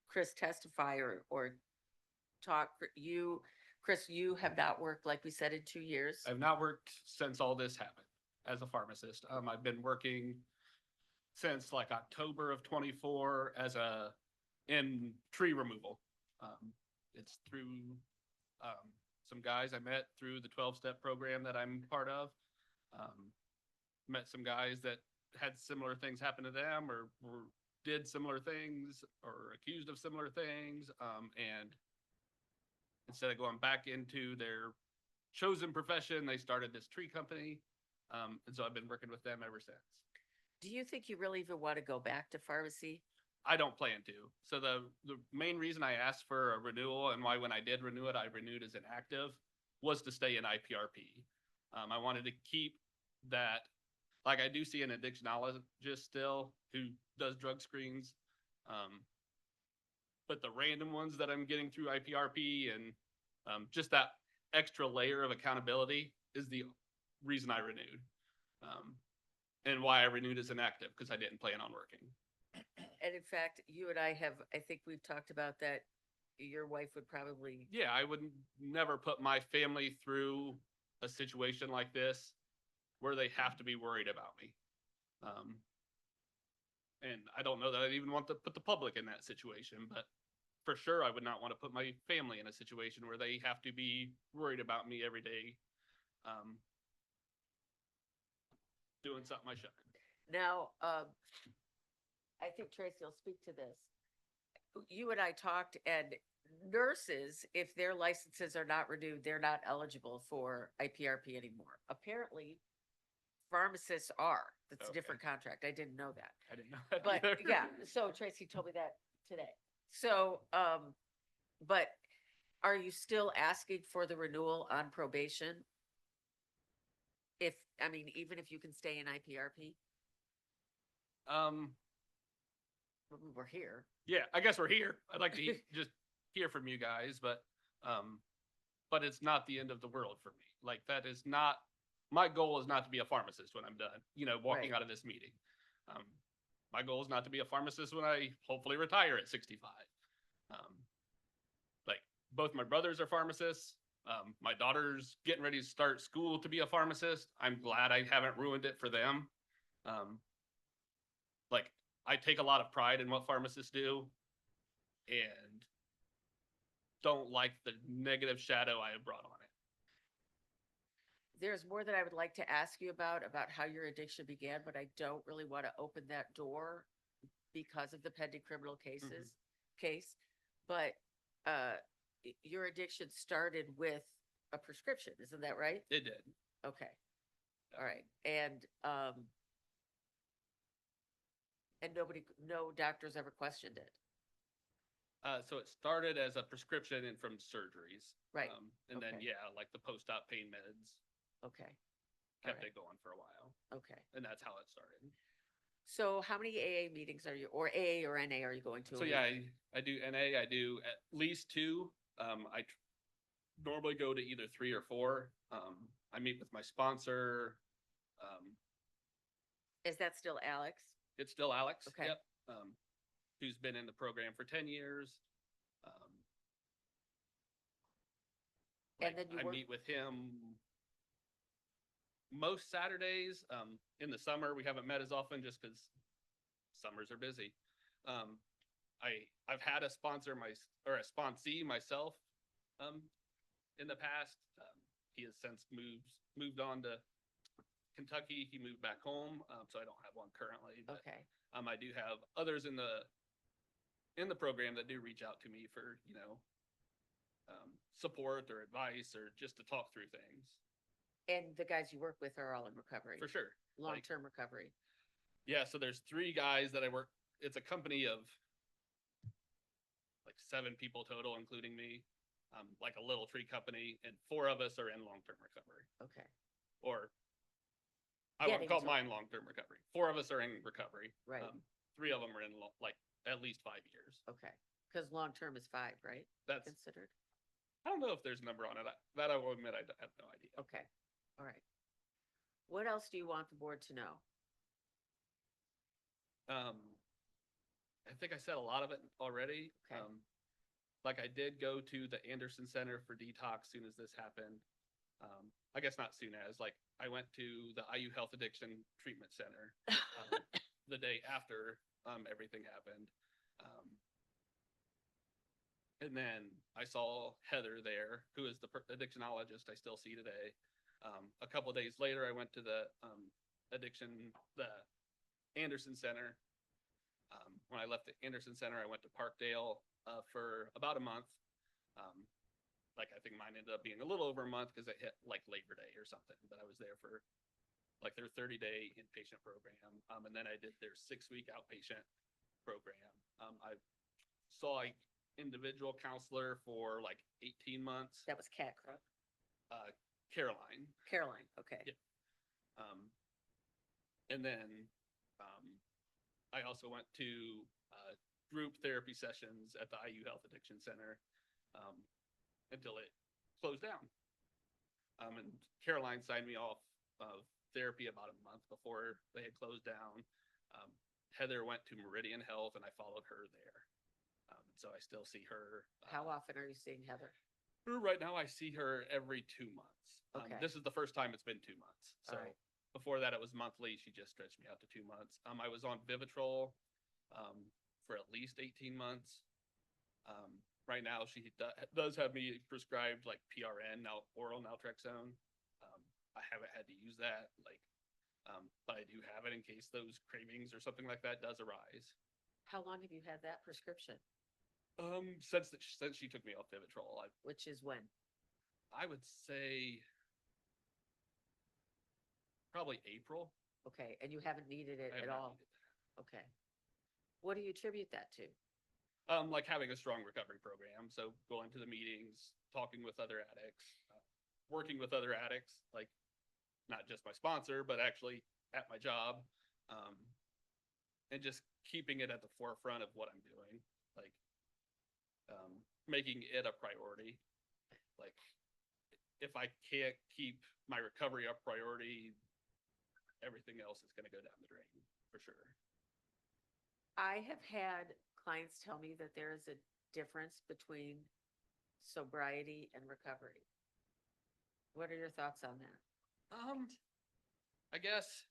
Chris testify or talk, Chris, you have not worked, like we said, in 2 years. I've not worked since all this happened as a pharmacist. I've been working since like October of 24 in tree removal. It's through some guys I met through the 12-step program that I'm part of. Met some guys that had similar things happen to them or did similar things or accused of similar things. And instead of going back into their chosen profession, they started this tree company. And so I've been working with them ever since. Do you think you really even want to go back to pharmacy? I don't plan to. So the main reason I asked for a renewal and why when I did renew it, I renewed as inactive was to stay in IPRP. I wanted to keep that, like I do see an addictionologist still who does drug screens. But the random ones that I'm getting through IPRP and just that extra layer of accountability is the reason I renewed. And why I renewed as inactive, because I didn't plan on working. And in fact, you and I think we've talked about that. Your wife would probably. Yeah, I would never put my family through a situation like this where they have to be worried about me. And I don't know that I'd even want to put the public in that situation, but for sure, I would not want to put my family in a situation where they have to be worried about me every day. Doing something I shouldn't. Now, I think Tracy will speak to this. You and I talked, and nurses, if their licenses are not renewed, they're not eligible for IPRP anymore. Apparently, pharmacists are. That's a different contract. I didn't know that. I didn't know that. But either. yeah, so Tracy told me that today. So, but are you still asking for the renewal on probation? Even if you can stay in IPRP? We're here. Yeah, I guess we're here. I'd like to just hear from you guys, but it's not the end of the world for me. Like that is not, my goal is not to be a pharmacist when I'm done, walking out of this meeting. My goal is not to be a pharmacist when I hopefully retire at 65. both my brothers are pharmacists. My daughter's getting ready to start school to be a pharmacist. I'm glad I haven't ruined it for them. Like, I take a lot of pride in what pharmacists do and don't like the negative shadow I have brought on it. There's more that I would like to ask you about how your addiction began, but I don't really want to open that door because of the pending criminal case. But your addiction started with a prescription, isn't that right? It did. Okay. All right. And no doctors ever questioned it. So it started as a prescription and from surgeries. Right. And then, Okay. yeah, like the post-op pain meds Okay. kept Alright. it going for a while. Okay. And that's how it started. So how many AA meetings are you, or AA or NA are you going to? So a yeah, week? I do NA, I do at least 2. Normally go to either 3 or 4. I meet with my sponsor. Is that still Alex? It's still Alex. Okay. Yep. Who's been in the program for 10 years. And then you I work- meet with him most Saturdays. In the summer, we haven't met as often just because summers are busy. I've had a sponsor or a sponsee myself in the past. He has since moved on to Kentucky. He moved back home, so I don't have one currently. But, Okay. I do have others in the program that do reach out to me for, support or advice or just to talk through things. And the guys you work with are all in recovery? For sure. Like, Long-term recovery? yeah, so there's 3 guys that I work. It's a company of like 7 people total, including me. Like a little tree company, and 4 of us are in long-term recovery. Okay. Or I wouldn't Getting call to- mine long-term recovery. 4 of us are in recovery. Right. 3 of them are in like at least 5 years. Okay. Because long-term is 5, right? That's, Considered? I don't know if there's a number on it. That I will admit, I have no idea. Okay. All right. What else do you want the board to know? I think I said a lot of it already. Okay. Like I did go to the Anderson Center for detox soon as this happened. I guess not soon as, like I went to the IU Health Addiction Treatment Center the day after everything happened. And then I saw Heather there, who is the addictionologist I still see today. A couple of days later, I went to the Anderson Center. When I left the Anderson Center, I went to Parkdale for about a month. Like I think mine ended up being a little over a month because it hit like Labor Day or something, but I was there for like their 30-day inpatient program. And then I did their 6-week outpatient program. I saw an individual counselor for like 18 months. That was Kat, correct? Caroline. Caroline, okay. Yeah. And then I also went to group therapy sessions at the IU Health Addiction Center until it closed down. And Caroline signed me off of therapy about a month before they had closed down. Heather went to Meridian Health and I followed her there. So I still see her. How often are you seeing Heather? Right now I see her every 2 months. Okay. This is the first time it's been 2 months. So All right. before that it was monthly. She just stretched me out to 2 months. I was on Vivitrol for at least 18 months. Right now she does have me prescribed like PRN, now oral naltrexone. I haven't had to use that, but I do have it in case those cravings or something like that does arise. How long have you had that prescription? Since she took me off Vivitrol, Which is when? I would say probably April. Okay, and you haven't needed it I have at not all? needed Okay. What do you attribute that to? Like having a strong recovery program. So going to the meetings, talking with other addicts, working with other addicts, like not just my sponsor, but actually at my job, and just keeping it at the forefront of what I'm doing, like making it a priority. Like if I can't keep my recovery a priority, everything else is going to go down the drain for sure. I have had clients tell me that there is a difference between sobriety and recovery. What are your thoughts on that? I guess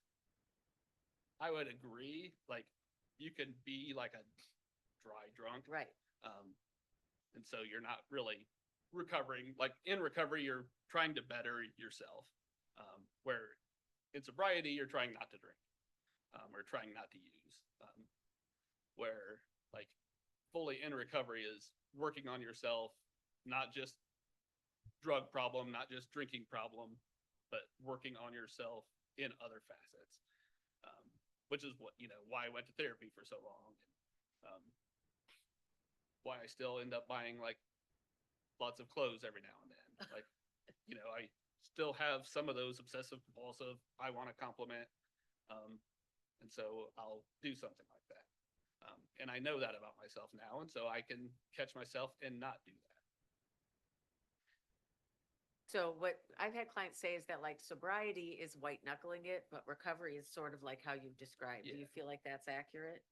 I would agree, like, you can be like a dry drunk. Right. And so you're not really recovering, like, in recovery, you're trying to better yourself. Where in sobriety, you're trying not to drink, or trying not to use. Where, like, fully in recovery is working on yourself, not just drug problem, not just drinking problem, but working on yourself in other facets. Which is what, why I went to therapy for so long. And, why I still end up buying like lots of clothes every now and then. Like, I still have some of those obsessive compulsive, I want to compliment. And so I'll do something like that. And I know that about myself now. And so I can catch myself and not do that. So what I've had clients say is that like sobriety is white knuckling it, but recovery is sort of like how you've described. Do you feel like that's accurate?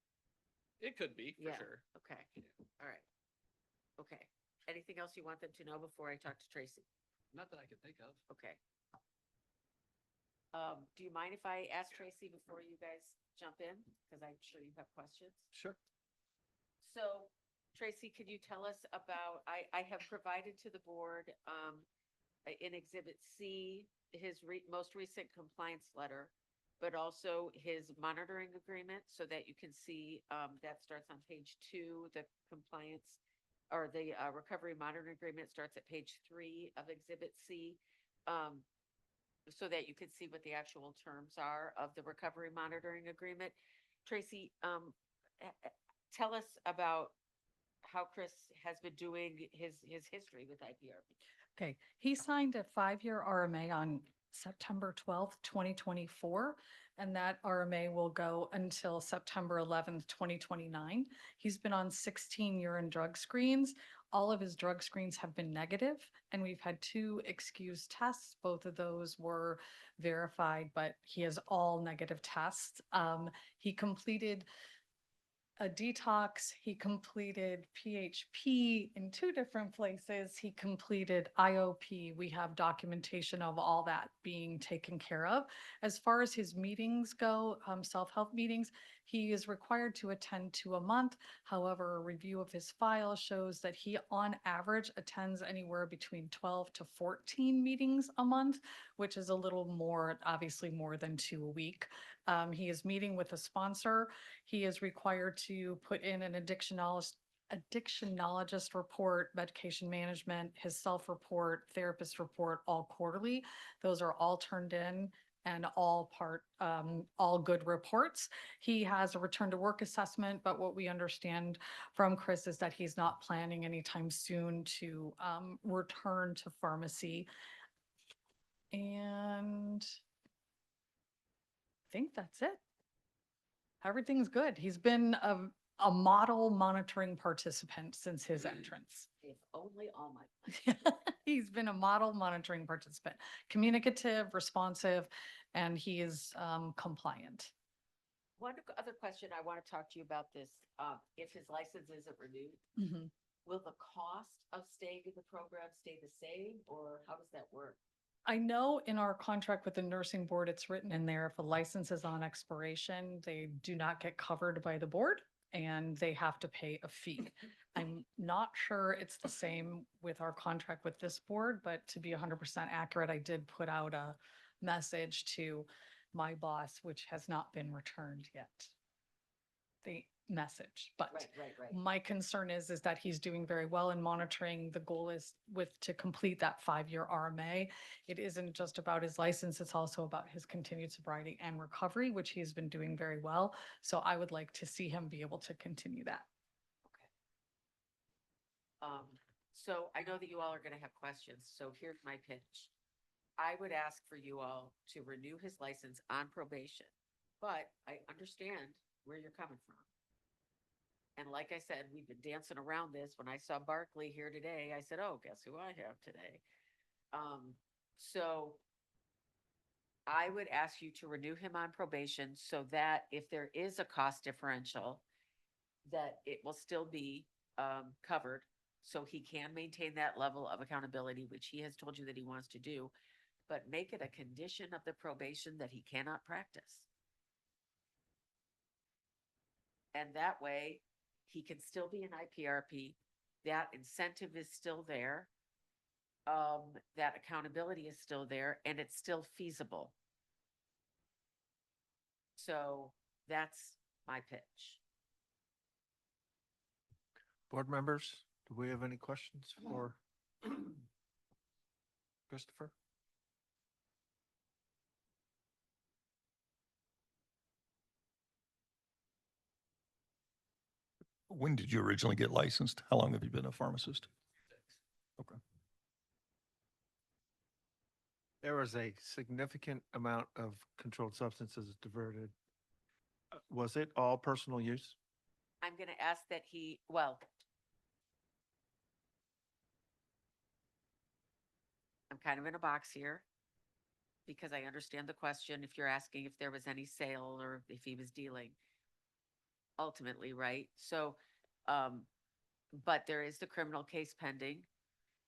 It could be, for Yeah. sure. Okay. All right. Okay. Anything else you want them to know before I talk to Tracy? Not that I can think of. Okay. Do you mind if I ask Tracy before you guys jump in? Because I'm sure you have questions. Sure. So Tracy, could you tell us about, I have provided to the board, in Exhibit C, his most recent compliance letter, but also his monitoring agreement so that you can see, that starts on page 2, the compliance or the recovery monitoring agreement starts at page 3 of Exhibit C. So that you can see what the actual terms are of the recovery monitoring agreement. Tracy, tell us about how Chris has been doing his history with IPRB. Okay, he signed a 5-year RMA on September 12th, 2024, and that RMA will go until September 11th, 2029. He's been on 16 urine drug screens. All of his drug screens have been negative, and we've had 2 excused tests. Both of those were verified, but he has all negative tests. He completed a detox. He completed PHP in 2 different places. He completed IOP. We have documentation of all that being taken care of. As far as his meetings go, self-help meetings, he is required to attend 2 a month. However, a review of his file shows that he on average attends anywhere between 12 to 14 meetings a month, which is a little more, obviously more than 2 a week. He is meeting with a sponsor. He is required to put in an addictionologist report, medication management, his self-report, therapist report, all quarterly. Those are all turned in and all good reports. He has a return to work assessment, but what we understand from Chris is that he's not planning anytime soon to return to pharmacy. And I think that's it. Everything's good. He's been a model monitoring participant since his entrance. If only all my. He's been a model monitoring participant, communicative, responsive, and he is compliant. One other question I want to talk to you about this, if his license isn't renewed, Mhm. will the cost of staying in the program stay the same, or how does that work? I know in our contract with the nursing board, it's written in there, if a license is on expiration, they do not get covered by the board and they have to pay a fee. I'm not sure it's the same with our contract with this board, but to be 100% accurate, I did put out a message to my boss, which has not been returned yet. The message, but Right. my concern is that he's doing very well in monitoring. The goal is to complete that 5-year RMA. It isn't just about his license, it's also about his continued sobriety and recovery, which he's been doing very well. So I would like to see him be able to continue that. So I know that you all are gonna have questions, so here's my pitch. I would ask for you all to renew his license on probation, but I understand where you're coming from. And like I said, we've been dancing around this. When I saw Barkley here today, I said, oh, guess who I have today? So I would ask you to renew him on probation so that if there is a cost differential, that it will still be covered. so he can maintain that level of accountability, which he has told you that he wants to do, but make it a condition of the probation that he cannot practice. And that way, he can still be an IPRP. That incentive is still there. That accountability is still there, and it's still feasible. So that's my pitch. Board members, do we have any questions for Christopher? When did you originally get licensed? How long have you been a pharmacist? Okay. There was a significant amount of controlled substances diverted. Was it all personal use? I'm gonna ask that he, well, I'm kind of in a box here because I understand the question if you're asking if there was any sale or if he was dealing ultimately, right? So, but there is the criminal case pending,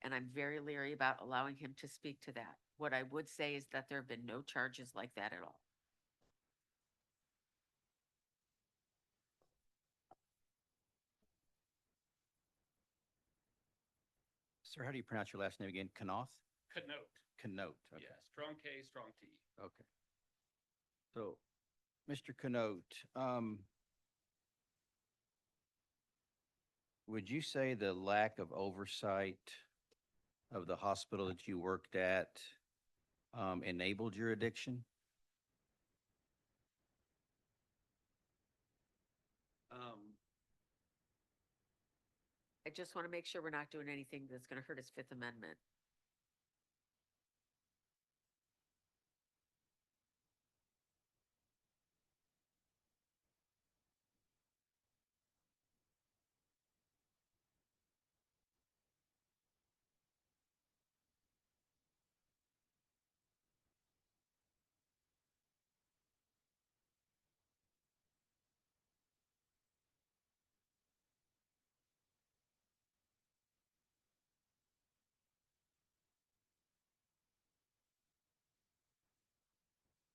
and I'm very leery about allowing him to speak to that. What I would say is that there have been no charges like that at all. Sir, how do you pronounce your last name again? Kanoth? Connote. Connote. Okay. Yeah, strong K, strong T. Okay. So, Mr. Connote, would you say the lack of oversight of the hospital that you worked at enabled your addiction? I just want to make sure we're not doing anything that's going to hurt his Fifth Amendment.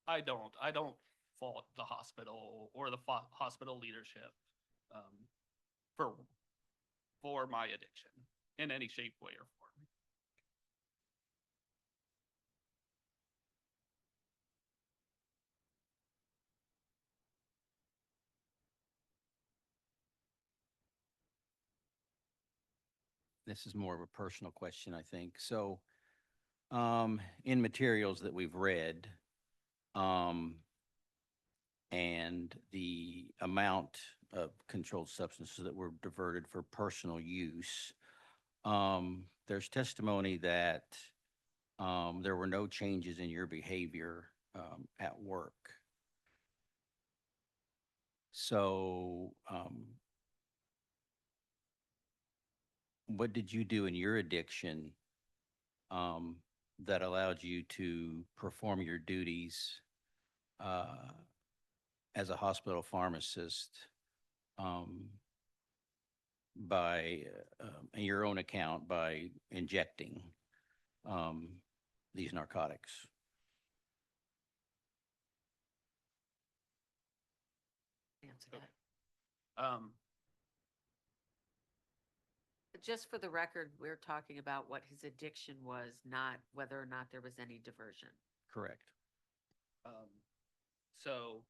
I don't fault the hospital or the hospital leadership for my addiction in any shape, way, or form. This is more of a personal question, I think. So, in materials that we've read, and the amount of controlled substances that were diverted for personal use, there's testimony that there were no changes in your behavior at work. So, what did you do in your addiction that allowed you to perform your duties as a hospital pharmacist by, in your own account, by injecting these narcotics? Answer that. Just for the record, we're talking about what his addiction was, not whether or not there was any diversion. Correct. So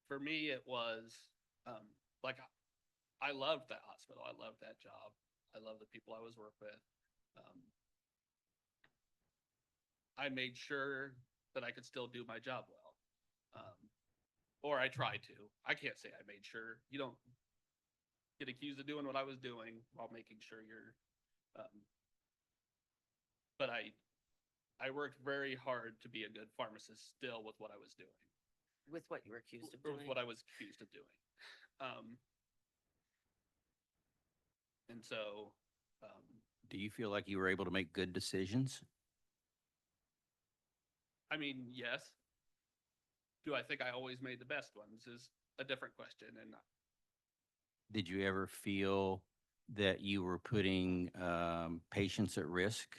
for me, it was like I loved that hospital. I loved that job. I love the people I was work with. I made sure that I could still do my job well. Or I tried to. I can't say I made sure. You don't get accused of doing what I was doing while making sure you're, but I worked very hard to be a good pharmacist still with what I was doing. With what you were accused of Or doing. with what I was accused of doing. And so, Do you feel like you were able to make good decisions? I mean, yes. Do I think I always made the best ones is a different question. And Did you ever feel that you were putting patients at risk?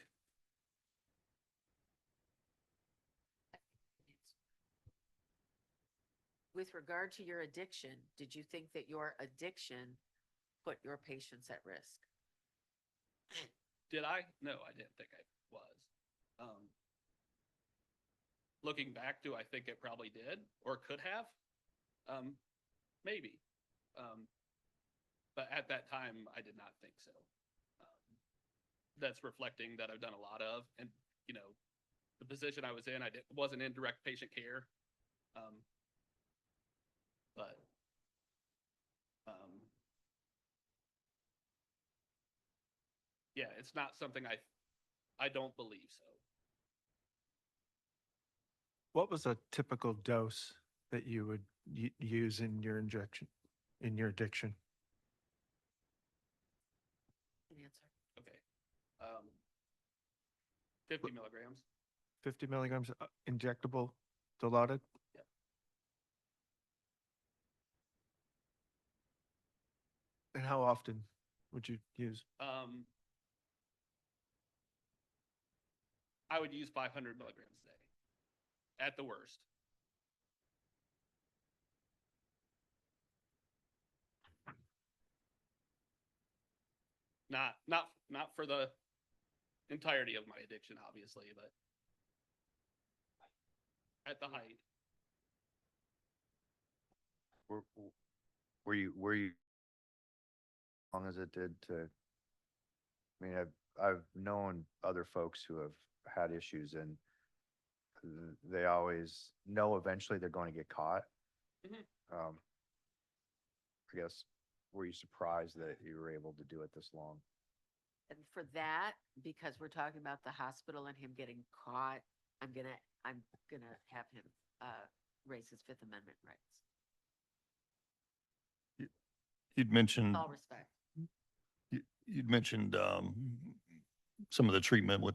With regard to your addiction, did you think that your addiction put your patients at risk? Did I? No, I didn't think I was. Looking back, do I think it probably did or could have? Maybe. But at that time, I did not think so. That's reflecting that I've done a lot of, and you know, the position I was in, wasn't in direct patient care. But yeah, it's not something I don't believe so. What was a typical dose that you would use in your injection, in your addiction? An answer. Okay. 50 milligrams. 50 milligrams injectable, dilaudid? Yep. And how often would you use? I would use 500 milligrams a day at the worst. Not for the entirety of my addiction, obviously, but at the height. Were you long as it did to, I mean, I've known other folks who have had issues and they always know eventually they're going to get caught. Mhm. I guess, were you surprised that you were able to do it this long? And for that, because we're talking about the hospital and him getting caught, I'm gonna have him raise his Fifth Amendment rights. You'd mentioned, All respect. you'd mentioned some of the treatment with